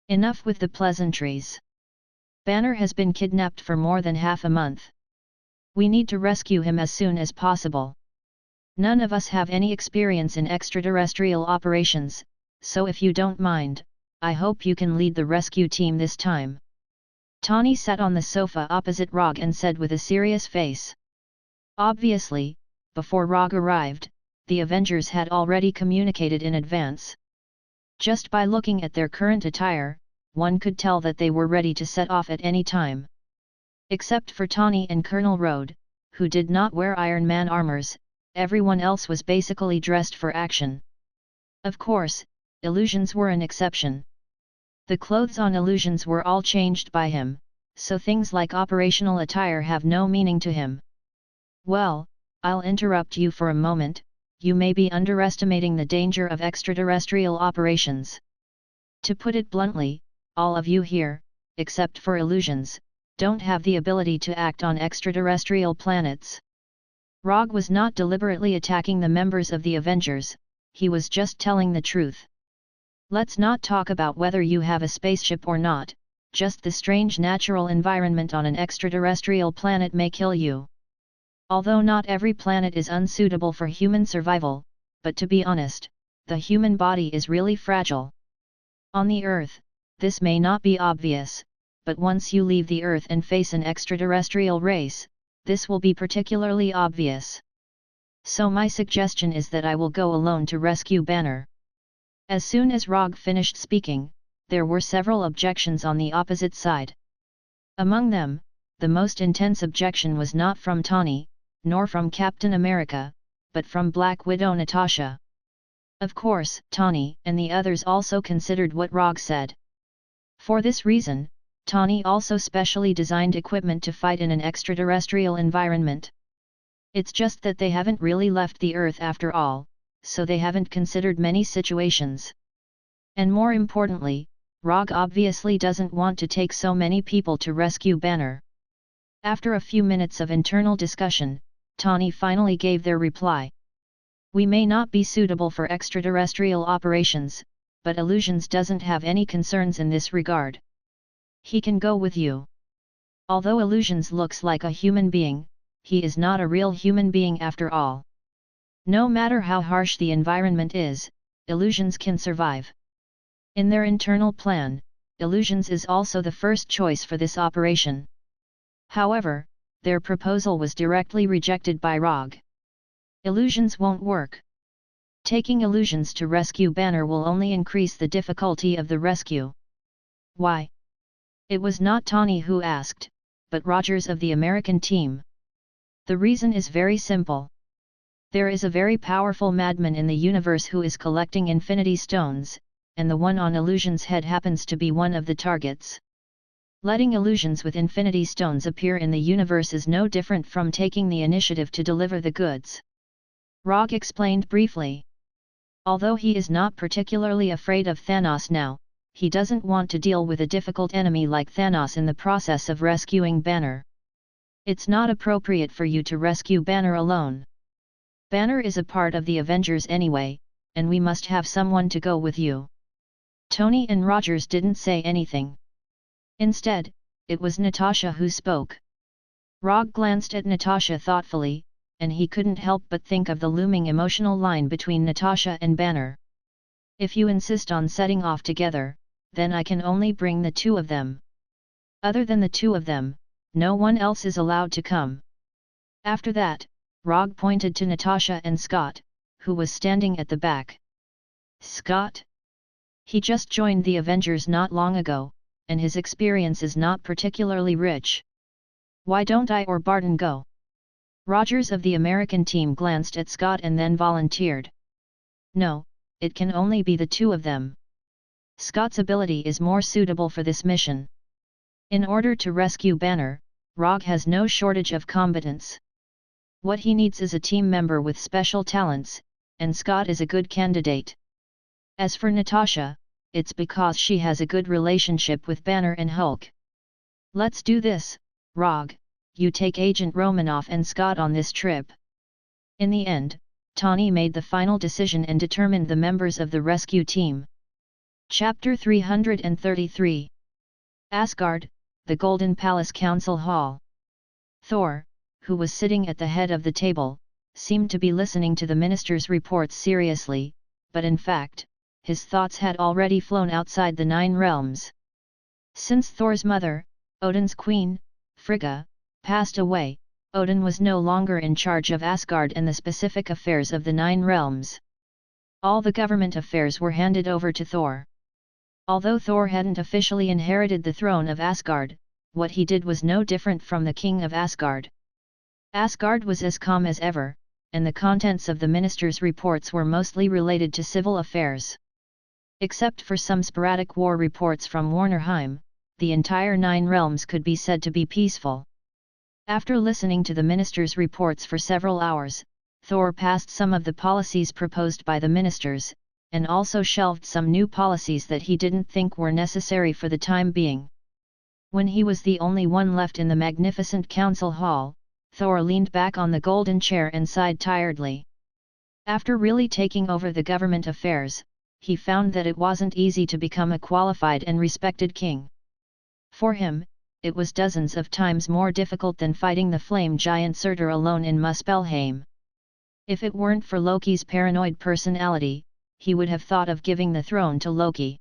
Enough with the pleasantries. Banner has been kidnapped for more than half a month. We need to rescue him as soon as possible. None of us have any experience in extraterrestrial operations, so if you don't mind, I hope you can lead the rescue team this time. Tawny sat on the sofa opposite Rogge and said with a serious face. Obviously, before Rogge arrived, the Avengers had already communicated in advance. Just by looking at their current attire, one could tell that they were ready to set off at any time. Except for Tawny and Colonel Rhodes, who did not wear Iron Man armors, everyone else was basically dressed for action. Of course, Illusions were an exception. The clothes on Illusions were all changed by him, so things like operational attire have no meaning to him. Well, I'll interrupt you for a moment. You may be underestimating the danger of extraterrestrial operations. To put it bluntly, all of you here, except for Illusions, don't have the ability to act on extraterrestrial planets. Rogge was not deliberately attacking the members of the Avengers, he was just telling the truth. Let's not talk about whether you have a spaceship or not, just the strange natural environment on an extraterrestrial planet may kill you. Although not every planet is unsuitable for human survival, but to be honest, the human body is really fragile. On the Earth, this may not be obvious, but once you leave the Earth and face an extraterrestrial race, this will be particularly obvious. So my suggestion is that I will go alone to rescue Banner. As soon as Rogge finished speaking, there were several objections on the opposite side. Among them, the most intense objection was not from Tawny, nor from Captain America, but from Black Widow Natasha. Of course, Tawny and the others also considered what Rogge said. For this reason, Tawny also specially designed equipment to fight in an extraterrestrial environment. It's just that they haven't really left the Earth after all, so they haven't considered many situations. And more importantly, Rogge obviously doesn't want to take so many people to rescue Banner. After a few minutes of internal discussion, Tawny finally gave their reply. We may not be suitable for extraterrestrial operations, but Illusions doesn't have any concerns in this regard. He can go with you. Although Illusions looks like a human being, he is not a real human being after all. No matter how harsh the environment is, illusions can survive. In their internal plan, illusions is also the first choice for this operation. However, their proposal was directly rejected by Rogge. Illusions won't work. Taking illusions to rescue Banner will only increase the difficulty of the rescue. Why? It was not Tawny who asked, but Rogers of the American team. The reason is very simple. There is a very powerful madman in the universe who is collecting Infinity Stones, and the one on Illusion's head happens to be one of the targets. Letting illusions with Infinity Stones appear in the universe is no different from taking the initiative to deliver the goods. Rogge explained briefly. Although he is not particularly afraid of Thanos now, he doesn't want to deal with a difficult enemy like Thanos in the process of rescuing Banner. It's not appropriate for you to rescue Banner alone. Banner is a part of the Avengers anyway, and we must have someone to go with you. Tony and Rogers didn't say anything. Instead, it was Natasha who spoke. Rogge glanced at Natasha thoughtfully, and he couldn't help but think of the looming emotional line between Natasha and Banner. If you insist on setting off together, then I can only bring the two of them. Other than the two of them, no one else is allowed to come. After that, Rogge pointed to Natasha and Scott, who was standing at the back. Scott? He just joined the Avengers not long ago, and his experience is not particularly rich. Why don't I or Barton go? Rogers of the American team glanced at Scott and then volunteered. No, it can only be the two of them. Scott's ability is more suitable for this mission. In order to rescue Banner, Rogge has no shortage of combatants. What he needs is a team member with special talents, and Scott is a good candidate. As for Natasha, it's because she has a good relationship with Banner and Hulk. Let's do this, Rogge, you take Agent Romanoff and Scott on this trip. In the end, Tawny made the final decision and determined the members of the rescue team. Chapter 333. Asgard, the Golden Palace Council Hall. Thor, who was sitting at the head of the table, seemed to be listening to the minister's reports seriously, but in fact, his thoughts had already flown outside the 9 realms. Since Thor's mother, Odin's queen, Frigga, passed away, Odin was no longer in charge of Asgard and the specific affairs of the 9 realms. All the government affairs were handed over to Thor. Although Thor hadn't officially inherited the throne of Asgard, what he did was no different from the king of Asgard. Asgard was as calm as ever, and the contents of the minister's reports were mostly related to civil affairs. Except for some sporadic war reports from Warnerheim, the entire 9 realms could be said to be peaceful. After listening to the minister's reports for several hours, Thor passed some of the policies proposed by the ministers, and also shelved some new policies that he didn't think were necessary for the time being. When he was the only one left in the magnificent council hall, Thor leaned back on the golden chair and sighed tiredly. After really taking over the government affairs, he found that it wasn't easy to become a qualified and respected king. For him, it was dozens of times more difficult than fighting the flame giant Surtur alone in Muspelheim. If it weren't for Loki's paranoid personality, he would have thought of giving the throne to Loki.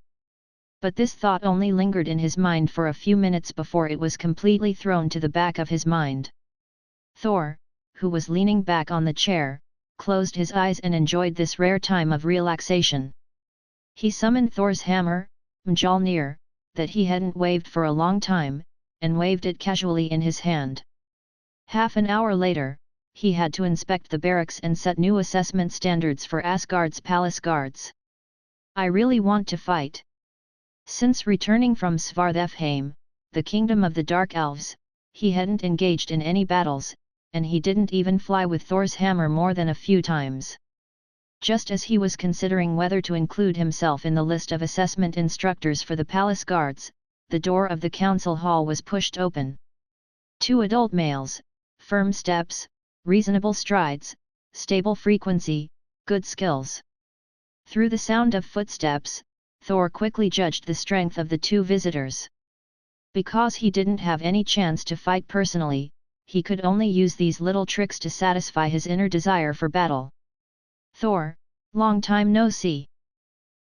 But this thought only lingered in his mind for a few minutes before it was completely thrown to the back of his mind. Thor, who was leaning back on the chair, closed his eyes and enjoyed this rare time of relaxation. He summoned Thor's hammer, Mjolnir, that he hadn't waved for a long time, and waved it casually in his hand. Half an hour later, he had to inspect the barracks and set new assessment standards for Asgard's palace guards. I really want to fight. Since returning from Svartalfheim, the kingdom of the Dark Elves, he hadn't engaged in any battles, and he didn't even fly with Thor's hammer more than a few times. Just as he was considering whether to include himself in the list of assessment instructors for the palace guards, the door of the council hall was pushed open. 2 adult males, firm steps, reasonable strides, stable frequency, good skills. Through the sound of footsteps, Thor quickly judged the strength of the 2 visitors. Because he didn't have any chance to fight personally, he could only use these little tricks to satisfy his inner desire for battle. Thor, long time no see.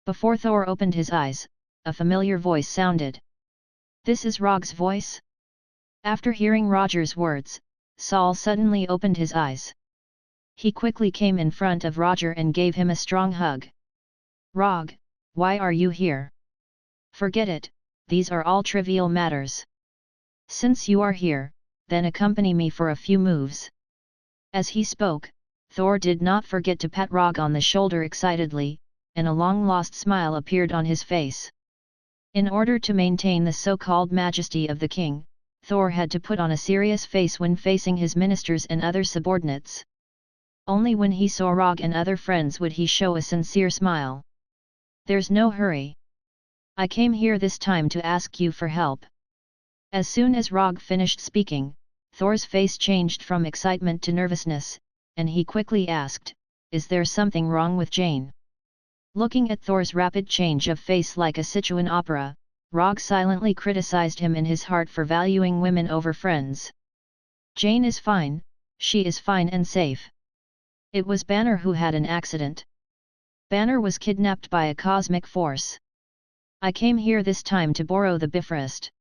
Before Thor opened his eyes, a familiar voice sounded. "This is Rogge's voice?" After hearing Roger's words, Saul suddenly opened his eyes. He quickly came in front of Roger and gave him a strong hug. "Rogge, why are you here? Forget it, these are all trivial matters. Since you are here, then accompany me for a few moves." As he spoke, Thor did not forget to pat Rogge on the shoulder excitedly, and a long-lost smile appeared on his face. In order to maintain the so-called majesty of the king, Thor had to put on a serious face when facing his ministers and other subordinates. Only when he saw Rogge and other friends would he show a sincere smile. "There's no hurry. I came here this time to ask you for help." As soon as Rogge finished speaking, Thor's face changed from excitement to nervousness, and he quickly asked, "Is there something wrong with Jane?" Looking at Thor's rapid change of face like a Sichuan opera, Rogge silently criticized him in his heart for valuing women over friends. "Jane is fine, she is fine and safe. It was Banner who had an accident. Banner was kidnapped by a cosmic force. I came here this time to borrow the Bifrost.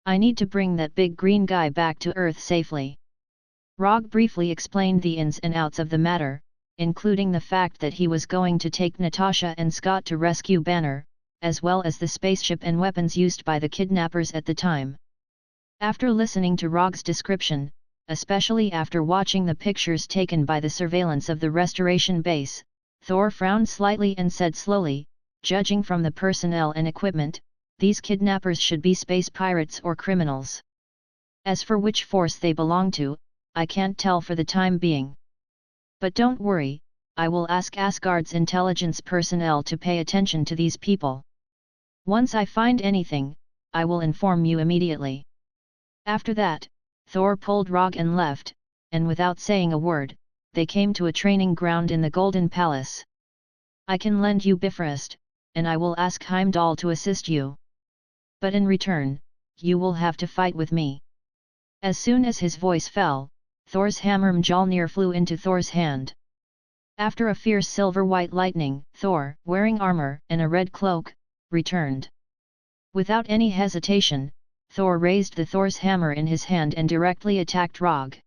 I need to bring that big green guy back to Earth safely." Rogge briefly explained the ins and outs of the matter, including the fact that he was going to take Natasha and Scott to rescue Banner, as well as the spaceship and weapons used by the kidnappers at the time. After listening to Rogge's description, especially after watching the pictures taken by the surveillance of the restoration base, Thor frowned slightly and said slowly, "Judging from the personnel and equipment, these kidnappers should be space pirates or criminals. As for which force they belong to, I can't tell for the time being. But don't worry, I will ask Asgard's intelligence personnel to pay attention to these people. Once I find anything, I will inform you immediately." After that, Thor pulled Rogge and left, and without saying a word, they came to a training ground in the Golden Palace. "I can lend you Bifrost, and I will ask Heimdall to assist you. But in return, you will have to fight with me." As soon as his voice fell, Thor's hammer Mjolnir flew into Thor's hand. After a fierce silver-white lightning, Thor, wearing armor and a red cloak, returned. Without any hesitation, Thor raised the Thor's hammer in his hand and directly attacked Rogge.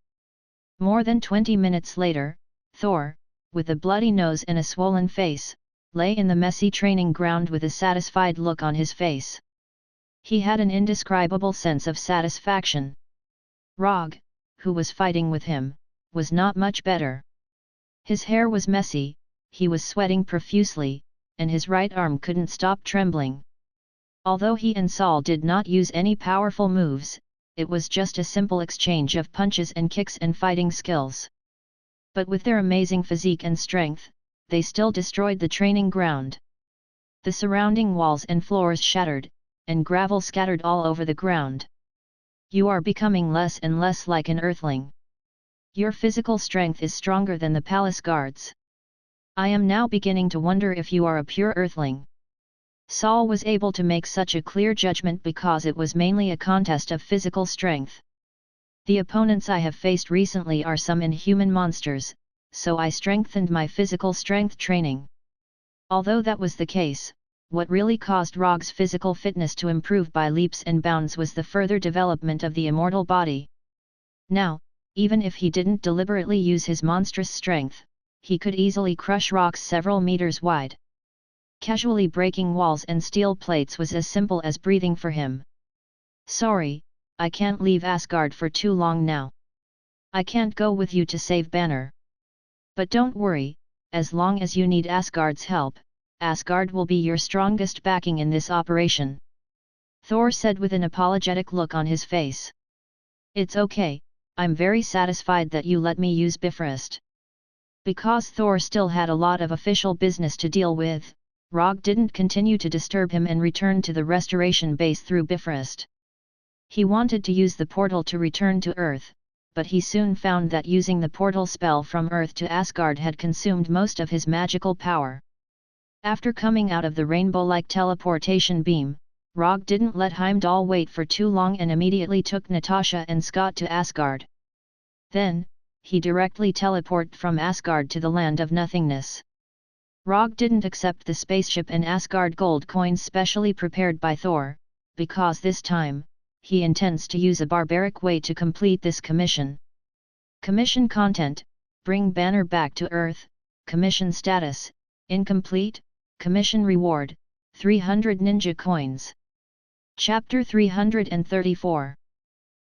More than 20 minutes later, Thor, with a bloody nose and a swollen face, lay in the messy training ground with a satisfied look on his face. He had an indescribable sense of satisfaction. Rogge, who was fighting with him, was not much better. His hair was messy, he was sweating profusely, and his right arm couldn't stop trembling. Although he and Saul did not use any powerful moves, it was just a simple exchange of punches and kicks and fighting skills. But with their amazing physique and strength, they still destroyed the training ground. The surrounding walls and floors shattered, and gravel scattered all over the ground. "You are becoming less and less like an earthling. Your physical strength is stronger than the palace guards. I am now beginning to wonder if you are a pure earthling." Saul was able to make such a clear judgment because it was mainly a contest of physical strength. "The opponents I have faced recently are some inhuman monsters, so I strengthened my physical strength training." Although that was the case, what really caused Rogge's physical fitness to improve by leaps and bounds was the further development of the immortal body. Now, even if he didn't deliberately use his monstrous strength, he could easily crush rocks several meters wide. Casually breaking walls and steel plates was as simple as breathing for him. "Sorry, I can't leave Asgard for too long now. I can't go with you to save Banner. But don't worry, as long as you need Asgard's help, Asgard will be your strongest backing in this operation," Thor said with an apologetic look on his face. "It's okay, I'm very satisfied that you let me use Bifrost." Because Thor still had a lot of official business to deal with, Rogge didn't continue to disturb him and returned to the restoration base through Bifrost. He wanted to use the portal to return to Earth, but he soon found that using the portal spell from Earth to Asgard had consumed most of his magical power. After coming out of the rainbow-like teleportation beam, Rogge didn't let Heimdall wait for too long and immediately took Natasha and Scott to Asgard. Then, he directly teleported from Asgard to the Land of Nothingness. Rogge didn't accept the spaceship and Asgard gold coins specially prepared by Thor, because this time, he intends to use a barbaric way to complete this commission. Commission content: bring Banner back to Earth. Commission status: incomplete. Commission reward: 300 ninja coins. Chapter 334.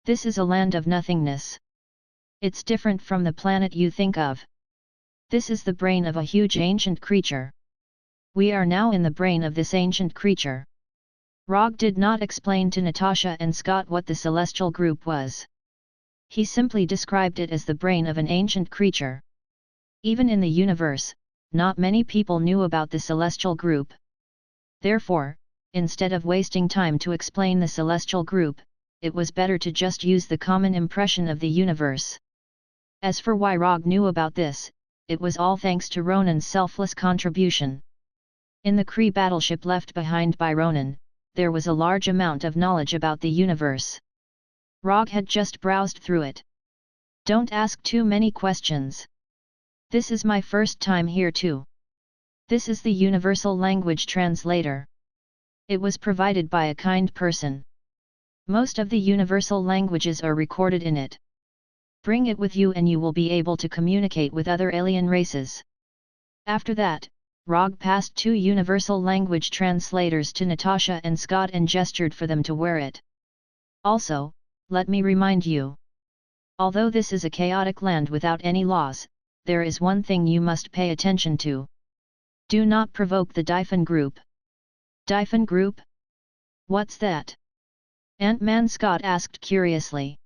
This is a land of nothingness. It's different from the planet you think of. This is the brain of a huge ancient creature. We are now in the brain of this ancient creature. Rogge did not explain to Natasha and Scott what the celestial group was. He simply described it as the brain of an ancient creature. Even in the universe, not many people knew about the celestial group. Therefore, instead of wasting time to explain the celestial group, it was better to just use the common impression of the universe. As for why Rogge knew about this, it was all thanks to Ronan's selfless contribution. In the Kree battleship left behind by Ronan, there was a large amount of knowledge about the universe. Rogge had just browsed through it. Don't ask too many questions. This is my first time here too. This is the Universal Language Translator. It was provided by a kind person. Most of the universal languages are recorded in it. Bring it with you and you will be able to communicate with other alien races. After that, Rogge passed 2 universal language translators to Natasha and Scott and gestured for them to wear it. Also, let me remind you. Although this is a chaotic land without any laws, there is one thing you must pay attention to. Do not provoke the Dyphon group. Dyphon group? What's that? Ant-Man Scott asked curiously.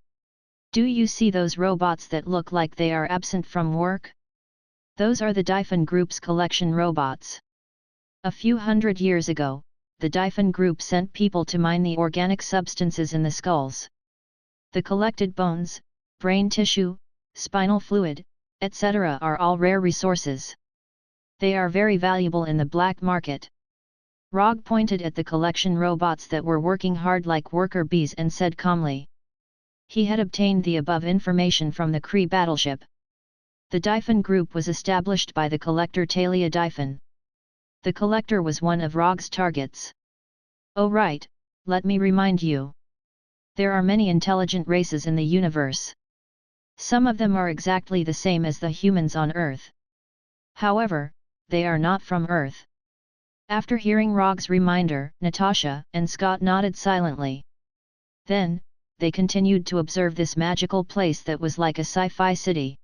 Do you see those robots that look like they are absent from work? Those are the Dyphon group's collection robots. A few hundred years ago, the Dyphon group sent people to mine the organic substances in the skulls. The collected bones, brain tissue, spinal fluid, etc. are all rare resources. They are very valuable in the black market. Rogge pointed at the collection robots that were working hard like worker bees and said calmly. He had obtained the above information from the Kree battleship. The Dyphon group was established by the collector Talia Dyphon. The collector was one of Rogge's targets. Oh right, let me remind you. There are many intelligent races in the universe. Some of them are exactly the same as the humans on Earth. However, they are not from Earth. After hearing Rogge's reminder, Natasha and Scott nodded silently. Then, they continued to observe this magical place that was like a sci-fi city.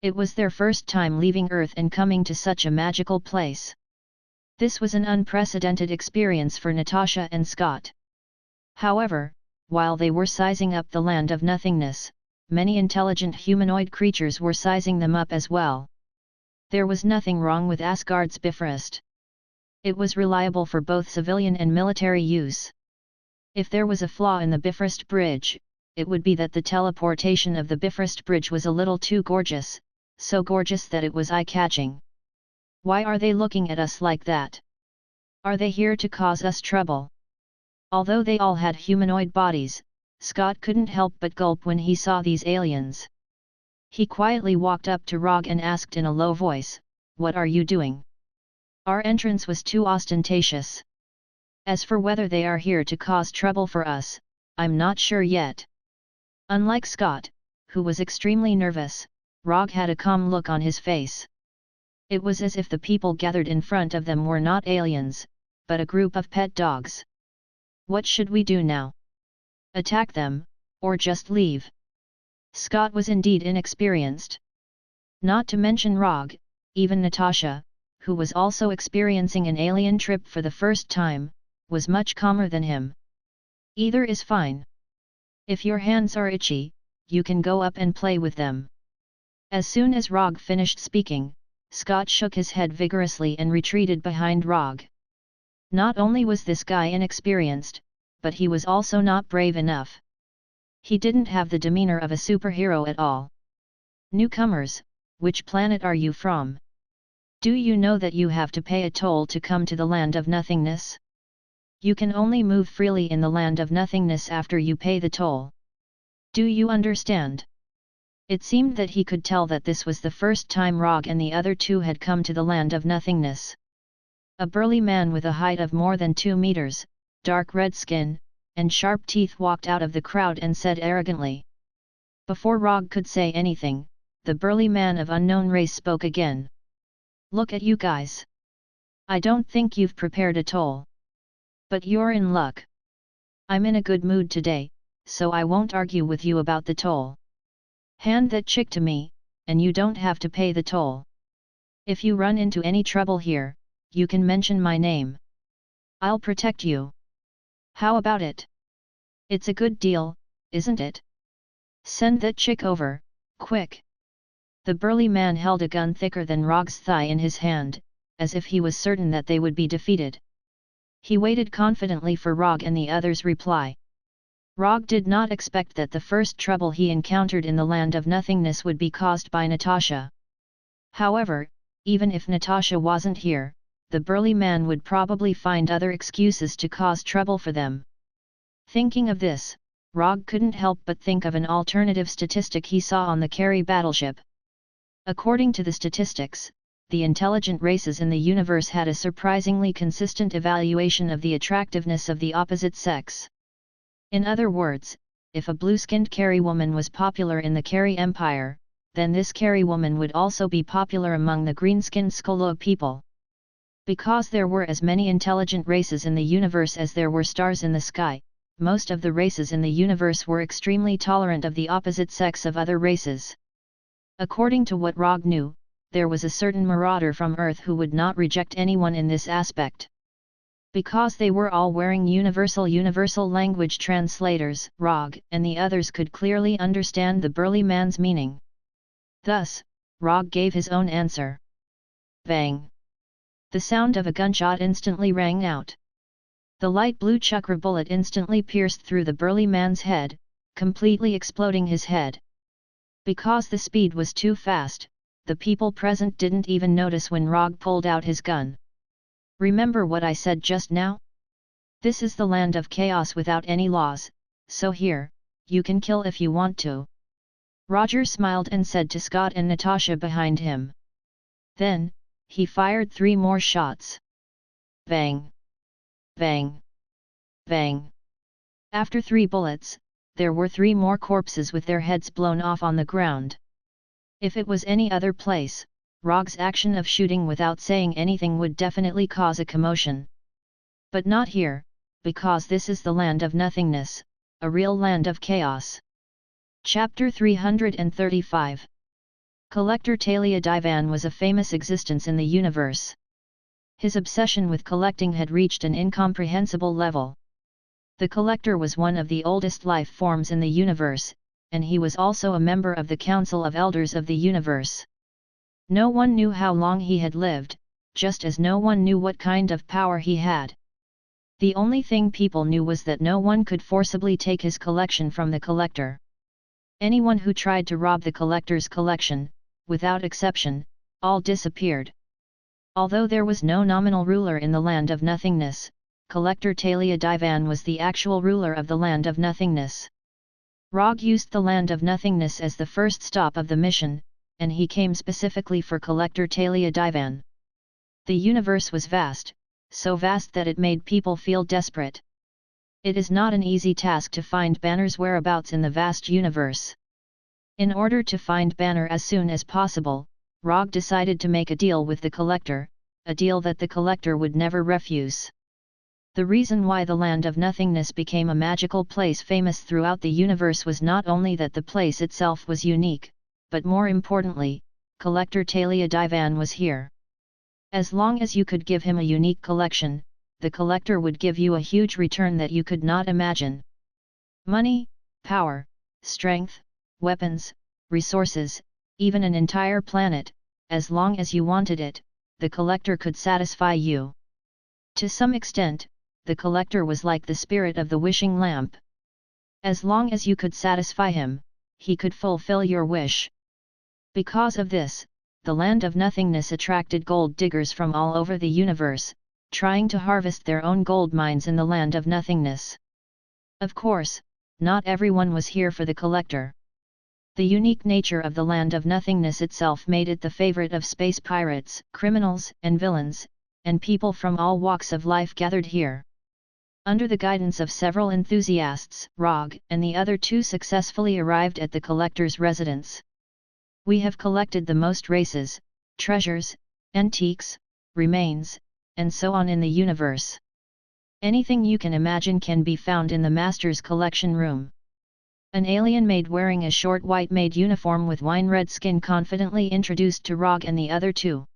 It was their first time leaving Earth and coming to such a magical place. This was an unprecedented experience for Natasha and Scott. However, while they were sizing up the land of nothingness, many intelligent humanoid creatures were sizing them up as well. There was nothing wrong with Asgard's Bifrost. It was reliable for both civilian and military use. If there was a flaw in the Bifrost Bridge, it would be that the teleportation of the Bifrost Bridge was a little too gorgeous, so gorgeous that it was eye-catching. Why are they looking at us like that? Are they here to cause us trouble? Although they all had humanoid bodies, Scott couldn't help but gulp when he saw these aliens. He quietly walked up to Rogge and asked in a low voice, "What are you doing?" Our entrance was too ostentatious. As for whether they are here to cause trouble for us, I'm not sure yet. Unlike Scott, who was extremely nervous, Rogge had a calm look on his face. It was as if the people gathered in front of them were not aliens, but a group of pet dogs. What should we do now? Attack them, or just leave? Scott was indeed inexperienced. Not to mention Rogge, even Natasha, who was also experiencing an alien trip for the first time, was much calmer than him. Either is fine. If your hands are itchy, you can go up and play with them. As soon as Rogge finished speaking, Scott shook his head vigorously and retreated behind Rogge. Not only was this guy inexperienced, but he was also not brave enough. He didn't have the demeanor of a superhero at all. Newcomers, which planet are you from? Do you know that you have to pay a toll to come to the land of nothingness? You can only move freely in the land of nothingness after you pay the toll. Do you understand? It seemed that he could tell that this was the first time Rogge and the other two had come to the land of nothingness. A burly man with a height of more than 2 meters, dark red skin, and sharp teeth walked out of the crowd and said arrogantly. Before Rogge could say anything, the burly man of unknown race spoke again. Look at you guys. I don't think you've prepared a toll. But you're in luck. I'm in a good mood today, so I won't argue with you about the toll. Hand that chick to me, and you don't have to pay the toll. If you run into any trouble here, you can mention my name. I'll protect you. How about it? It's a good deal, isn't it? Send that chick over, quick. The burly man held a gun thicker than Rogge's thigh in his hand, as if he was certain that they would be defeated. He waited confidently for Rogge and the others' reply. Rogge did not expect that the first trouble he encountered in the land of nothingness would be caused by Natasha. However, even if Natasha wasn't here, the burly man would probably find other excuses to cause trouble for them. Thinking of this, Rogge couldn't help but think of an alternative statistic he saw on the Carey battleship. According to the statistics, the intelligent races in the universe had a surprisingly consistent evaluation of the attractiveness of the opposite sex. In other words, if a blue-skinned Carey woman was popular in the Carey Empire, then this Carey woman would also be popular among the green-skinned Skolo people. Because there were as many intelligent races in the universe as there were stars in the sky, most of the races in the universe were extremely tolerant of the opposite sex of other races. According to what Rogge knew, there was a certain marauder from Earth who would not reject anyone in this aspect. Because they were all wearing universal language translators, Rogge and the others could clearly understand the burly man's meaning. Thus, Rogge gave his own answer. Bang! The sound of a gunshot instantly rang out. The light blue chakra bullet instantly pierced through the burly man's head, completely exploding his head. Because the speed was too fast, the people present didn't even notice when Rogge pulled out his gun. Remember what I said just now? This is the land of chaos without any laws, so here, you can kill if you want to. Roger smiled and said to Scott and Natasha behind him. Then, he fired 3 more shots. Bang! Bang! Bang! After 3 bullets, there were 3 more corpses with their heads blown off on the ground. If it was any other place, Rogge's action of shooting without saying anything would definitely cause a commotion. But not here, because this is the land of nothingness, a real land of chaos. Chapter 335. Collector Talia Divan was a famous existence in the universe. His obsession with collecting had reached an incomprehensible level. The Collector was one of the oldest life forms in the universe, and he was also a member of the Council of Elders of the universe. No one knew how long he had lived, just as no one knew what kind of power he had. The only thing people knew was that no one could forcibly take his collection from the Collector. Anyone who tried to rob the Collector's collection, without exception, all disappeared. Although there was no nominal ruler in the land of nothingness, Collector Talia Divan was the actual ruler of the land of nothingness. Rogge used the land of nothingness as the first stop of the mission, and he came specifically for Collector Talia Divan. The universe was vast, so vast that it made people feel desperate. It is not an easy task to find Banner's whereabouts in the vast universe. In order to find Banner as soon as possible, Rogge decided to make a deal with the Collector, a deal that the Collector would never refuse. The reason why the land of nothingness became a magical place famous throughout the universe was not only that the place itself was unique, but more importantly, Collector Talia Divan was here. As long as you could give him a unique collection, the Collector would give you a huge return that you could not imagine. Money, power, strength, weapons, resources, even an entire planet, as long as you wanted it, the Collector could satisfy you. To some extent, the Collector was like the spirit of the wishing lamp. As long as you could satisfy him, he could fulfill your wish. Because of this, the land of nothingness attracted gold diggers from all over the universe, trying to harvest their own gold mines in the land of nothingness. Of course, not everyone was here for the Collector. The unique nature of the land of nothingness itself made it the favorite of space pirates, criminals and villains, and people from all walks of life gathered here. Under the guidance of several enthusiasts, Rogge and the other two successfully arrived at the collector's residence. We have collected the most races, treasures, antiques, remains, and so on in the universe. Anything you can imagine can be found in the master's collection room. An alien maid wearing a short white maid uniform with wine-red skin confidently introduced to Rogge and the other two.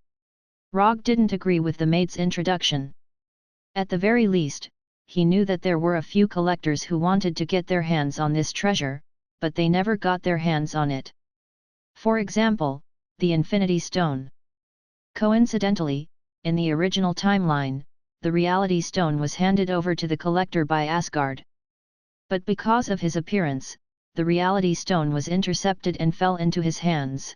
Rogge didn't agree with the maid's introduction. At the very least, he knew that there were a few collectors who wanted to get their hands on this treasure, but they never got their hands on it. For example, the Infinity Stone. Coincidentally, in the original timeline, the Reality Stone was handed over to the collector by Asgard. But because of his appearance, the Reality Stone was intercepted and fell into his hands.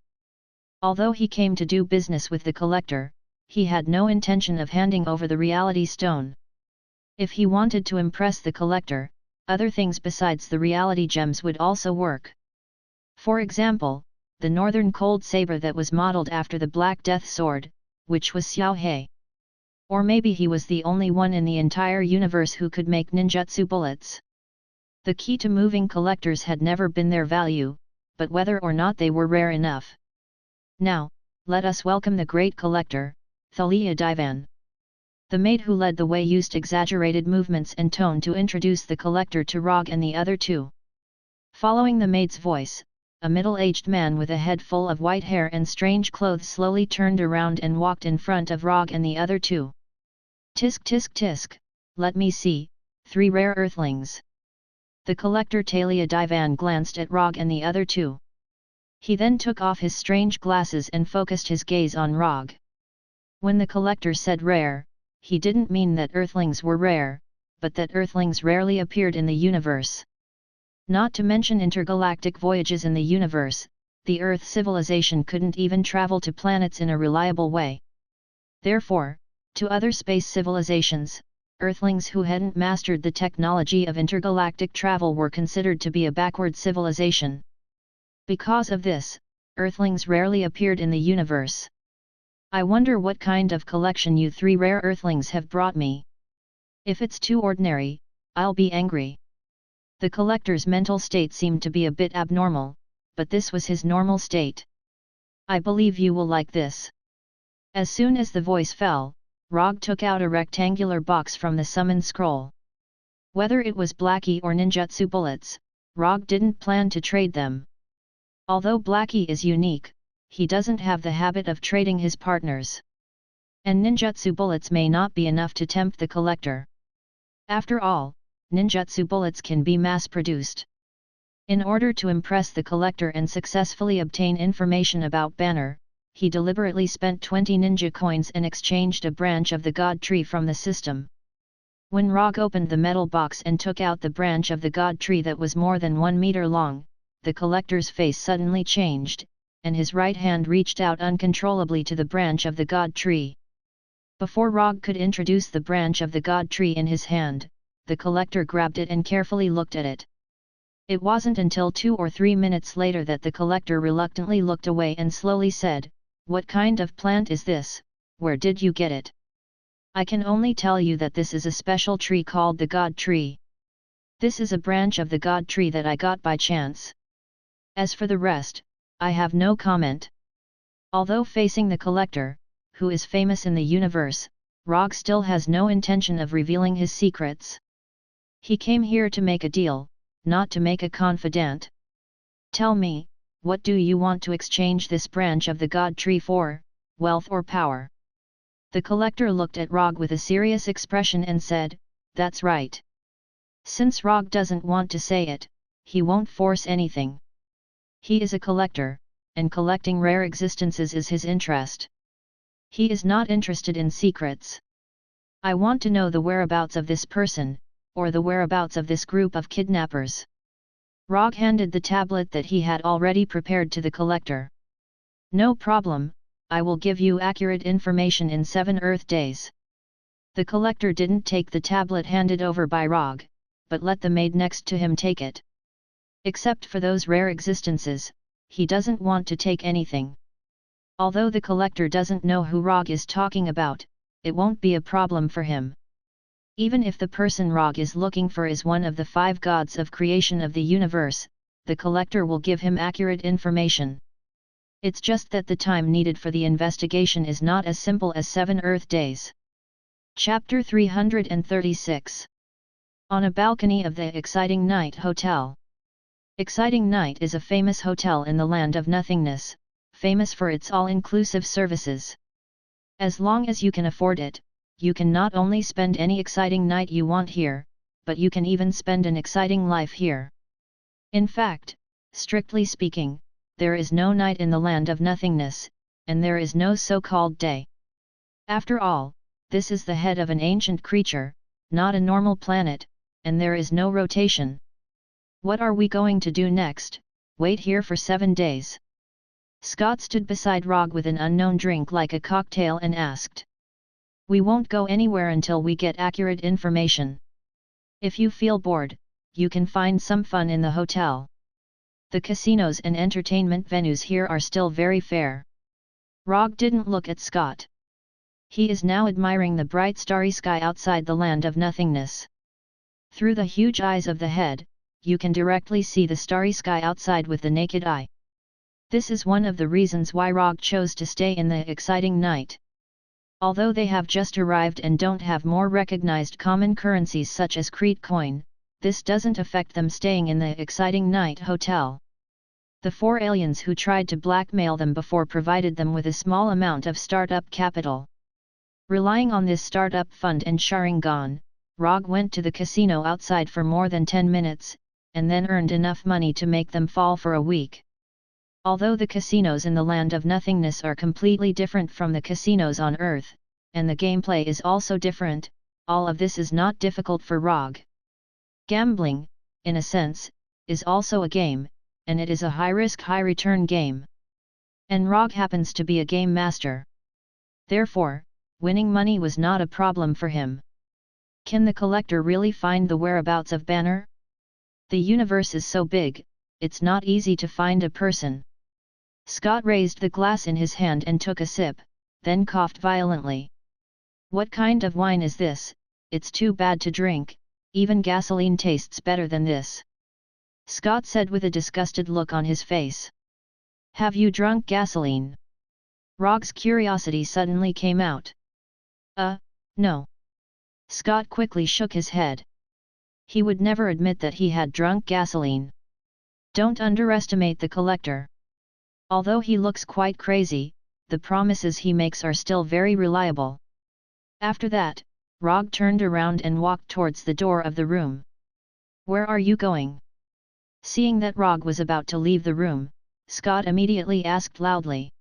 Although he came to do business with the collector, he had no intention of handing over the Reality Stone. If he wanted to impress the collector, other things besides the reality gems would also work. For example, the northern cold saber that was modeled after the Black Death sword, which was Xiao Hei. Or maybe he was the only one in the entire universe who could make ninjutsu bullets. The key to moving collectors had never been their value, but whether or not they were rare enough. Now, let us welcome the great collector, Thalia Divan. The maid who led the way used exaggerated movements and tone to introduce the collector to Rogge and the other two. Following the maid's voice, a middle-aged man with a head full of white hair and strange clothes slowly turned around and walked in front of Rogge and the other two. Tisk tisk tisk, let me see, 3 rare earthlings. The collector Thalia Divan glanced at Rogge and the other two. He then took off his strange glasses and focused his gaze on Rogge. When the collector said rare, he didn't mean that earthlings were rare, but that earthlings rarely appeared in the universe. Not to mention intergalactic voyages in the universe, the Earth civilization couldn't even travel to planets in a reliable way. Therefore, to other space civilizations, Earthlings who hadn't mastered the technology of intergalactic travel were considered to be a backward civilization. Because of this, Earthlings rarely appeared in the universe. I wonder what kind of collection you 3 rare Earthlings have brought me. If it's too ordinary, I'll be angry. The collector's mental state seemed to be a bit abnormal, but this was his normal state. I believe you will like this. As soon as the voice fell, Rogge took out a rectangular box from the summon scroll. Whether it was Blackie or ninjutsu bullets, Rogge didn't plan to trade them. Although Blackie is unique, he doesn't have the habit of trading his partners. And ninjutsu bullets may not be enough to tempt the collector. After all, ninjutsu bullets can be mass-produced. In order to impress the collector and successfully obtain information about Banner, he deliberately spent 20 ninja coins and exchanged a branch of the god tree from the system. When Rogge opened the metal box and took out the branch of the god tree that was more than 1 meter long, the collector's face suddenly changed, and his right hand reached out uncontrollably to the branch of the god tree. Before Rogge could introduce the branch of the god tree in his hand, the collector grabbed it and carefully looked at it. It wasn't until 2 or 3 minutes later that the collector reluctantly looked away and slowly said, "What kind of plant is this? Where did you get it?" "I can only tell you that this is a special tree called the God Tree. This is a branch of the God Tree that I got by chance. As for the rest, I have no comment." Although facing the collector, who is famous in the universe, Rogge still has no intention of revealing his secrets. He came here to make a deal, not to make a confidant. "Tell me, what do you want to exchange this branch of the God Tree for, wealth or power?" The collector looked at Rogge with a serious expression and said, "That's right." Since Rogge doesn't want to say it, he won't force anything. He is a collector, and collecting rare existences is his interest. He is not interested in secrets. "I want to know the whereabouts of this person, or the whereabouts of this group of kidnappers." Rogge handed the tablet that he had already prepared to the collector. "No problem, I will give you accurate information in 7 Earth days." The collector didn't take the tablet handed over by Rogge, but let the maid next to him take it. Except for those rare existences, he doesn't want to take anything. Although the collector doesn't know who Rogge is talking about, it won't be a problem for him. Even if the person Rogge is looking for is one of the 5 gods of creation of the universe, the collector will give him accurate information. It's just that the time needed for the investigation is not as simple as 7 Earth days. Chapter 336. On a balcony of the Exciting Night Hotel. Exciting Night is a famous hotel in the land of nothingness, famous for its all-inclusive services. As long as you can afford it, you can not only spend any exciting night you want here, but you can even spend an exciting life here. In fact, strictly speaking, there is no night in the land of nothingness, and there is no so-called day. After all, this is the head of an ancient creature, not a normal planet, and there is no rotation. What are we going to do next? Wait here for 7 days. Scott stood beside Rogge with an unknown drink like a cocktail and asked. We won't go anywhere until we get accurate information. If you feel bored, you can find some fun in the hotel. The casinos and entertainment venues here are still very fair. Rogge didn't look at Scott. He is now admiring the bright starry sky outside the land of nothingness. Through the huge eyes of the head, you can directly see the starry sky outside with the naked eye. This is one of the reasons why Rogge chose to stay in the Exciting Night. Although they have just arrived and don't have more recognized common currencies such as Crete coin, this doesn't affect them staying in the Exciting Night Hotel. The 4 aliens who tried to blackmail them before provided them with a small amount of startup capital. Relying on this startup fund and Sharingan, Rogge went to the casino outside for more than 10 minutes, and then earned enough money to make them fall for a week. Although the casinos in the land of nothingness are completely different from the casinos on Earth, and the gameplay is also different, all of this is not difficult for Rogge. Gambling, in a sense, is also a game, and it is a high-risk high-return game. And Rogge happens to be a game master. Therefore, winning money was not a problem for him. Can the collector really find the whereabouts of Banner? The universe is so big, it's not easy to find a person. Scott raised the glass in his hand and took a sip, then coughed violently. What kind of wine is this? It's too bad to drink, even gasoline tastes better than this. Scott said with a disgusted look on his face. Have you drunk gasoline? Rogge's curiosity suddenly came out. No. Scott quickly shook his head. He would never admit that he had drunk gasoline. Don't underestimate the collector. Although he looks quite crazy, the promises he makes are still very reliable. After that, Rogge turned around and walked towards the door of the room. Where are you going? Seeing that Rogge was about to leave the room, Scott immediately asked loudly.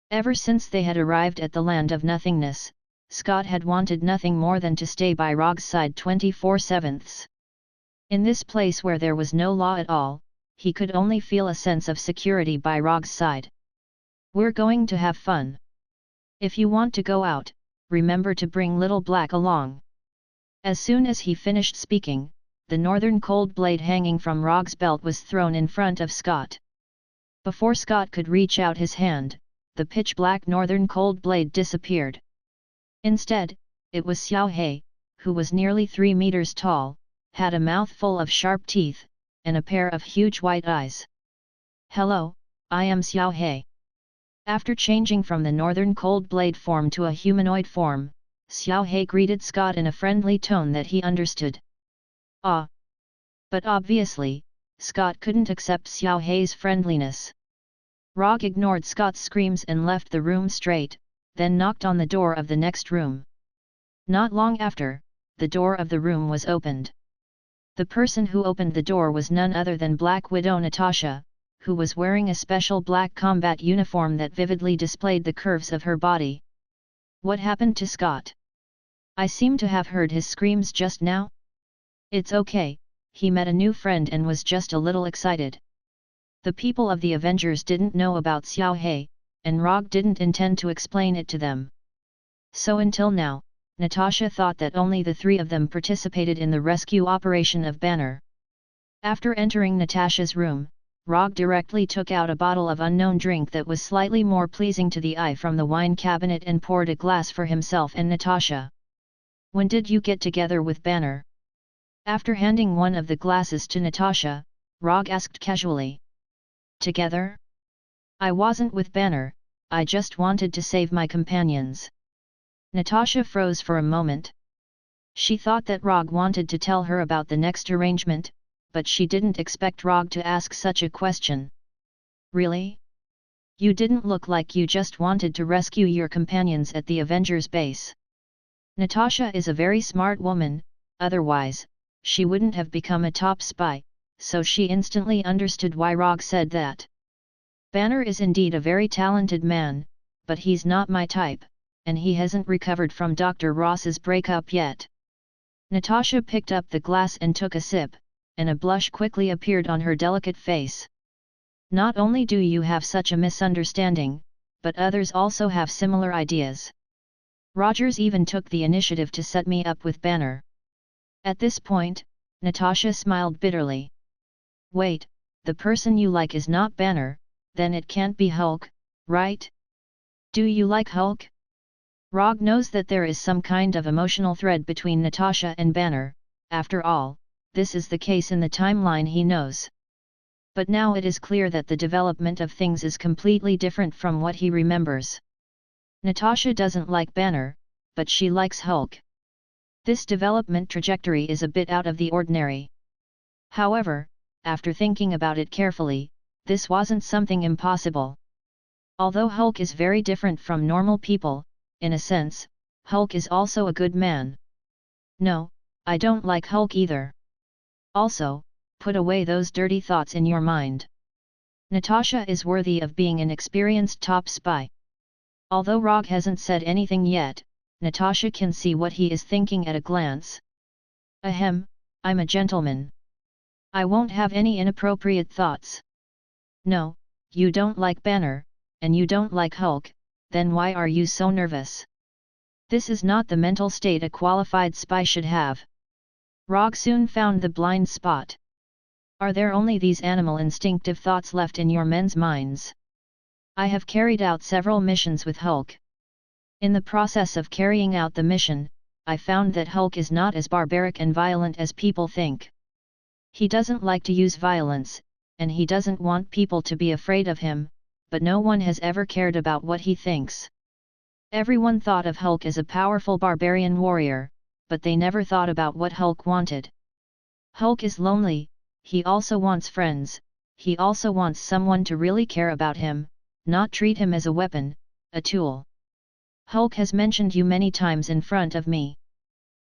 Ever since they had arrived at the land of nothingness, Scott had wanted nothing more than to stay by Rogge's side 24/7. In this place where there was no law at all, he could only feel a sense of security by Rogge's side. We're going to have fun. If you want to go out, remember to bring Little Black along. As soon as he finished speaking, the northern cold blade hanging from Rogge's belt was thrown in front of Scott. Before Scott could reach out his hand, the pitch-black northern cold blade disappeared. Instead, it was Xiao He, who was nearly 3 meters tall, had a mouth full of sharp teeth, and a pair of huge white eyes. Hello, I am Xiao He. After changing from the northern cold blade form to a humanoid form, Xiao He greeted Scott in a friendly tone that he understood. Ah! But obviously, Scott couldn't accept Xiao He's friendliness. Rogge ignored Scott's screams and left the room straight, then knocked on the door of the next room. Not long after, the door of the room was opened. The person who opened the door was none other than Black Widow Natasha, who was wearing a special black combat uniform that vividly displayed the curves of her body. What happened to Scott? I seem to have heard his screams just now. It's okay, he met a new friend and was just a little excited. The people of the Avengers didn't know about Xiao He, and Rogge didn't intend to explain it to them. So until now, Natasha thought that only the 3 of them participated in the rescue operation of Banner. After entering Natasha's room, Rogge directly took out a bottle of unknown drink that was slightly more pleasing to the eye from the wine cabinet and poured a glass for himself and Natasha. "When did you get together with Banner?" After handing one of the glasses to Natasha, Rogge asked casually. "Together? I wasn't with Banner, I just wanted to save my companions." Natasha froze for a moment. She thought that Rogge wanted to tell her about the next arrangement, but she didn't expect Rogge to ask such a question. "Really? You didn't look like you just wanted to rescue your companions at the Avengers base." Natasha is a very smart woman, otherwise, she wouldn't have become a top spy, so she instantly understood why Rogge said that. "Banner is indeed a very talented man, but he's not my type, and he hasn't recovered from Dr. Ross's breakup yet." Natasha picked up the glass and took a sip, and a blush quickly appeared on her delicate face. "Not only do you have such a misunderstanding, but others also have similar ideas. Rogers even took the initiative to set me up with Banner." At this point, Natasha smiled bitterly. "Wait, the person you like is not Banner, then it can't be Hulk, right? Do you like Hulk?" Rogge knows that there is some kind of emotional thread between Natasha and Banner. After all, this is the case in the timeline he knows. But now it is clear that the development of things is completely different from what he remembers. Natasha doesn't like Banner, but she likes Hulk. This development trajectory is a bit out of the ordinary. However, after thinking about it carefully, this wasn't something impossible. Although Hulk is very different from normal people, in a sense, Hulk is also a good man. "No, I don't like Hulk either. Also, put away those dirty thoughts in your mind. Natasha is worthy of being an experienced top spy." Although Rogge hasn't said anything yet, Natasha can see what he is thinking at a glance. "Ahem, I'm a gentleman. I won't have any inappropriate thoughts." "No, you don't like Banner, and you don't like Hulk, then why are you so nervous? This is not the mental state a qualified spy should have." Rogge soon found the blind spot. "Are there only these animal instinctive thoughts left in your men's minds? I have carried out several missions with Hulk. In the process of carrying out the mission, I found that Hulk is not as barbaric and violent as people think. He doesn't like to use violence, and he doesn't want people to be afraid of him, but no one has ever cared about what he thinks. Everyone thought of Hulk as a powerful barbarian warrior, but they never thought about what Hulk wanted. Hulk is lonely, he also wants friends, he also wants someone to really care about him, not treat him as a weapon, a tool. Hulk has mentioned you many times in front of me.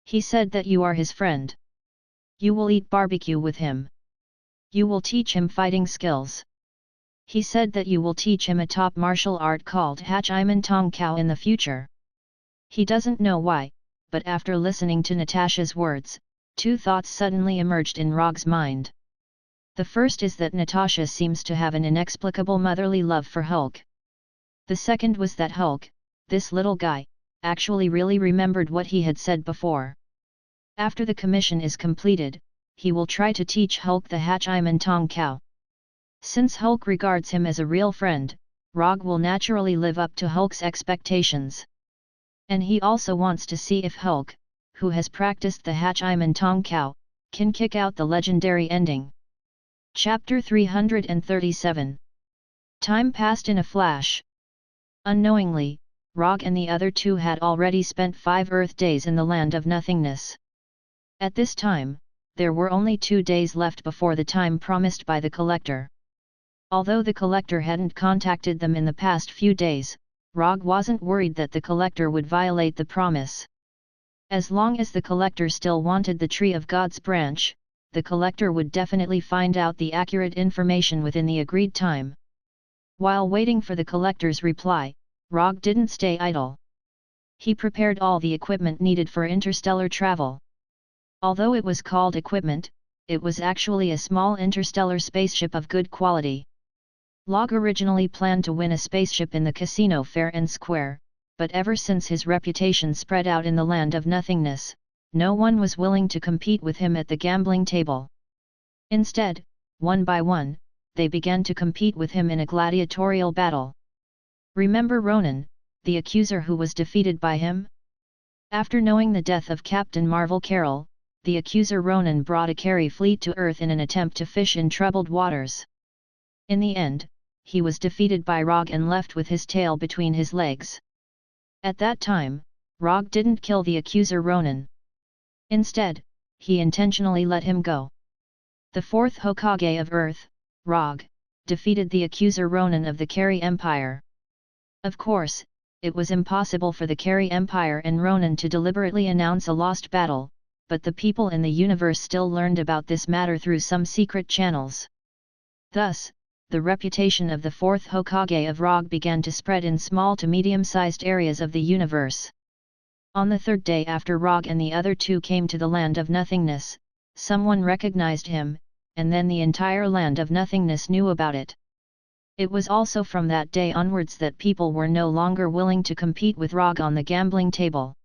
He said that you are his friend. You will eat barbecue with him. You will teach him fighting skills. He said that you will teach him a top martial art called Hachiman Tong Kao in the future." He doesn't know why, but after listening to Natasha's words, two thoughts suddenly emerged in Rogge's mind. The first is that Natasha seems to have an inexplicable motherly love for Hulk. The second was that Hulk, this little guy, actually really remembered what he had said before. After the commission is completed, he will try to teach Hulk the Hachiman Tong Kao. Since Hulk regards him as a real friend, Rogge will naturally live up to Hulk's expectations. And he also wants to see if Hulk, who has practiced the Hachiman Tong Kao, can kick out the legendary ending. Chapter 337. Time passed in a flash. Unknowingly, Rogge and the other two had already spent 5 Earth days in the land of nothingness. At this time, there were only 2 days left before the time promised by the Collector. Although the Collector hadn't contacted them in the past few days, Rogge wasn't worried that the Collector would violate the promise. As long as the Collector still wanted the Tree of God's branch, the Collector would definitely find out the accurate information within the agreed time. While waiting for the Collector's reply, Rogge didn't stay idle. He prepared all the equipment needed for interstellar travel. Although it was called equipment, it was actually a small interstellar spaceship of good quality. Rogge originally planned to win a spaceship in the casino fair and square, but ever since his reputation spread out in the land of nothingness, no one was willing to compete with him at the gambling table. Instead, one by one, they began to compete with him in a gladiatorial battle. Remember Ronan, the accuser who was defeated by him? After knowing the death of Captain Marvel Carroll, the accuser Ronan brought A.K.A. fleet to Earth in an attempt to fish in troubled waters. In the end, he was defeated by Rogge and left with his tail between his legs. At that time, Rogge didn't kill the accuser Ronan. Instead, he intentionally let him go. The fourth Hokage of Earth, Rogge, defeated the accuser Ronan of the A.K.A. Empire. Of course, it was impossible for the A.K.A. Empire and Ronan to deliberately announce a lost battle, but the people in the universe still learned about this matter through some secret channels. Thus, the reputation of the fourth Hokage of Rogge began to spread in small to medium-sized areas of the universe. On the third day after Rogge and the other two came to the Land of Nothingness, someone recognized him, and then the entire Land of Nothingness knew about it. It was also from that day onwards that people were no longer willing to compete with Rogge on the gambling table.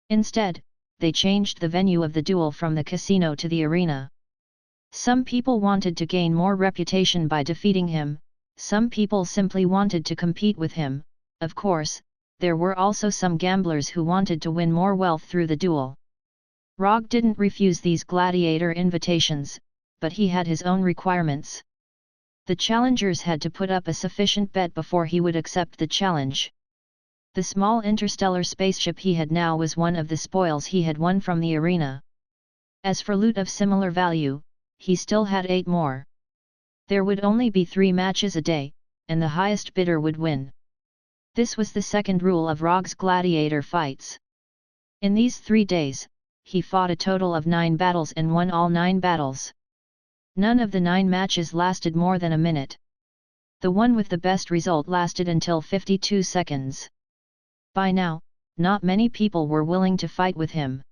Instead, they changed the venue of the duel from the casino to the arena. Some people wanted to gain more reputation by defeating him, some people simply wanted to compete with him. Of course, there were also some gamblers who wanted to win more wealth through the duel. Rogge didn't refuse these gladiator invitations, but he had his own requirements. The challengers had to put up a sufficient bet before he would accept the challenge. The small interstellar spaceship he had now was one of the spoils he had won from the arena. As for loot of similar value, he still had 8 more. There would only be 3 matches a day, and the highest bidder would win. This was the second rule of Rogge's gladiator fights. In these 3 days, he fought a total of 9 battles and won all 9 battles. None of the 9 matches lasted more than a minute. The one with the best result lasted until 52 seconds. By now, not many people were willing to fight with him.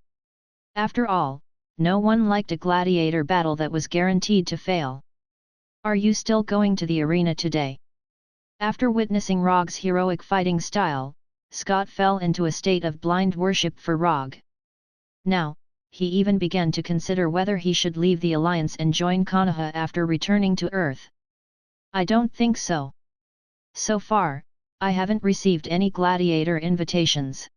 After all, no one liked a gladiator battle that was guaranteed to fail. Are you still going to the arena today? After witnessing Rogge's heroic fighting style, Scott fell into a state of blind worship for Rogge. Now, he even began to consider whether he should leave the Alliance and join Konoha after returning to Earth. I don't think so. So far, I haven't received any gladiator invitations.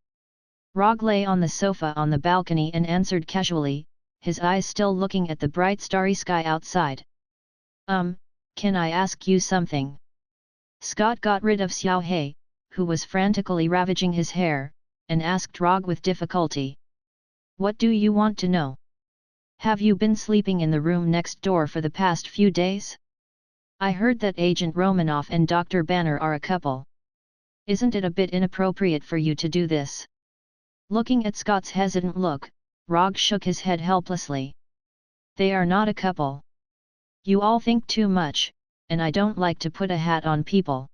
Rogge lay on the sofa on the balcony and answered casually, his eyes still looking at the bright starry sky outside. Can I ask you something? Scott got rid of Xiao He, who was frantically ravaging his hair, and asked Rogge with difficulty. What do you want to know? Have you been sleeping in the room next door for the past few days? I heard that Agent Romanoff and Dr. Banner are a couple. Isn't it a bit inappropriate for you to do this? Looking at Scott's hesitant look, Rogge shook his head helplessly. They are not a couple. You all think too much, and I don't like to put a hat on people.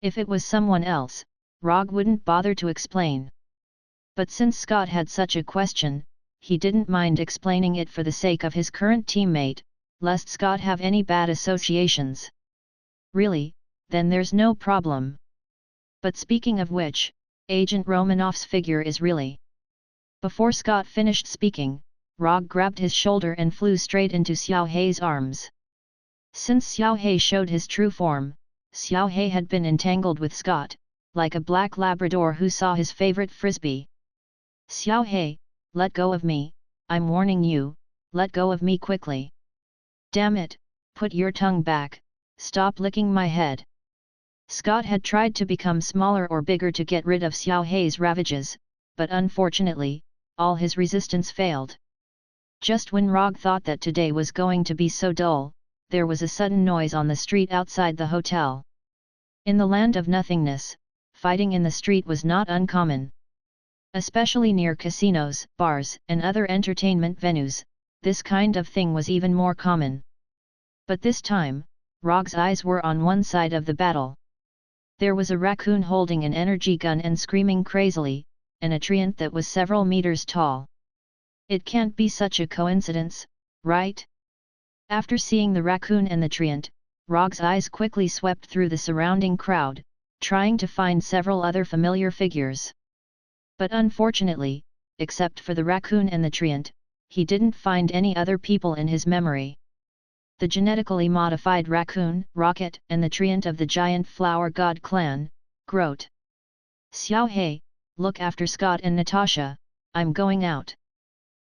If it was someone else, Rogge wouldn't bother to explain. But since Scott had such a question, he didn't mind explaining it for the sake of his current teammate, lest Scott have any bad associations. Really, then there's no problem. But speaking of which, Agent Romanoff's figure is really... Before Scott finished speaking, Rogge grabbed his shoulder and flew straight into Xiao He's arms. Since Xiao He showed his true form, Xiao He had been entangled with Scott, like a black Labrador who saw his favorite frisbee. Xiao He, let go of me, I'm warning you, let go of me quickly. Damn it, put your tongue back, stop licking my head. Scott had tried to become smaller or bigger to get rid of Xiao He's ravages, but unfortunately, all his resistance failed. Just when Rogge thought that today was going to be so dull, there was a sudden noise on the street outside the hotel. In the Land of Nothingness, fighting in the street was not uncommon. Especially near casinos, bars, and other entertainment venues, this kind of thing was even more common. But this time, Rogge's eyes were on one side of the battle. There was a raccoon holding an energy gun and screaming crazily, and a treant that was several meters tall. It can't be such a coincidence, right? After seeing the raccoon and the treant, Rogge's eyes quickly swept through the surrounding crowd, trying to find several other familiar figures. But unfortunately, except for the raccoon and the treant, he didn't find any other people in his memory. the genetically modified raccoon, Rocket, and the treant of the giant flower god clan, Groot. Xiao Hei, look after Scott and Natasha, I'm going out.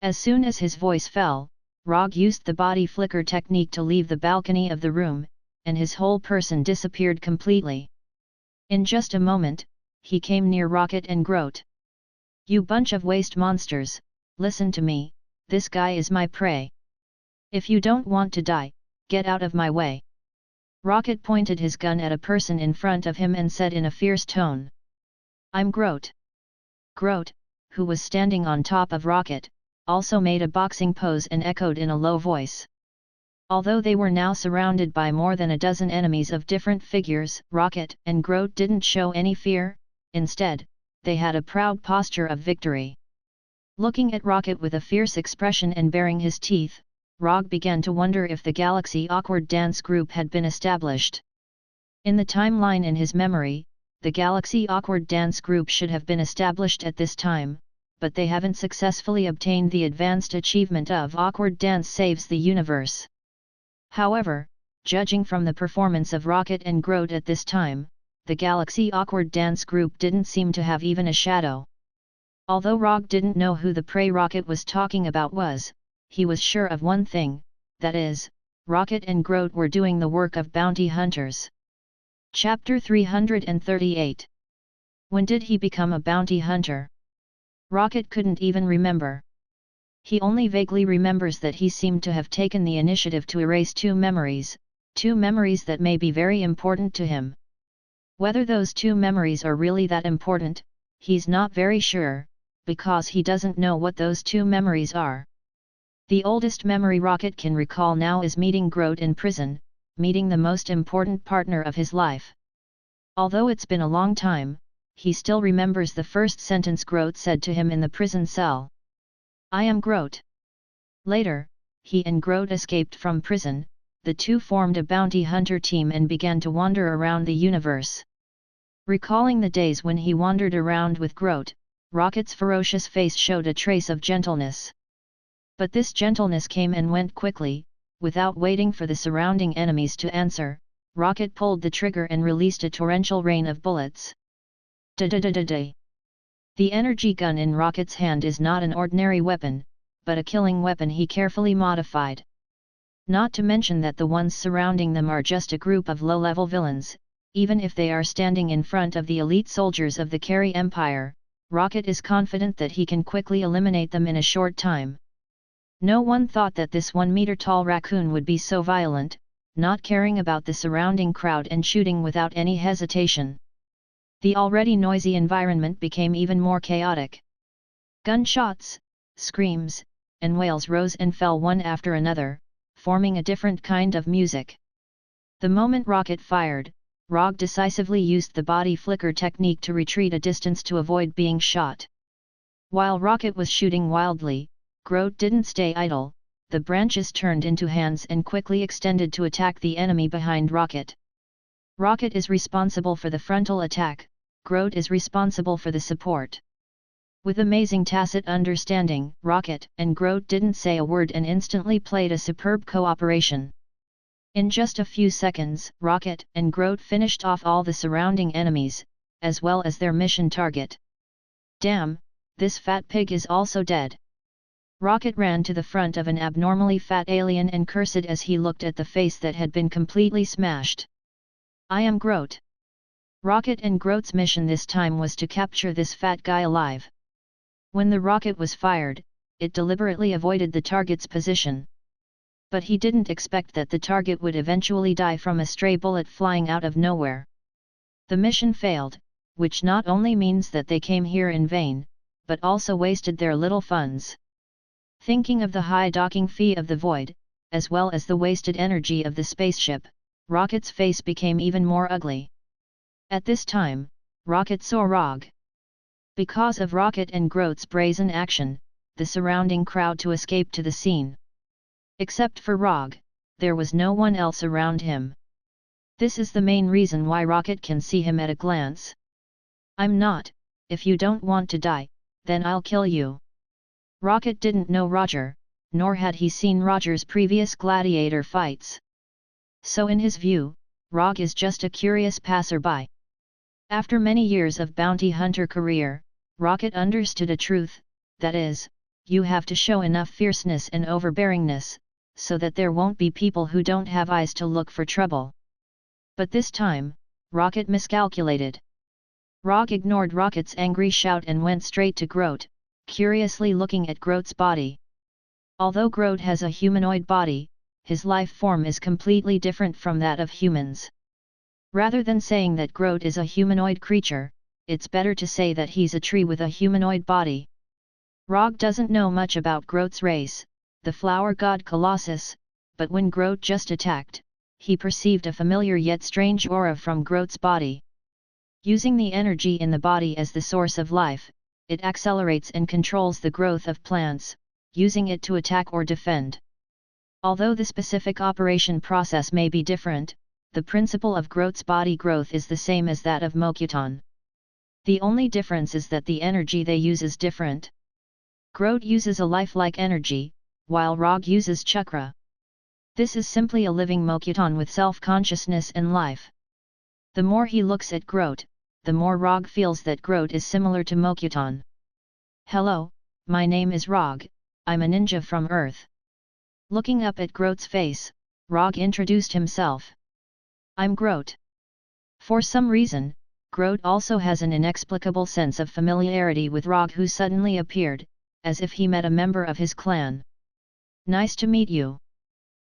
As soon as his voice fell, Rogge used the body flicker technique to leave the balcony of the room, and his whole person disappeared completely. In just a moment, he came near Rocket and Groot. You bunch of waste monsters, listen to me, this guy is my prey. If you don't want to die, get out of my way. Rocket pointed his gun at a person in front of him and said in a fierce tone. I'm Groot. Groot, who was standing on top of Rocket, also made a boxing pose and echoed in a low voice. Although they were now surrounded by more than a dozen enemies of different figures, Rocket and Groot didn't show any fear, instead, they had a proud posture of victory. Looking at Rocket with a fierce expression and baring his teeth, Rogge began to wonder if the Galaxy Awkward Dance Group had been established. In the timeline in his memory, the Galaxy Awkward Dance Group should have been established at this time, but they haven't successfully obtained the advanced achievement of Awkward Dance Saves the Universe. However, judging from the performance of Rocket and Groot at this time, the Galaxy Awkward Dance Group didn't seem to have even a shadow. Although Rogge didn't know who the prey Rocket was talking about was, he was sure of one thing, that is, Rocket and Groot were doing the work of bounty hunters. Chapter 338. When did he become a bounty hunter? Rocket couldn't even remember. He only vaguely remembers that he seemed to have taken the initiative to erase two memories that may be very important to him. Whether those two memories are really that important, he's not very sure, because he doesn't know what those two memories are. The oldest memory Rocket can recall now is meeting Groot in prison, meeting the most important partner of his life. Although it's been a long time, he still remembers the first sentence Groot said to him in the prison cell. I am Groot. Later, he and Groot escaped from prison, the two formed a bounty hunter team and began to wander around the universe. Recalling the days when he wandered around with Groot, Rocket's ferocious face showed a trace of gentleness. But this gentleness came and went quickly, without waiting for the surrounding enemies to answer. Rocket pulled the trigger and released a torrential rain of bullets. Da-da-da-da-da. The energy gun in Rocket's hand is not an ordinary weapon, but a killing weapon he carefully modified. Not to mention that the ones surrounding them are just a group of low-level villains, even if they are standing in front of the elite soldiers of the Carry Empire, Rocket is confident that he can quickly eliminate them in a short time. No one thought that this 1-meter-tall raccoon would be so violent, not caring about the surrounding crowd and shooting without any hesitation. The already noisy environment became even more chaotic. Gunshots, screams, and wails rose and fell one after another, forming a different kind of music. The moment Rocket fired, Rogge decisively used the body flicker technique to retreat a distance to avoid being shot. While Rocket was shooting wildly, Groot didn't stay idle. The branches turned into hands and quickly extended to attack the enemy behind Rocket. Rocket is responsible for the frontal attack, Groot is responsible for the support. With amazing tacit understanding, Rocket and Groot didn't say a word and instantly played a superb cooperation. In just a few seconds, Rocket and Groot finished off all the surrounding enemies, as well as their mission target. Damn, this fat pig is also dead. Rocket ran to the front of an abnormally fat alien and cursed as he looked at the face that had been completely smashed. I am Groot. Rocket and Groot's mission this time was to capture this fat guy alive. When the rocket was fired, it deliberately avoided the target's position. But he didn't expect that the target would eventually die from a stray bullet flying out of nowhere. The mission failed, which not only means that they came here in vain, but also wasted their little funds. Thinking of the high docking fee of the Void, as well as the wasted energy of the spaceship, Rocket's face became even more ugly. At this time, Rocket saw Rogge. Because of Rocket and Groot's brazen action, the surrounding crowd to escape to the scene. Except for Rogge, there was no one else around him. This is the main reason why Rocket can see him at a glance. I'm not, if you don't want to die, then I'll kill you. Rocket didn't know Roger, nor had he seen Rogge's previous gladiator fights. So in his view, Rogge is just a curious passerby. After many years of bounty hunter career, Rogge understood a truth, that is, you have to show enough fierceness and overbearingness, so that there won't be people who don't have eyes to look for trouble. But this time, Rogge miscalculated. Rogge ignored Rogge's angry shout and went straight to Groot, curiously looking at Groot's body. Although Groot has a humanoid body, his life form is completely different from that of humans. Rather than saying that Groot is a humanoid creature, it's better to say that he's a tree with a humanoid body. Rogge doesn't know much about Groot's race, the flower god Colossus, but when Groot just attacked, he perceived a familiar yet strange aura from Groot's body. Using the energy in the body as the source of life, it accelerates and controls the growth of plants, using it to attack or defend. Although the specific operation process may be different, the principle of Groot's body growth is the same as that of Mokuton. The only difference is that the energy they use is different. Groot uses a lifelike energy, while Rogge uses chakra. This is simply a living Mokuton with self-consciousness and life. The more he looks at Groot, the more Rogge feels that Groot is similar to Mokuton. "Hello, my name is Rogge, I'm a ninja from Earth." Looking up at Groot's face, Rogge introduced himself. "I'm Groot." For some reason, Groot also has an inexplicable sense of familiarity with Rogge, who suddenly appeared, as if he met a member of his clan. "Nice to meet you."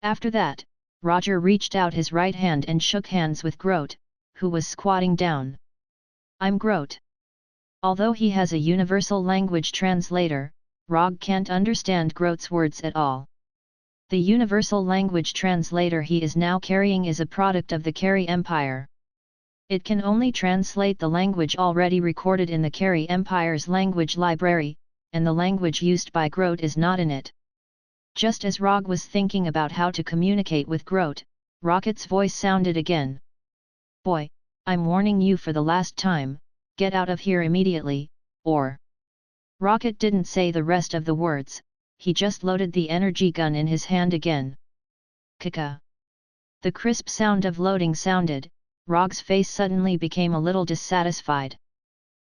After that, Rogge reached out his right hand and shook hands with Groot, who was squatting down. "I'm Groot." Although he has a universal language translator, Rogge can't understand Groot's words at all. The universal language translator he is now carrying is a product of the Kari Empire. It can only translate the language already recorded in the Kari Empire's language library, and the language used by Groot is not in it. Just as Rogge was thinking about how to communicate with Groot, Rocket's voice sounded again. "Boy, I'm warning you for the last time, get out of here immediately, or..." Rocket didn't say the rest of the words, he just loaded the energy gun in his hand again. "Kaka." The crisp sound of loading sounded, Rogge's face suddenly became a little dissatisfied.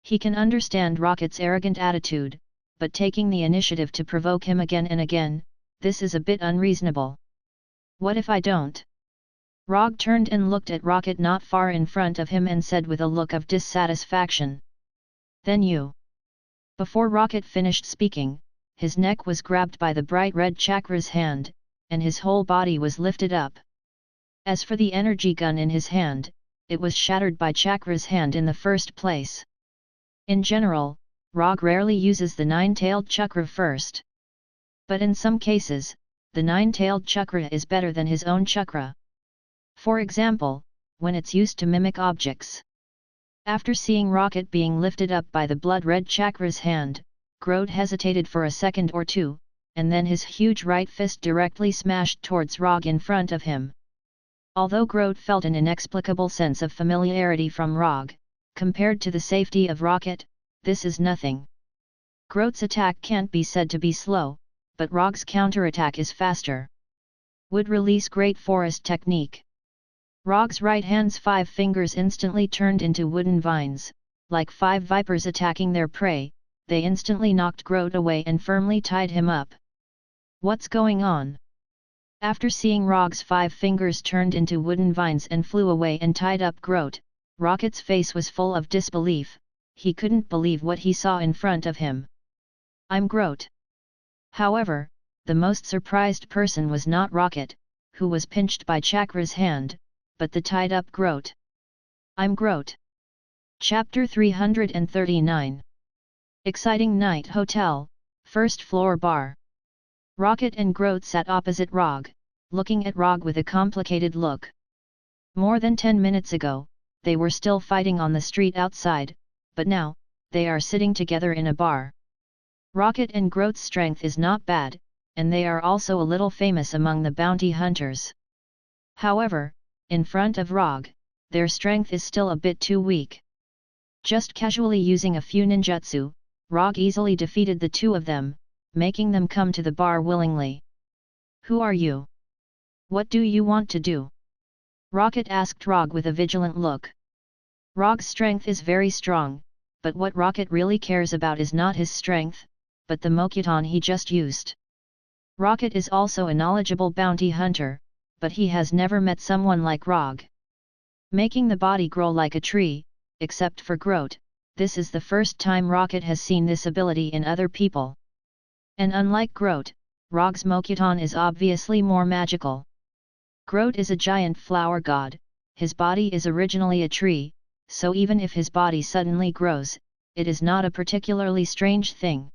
He can understand Rocket's arrogant attitude, but taking the initiative to provoke him again and again, this is a bit unreasonable. "What if I don't?" Rogge turned and looked at Rocket not far in front of him and said with a look of dissatisfaction. "Then you." Before Rocket finished speaking, his neck was grabbed by the bright red chakra's hand, and his whole body was lifted up. As for the energy gun in his hand, it was shattered by chakra's hand in the first place. In general, Rogge rarely uses the nine-tailed chakra first. But in some cases, the nine-tailed chakra is better than his own chakra. For example, when it's used to mimic objects. After seeing Rocket being lifted up by the blood-red chakra's hand, Groot hesitated for a second or two, and then his huge right fist directly smashed towards Rogge in front of him. Although Groot felt an inexplicable sense of familiarity from Rogge, compared to the safety of Rocket, this is nothing. Groot's attack can't be said to be slow, but Rogge's counterattack is faster. Would release Great Forest technique. Rogge's right hand's 5 fingers instantly turned into wooden vines, like 5 vipers attacking their prey. They instantly knocked Groot away and firmly tied him up. "What's going on?" After seeing Rogge's 5 fingers turned into wooden vines and flew away and tied up Groot, Rocket's face was full of disbelief. He couldn't believe what he saw in front of him. "I'm Groot." However, the most surprised person was not Rocket, who was pinched by Chakra's hand, but the tied-up Groot. "I'm Groot." Chapter 339. Exciting Night Hotel, First Floor Bar. Rocket and Groot sat opposite Rogge, looking at Rogge with a complicated look. More than 10 minutes ago, they were still fighting on the street outside, but now, they are sitting together in a bar. Rocket and Groot's strength is not bad, and they are also a little famous among the bounty hunters. However, in front of Rogge, their strength is still a bit too weak. Just casually using a few ninjutsu, Rogge easily defeated the two of them, making them come to the bar willingly. "Who are you? What do you want to do?" Rocket asked Rogge with a vigilant look. Rogge's strength is very strong, but what Rocket really cares about is not his strength, but the Mokuton he just used. Rocket is also a knowledgeable bounty hunter, but he has never met someone like Rogge. Making the body grow like a tree, except for Groot, this is the first time Rocket has seen this ability in other people. And unlike Groot, Rogge's Mokuton is obviously more magical. Groot is a giant flower god, his body is originally a tree, so even if his body suddenly grows, it is not a particularly strange thing.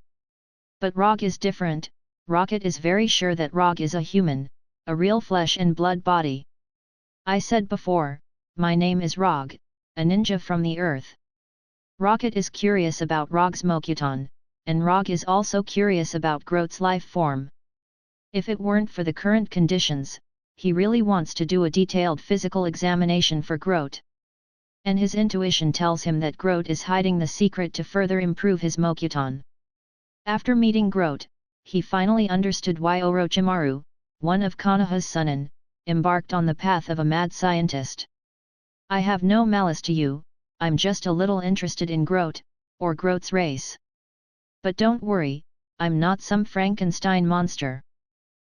But Rogge is different. Rocket is very sure that Rogge is a human, a real flesh and blood body. "I said before, my name is Rogge, a ninja from the earth." Rocket is curious about Rogge's Mokuton, and Rogge is also curious about Groot's life form. If it weren't for the current conditions, he really wants to do a detailed physical examination for Groot. And his intuition tells him that Groot is hiding the secret to further improve his Mokuton. After meeting Groot, he finally understood why Orochimaru, one of Konoha's Sannin, embarked on the path of a mad scientist. "I have no malice to you, I'm just a little interested in Groot, or Groot's race. But don't worry, I'm not some Frankenstein monster.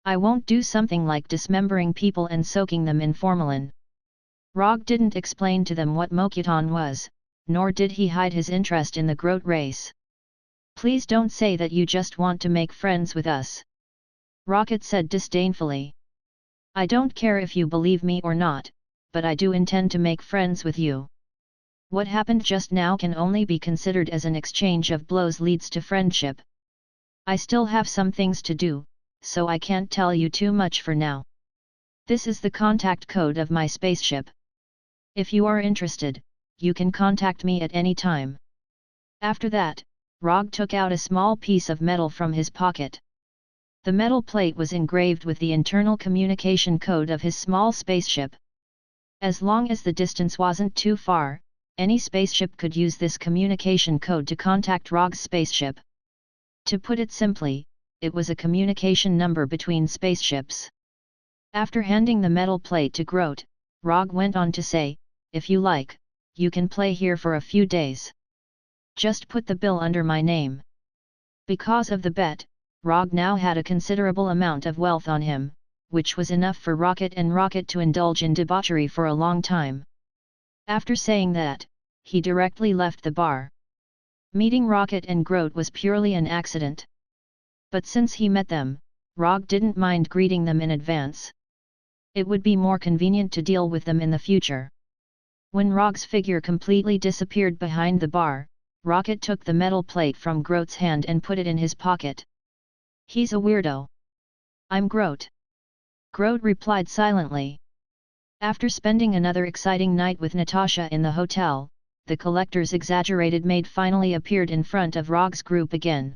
I won't do something like dismembering people and soaking them in formalin." Rogge didn't explain to them what Mokuton was, nor did he hide his interest in the Groot race. "Please don't say that you just want to make friends with us," Rocket said disdainfully. "I don't care if you believe me or not, but I do intend to make friends with you. What happened just now can only be considered as an exchange of blows leads to friendship. I still have some things to do, so I can't tell you too much for now. This is the contact code of my spaceship. If you are interested, you can contact me at any time." After that, Rogge took out a small piece of metal from his pocket. The metal plate was engraved with the internal communication code of his small spaceship. As long as the distance wasn't too far, any spaceship could use this communication code to contact Rogge's spaceship. To put it simply, it was a communication number between spaceships. After handing the metal plate to Groot, Rogge went on to say, "If you like, you can play here for a few days. Just put the bill under my name." Because of the bet, Rogge now had a considerable amount of wealth on him, which was enough for Rocket to indulge in debauchery for a long time. After saying that, he directly left the bar. Meeting Rocket and Groot was purely an accident. But since he met them, Rogge didn't mind greeting them in advance. It would be more convenient to deal with them in the future. When Rogge's figure completely disappeared behind the bar, Rocket took the metal plate from Groot's hand and put it in his pocket. "He's a weirdo." "I'm Groot," Groot replied silently. After spending another exciting night with Natasha in the hotel, the collector's exaggerated maid finally appeared in front of Rogge's group again.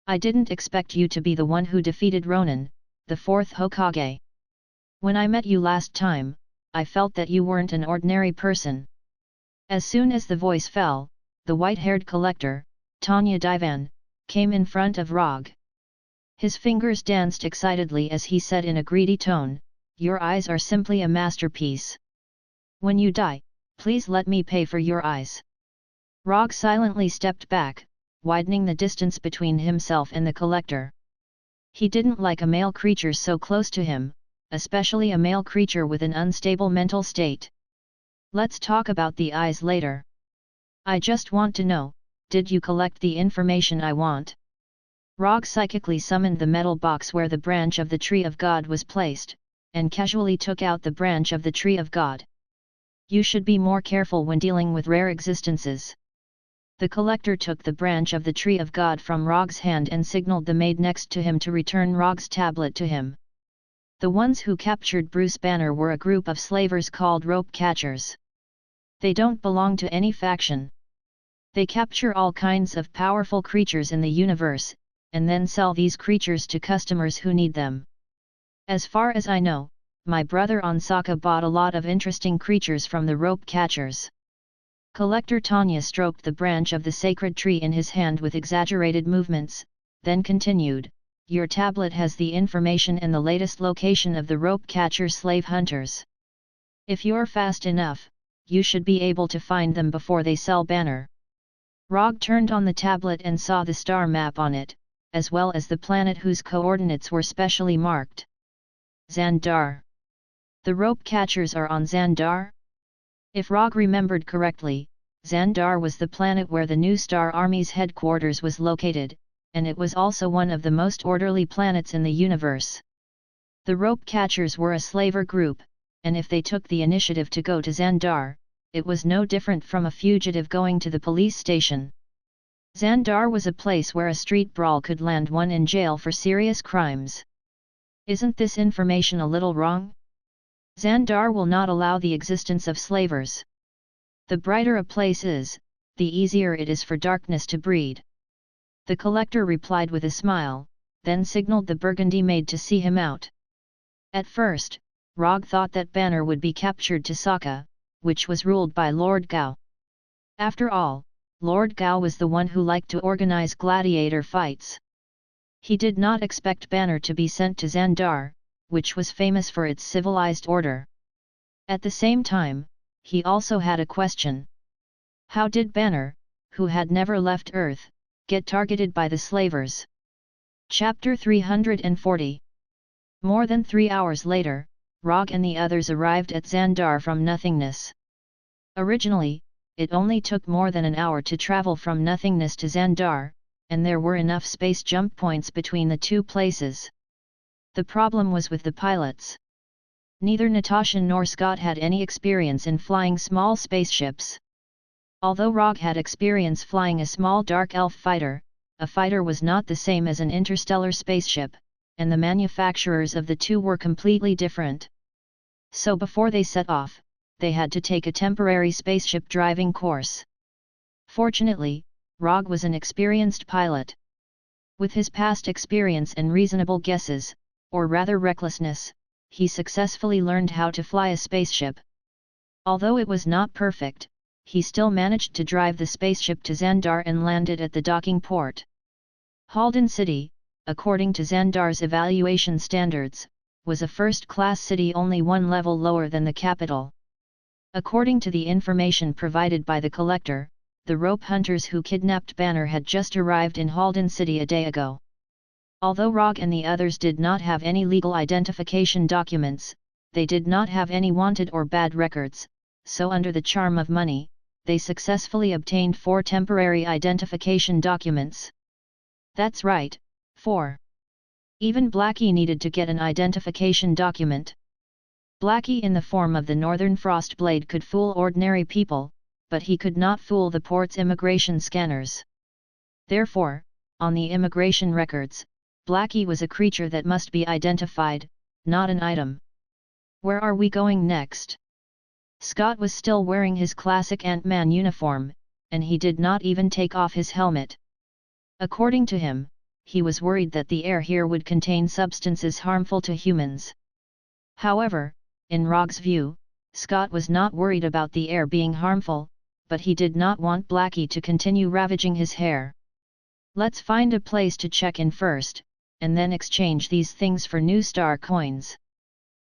"I didn't expect you to be the one who defeated Ronin, the fourth Hokage. When I met you last time, I felt that you weren't an ordinary person." As soon as the voice fell, the white-haired collector, Tanya Divan, came in front of Rogge. His fingers danced excitedly as he said in a greedy tone, "Your eyes are simply a masterpiece. When you die, please let me pay for your eyes." Rogge silently stepped back, widening the distance between himself and the collector. He didn't like a male creature so close to him, especially a male creature with an unstable mental state. "Let's talk about the eyes later. I just want to know, did you collect the information I want?" Rogge psychically summoned the metal box where the branch of the Tree of God was placed, and casually took out the branch of the Tree of God. "You should be more careful when dealing with rare existences." The collector took the branch of the Tree of God from Rogge's hand and signaled the maid next to him to return Rogge's tablet to him. The ones who captured Bruce Banner were a group of slavers called rope catchers. They don't belong to any faction. They capture all kinds of powerful creatures in the universe, and then sell these creatures to customers who need them. As far as I know, my brother Onsaka bought a lot of interesting creatures from the rope catchers. Collector Tanya stroked the branch of the sacred tree in his hand with exaggerated movements, then continued, "Your tablet has the information and the latest location of the rope catcher slave hunters. If you're fast enough, you should be able to find them before they sell banner." Rogge turned on the tablet and saw the star map on it, as well as the planet whose coordinates were specially marked. Xandar. The rope catchers are on Xandar? If Rogge remembered correctly, Xandar was the planet where the New Star Army's headquarters was located, and it was also one of the most orderly planets in the universe. The rope catchers were a slaver group, and if they took the initiative to go to Xandar, it was no different from a fugitive going to the police station. Xandar was a place where a street brawl could land one in jail for serious crimes. Isn't this information a little wrong? Xandar will not allow the existence of slavers. The brighter a place is, the easier it is for darkness to breed. The collector replied with a smile, then signaled the Burgundy maid to see him out. At first, Rogge thought that Banner would be captured to Sokka, which was ruled by Lord Gao. After all, Lord Gao was the one who liked to organize gladiator fights. He did not expect Banner to be sent to Xandar, which was famous for its civilized order. At the same time, he also had a question. How did Banner, who had never left Earth, get targeted by the slavers? Chapter 340. More than 3 hours later, Rogge and the others arrived at Xandar from nothingness. Originally, it only took more than an hour to travel from nothingness to Xandar, and there were enough space jump points between the two places. The problem was with the pilots. Neither Natasha nor Scott had any experience in flying small spaceships. Although Rogge had experience flying a small dark elf fighter, a fighter was not the same as an interstellar spaceship, and the manufacturers of the two were completely different. So before they set off, they had to take a temporary spaceship driving course. Fortunately, Rogge was an experienced pilot. With his past experience and reasonable guesses, or rather recklessness, he successfully learned how to fly a spaceship. Although it was not perfect, he still managed to drive the spaceship to Xandar and land it at the docking port. Halden City, according to Xandar's evaluation standards, was a first-class city only one level lower than the capital. According to the information provided by the collector, the rope hunters who kidnapped Banner had just arrived in Halden City a day ago. Although Rogge and the others did not have any legal identification documents, they did not have any wanted or bad records, so under the charm of money, they successfully obtained 4 temporary identification documents. That's right, 4. Even Blackie needed to get an identification document. Blackie in the form of the Northern Frostblade could fool ordinary people, but he could not fool the port's immigration scanners. Therefore, on the immigration records, Blackie was a creature that must be identified, not an item. Where are we going next? Scott was still wearing his classic Ant-Man uniform, and he did not even take off his helmet. According to him, he was worried that the air here would contain substances harmful to humans. However, in Rogge's view, Scott was not worried about the air being harmful, but he did not want Blackie to continue ravaging his hair. Let's find a place to check in first, and then exchange these things for new star coins.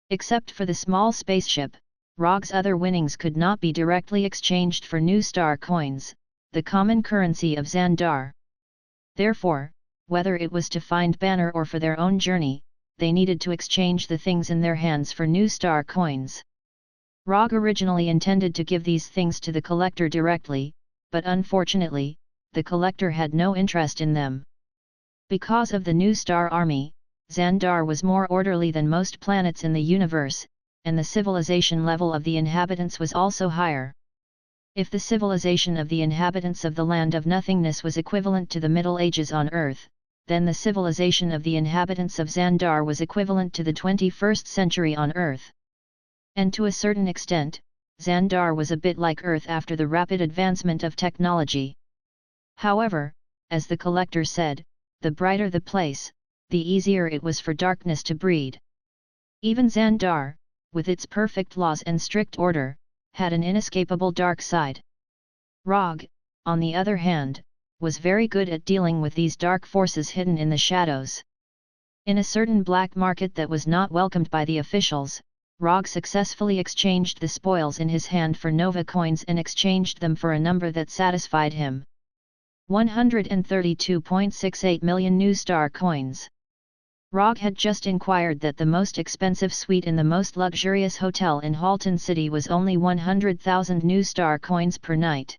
Except for the small spaceship, Rogge's other winnings could not be directly exchanged for new star coins, the common currency of Xandar. Therefore, whether it was to find Banner or for their own journey, they needed to exchange the things in their hands for new star coins. Rogge originally intended to give these things to the collector directly, but unfortunately, the collector had no interest in them. Because of the New Star Army, Xandar was more orderly than most planets in the universe, and the civilization level of the inhabitants was also higher. If the civilization of the inhabitants of the Land of Nothingness was equivalent to the Middle Ages on Earth, then the civilization of the inhabitants of Xandar was equivalent to the 21st century on Earth. And to a certain extent, Xandar was a bit like Earth after the rapid advancement of technology. However, as the collector said, the brighter the place, the easier it was for darkness to breed. Even Xandar, with its perfect laws and strict order, had an inescapable dark side. Rogge, on the other hand, was very good at dealing with these dark forces hidden in the shadows. In a certain black market that was not welcomed by the officials, Rogge successfully exchanged the spoils in his hand for Nova coins and exchanged them for a number that satisfied him. 132.68 million new star coins. Rogge had just inquired that the most expensive suite in the most luxurious hotel in Halton City was only 100,000 new star coins per night.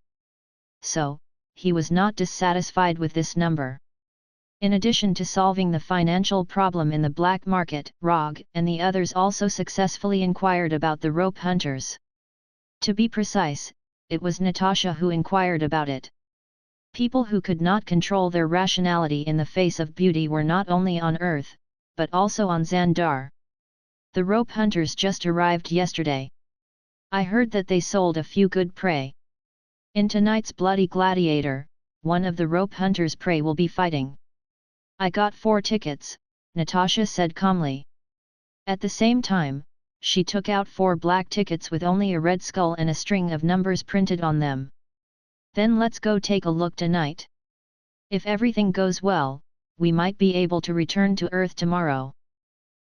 So, he was not dissatisfied with this number. In addition to solving the financial problem in the black market, Rogge and the others also successfully inquired about the rope hunters. To be precise, it was Natasha who inquired about it. People who could not control their rationality in the face of beauty were not only on Earth, but also on Xandar. The rope hunters just arrived yesterday. I heard that they sold a few good prey. In tonight's Bloody Gladiator, one of the rope hunters' prey will be fighting. I got 4 tickets, Natasha said calmly. At the same time, she took out 4 black tickets with only a red skull and a string of numbers printed on them. Then let's go take a look tonight. If everything goes well, we might be able to return to Earth tomorrow.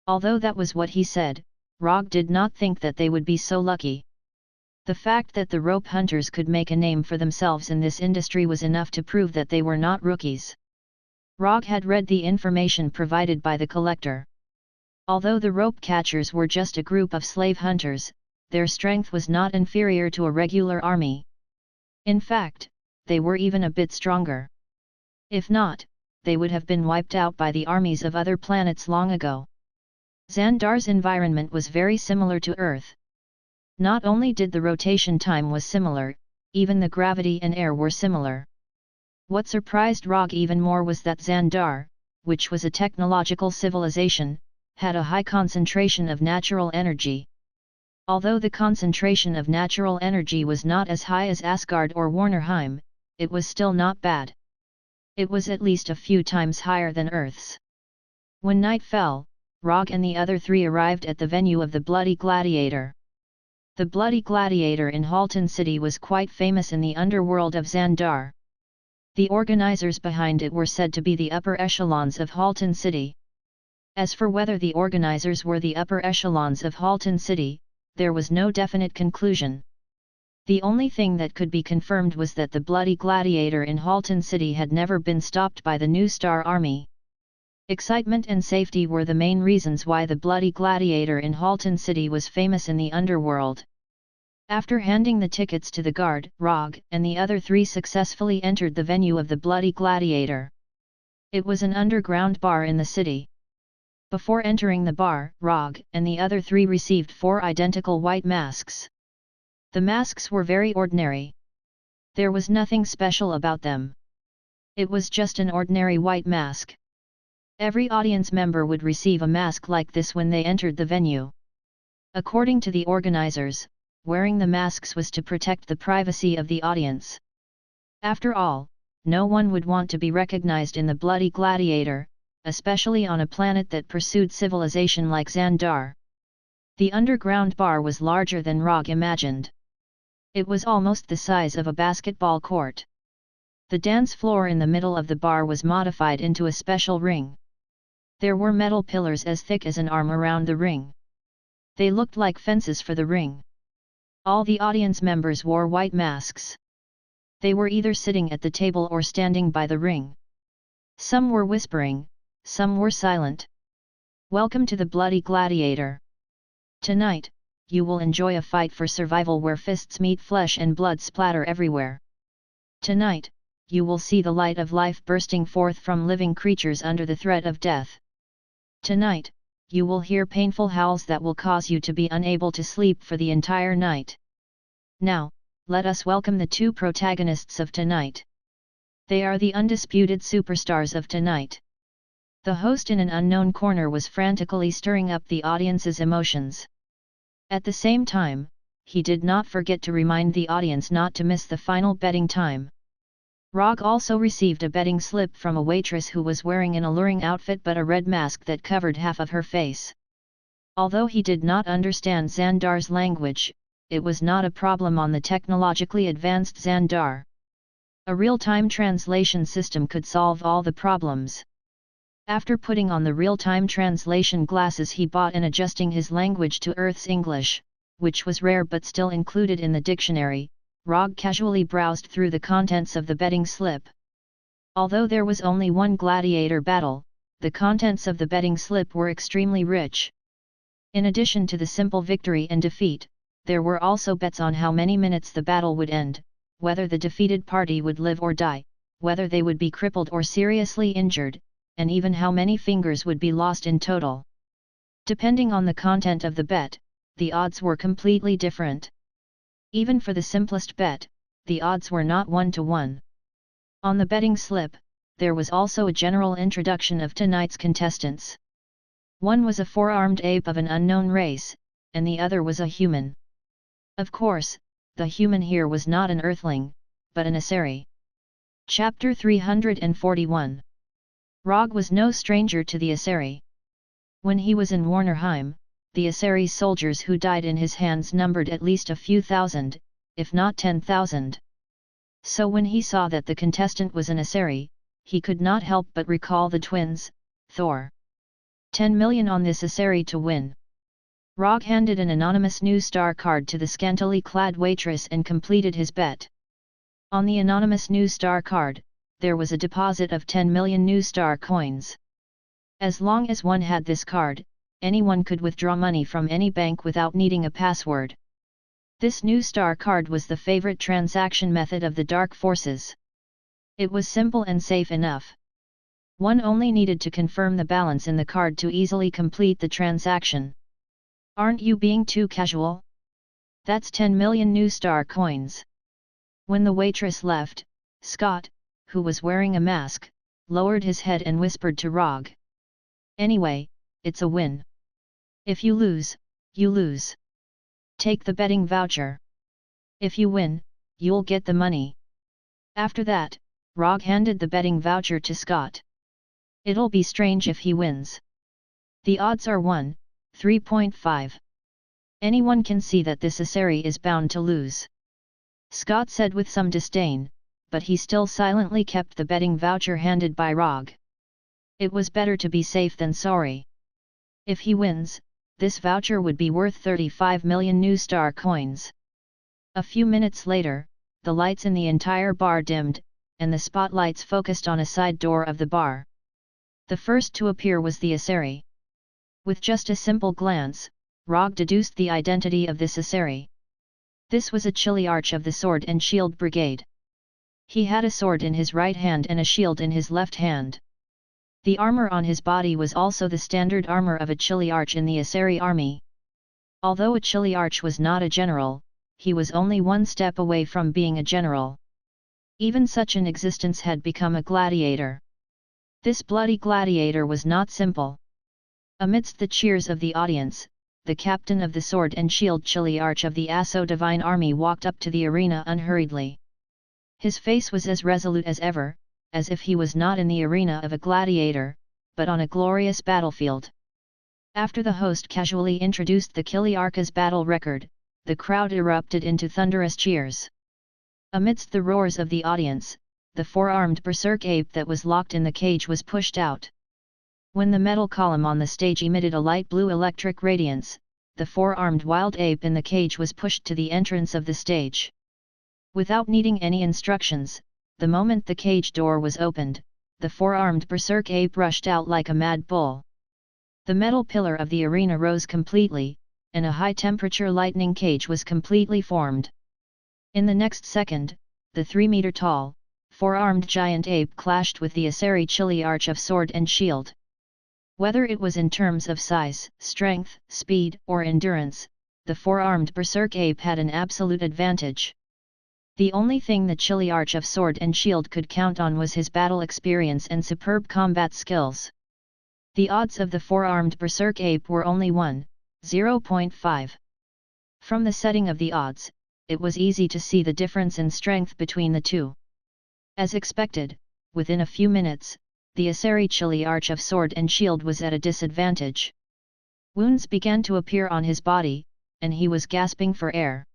Although that was what he said, Rogge did not think that they would be so lucky. The fact that the rope hunters could make a name for themselves in this industry was enough to prove that they were not rookies. Rogge had read the information provided by the collector. Although the rope catchers were just a group of slave hunters, their strength was not inferior to a regular army. In fact, they were even a bit stronger. If not, they would have been wiped out by the armies of other planets long ago. Xandar's environment was very similar to Earth. Not only did the rotation time was similar, even the gravity and air were similar. What surprised Rogge even more was that Xandar, which was a technological civilization, had a high concentration of natural energy. Although the concentration of natural energy was not as high as Asgard or Warnerheim, it was still not bad. It was at least a few times higher than Earth's. When night fell, Rogge and the other 3 arrived at the venue of the Bloody Gladiator. The Bloody Gladiator in Halton City was quite famous in the underworld of Xandar. The organizers behind it were said to be the upper echelons of Halton City. As for whether the organizers were the upper echelons of Halton City, there was no definite conclusion. The only thing that could be confirmed was that the Bloody Gladiator in Halton City had never been stopped by the New Star Army. Excitement and safety were the main reasons why the Bloody Gladiator in Halton City was famous in the underworld. After handing the tickets to the guard, Rogge and the other 3 successfully entered the venue of the Bloody Gladiator. It was an underground bar in the city. Before entering the bar, Rogge and the other 3 received 4 identical white masks. The masks were very ordinary. There was nothing special about them. It was just an ordinary white mask. Every audience member would receive a mask like this when they entered the venue. According to the organizers, wearing the masks was to protect the privacy of the audience. After all, no one would want to be recognized in the Bloody Gladiator, especially on a planet that pursued civilization like Xandar. The underground bar was larger than Rogge imagined. It was almost the size of a basketball court. The dance floor in the middle of the bar was modified into a special ring. There were metal pillars as thick as an arm around the ring. They looked like fences for the ring. All the audience members wore white masks. They were either sitting at the table or standing by the ring. Some were whispering, some were silent. Welcome to the Bloody Gladiator. Tonight, you will enjoy a fight for survival where fists meet flesh and blood splatter everywhere. Tonight, you will see the light of life bursting forth from living creatures under the threat of death. Tonight, you will hear painful howls that will cause you to be unable to sleep for the entire night. Now, let us welcome the 2 protagonists of tonight. They are the undisputed superstars of tonight. The host in an unknown corner was frantically stirring up the audience's emotions. At the same time, he did not forget to remind the audience not to miss the final betting time. Rogge also received a betting slip from a waitress who was wearing an alluring outfit but a red mask that covered half of her face. Although he did not understand Xandar's language, it was not a problem on the technologically advanced Xandar. A real-time translation system could solve all the problems. After putting on the real-time translation glasses, he bought and adjusting his language to Earth's English, which was rare but still included in the dictionary. Rogge casually browsed through the contents of the betting slip. Although there was only one gladiator battle, the contents of the betting slip were extremely rich. In addition to the simple victory and defeat, there were also bets on how many minutes the battle would end, whether the defeated party would live or die, whether they would be crippled or seriously injured, and even how many fingers would be lost in total. Depending on the content of the bet, the odds were completely different. Even for the simplest bet, the odds were not 1-to-1. On the betting slip, there was also a general introduction of tonight's contestants. One was a four-armed ape of an unknown race, and the other was a human. Of course, the human here was not an earthling, but an Asari. Chapter 341. Rogge was no stranger to the Asari. When he was in Warnerheim, the Asari soldiers who died in his hands numbered at least a few thousand, if not 10,000. So when he saw that the contestant was an Asari, he could not help but recall the twins, Thor. 10 million on this Asari to win. Rogge handed an anonymous new star card to the scantily clad waitress and completed his bet. On the anonymous new star card, there was a deposit of 10 million new star coins. As long as one had this card, anyone could withdraw money from any bank without needing a password. This new star card was the favorite transaction method of the dark forces. It was simple and safe enough. One only needed to confirm the balance in the card to easily complete the transaction. Aren't you being too casual? That's 10 million new star coins. When the waitress left, Scott, who was wearing a mask, lowered his head and whispered to Rogge. Anyway, it's a win. If you lose, you lose. Take the betting voucher. If you win, you'll get the money. After that, Rogge handed the betting voucher to Scott. It'll be strange if he wins. The odds are 1/3.5. Anyone can see that this Asari is bound to lose. Scott said with some disdain, but he still silently kept the betting voucher handed by Rogge. It was better to be safe than sorry. If he wins, this voucher would be worth 35 million new star coins. A few minutes later, the lights in the entire bar dimmed, and the spotlights focused on a side door of the bar. The first to appear was the Asari. With just a simple glance, Rogge deduced the identity of this Asari. This was a Chiliarch of the Sword and Shield Brigade. He had a sword in his right hand and a shield in his left hand. The armor on his body was also the standard armor of a Chiliarch in the Asari army. Although a Chiliarch was not a general, he was only one step away from being a general. Even such an existence had become a gladiator. This bloody gladiator was not simple. Amidst the cheers of the audience, the captain of the Sword and Shield Chiliarch of the Asso Divine Army walked up to the arena unhurriedly. His face was as resolute as ever, as if he was not in the arena of a gladiator, but on a glorious battlefield. After the host casually introduced the Chiliarch's battle record, the crowd erupted into thunderous cheers. Amidst the roars of the audience, the four-armed berserk ape that was locked in the cage was pushed out. When the metal column on the stage emitted a light blue electric radiance, the four-armed wild ape in the cage was pushed to the entrance of the stage. Without needing any instructions, the moment the cage door was opened, the four-armed berserk ape rushed out like a mad bull. The metal pillar of the arena rose completely, and a high-temperature lightning cage was completely formed. In the next second, the 3-meter-tall, four-armed giant ape clashed with the Asari Chiliarch of Sword and Shield. Whether it was in terms of size, strength, speed, or endurance, the four-armed berserk ape had an absolute advantage. The only thing the Chiliarch of Sword and Shield could count on was his battle experience and superb combat skills. The odds of the four-armed berserk ape were only 1/0.5. From the setting of the odds, it was easy to see the difference in strength between the two. As expected, within a few minutes, the Asari Chiliarch of Sword and Shield was at a disadvantage. Wounds began to appear on his body, and he was gasping for air.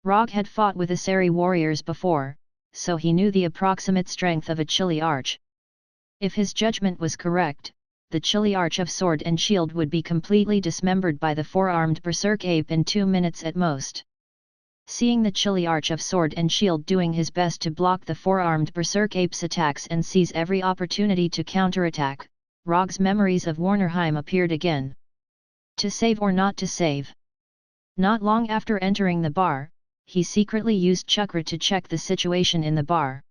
Rogge had fought with Asari warriors before, so he knew the approximate strength of a chili arch. If his judgment was correct, the chili arch of sword and shield would be completely dismembered by the four-armed berserk ape in 2 minutes at most. Seeing the chili arch of sword and shield doing his best to block the four-armed berserk ape's attacks and seize every opportunity to counterattack, Rogge's memories of Warnerheim appeared again. To save or not to save? Not long after entering the bar, he secretly used chakra to check the situation in the bar.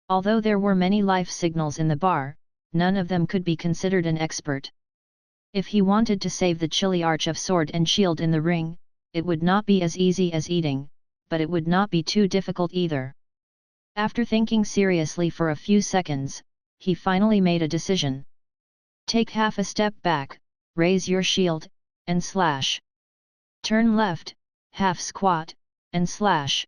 Although there were many life signals in the bar, none of them could be considered an expert. If he wanted to save the chili arch of sword and shield in the ring, it would not be as easy as eating, but it would not be too difficult either. After thinking seriously for a few seconds, he finally made a decision. Take half a step back, raise your shield, and slash. Turn left, half squat, and slash.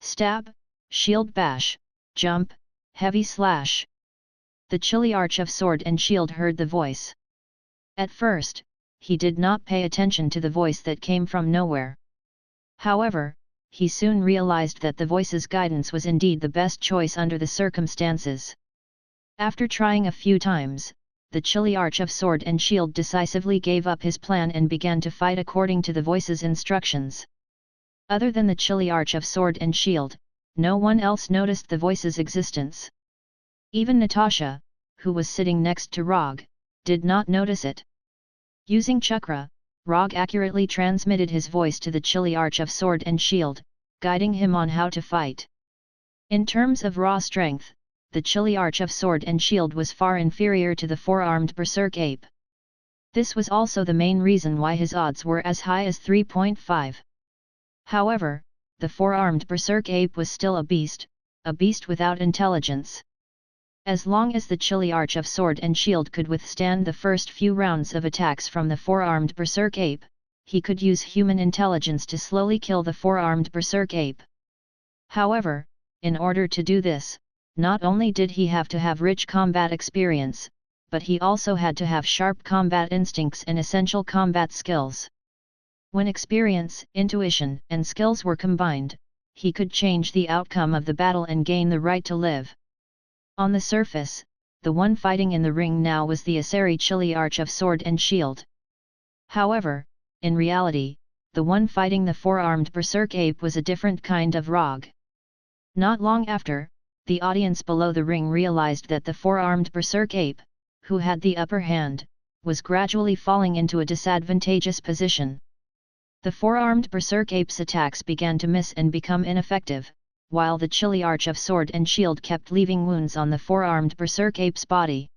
Stab, shield bash, jump, heavy slash. The chili arch of sword and shield heard the voice. At first, he did not pay attention to the voice that came from nowhere. However, he soon realized that the voice's guidance was indeed the best choice under the circumstances. After trying a few times, the chili arch of sword and shield decisively gave up his plan and began to fight according to the voice's instructions. Other than the chili arch of sword and shield, no one else noticed the voice's existence. Even Natasha, who was sitting next to Rogge, did not notice it. Using chakra, Rogge accurately transmitted his voice to the chili arch of sword and shield, guiding him on how to fight. In terms of raw strength, the chili arch of sword and shield was far inferior to the four-armed berserk ape. This was also the main reason why his odds were as high as 3.5. However, the four-armed berserk ape was still a beast without intelligence. As long as the chili arch of sword and shield could withstand the first few rounds of attacks from the four-armed berserk ape, he could use human intelligence to slowly kill the four-armed berserk ape. However, in order to do this, not only did he have to have rich combat experience, but he also had to have sharp combat instincts and essential combat skills. When experience, intuition, and skills were combined, he could change the outcome of the battle and gain the right to live. On the surface, the one fighting in the ring now was the A.K.A. chili arch of sword and shield. However, in reality, the one fighting the four-armed berserk ape was a different kind of Rogge. Not long after, the audience below the ring realized that the four-armed berserk ape, who had the upper hand, was gradually falling into a disadvantageous position. The four-armed berserk ape's attacks began to miss and become ineffective, while the chili arch of sword and shield kept leaving wounds on the four-armed berserk ape's body.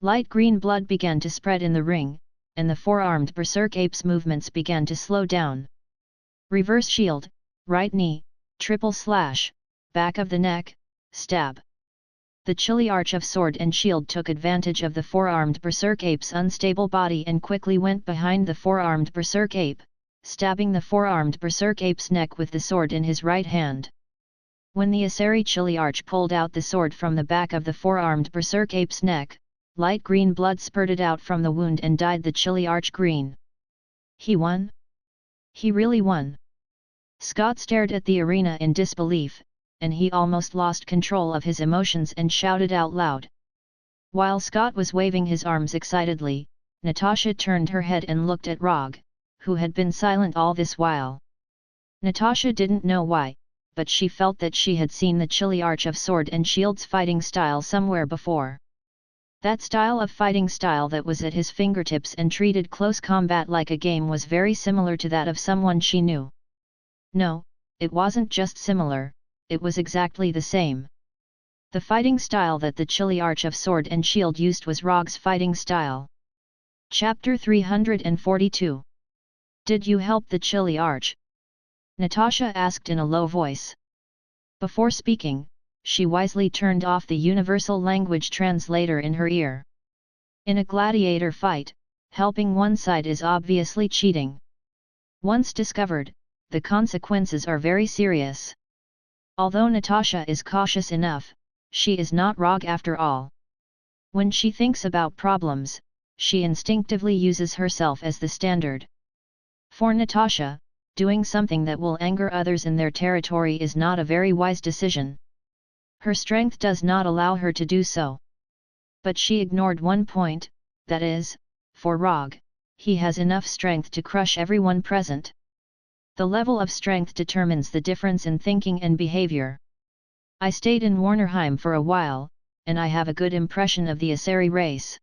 Light green blood began to spread in the ring, and the four-armed berserk ape's movements began to slow down. Reverse shield, right knee, triple slash, back of the neck, stab. The chili arch of sword and shield took advantage of the four-armed berserk ape's unstable body and quickly went behind the four-armed berserk ape, stabbing the four-armed berserk ape's neck with the sword in his right hand. When the A.K.A. chili arch pulled out the sword from the back of the four-armed berserk ape's neck, light green blood spurted out from the wound and dyed the chili arch green. He won? He really won. Scott stared at the arena in disbelief, and he almost lost control of his emotions and shouted out loud. While Scott was waving his arms excitedly, Natasha turned her head and looked at Rogge, who had been silent all this while. Natasha didn't know why, but she felt that she had seen the chili arch of sword and shield's fighting style somewhere before. That style of fighting style that was at his fingertips and treated close combat like a game was very similar to that of someone she knew. No, it wasn't just similar, it was exactly the same. The fighting style that the chili arch of sword and shield used was Rogge's fighting style. Chapter 342. Did you help the chili arch? Natasha asked in a low voice. Before speaking, she wisely turned off the universal language translator in her ear. In a gladiator fight, helping one side is obviously cheating. Once discovered, the consequences are very serious. Although Natasha is cautious enough, she is not Rogge after all. When she thinks about problems, she instinctively uses herself as the standard. For Natasha, doing something that will anger others in their territory is not a very wise decision, Her strength does not allow her to do so. But she ignored one point, that is, for Rogge, he has enough strength to crush everyone present. The level of strength determines the difference in thinking and behavior. I stayed in Warnerheim for a while, and I have a good impression of the Asari race.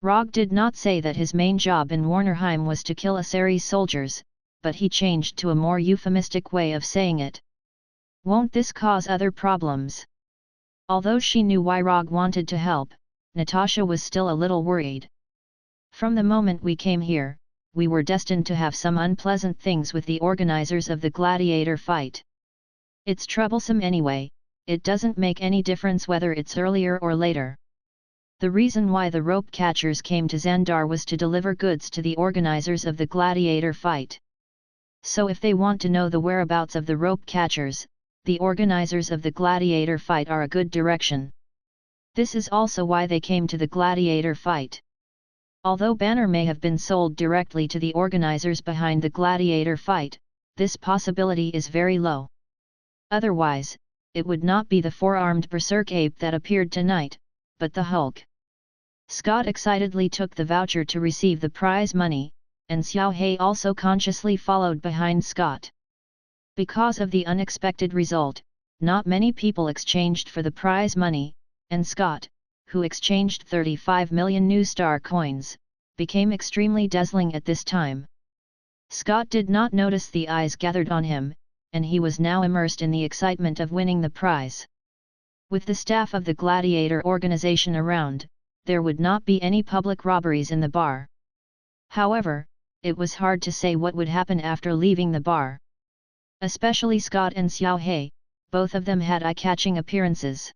Rogge did not say that his main job in Warnerheim was to kill Asari soldiers, but he changed to a more euphemistic way of saying it. Won't this cause other problems? Although she knew why Rogge wanted to help, Natasha was still a little worried. From the moment we came here, we were destined to have some unpleasant things with the organizers of the gladiator fight. It's troublesome anyway, it doesn't make any difference whether it's earlier or later. The reason why the rope catchers came to Xandar was to deliver goods to the organizers of the gladiator fight. So if they want to know the whereabouts of the rope catchers, the organizers of the gladiator fight are a good direction. This is also why they came to the gladiator fight. Although Banner may have been sold directly to the organizers behind the gladiator fight, this possibility is very low. Otherwise, it would not be the four-armed berserk ape that appeared tonight, but the Hulk. Scott excitedly took the voucher to receive the prize money, and Xiao He also consciously followed behind Scott. Because of the unexpected result, not many people exchanged for the prize money, and Scott, who exchanged 35 million new star coins, became extremely dazzling at this time. Scott did not notice the eyes gathered on him, and he was now immersed in the excitement of winning the prize. With the staff of the gladiator organization around, there would not be any public robberies in the bar. However, it was hard to say what would happen after leaving the bar. Especially Scott and Xiao He, both of them had eye-catching appearances.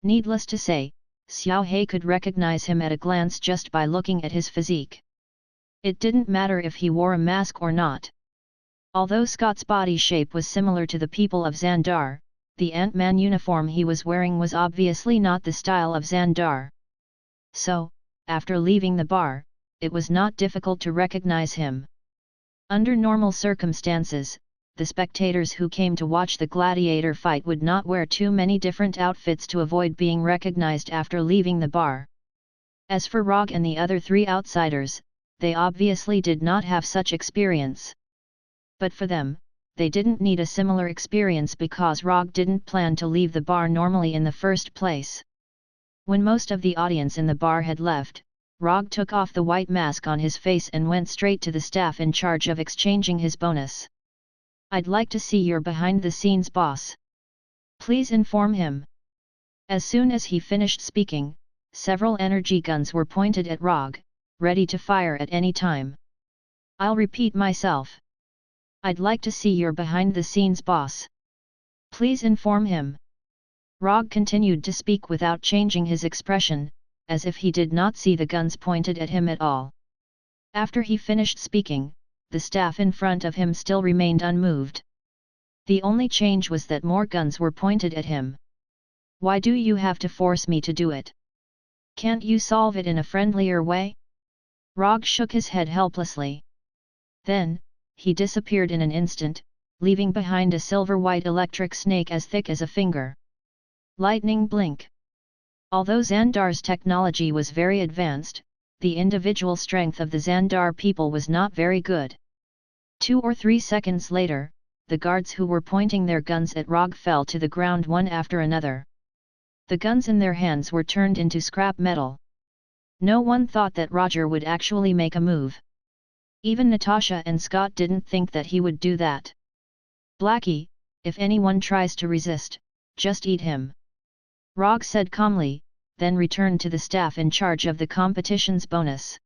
Needless to say, Xiao He could recognize him at a glance just by looking at his physique. It didn't matter if he wore a mask or not. Although Scott's body shape was similar to the people of Xandar, the Ant-Man uniform he was wearing was obviously not the style of Xandar. So, after leaving the bar, it was not difficult to recognize him. Under normal circumstances, the spectators who came to watch the gladiator fight would not wear too many different outfits to avoid being recognized after leaving the bar. As for Rogge and the other three outsiders, they obviously did not have such experience. But for them, they didn't need a similar experience because Rogge didn't plan to leave the bar normally in the first place. When most of the audience in the bar had left, Rogge took off the white mask on his face and went straight to the staff in charge of exchanging his bonus. "I'd like to see your behind-the-scenes boss. Please inform him." As soon as he finished speaking, several energy guns were pointed at Rogge, ready to fire at any time. "I'll repeat myself. I'd like to see your behind-the-scenes boss. Please inform him." Rogge continued to speak without changing his expression, as if he did not see the guns pointed at him at all. After he finished speaking, the staff in front of him still remained unmoved. The only change was that more guns were pointed at him. "Why do you have to force me to do it? Can't you solve it in a friendlier way?" Rogge shook his head helplessly. Then, he disappeared in an instant, leaving behind a silver-white electric snake as thick as a finger. Lightning blink. Although Xandar's technology was very advanced, the individual strength of the Xandar people was not very good. 2 or 3 seconds later, the guards who were pointing their guns at Rogge fell to the ground one after another. The guns in their hands were turned into scrap metal. No one thought that Roger would actually make a move. Even Natasha and Scott didn't think that he would do that. "Blackie, if anyone tries to resist, just eat him," Rogge said calmly, then returned to the staff in charge of the competition's bonus.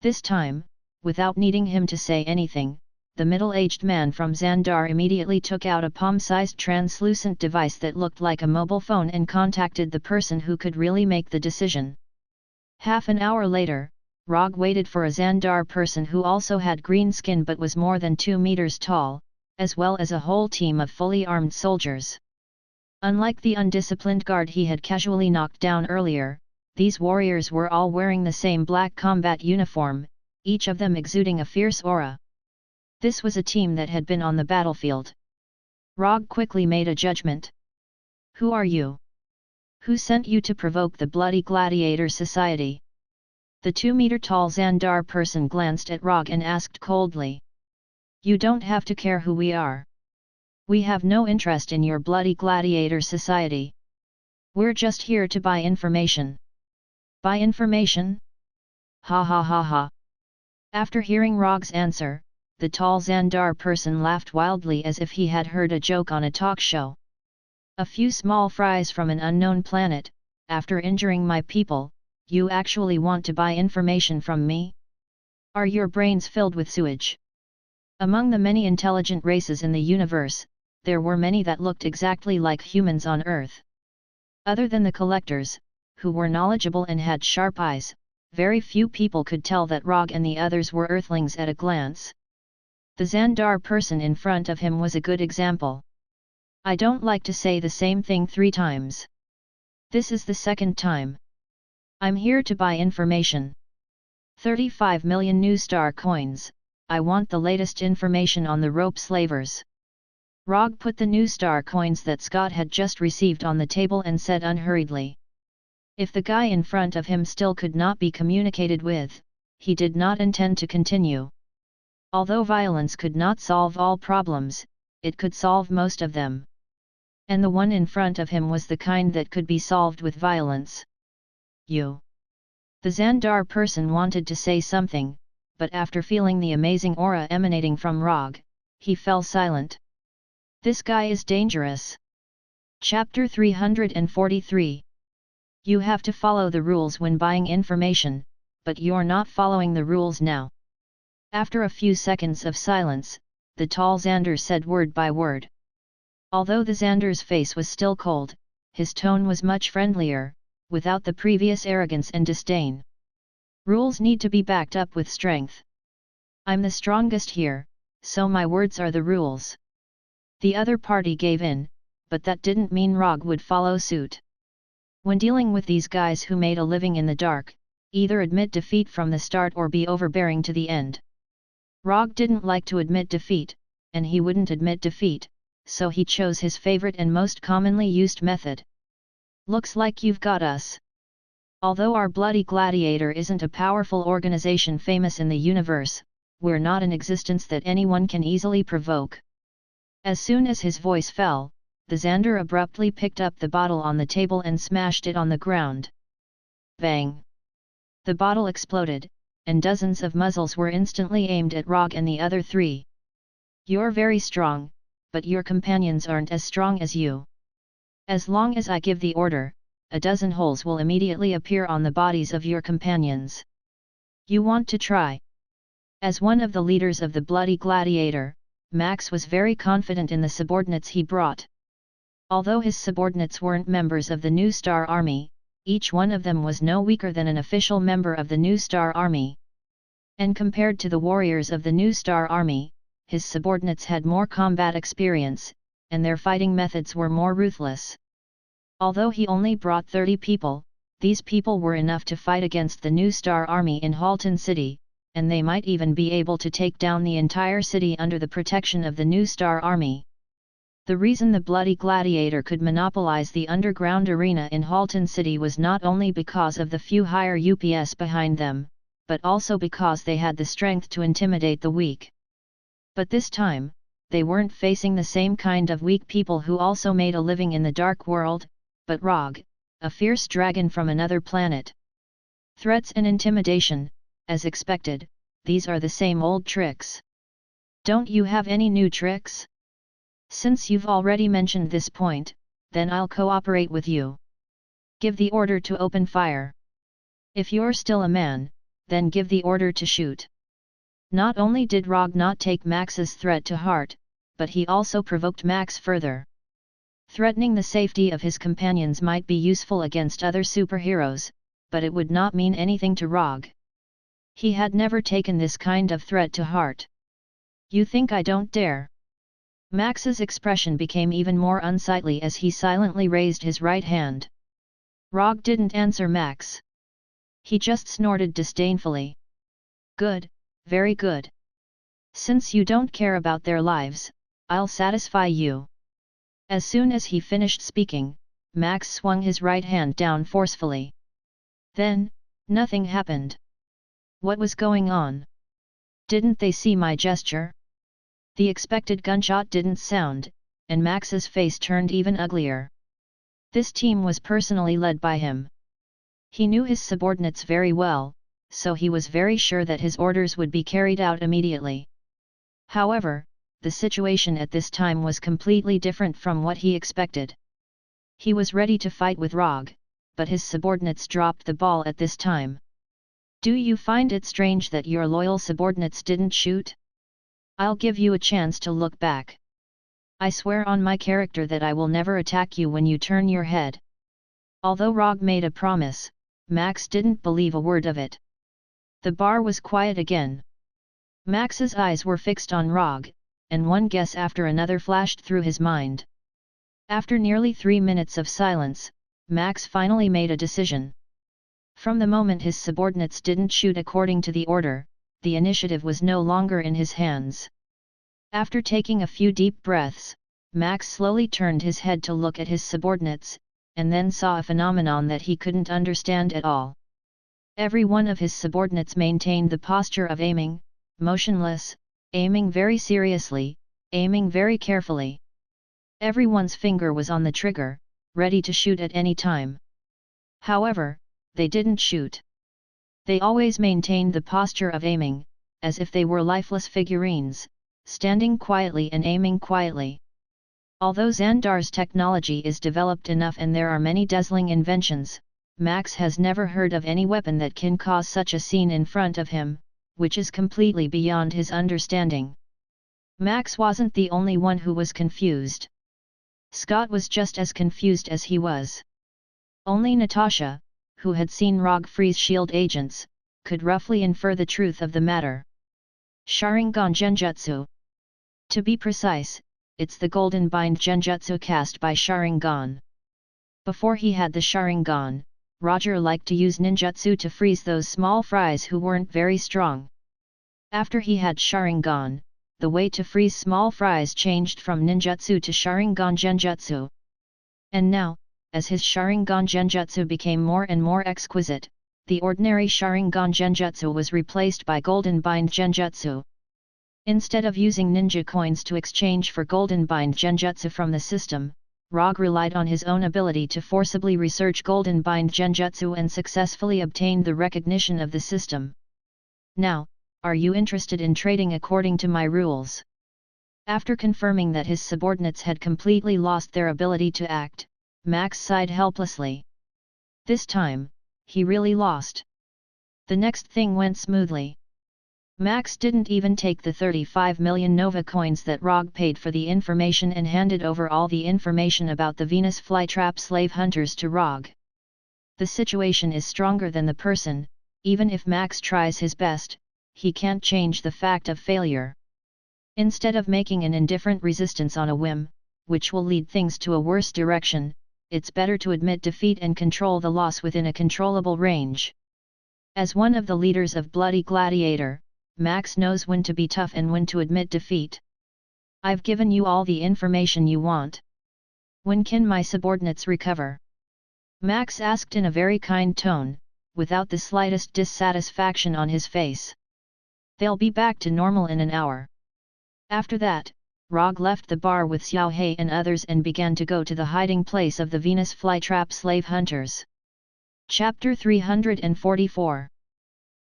This time, without needing him to say anything, the middle-aged man from Xandar immediately took out a palm-sized translucent device that looked like a mobile phone and contacted the person who could really make the decision. Half an hour later, Rogge waited for a Xandar person who also had green skin but was more than 2 meters tall, as well as a whole team of fully armed soldiers. Unlike the undisciplined guard he had casually knocked down earlier, these warriors were all wearing the same black combat uniform, each of them exuding a fierce aura. This was a team that had been on the battlefield. Rogge quickly made a judgment. Who are you? Who sent you to provoke the bloody gladiator society? The 2-meter-tall Xandar person glanced at Rogge and asked coldly. You don't have to care who we are. We have no interest in your bloody gladiator society. We're just here to buy information. Buy information? Ha ha ha ha. After hearing Rogge's answer, the tall Xandar person laughed wildly as if he had heard a joke on a talk show. A few small fries from an unknown planet, after injuring my people, you actually want to buy information from me? Are your brains filled with sewage? Among the many intelligent races in the universe, there were many that looked exactly like humans on Earth. Other than the collectors, who were knowledgeable and had sharp eyes, very few people could tell that Rogge and the others were Earthlings at a glance. The Xandar person in front of him was a good example. I don't like to say the same thing 3 times. This is the second time. I'm here to buy information. 35 million new star coins, I want the latest information on the rope slavers. Rogge put the new star coins that Scott had just received on the table and said unhurriedly. If the guy in front of him still could not be communicated with, he did not intend to continue. Although violence could not solve all problems, it could solve most of them. And the one in front of him was the kind that could be solved with violence. You. The Xandar person wanted to say something, but after feeling the amazing aura emanating from Rogge, he fell silent. This guy is dangerous. Chapter 343. You have to follow the rules when buying information, but you're not following the rules now. After a few seconds of silence, the tall Xandar said word by word. Although the Xandar's face was still cold, his tone was much friendlier, without the previous arrogance and disdain. Rules need to be backed up with strength. I'm the strongest here, so my words are the rules. The other party gave in, but that didn't mean Rogge would follow suit. When dealing with these guys who made a living in the dark, either admit defeat from the start or be overbearing to the end. Rogge didn't like to admit defeat, and he wouldn't admit defeat, so he chose his favorite and most commonly used method. Looks like you've got us. Although our bloody gladiator isn't a powerful organization famous in the universe, we're not an existence that anyone can easily provoke. As soon as his voice fell, the Xandar abruptly picked up the bottle on the table and smashed it on the ground. Bang! The bottle exploded, and dozens of muzzles were instantly aimed at Rogge and the other 3. You're very strong, but your companions aren't as strong as you. As long as I give the order, a dozen holes will immediately appear on the bodies of your companions. You want to try? As one of the leaders of the bloody gladiator, Max was very confident in the subordinates he brought. Although his subordinates weren't members of the New Star Army, each one of them was no weaker than an official member of the New Star Army. And compared to the warriors of the New Star Army, his subordinates had more combat experience, and their fighting methods were more ruthless. Although he only brought 30 people, these people were enough to fight against the New Star Army in Halton City, and they might even be able to take down the entire city under the protection of the New Star Army. The reason the bloody gladiator could monopolize the underground arena in Halton City was not only because of the few higher UPS behind them, but also because they had the strength to intimidate the weak. But this time, they weren't facing the same kind of weak people who also made a living in the dark world, but Rogge, a fierce dragon from another planet. Threats and intimidation, as expected, these are the same old tricks. Don't you have any new tricks? Since you've already mentioned this point, then I'll cooperate with you. Give the order to open fire. If you're still a man, then give the order to shoot. Not only did Rogge not take Max's threat to heart, but he also provoked Max further. Threatening the safety of his companions might be useful against other superheroes, but it would not mean anything to Rogge. He had never taken this kind of threat to heart. You think I don't dare? Max's expression became even more unsightly as he silently raised his right hand. Rogge didn't answer Max. He just snorted disdainfully. Good, very good. Since you don't care about their lives, I'll satisfy you. As soon as he finished speaking, Max swung his right hand down forcefully. Then, nothing happened. What was going on? Didn't they see my gesture? The expected gunshot didn't sound, and Max's face turned even uglier. This team was personally led by him. He knew his subordinates very well, so he was very sure that his orders would be carried out immediately. However, the situation at this time was completely different from what he expected. He was ready to fight with Rogge, but his subordinates dropped the ball at this time. Do you find it strange that your loyal subordinates didn't shoot? I'll give you a chance to look back. I swear on my character that I will never attack you when you turn your head. Although Rogge made a promise, Max didn't believe a word of it. The bar was quiet again. Max's eyes were fixed on Rogge, and one guess after another flashed through his mind. After nearly 3 minutes of silence, Max finally made a decision. From the moment his subordinates didn't shoot according to the order, the initiative was no longer in his hands. After taking a few deep breaths, Max slowly turned his head to look at his subordinates, and then saw a phenomenon that he couldn't understand at all. Every one of his subordinates maintained the posture of aiming, motionless, aiming very seriously, aiming very carefully. Everyone's finger was on the trigger, ready to shoot at any time. However, they didn't shoot. They always maintained the posture of aiming, as if they were lifeless figurines, standing quietly and aiming quietly. Although Xandar's technology is developed enough and there are many dazzling inventions, Max has never heard of any weapon that can cause such a scene in front of him, which is completely beyond his understanding. Max wasn't the only one who was confused. Scott was just as confused as he was. Only Natasha, who had seen Rogge freeze shield agents, could roughly infer the truth of the matter. Sharingan Genjutsu. To be precise, it's the Golden Bind Genjutsu cast by Sharingan. Before he had the Sharingan, Roger liked to use ninjutsu to freeze those small fries who weren't very strong. After he had Sharingan, the way to freeze small fries changed from ninjutsu to Sharingan Genjutsu. And now, as his Sharingan Genjutsu became more and more exquisite, the ordinary Sharingan Genjutsu was replaced by Golden Bind Genjutsu. Instead of using ninja coins to exchange for Golden Bind Genjutsu from the system, Rogge relied on his own ability to forcibly research Golden Bind Genjutsu and successfully obtained the recognition of the system. Now, are you interested in trading according to my rules? After confirming that his subordinates had completely lost their ability to act, Max sighed helplessly. This time, he really lost. The next thing went smoothly. Max didn't even take the 35 million Nova coins that Rogge paid for the information and handed over all the information about the Venus flytrap slave hunters to Rogge. The situation is stronger than the person, even if Max tries his best, he can't change the fact of failure. Instead of making an indifferent resistance on a whim, which will lead things to a worse direction, it's better to admit defeat and control the loss within a controllable range. As one of the leaders of Bloody Gladiator, Max knows when to be tough and when to admit defeat. I've given you all the information you want. When can my subordinates recover? Max asked in a very kind tone, without the slightest dissatisfaction on his face. They'll be back to normal in an hour. After that, Rogge left the bar with Xiao He and others and began to go to the hiding place of the Venus flytrap slave hunters. Chapter 344.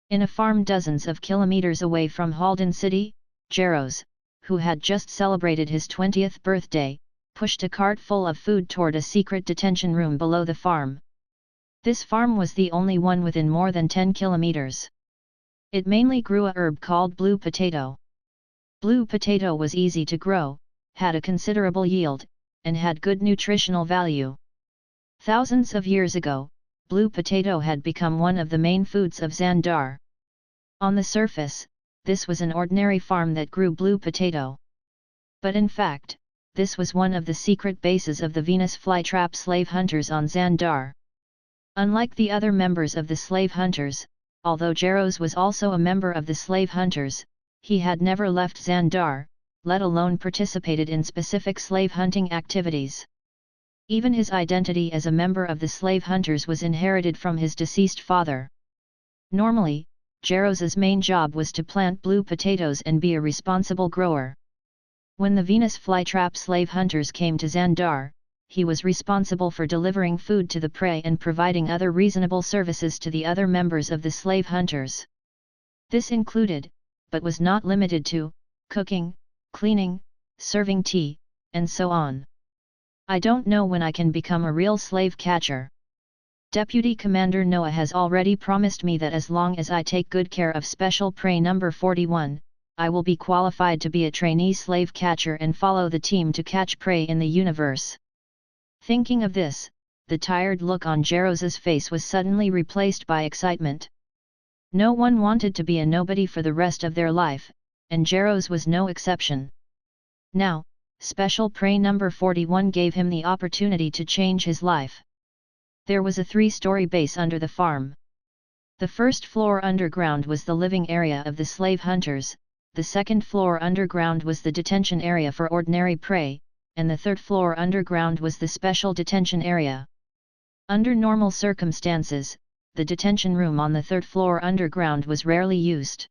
In a farm dozens of kilometers away from Halden City, Jaros, who had just celebrated his 20th birthday, pushed a cart full of food toward a secret detention room below the farm. This farm was the only one within more than 10 kilometers. It mainly grew a herb called blue potato. Blue potato was easy to grow, had a considerable yield, and had good nutritional value. Thousands of years ago, blue potato had become one of the main foods of Xandar. On the surface, this was an ordinary farm that grew blue potato. But in fact, this was one of the secret bases of the Venus flytrap slave hunters on Xandar. Unlike the other members of the slave hunters, although Jaros was also a member of the slave hunters, he had never left Xandar, let alone participated in specific slave hunting activities. Even his identity as a member of the slave hunters was inherited from his deceased father. Normally, Jeros's main job was to plant blue potatoes and be a responsible grower. When the Venus flytrap slave hunters came to Xandar, he was responsible for delivering food to the prey and providing other reasonable services to the other members of the slave hunters. This included, but was not limited to, cooking, cleaning, serving tea, and so on. I don't know when I can become a real slave catcher. Deputy Commander Noah has already promised me that as long as I take good care of Special Prey number 41, I will be qualified to be a trainee slave catcher and follow the team to catch prey in the universe. Thinking of this, the tired look on Jeros's face was suddenly replaced by excitement. No one wanted to be a nobody for the rest of their life, and Jeros was no exception. Now, Special Prey number 41 gave him the opportunity to change his life. There was a 3-story base under the farm. The first floor underground was the living area of the slave hunters, the second floor underground was the detention area for ordinary prey, and the third floor underground was the special detention area. Under normal circumstances, the detention room on the third floor underground was rarely used.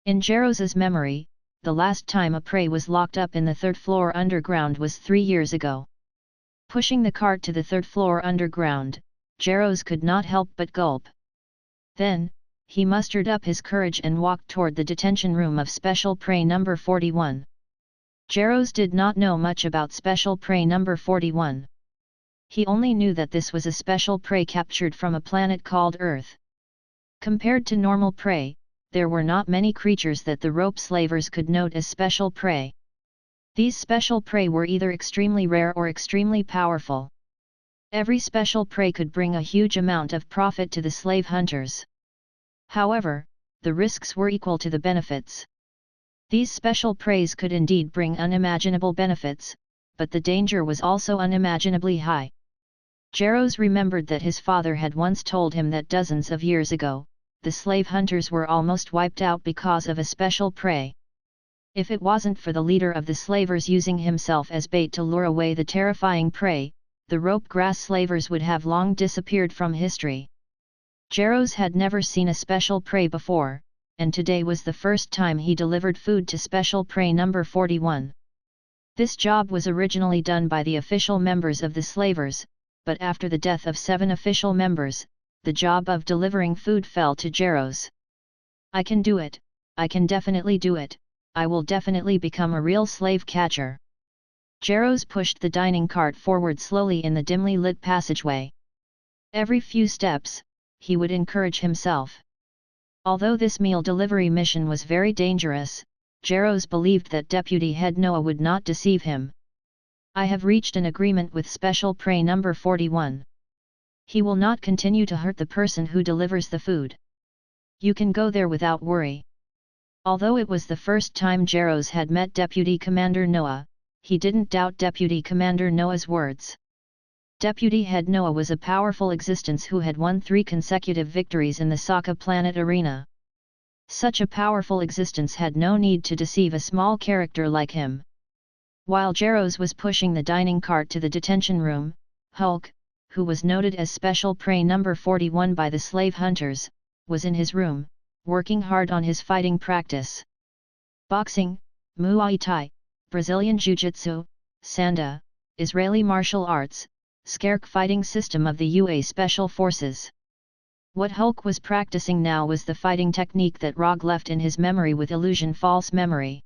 In Jeros's memory, the last time a prey was locked up in the third floor underground was 3 years ago. Pushing the cart to the third floor underground, Jeros could not help but gulp. Then, he mustered up his courage and walked toward the detention room of Special Prey number 41. Jeros did not know much about Special Prey number 41. He only knew that this was a special prey captured from a planet called Earth. Compared to normal prey, there were not many creatures that the rope slavers could note as special prey. These special prey were either extremely rare or extremely powerful. Every special prey could bring a huge amount of profit to the slave hunters. However, the risks were equal to the benefits. These special preys could indeed bring unimaginable benefits, but the danger was also unimaginably high. Jeros remembered that his father had once told him that dozens of years ago, the slave hunters were almost wiped out because of a special prey. If it wasn't for the leader of the slavers using himself as bait to lure away the terrifying prey, the rope grass slavers would have long disappeared from history. Jeros had never seen a special prey before, and today was the first time he delivered food to Special Prey number 41. This job was originally done by the official members of the slavers, but after the death of 7 official members, the job of delivering food fell to Jeros. I can do it, I can definitely do it, I will definitely become a real slave catcher. Jeros pushed the dining cart forward slowly in the dimly lit passageway. Every few steps, he would encourage himself. Although this meal delivery mission was very dangerous, Jeros believed that Deputy Head Noah would not deceive him. I have reached an agreement with Special Prey number 41. He will not continue to hurt the person who delivers the food. You can go there without worry. Although it was the first time Jeros had met Deputy Commander Noah, he didn't doubt Deputy Commander Noah's words. Deputy Head Noah was a powerful existence who had won 3 consecutive victories in the Sokka planet arena. Such a powerful existence had no need to deceive a small character like him. While Jeros was pushing the dining cart to the detention room, Hulk, who was noted as Special Prey number 41 by the slave hunters, was in his room, working hard on his fighting practice. Boxing, Muay Thai, Brazilian Jiu-Jitsu, Sanda, Israeli martial arts, Scark fighting system of the UA Special Forces. What Hulk was practicing now was the fighting technique that Rogge left in his memory with illusion false memory.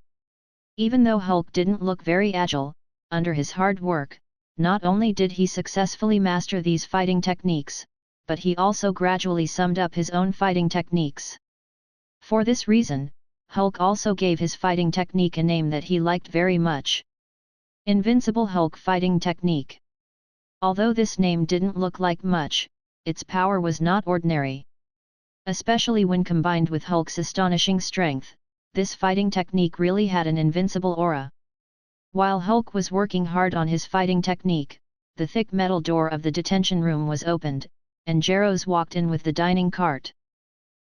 Even though Hulk didn't look very agile, under his hard work, not only did he successfully master these fighting techniques, but he also gradually summed up his own fighting techniques. For this reason, Hulk also gave his fighting technique a name that he liked very much. Invincible Hulk Fighting Technique. Although this name didn't look like much, its power was not ordinary. Especially when combined with Hulk's astonishing strength, this fighting technique really had an invincible aura. While Hulk was working hard on his fighting technique, the thick metal door of the detention room was opened, and Jeros walked in with the dining cart.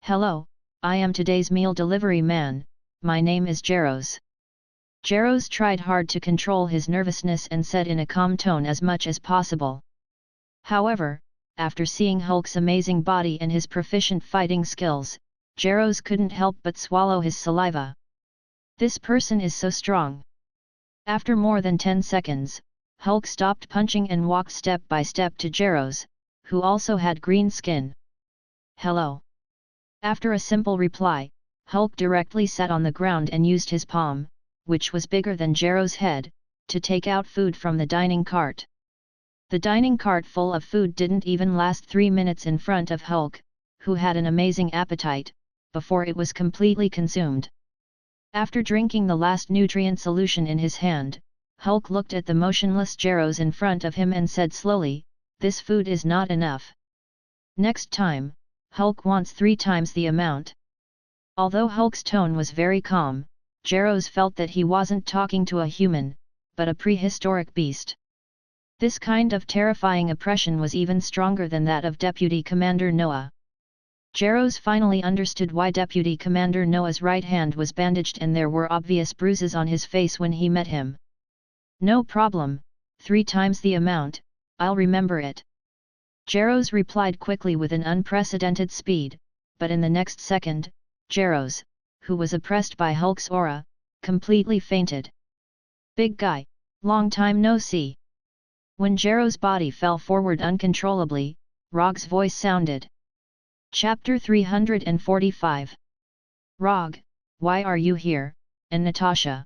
"Hello, I am today's meal delivery man, my name is Jeros." Jaros tried hard to control his nervousness and said in a calm tone as much as possible. However, after seeing Hulk's amazing body and his proficient fighting skills, Jaros couldn't help but swallow his saliva. This person is so strong. After more than 10 seconds, Hulk stopped punching and walked step by step to Jaros, who also had green skin. Hello. After a simple reply, Hulk directly sat on the ground and used his palm, which was bigger than Jaros' head, to take out food from the dining cart. The dining cart full of food didn't even last 3 minutes in front of Hulk, who had an amazing appetite, before it was completely consumed. After drinking the last nutrient solution in his hand, Hulk looked at the motionless Jaros in front of him and said slowly, "This food is not enough. Next time, Hulk wants 3 times the amount." Although Hulk's tone was very calm, Jaros felt that he wasn't talking to a human, but a prehistoric beast. This kind of terrifying oppression was even stronger than that of Deputy Commander Noah. Jaros finally understood why Deputy Commander Noah's right hand was bandaged and there were obvious bruises on his face when he met him. "No problem, 3 times the amount, I'll remember it." Jaros replied quickly with an unprecedented speed, but in the next second, Jaros, who was oppressed by Hulk's aura, completely fainted. "Big guy, long time no see." When Jaros' body fell forward uncontrollably, Rogge's voice sounded. Chapter 345. Rogge, why are you here, and Natasha?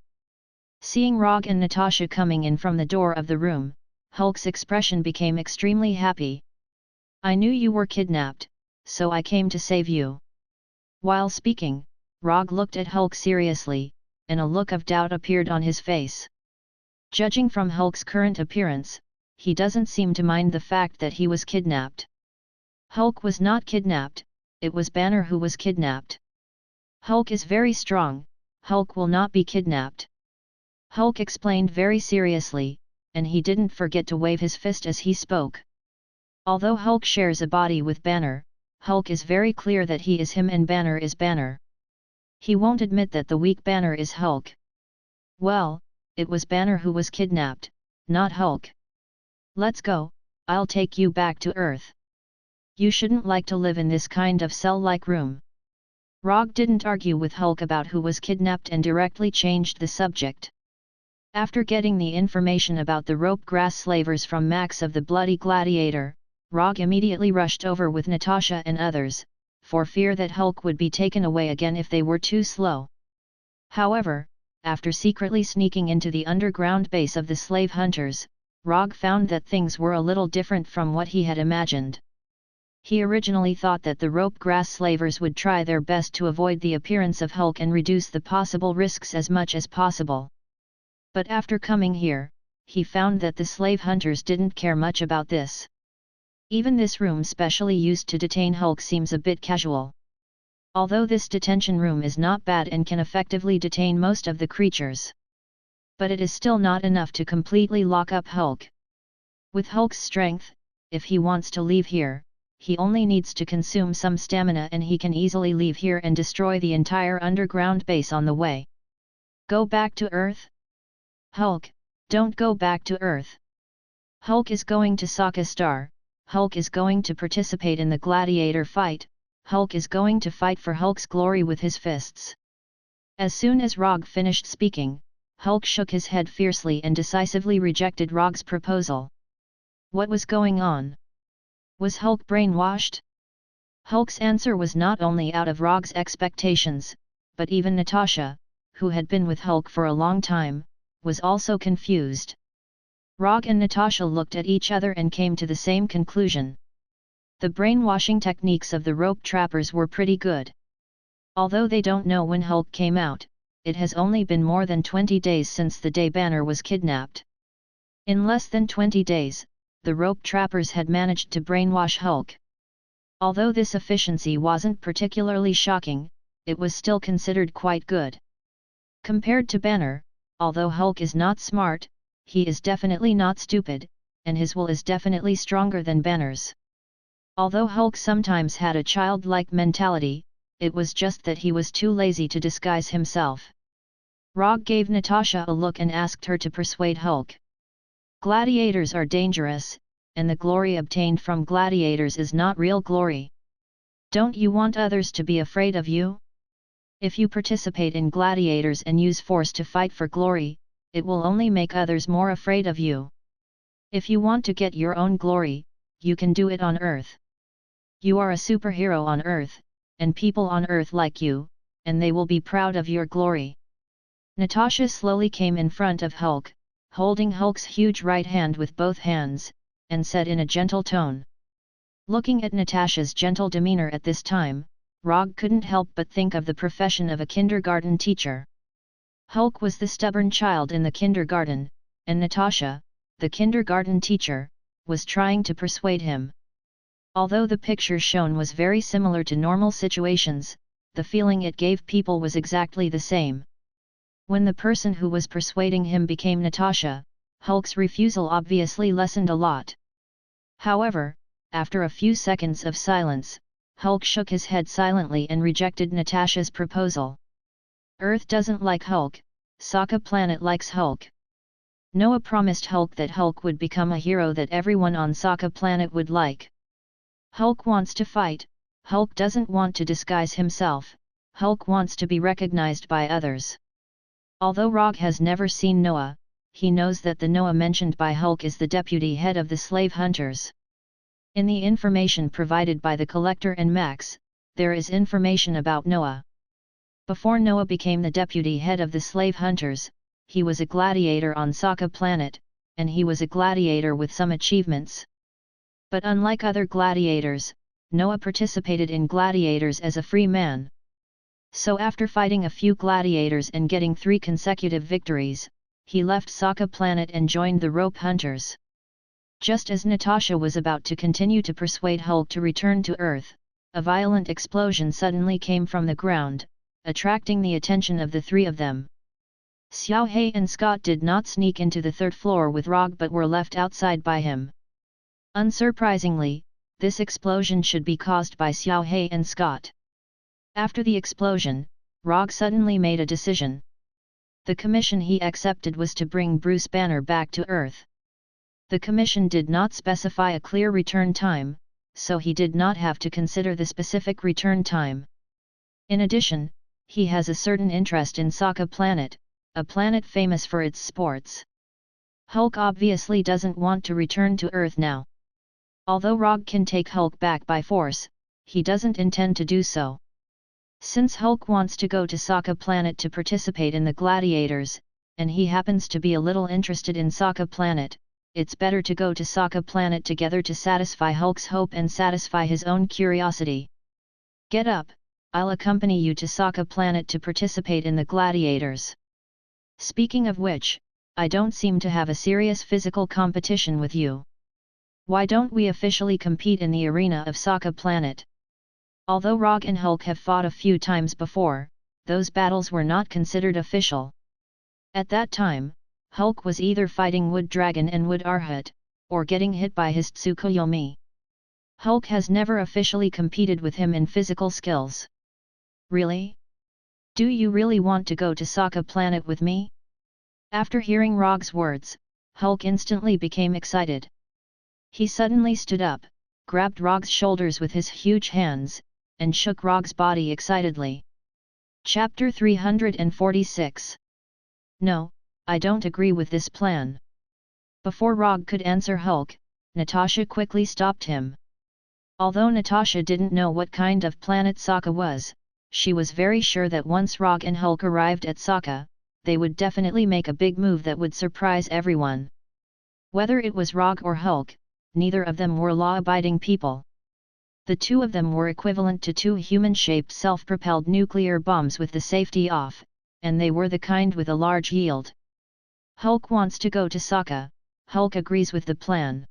Seeing Rogge and Natasha coming in from the door of the room, Hulk's expression became extremely happy. "I knew you were kidnapped, so I came to save you." While speaking, Rogge looked at Hulk seriously, and a look of doubt appeared on his face. Judging from Hulk's current appearance, he doesn't seem to mind the fact that he was kidnapped. Hulk was not kidnapped, it was Banner who was kidnapped. Hulk is very strong, Hulk will not be kidnapped. Hulk explained very seriously, and he didn't forget to wave his fist as he spoke. Although Hulk shares a body with Banner, Hulk is very clear that he is him and Banner is Banner. He won't admit that the weak Banner is Hulk. Well, it was Banner who was kidnapped, not Hulk. "Let's go, I'll take you back to Earth. You shouldn't like to live in this kind of cell-like room." Rogge didn't argue with Hulk about who was kidnapped and directly changed the subject. After getting the information about the rope grass slavers from Max of the Bloody Gladiator, Rogge immediately rushed over with Natasha and others, for fear that Hulk would be taken away again if they were too slow. However, after secretly sneaking into the underground base of the slave hunters, Rogge found that things were a little different from what he had imagined. He originally thought that the rope grass slavers would try their best to avoid the appearance of Hulk and reduce the possible risks as much as possible. But after coming here, he found that the slave hunters didn't care much about this. Even this room specially used to detain Hulk seems a bit casual. Although this detention room is not bad and can effectively detain most of the creatures. But it is still not enough to completely lock up Hulk. With Hulk's strength, if he wants to leave here, he only needs to consume some stamina and he can easily leave here and destroy the entire underground base on the way. Go back to Earth? Hulk, don't go back to Earth. Hulk is going to Sokka Star, Hulk is going to participate in the gladiator fight, Hulk is going to fight for Hulk's glory with his fists. As soon as Rogge finished speaking, Hulk shook his head fiercely and decisively rejected Rogge's proposal. What was going on? Was Hulk brainwashed? Hulk's answer was not only out of Rogge's expectations, but even Natasha, who had been with Hulk for a long time, was also confused. Rogge and Natasha looked at each other and came to the same conclusion. The brainwashing techniques of the rope trappers were pretty good. Although they don't know when Hulk came out, it has only been more than 20 days since the day Banner was kidnapped. In less than 20 days, the rope trappers had managed to brainwash Hulk. Although this efficiency wasn't particularly shocking, it was still considered quite good. Compared to Banner, although Hulk is not smart, he is definitely not stupid, and his will is definitely stronger than Banner's. Although Hulk sometimes had a childlike mentality, it was just that he was too lazy to disguise himself. Rogge gave Natasha a look and asked her to persuade Hulk. Gladiators are dangerous, and the glory obtained from gladiators is not real glory. Don't you want others to be afraid of you? If you participate in gladiators and use force to fight for glory, it will only make others more afraid of you. If you want to get your own glory, you can do it on Earth. You are a superhero on Earth, and people on Earth like you, and they will be proud of your glory. Natasha slowly came in front of Hulk, holding Hulk's huge right hand with both hands, and said in a gentle tone. Looking at Natasha's gentle demeanor at this time, Rogge couldn't help but think of the profession of a kindergarten teacher. Hulk was the stubborn child in the kindergarten, and Natasha, the kindergarten teacher, was trying to persuade him. Although the picture shown was very similar to normal situations, the feeling it gave people was exactly the same. When the person who was persuading him became Natasha, Hulk's refusal obviously lessened a lot. However, after a few seconds of silence, Hulk shook his head silently and rejected Natasha's proposal. Earth doesn't like Hulk, Sokka planet likes Hulk. Noah promised Hulk that Hulk would become a hero that everyone on Sokka planet would like. Hulk wants to fight, Hulk doesn't want to disguise himself, Hulk wants to be recognized by others. Although Rogge has never seen Noah, he knows that the Noah mentioned by Hulk is the deputy head of the slave hunters. In the information provided by the Collector and Max, there is information about Noah. Before Noah became the deputy head of the slave hunters, he was a gladiator on Sokka planet, and he was a gladiator with some achievements. But unlike other gladiators, Noah participated in gladiators as a free man. So after fighting a few gladiators and getting 3 consecutive victories, he left Sokka planet and joined the rope hunters. Just as Natasha was about to continue to persuade Hulk to return to Earth, a violent explosion suddenly came from the ground, attracting the attention of the 3 of them. Xiao He and Scott did not sneak into the 3rd floor with Rogge but were left outside by him. Unsurprisingly, this explosion should be caused by Xiao He and Scott. After the explosion, Rogge suddenly made a decision. The commission he accepted was to bring Bruce Banner back to Earth. The commission did not specify a clear return time, so he did not have to consider the specific return time. In addition, he has a certain interest in Sokka planet, a planet famous for its sports. Hulk obviously doesn't want to return to Earth now. Although Rogge can take Hulk back by force, he doesn't intend to do so. Since Hulk wants to go to Sokka planet to participate in the gladiators, and he happens to be a little interested in Sokka planet, it's better to go to Sokka planet together to satisfy Hulk's hope and satisfy his own curiosity. Get up, I'll accompany you to Sokka planet to participate in the gladiators. Speaking of which, I don't seem to have a serious physical competition with you. Why don't we officially compete in the arena of Sokka planet? Although Rogge and Hulk have fought a few times before, those battles were not considered official. At that time, Hulk was either fighting Wood Dragon and Wood Arhat, or getting hit by his Tsukuyomi. Hulk has never officially competed with him in physical skills. Really? Do you really want to go to Sokka planet with me? After hearing Rogge's words, Hulk instantly became excited. He suddenly stood up, grabbed Rogge's shoulders with his huge hands, and shook Rogge's body excitedly. Chapter 346. No, I don't agree with this plan. Before Rogge could answer Hulk, Natasha quickly stopped him. Although Natasha didn't know what kind of planet Sokka was, she was very sure that once Rogge and Hulk arrived at Sokka, they would definitely make a big move that would surprise everyone. Whether it was Rogge or Hulk, neither of them were law-abiding people. The 2 of them were equivalent to 2 human-shaped self-propelled nuclear bombs with the safety off, and they were the kind with a large yield. Hulk wants to go to Sokka, Hulk agrees with the plan.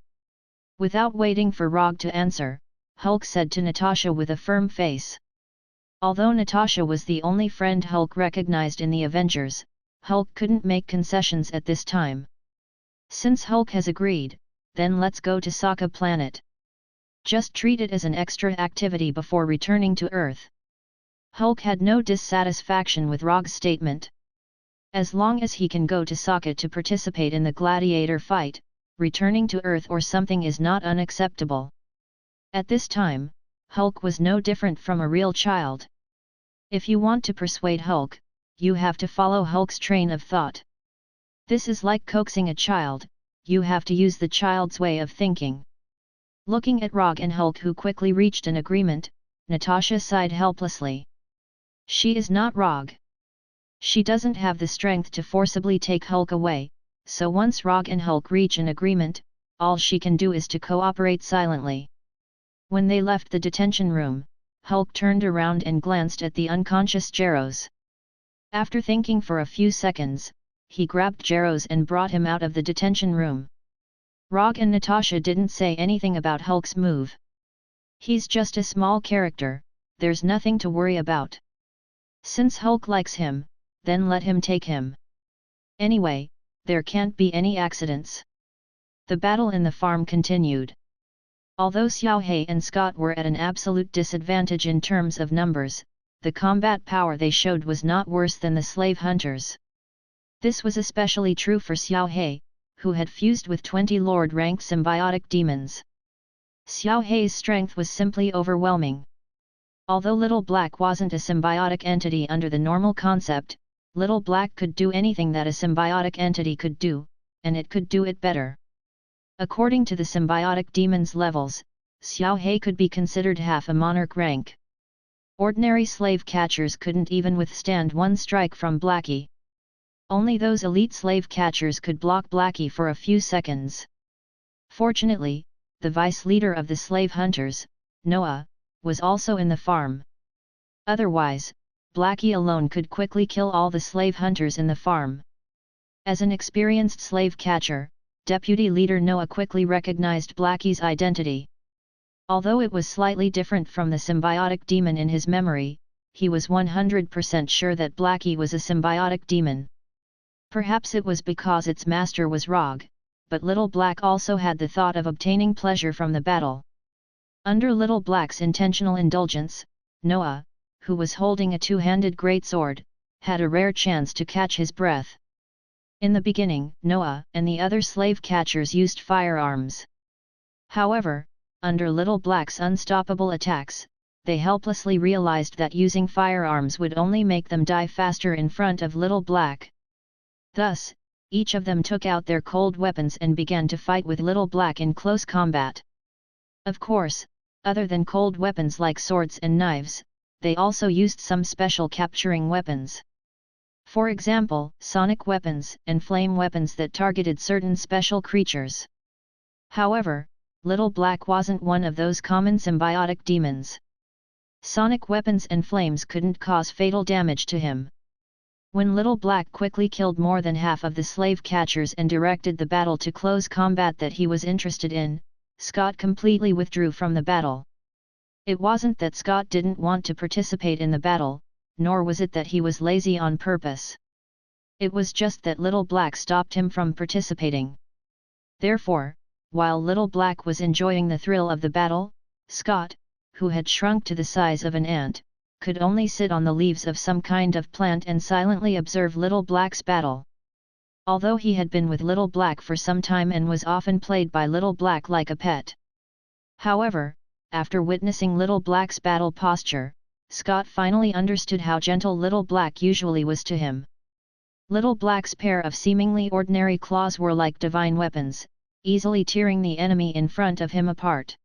Without waiting for Rogge to answer, Hulk said to Natasha with a firm face. Although Natasha was the only friend Hulk recognized in the Avengers, Hulk couldn't make concessions at this time. Since Hulk has agreed, then let's go to Sokka planet. Just treat it as an extra activity before returning to Earth. Hulk had no dissatisfaction with Rogge's statement. As long as he can go to Sokka to participate in the gladiator fight, returning to Earth or something is not unacceptable. At this time, Hulk was no different from a real child. If you want to persuade Hulk, you have to follow Hulk's train of thought. This is like coaxing a child, you have to use the child's way of thinking. Looking at Rogge and Hulk who quickly reached an agreement, Natasha sighed helplessly. She is not Rogge. She doesn't have the strength to forcibly take Hulk away, so once Rogge and Hulk reach an agreement, all she can do is to cooperate silently. When they left the detention room, Hulk turned around and glanced at the unconscious Geros. After thinking for a few seconds, he grabbed Geros and brought him out of the detention room. Rogge and Natasha didn't say anything about Hulk's move. He's just a small character, there's nothing to worry about. Since Hulk likes him, then let him take him. Anyway, there can't be any accidents. The battle in the farm continued. Although Xiao He and Scott were at an absolute disadvantage in terms of numbers, the combat power they showed was not worse than the slave hunters. This was especially true for Xiao He, who had fused with 20 Lord-rank symbiotic demons. Xiao He's strength was simply overwhelming. Although Little Black wasn't a symbiotic entity under the normal concept, Little Black could do anything that a symbiotic entity could do, and it could do it better. According to the symbiotic demon's levels, Xiao He could be considered half a monarch rank. Ordinary slave catchers couldn't even withstand one strike from Blackie. Only those elite slave catchers could block Blackie for a few seconds. Fortunately, the vice leader of the slave hunters, Noah, was also in the farm. Otherwise, Blackie alone could quickly kill all the slave hunters in the farm. As an experienced slave catcher, Deputy Leader Noah quickly recognized Blackie's identity. Although it was slightly different from the symbiotic demon in his memory, he was 100% sure that Blackie was a symbiotic demon. Perhaps it was because its master was Rogge, but Little Black also had the thought of obtaining pleasure from the battle. Under Little Black's intentional indulgence, Noah, who was holding a two-handed greatsword, had a rare chance to catch his breath. In the beginning, Noah and the other slave catchers used firearms. However, under Little Black's unstoppable attacks, they helplessly realized that using firearms would only make them die faster in front of Little Black. Thus, each of them took out their cold weapons and began to fight with Little Black in close combat. Of course, other than cold weapons like swords and knives, they also used some special capturing weapons. For example, sonic weapons and flame weapons that targeted certain special creatures. However, Little Black wasn't one of those common symbiotic demons. Sonic weapons and flames couldn't cause fatal damage to him. When Little Black quickly killed more than half of the slave catchers and directed the battle to close combat that he was interested in, Scott completely withdrew from the battle. It wasn't that Scott didn't want to participate in the battle, nor was it that he was lazy on purpose. It was just that Little Black stopped him from participating. Therefore, while Little Black was enjoying the thrill of the battle, Scott, who had shrunk to the size of an ant, could only sit on the leaves of some kind of plant and silently observe Little Black's battle. Although he had been with Little Black for some time and was often played by Little Black like a pet. However, after witnessing Little Black's battle posture, Scott finally understood how gentle Little Black usually was to him. Little Black's pair of seemingly ordinary claws were like divine weapons, easily tearing the enemy in front of him apart.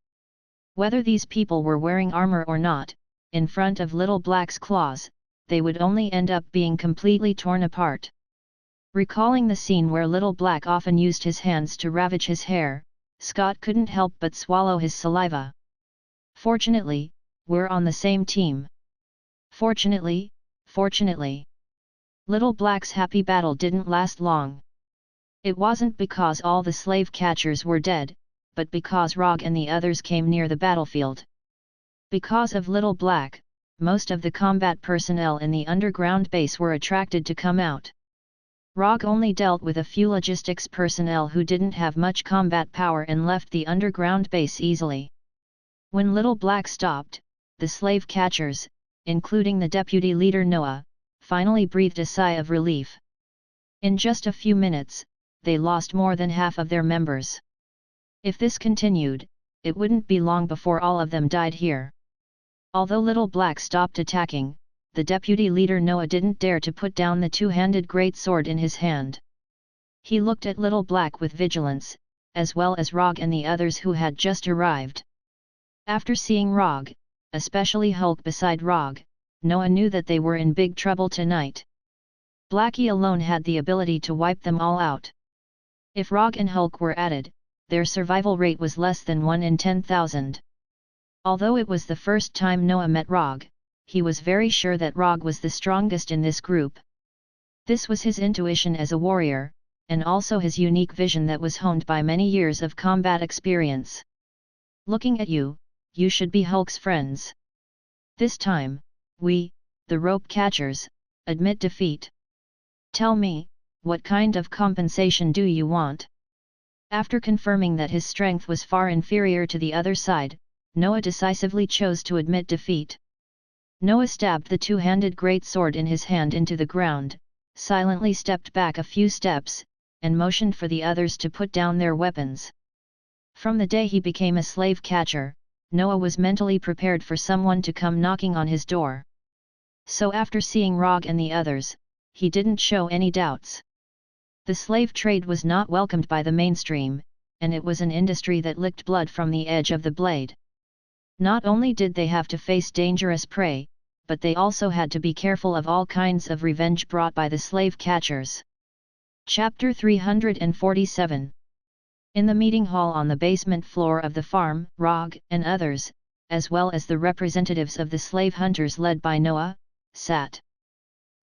Whether these people were wearing armor or not, in front of Little Black's claws, they would only end up being completely torn apart. Recalling the scene where Little Black often used his hands to ravage his hair, Scott couldn't help but swallow his saliva. Fortunately, we're on the same team. Fortunately. Little Black's happy battle didn't last long. It wasn't because all the slave catchers were dead, but because Rogge and the others came near the battlefield. Because of Little Black, most of the combat personnel in the underground base were attracted to come out. Rogge only dealt with a few logistics personnel who didn't have much combat power and left the underground base easily. When Little Black stopped, the slave catchers, including the deputy leader Noah, finally breathed a sigh of relief. In just a few minutes, they lost more than half of their members. If this continued, it wouldn't be long before all of them died here. Although Little Black stopped attacking, the deputy leader Noah didn't dare to put down the two-handed great sword in his hand. He looked at Little Black with vigilance, as well as Rogge and the others who had just arrived. After seeing Rogge, especially Hulk beside Rogge, Noah knew that they were in big trouble tonight. Blackie alone had the ability to wipe them all out. If Rogge and Hulk were added, their survival rate was less than 1 in 10,000. Although it was the first time Noah met Rogge, he was very sure that Rogge was the strongest in this group. This was his intuition as a warrior, and also his unique vision that was honed by many years of combat experience. Looking at you, you should be Hulk's friends. This time, we, the rope catchers, admit defeat. Tell me, what kind of compensation do you want? After confirming that his strength was far inferior to the other side, Noah decisively chose to admit defeat. Noah stabbed the two-handed great sword in his hand into the ground, silently stepped back a few steps, and motioned for the others to put down their weapons. From the day he became a slave catcher, Noah was mentally prepared for someone to come knocking on his door. So after seeing Rogge and the others, he didn't show any doubts. The slave trade was not welcomed by the mainstream, and it was an industry that licked blood from the edge of the blade. Not only did they have to face dangerous prey, but they also had to be careful of all kinds of revenge brought by the slave catchers. Chapter 347. In the meeting hall on the basement floor of the farm, Rogge and others, as well as the representatives of the slave hunters led by Noah, sat.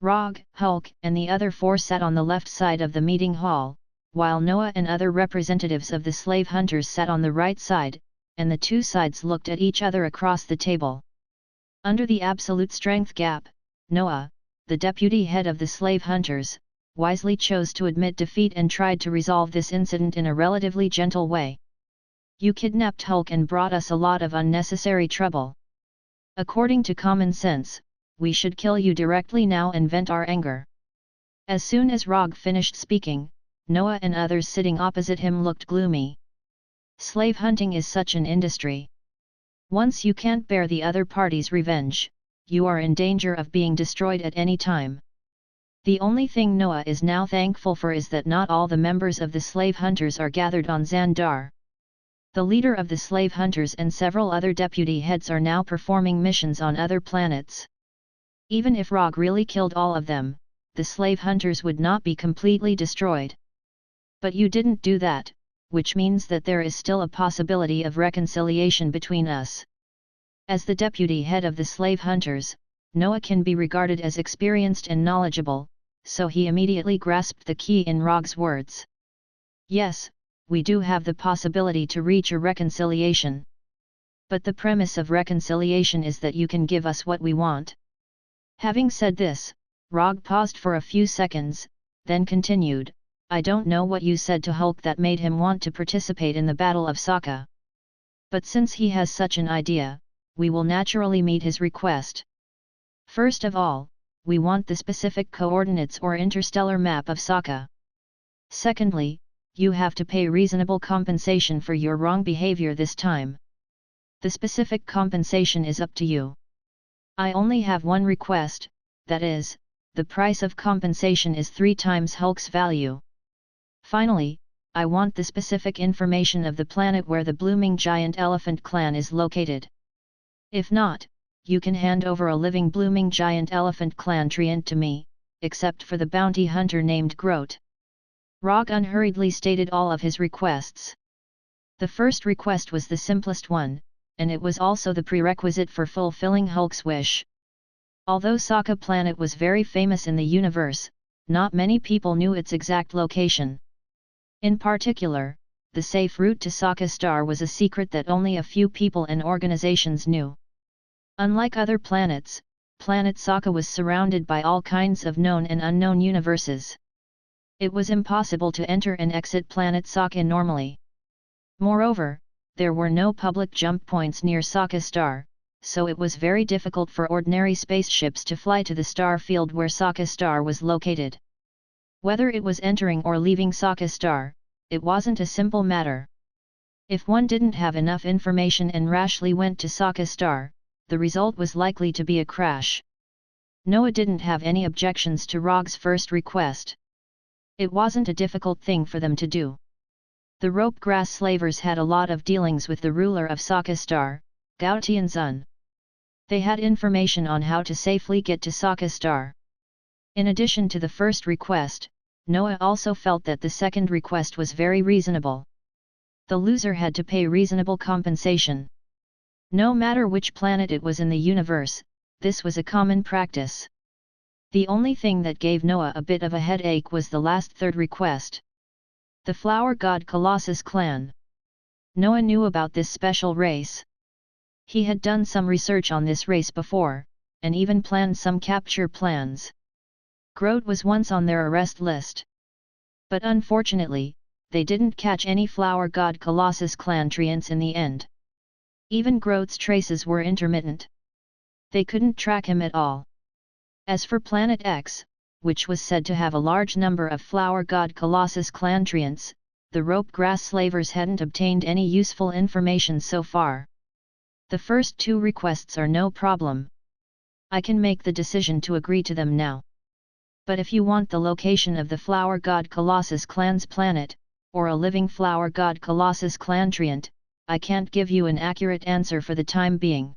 Rogge, Hulk, and the other four sat on the left side of the meeting hall, while Noah and other representatives of the slave hunters sat on the right side, and the two sides looked at each other across the table. Under the absolute strength gap, Noah, the deputy head of the slave hunters, wisely chose to admit defeat and tried to resolve this incident in a relatively gentle way. You kidnapped Hulk and brought us a lot of unnecessary trouble. According to common sense, we should kill you directly now and vent our anger. As soon as Rogge finished speaking, Noah and others sitting opposite him looked gloomy. Slave hunting is such an industry. Once you can't bear the other party's revenge, you are in danger of being destroyed at any time. The only thing Noah is now thankful for is that not all the members of the slave hunters are gathered on Xandar. The leader of the slave hunters and several other deputy heads are now performing missions on other planets. Even if Rogge really killed all of them, the slave hunters would not be completely destroyed. But you didn't do that, which means that there is still a possibility of reconciliation between us. As the deputy head of the slave hunters, Noah can be regarded as experienced and knowledgeable, so he immediately grasped the key in Rogge's words. Yes, we do have the possibility to reach a reconciliation. But the premise of reconciliation is that you can give us what we want. Having said this, Rogge paused for a few seconds, then continued, I don't know what you said to Hulk that made him want to participate in the Battle of Sokka. But since he has such an idea, we will naturally meet his request. First of all, we want the specific coordinates or interstellar map of Sokka. Secondly, you have to pay reasonable compensation for your wrong behavior this time. The specific compensation is up to you. I only have one request, that is, the price of compensation is 3 times Hulk's value. Finally, I want the specific information of the planet where the blooming giant elephant clan is located. If not, you can hand over a living blooming giant elephant clan treant to me, except for the bounty hunter named Groot. Rogge unhurriedly stated all of his requests. The first request was the simplest one, and it was also the prerequisite for fulfilling Hulk's wish. Although Sokka planet was very famous in the universe, not many people knew its exact location. In particular, the safe route to Sokka Star was a secret that only a few people and organizations knew. Unlike other planets, planet Sokka was surrounded by all kinds of known and unknown universes. It was impossible to enter and exit planet Sokka normally. Moreover, there were no public jump points near Sokka Star, so it was very difficult for ordinary spaceships to fly to the star field where Sokka Star was located. Whether it was entering or leaving Sokka Star, it wasn't a simple matter. If one didn't have enough information and rashly went to Sokka Star, the result was likely to be a crash. Noah didn't have any objections to Rogge's first request. It wasn't a difficult thing for them to do. The rope grass slavers had a lot of dealings with the ruler of Sokka Star, Gao Tianzun. They had information on how to safely get to Sokka Star. In addition to the first request, Noah also felt that the second request was very reasonable. The loser had to pay reasonable compensation. No matter which planet it was in the universe, this was a common practice. The only thing that gave Noah a bit of a headache was the last third request. The Flower God Colossus clan. Noah knew about this special race. He had done some research on this race before, and even planned some capture plans. Groot was once on their arrest list. But unfortunately, they didn't catch any Flower God Colossus clan treants in the end. Even Groot's traces were intermittent. They couldn't track him at all. As for Planet X, which was said to have a large number of Flower God Colossus clan treants, the rope grass slavers hadn't obtained any useful information so far. The first two requests are no problem. I can make the decision to agree to them now. But if you want the location of the Flower God Colossus clan's planet, or a living Flower God Colossus clan treant, I can't give you an accurate answer for the time being.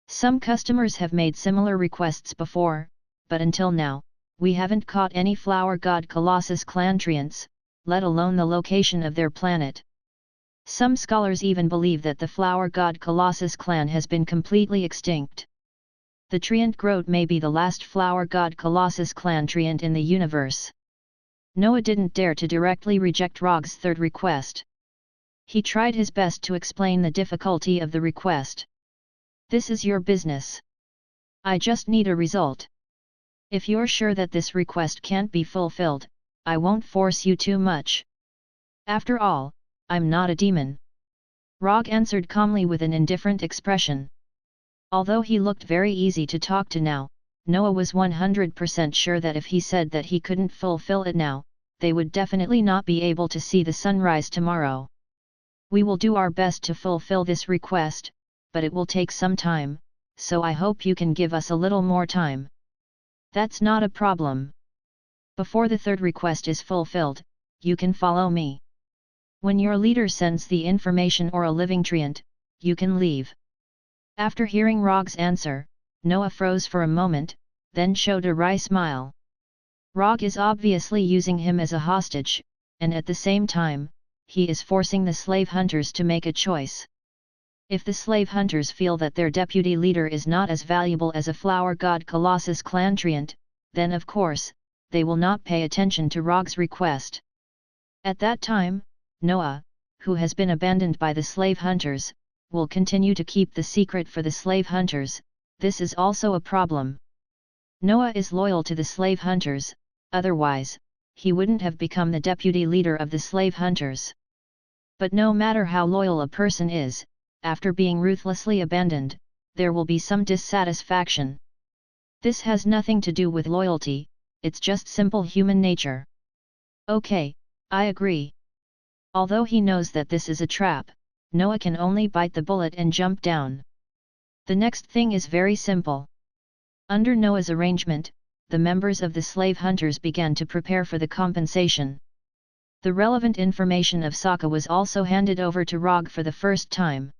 Some customers have made similar requests before, but until now, we haven't caught any Flower God Colossus clan treants, let alone the location of their planet. Some scholars even believe that the Flower God Colossus clan has been completely extinct. The treant Groot may be the last Flower God Colossus clan treant in the universe. Noah didn't dare to directly reject Rogge's third request. He tried his best to explain the difficulty of the request. This is your business. I just need a result. If you're sure that this request can't be fulfilled, I won't force you too much. After all, I'm not a demon. Rogge answered calmly with an indifferent expression. Although he looked very easy to talk to now, Noah was 100% sure that if he said that he couldn't fulfill it now, they would definitely not be able to see the sunrise tomorrow. We will do our best to fulfill this request, but it will take some time, so I hope you can give us a little more time. That's not a problem. Before the third request is fulfilled, you can follow me. When your leader sends the information or a living treant, you can leave. After hearing Rogge's answer, Noah froze for a moment, then showed a wry smile. Rogge is obviously using him as a hostage, and at the same time, he is forcing the slave hunters to make a choice. If the slave hunters feel that their deputy leader is not as valuable as a Flower God Colossus clan treant, then of course, they will not pay attention to Rogge's request. At that time, Noah, who has been abandoned by the slave hunters, will continue to keep the secret for the slave hunters. This is also a problem. Noah is loyal to the slave hunters, otherwise, he wouldn't have become the deputy leader of the slave hunters. But no matter how loyal a person is, after being ruthlessly abandoned, there will be some dissatisfaction. This has nothing to do with loyalty, it's just simple human nature. Okay, I agree. Although he knows that this is a trap, Noah can only bite the bullet and jump down. The next thing is very simple. Under Noah's arrangement, the members of the slave hunters began to prepare for the compensation. The relevant information of Sokka was also handed over to Rogge for the first time.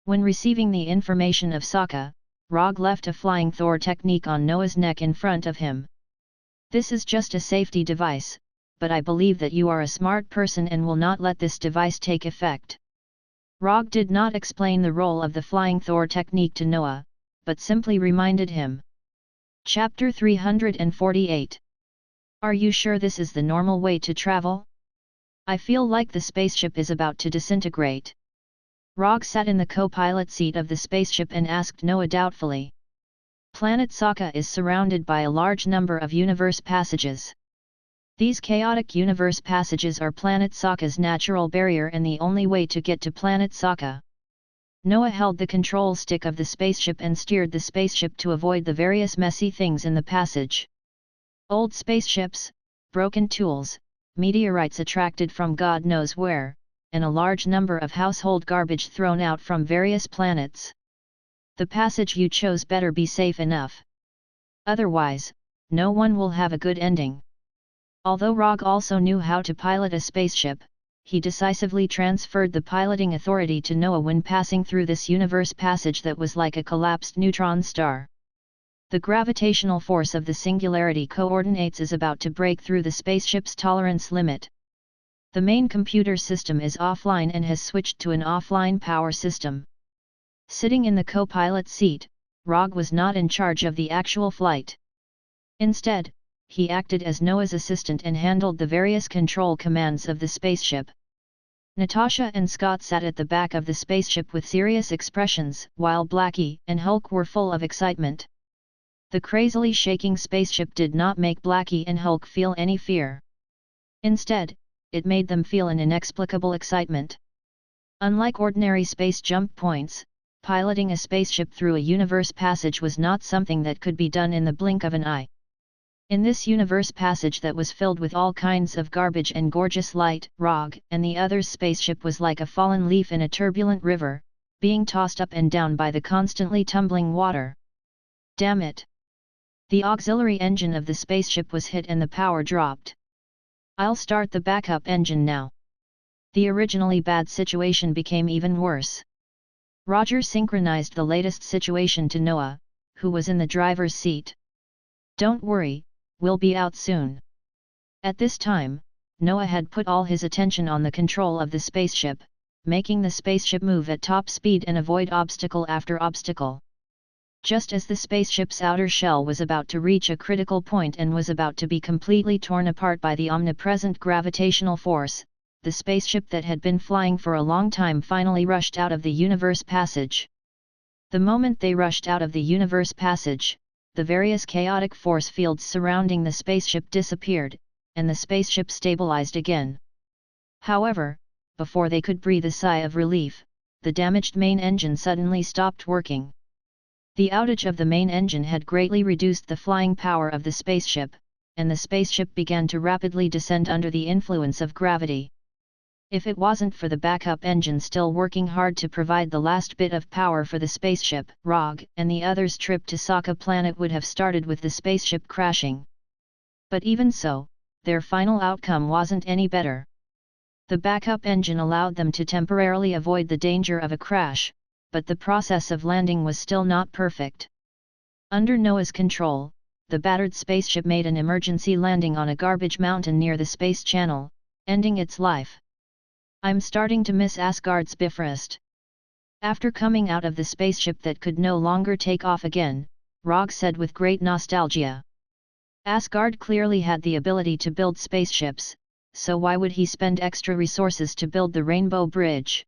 When receiving the information of Sokka, Rogge left a flying Thor technique on Noah's neck in front of him. This is just a safety device, but I believe that you are a smart person and will not let this device take effect. Rogge did not explain the role of the flying Thor technique to Noah, but simply reminded him. Chapter 348. Are you sure this is the normal way to travel? I feel like the spaceship is about to disintegrate. Rogge sat in the co-pilot seat of the spaceship and asked Noah doubtfully. Planet Sokka is surrounded by a large number of universe passages. These chaotic universe passages are Planet Sokka's natural barrier and the only way to get to Planet Sokka. Noah held the control stick of the spaceship and steered the spaceship to avoid the various messy things in the passage. Old spaceships, broken tools, meteorites attracted from God knows where, and a large number of household garbage thrown out from various planets. The passage you chose better be safe enough. Otherwise, no one will have a good ending. Although Rogge also knew how to pilot a spaceship, he decisively transferred the piloting authority to Noah when passing through this universe passage that was like a collapsed neutron star. The gravitational force of the singularity coordinates is about to break through the spaceship's tolerance limit. The main computer system is offline and has switched to an offline power system. Sitting in the co-pilot seat, Rogge was not in charge of the actual flight. Instead, he acted as Noah's assistant and handled the various control commands of the spaceship. Natasha and Scott sat at the back of the spaceship with serious expressions, while Blackie and Hulk were full of excitement. The crazily shaking spaceship did not make Blackie and Hulk feel any fear. Instead, it made them feel an inexplicable excitement. Unlike ordinary space jump points, piloting a spaceship through a universe passage was not something that could be done in the blink of an eye. In this universe passage that was filled with all kinds of garbage and gorgeous light, Rogge and the others' spaceship was like a fallen leaf in a turbulent river, being tossed up and down by the constantly tumbling water. Damn it! The auxiliary engine of the spaceship was hit and the power dropped. I'll start the backup engine now. The originally bad situation became even worse. Roger synchronized the latest situation to Noah, who was in the driver's seat. Don't worry, we'll be out soon. At this time, Noah had put all his attention on the control of the spaceship, making the spaceship move at top speed and avoid obstacle after obstacle. Just as the spaceship's outer shell was about to reach a critical point and was about to be completely torn apart by the omnipresent gravitational force, the spaceship that had been flying for a long time finally rushed out of the universe passage. The moment they rushed out of the universe passage, the various chaotic force fields surrounding the spaceship disappeared, and the spaceship stabilized again. However, before they could breathe a sigh of relief, the damaged main engine suddenly stopped working. The outage of the main engine had greatly reduced the flying power of the spaceship, and the spaceship began to rapidly descend under the influence of gravity. If it wasn't for the backup engine still working hard to provide the last bit of power for the spaceship, Rogge and the others' trip to Sokka planet would have started with the spaceship crashing. But even so, their final outcome wasn't any better. The backup engine allowed them to temporarily avoid the danger of a crash, but the process of landing was still not perfect. Under Noah's control, the battered spaceship made an emergency landing on a garbage mountain near the space channel, ending its life. I'm starting to miss Asgard's Bifrost. After coming out of the spaceship that could no longer take off again, Rogge said with great nostalgia. Asgard clearly had the ability to build spaceships, so why would he spend extra resources to build the Rainbow Bridge?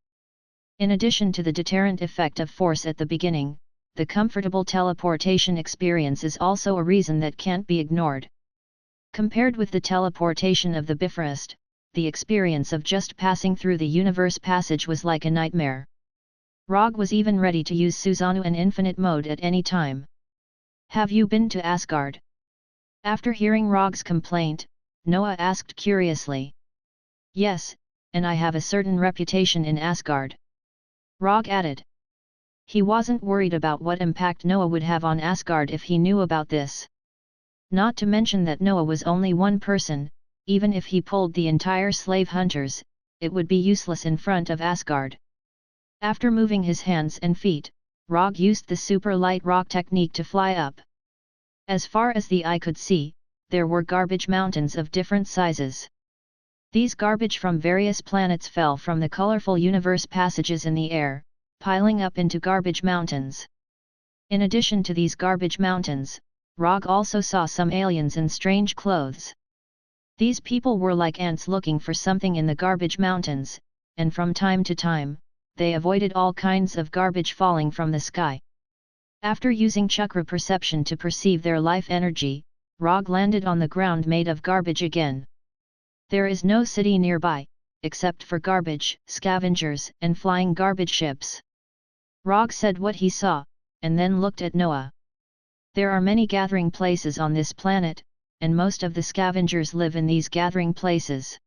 In addition to the deterrent effect of force at the beginning, the comfortable teleportation experience is also a reason that can't be ignored. Compared with the teleportation of the Bifrost, the experience of just passing through the universe passage was like a nightmare. Rogge was even ready to use Susanoo and Infinite Mode at any time. Have you been to Asgard? After hearing Rogge's complaint, Noah asked curiously. Yes, and I have a certain reputation in Asgard. Rogge added. He wasn't worried about what impact Noah would have on Asgard if he knew about this. Not to mention that Noah was only one person. Even if he pulled the entire slave hunters, it would be useless in front of Asgard. After moving his hands and feet, Rogge used the super light rock technique to fly up. As far as the eye could see, there were garbage mountains of different sizes. These garbage from various planets fell from the colorful universe passages in the air, piling up into garbage mountains. In addition to these garbage mountains, Rogge also saw some aliens in strange clothes. These people were like ants looking for something in the garbage mountains, and from time to time, they avoided all kinds of garbage falling from the sky. After using chakra perception to perceive their life energy, Rogge landed on the ground made of garbage again. There is no city nearby, except for garbage, scavengers, and flying garbage ships. Rogge said what he saw, and then looked at Noah. There are many gathering places on this planet, and most of the scavengers live in these gathering places.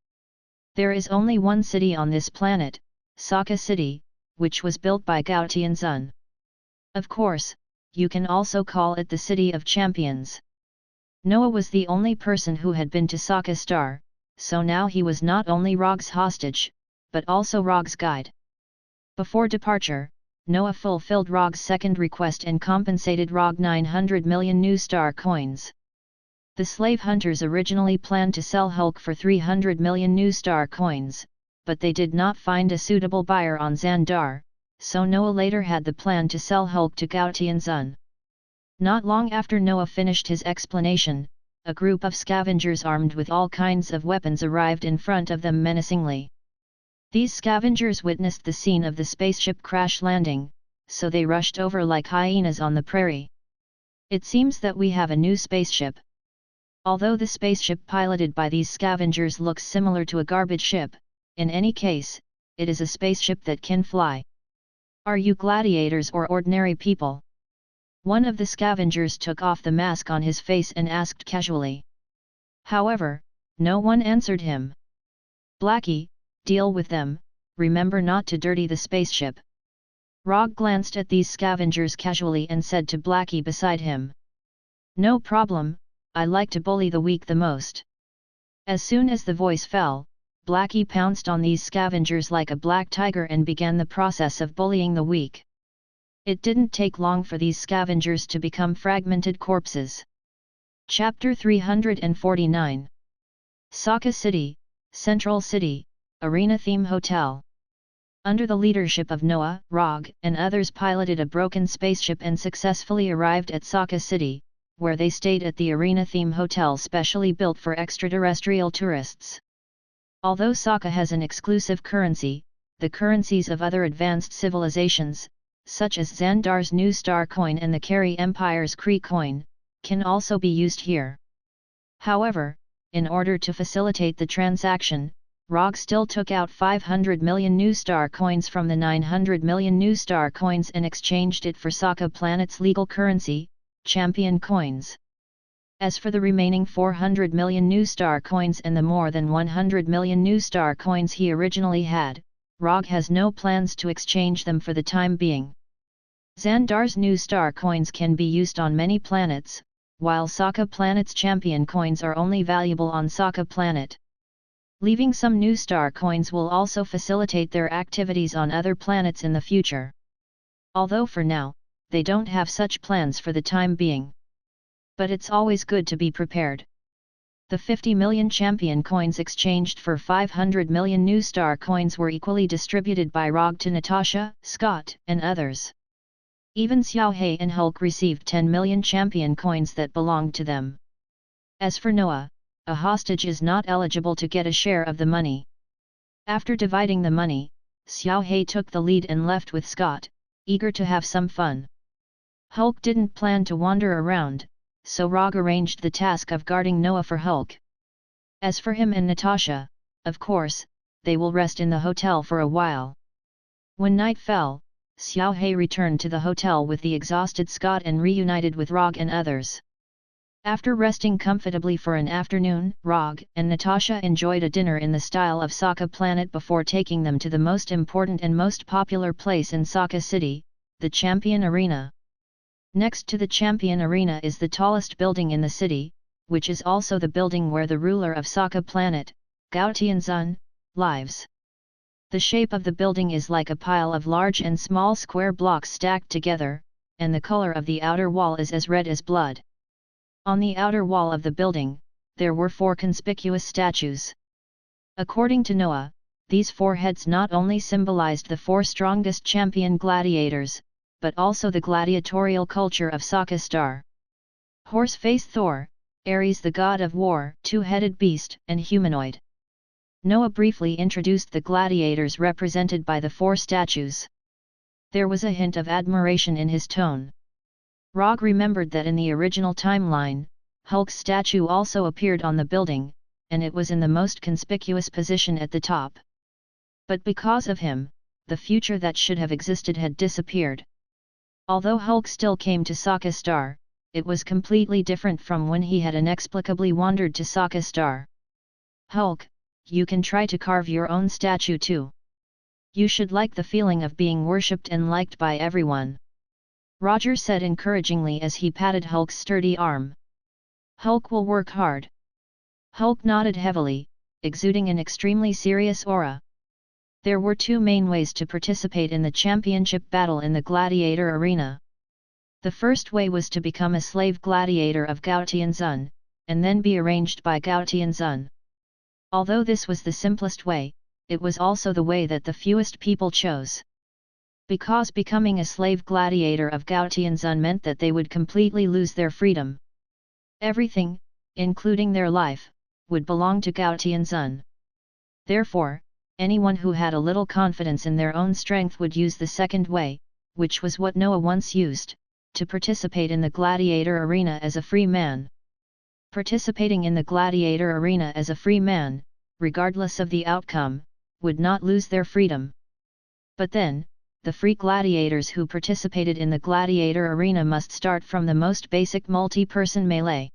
There is only one city on this planet, Sokka City, which was built by Gao Tianzun. Of course, you can also call it the City of Champions. Noah was the only person who had been to Sokka Star, so now he was not only Rogge's hostage, but also Rogge's guide. Before departure, Noah fulfilled Rogge's second request and compensated Rogge 900 million new star coins. The slave hunters originally planned to sell Hulk for 300 million new star coins, but they did not find a suitable buyer on Xandar, so Noah later had the plan to sell Hulk to Gao Tianzun. Not long after Noah finished his explanation, a group of scavengers armed with all kinds of weapons arrived in front of them menacingly. These scavengers witnessed the scene of the spaceship crash landing, so they rushed over like hyenas on the prairie. It seems that we have a new spaceship. Although the spaceship piloted by these scavengers looks similar to a garbage ship, in any case, it is a spaceship that can fly. Are you gladiators or ordinary people? One of the scavengers took off the mask on his face and asked casually. However, no one answered him. Blackie, deal with them, remember not to dirty the spaceship. Rogge glanced at these scavengers casually and said to Blackie beside him. No problem, I like to bully the weak the most. As soon as the voice fell, Blackie pounced on these scavengers like a black tiger and began the process of bullying the weak. It didn't take long for these scavengers to become fragmented corpses. Chapter 349. Sokka City, Central City, Arena Theme Hotel. Under the leadership of Noah, Rogge, and others piloted a broken spaceship and successfully arrived at Sokka City, where they stayed at the Arena Theme Hotel specially built for extraterrestrial tourists. Although Sokka has an exclusive currency, the currencies of other advanced civilizations, such as Xandar's New Star Coin and the Kari Empire's Kree Coin, can also be used here. However, in order to facilitate the transaction, Rogge still took out 500 million New Star Coins from the 900 million New Star Coins and exchanged it for Sokka Planet's legal currency, Champion Coins. As for the remaining 400 million New Star Coins and the more than 100 million New Star Coins he originally had, Rogge has no plans to exchange them for the time being. Xandar's New Star Coins can be used on many planets, while Sokka Planet's Champion Coins are only valuable on Sokka Planet. Leaving some New Star Coins will also facilitate their activities on other planets in the future. Although for now, they don't have such plans for the time being. But it's always good to be prepared. The 50 million Champion Coins exchanged for 500 million New Star Coins were equally distributed by Rogge to Natasha, Scott, and others. Even Xiao He and Hulk received 10 million Champion Coins that belonged to them. As for Noah, a hostage is not eligible to get a share of the money. After dividing the money, Xiao He took the lead and left with Scott, eager to have some fun. Hulk didn't plan to wander around, so Rogge arranged the task of guarding Noah for Hulk. As for him and Natasha, of course, they will rest in the hotel for a while. When night fell, Xiao He returned to the hotel with the exhausted Scott and reunited with Rogge and others. After resting comfortably for an afternoon, Rogge and Natasha enjoyed a dinner in the style of Sokka Planet before taking them to the most important and most popular place in Sokka City, the Champion Arena. Next to the Champion Arena is the tallest building in the city, which is also the building where the ruler of Sokka Planet, Gao Tianzun, lives. The shape of the building is like a pile of large and small square blocks stacked together, and the color of the outer wall is as red as blood. On the outer wall of the building, there were 4 conspicuous statues. According to Noah, these 4 heads not only symbolized the 4 strongest champion gladiators, but also the gladiatorial culture of Sokka Star. Horse-face Thor, Ares the god of war, 2-headed beast, and humanoid. Noah briefly introduced the gladiators represented by the 4 statues. There was a hint of admiration in his tone. Rogge remembered that in the original timeline, Hulk's statue also appeared on the building, and it was in the most conspicuous position at the top. But because of him, the future that should have existed had disappeared. Although Hulk still came to Sokka Star, it was completely different from when he had inexplicably wandered to Sokka Star. Hulk, you can try to carve your own statue too. You should like the feeling of being worshipped and liked by everyone. Rogge said encouragingly as he patted Hulk's sturdy arm. Hulk will work hard. Hulk nodded heavily, exuding an extremely serious aura. There were two main ways to participate in the championship battle in the gladiator arena. The first way was to become a slave gladiator of Gao Tianzun, and then be arranged by Gao Tianzun. Although this was the simplest way, it was also the way that the fewest people chose. Because becoming a slave gladiator of Gao Tianzun meant that they would completely lose their freedom. Everything, including their life, would belong to Gao Tianzun. Therefore, anyone who had a little confidence in their own strength would use the second way, which was what Noah once used, to participate in the gladiator arena as a free man. Participating in the gladiator arena as a free man, regardless of the outcome, would not lose their freedom. But then, the free gladiators who participated in the gladiator arena must start from the most basic multi-person melee.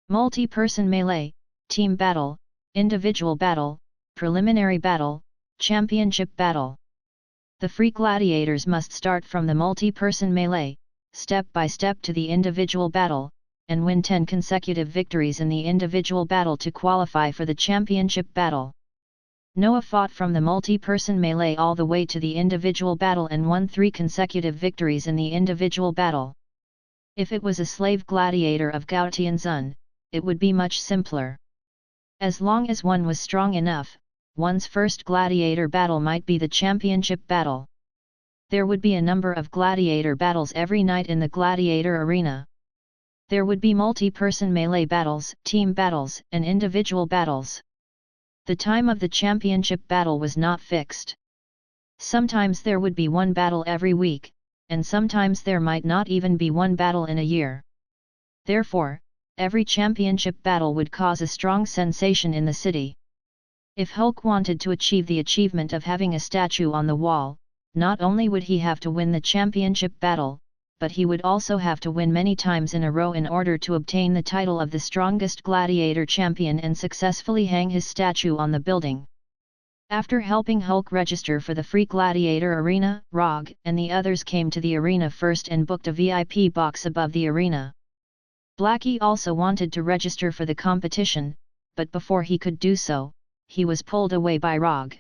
Multi-person melee, team battle, individual battle, preliminary battle, championship battle. The free gladiators must start from the multi-person melee, step by step to the individual battle, and win 10 consecutive victories in the individual battle to qualify for the championship battle. Noah fought from the multi-person melee all the way to the individual battle and won 3 consecutive victories in the individual battle. If it was a slave gladiator of Gao Tianzun, it would be much simpler. As long as one was strong enough, one's first gladiator battle might be the championship battle. There would be a number of gladiator battles every night in the gladiator arena. There would be multi-person melee battles, team battles, and individual battles. The time of the championship battle was not fixed. Sometimes there would be one battle every week, and sometimes there might not even be one battle in a year. Therefore, every championship battle would cause a strong sensation in the city. If Hulk wanted to achieve the achievement of having a statue on the wall, not only would he have to win the championship battle, but he would also have to win many times in a row in order to obtain the title of the strongest gladiator champion and successfully hang his statue on the building. After helping Hulk register for the free gladiator arena, Rogge and the others came to the arena first and booked a VIP box above the arena. Blackie also wanted to register for the competition, but before he could do so, he was pulled away by Rogge.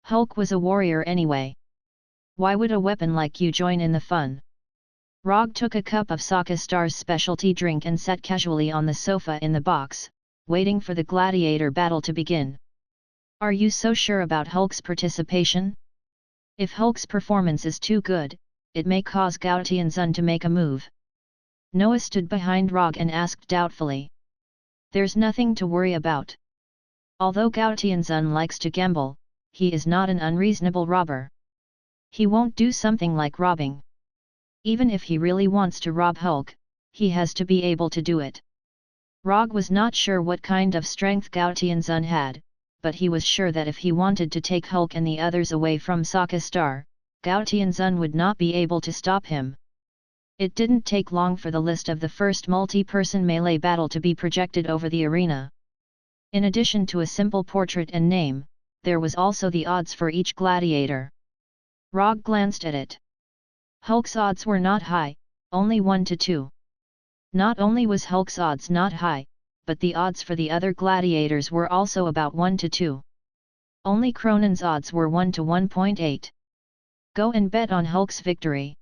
Hulk was a warrior anyway. Why would a weapon like you join in the fun? Rogge took a cup of Sokka Star's specialty drink and sat casually on the sofa in the box, waiting for the gladiator battle to begin. Are you so sure about Hulk's participation? If Hulk's performance is too good, it may cause Gao Tianzun to make a move. Noah stood behind Rogge and asked doubtfully. There's nothing to worry about. Although Gao Tianzun likes to gamble, he is not an unreasonable robber. He won't do something like robbing. Even if he really wants to rob Hulk, he has to be able to do it. Rogge was not sure what kind of strength Gao Tianzun had, but he was sure that if he wanted to take Hulk and the others away from Sokka Star, Gao Tianzun would not be able to stop him. It didn't take long for the list of the first multi-person melee battle to be projected over the arena. In addition to a simple portrait and name, there was also the odds for each gladiator. Rogge glanced at it. Hulk's odds were not high, only 1 to 2. Not only was Hulk's odds not high, but the odds for the other gladiators were also about 1 to 2. Only Cronen's odds were 1 to 1.8. Go and bet on Hulk's victory.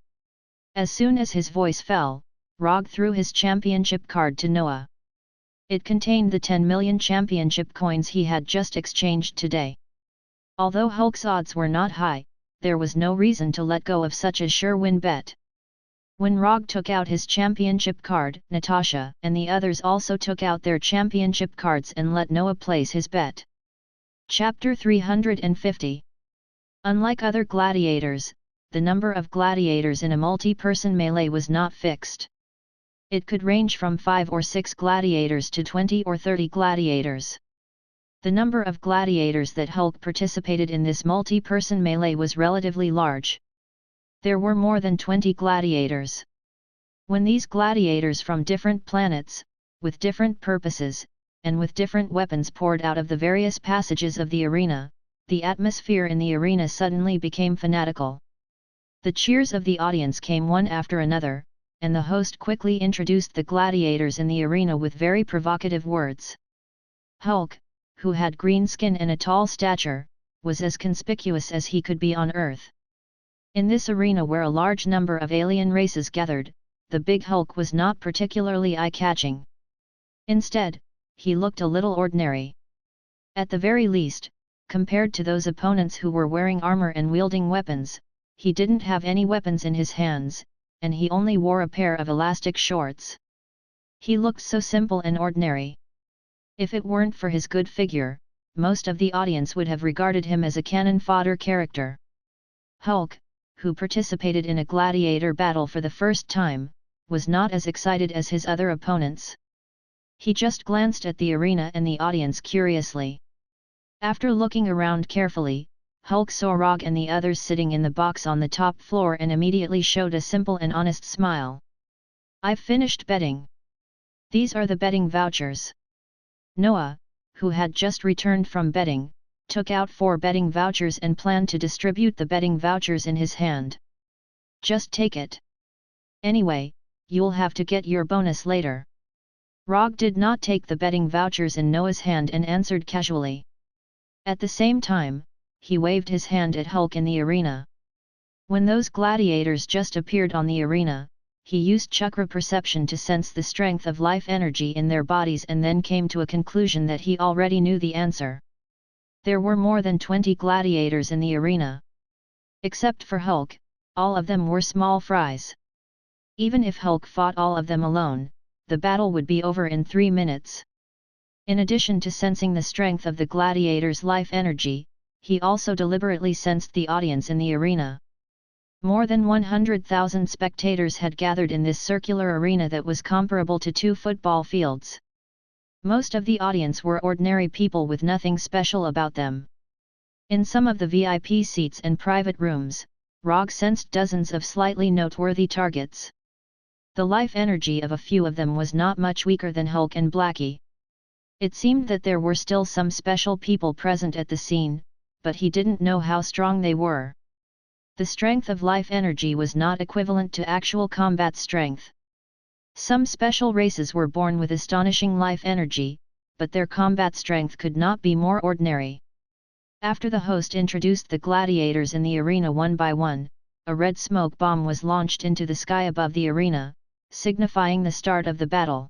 As soon as his voice fell, Rogge threw his championship card to Noah. It contained the 10 million championship coins he had just exchanged today. Although Hulk's odds were not high, there was no reason to let go of such a sure win bet. When Rogge took out his championship card, Natasha and the others also took out their championship cards and let Noah place his bet. Chapter 350. Unlike other gladiators, the number of gladiators in a multi-person melee was not fixed. It could range from 5 or 6 gladiators to 20 or 30 gladiators. The number of gladiators that Hulk participated in this multi-person melee was relatively large. There were more than 20 gladiators. When these gladiators from different planets, with different purposes, and with different weapons poured out of the various passages of the arena, the atmosphere in the arena suddenly became fanatical. The cheers of the audience came one after another, and the host quickly introduced the gladiators in the arena with very provocative words. Hulk, who had green skin and a tall stature, was as conspicuous as he could be on Earth. In this arena where a large number of alien races gathered, the big Hulk was not particularly eye-catching. Instead, he looked a little ordinary. At the very least, compared to those opponents who were wearing armor and wielding weapons, he didn't have any weapons in his hands, and he only wore a pair of elastic shorts. He looked so simple and ordinary. If it weren't for his good figure, most of the audience would have regarded him as a cannon fodder character. Hulk, who participated in a gladiator battle for the first time, was not as excited as his other opponents. He just glanced at the arena and the audience curiously. After looking around carefully, Hulk saw Rogge and the others sitting in the box on the top floor and immediately showed a simple and honest smile. "I've finished betting. These are the betting vouchers." Noah, who had just returned from betting, took out 4 betting vouchers and planned to distribute the betting vouchers in his hand. "Just take it. Anyway, you'll have to get your bonus later." Rogge did not take the betting vouchers in Noah's hand and answered casually. At the same time, he waved his hand at Hulk in the arena. When those gladiators just appeared on the arena, he used chakra perception to sense the strength of life energy in their bodies and then came to a conclusion that he already knew the answer. There were more than 20 gladiators in the arena. Except for Hulk, all of them were small fries. Even if Hulk fought all of them alone, the battle would be over in 3 minutes. In addition to sensing the strength of the gladiators' life energy, he also deliberately sensed the audience in the arena. More than 100,000 spectators had gathered in this circular arena that was comparable to 2 football fields. Most of the audience were ordinary people with nothing special about them. In some of the VIP seats and private rooms, Rogge sensed dozens of slightly noteworthy targets. The life energy of a few of them was not much weaker than Hulk and Blackie. It seemed that there were still some special people present at the scene, but he didn't know how strong they were. The strength of life energy was not equivalent to actual combat strength. Some special races were born with astonishing life energy, but their combat strength could not be more ordinary. After the host introduced the gladiators in the arena one by one, a red smoke bomb was launched into the sky above the arena, signifying the start of the battle.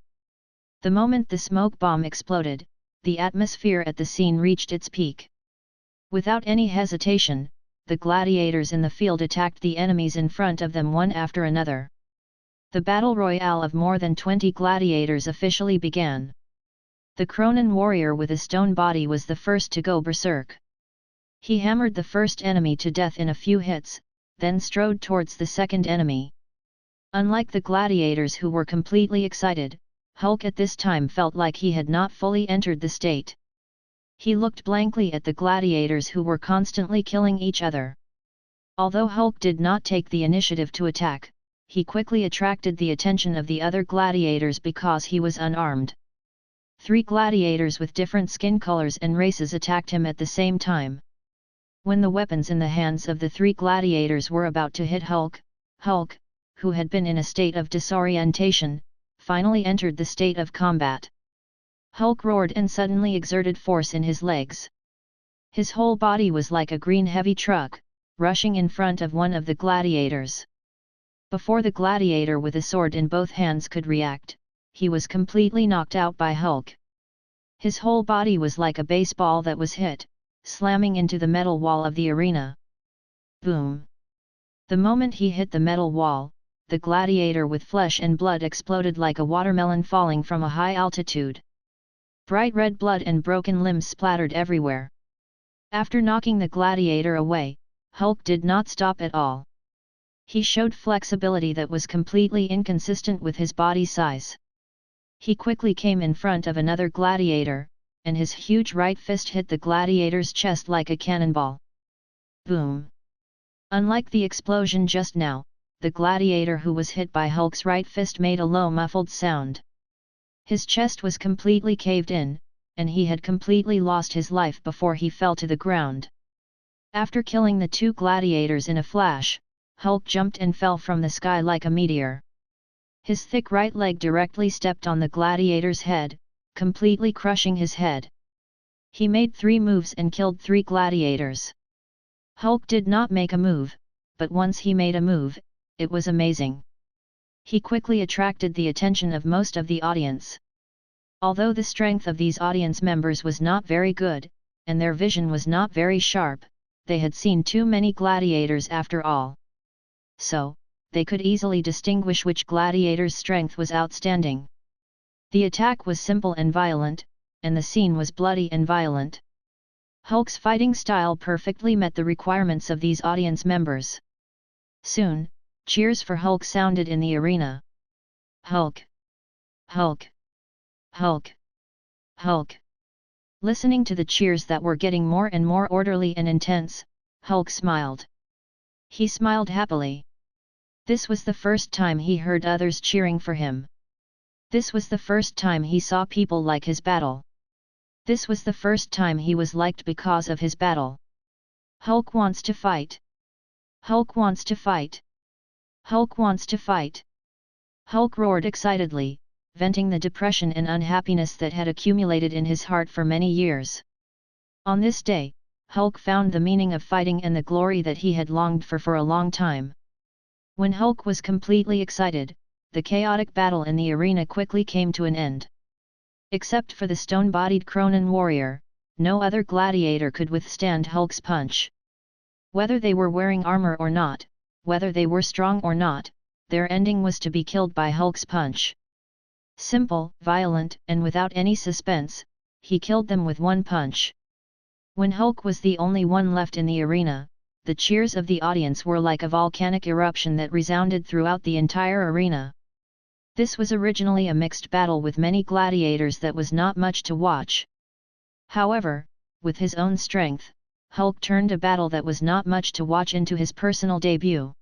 The moment the smoke bomb exploded, the atmosphere at the scene reached its peak. Without any hesitation, the gladiators in the field attacked the enemies in front of them one after another. The battle royale of more than 20 gladiators officially began. The Cronan warrior with a stone body was the first to go berserk. He hammered the first enemy to death in a few hits, then strode towards the second enemy. Unlike the gladiators who were completely excited, Hulk at this time felt like he had not fully entered the state. He looked blankly at the gladiators who were constantly killing each other. Although Hulk did not take the initiative to attack, he quickly attracted the attention of the other gladiators because he was unarmed. 3 gladiators with different skin colors and races attacked him at the same time. When the weapons in the hands of the 3 gladiators were about to hit Hulk, who had been in a state of disorientation, finally entered the state of combat. Hulk roared and suddenly exerted force in his legs. His whole body was like a green heavy truck, rushing in front of one of the gladiators. Before the gladiator with a sword in both hands could react, he was completely knocked out by Hulk. His whole body was like a baseball that was hit, slamming into the metal wall of the arena. Boom! The moment he hit the metal wall, the gladiator with flesh and blood exploded like a watermelon falling from a high altitude. Bright red blood and broken limbs splattered everywhere. After knocking the gladiator away, Hulk did not stop at all. He showed flexibility that was completely inconsistent with his body size. He quickly came in front of another gladiator, and his huge right fist hit the gladiator's chest like a cannonball. Boom! Unlike the explosion just now, the gladiator who was hit by Hulk's right fist made a low muffled sound. His chest was completely caved in, and he had completely lost his life before he fell to the ground. After killing the two gladiators in a flash, Hulk jumped and fell from the sky like a meteor. His thick right leg directly stepped on the gladiator's head, completely crushing his head. He made 3 moves and killed 3 gladiators. Hulk did not make a move, but once he made a move, it was amazing. He quickly attracted the attention of most of the audience. Although the strength of these audience members was not very good, and their vision was not very sharp, they had seen too many gladiators after all. So, they could easily distinguish which gladiator's strength was outstanding. The attack was simple and violent, and the scene was bloody and violent. Hulk's fighting style perfectly met the requirements of these audience members. Soon, cheers for Hulk sounded in the arena. Hulk! Hulk! Hulk! Hulk! Listening to the cheers that were getting more and more orderly and intense, Hulk smiled. He smiled happily. This was the first time he heard others cheering for him. This was the first time he saw people like his battle. This was the first time he was liked because of his battle. Hulk wants to fight. Hulk wants to fight. Hulk wants to fight. Hulk roared excitedly, venting the depression and unhappiness that had accumulated in his heart for many years. On this day, Hulk found the meaning of fighting and the glory that he had longed for a long time. When Hulk was completely excited, the chaotic battle in the arena quickly came to an end. Except for the stone-bodied Cronan warrior, no other gladiator could withstand Hulk's punch. Whether they were wearing armor or not, whether they were strong or not, their ending was to be killed by Hulk's punch. Simple, violent, and without any suspense, he killed them with one punch. When Hulk was the only one left in the arena, the cheers of the audience were like a volcanic eruption that resounded throughout the entire arena. This was originally a mixed battle with many gladiators that was not much to watch. However, with his own strength, Hulk turned a battle that was not much to watch into his personal debut.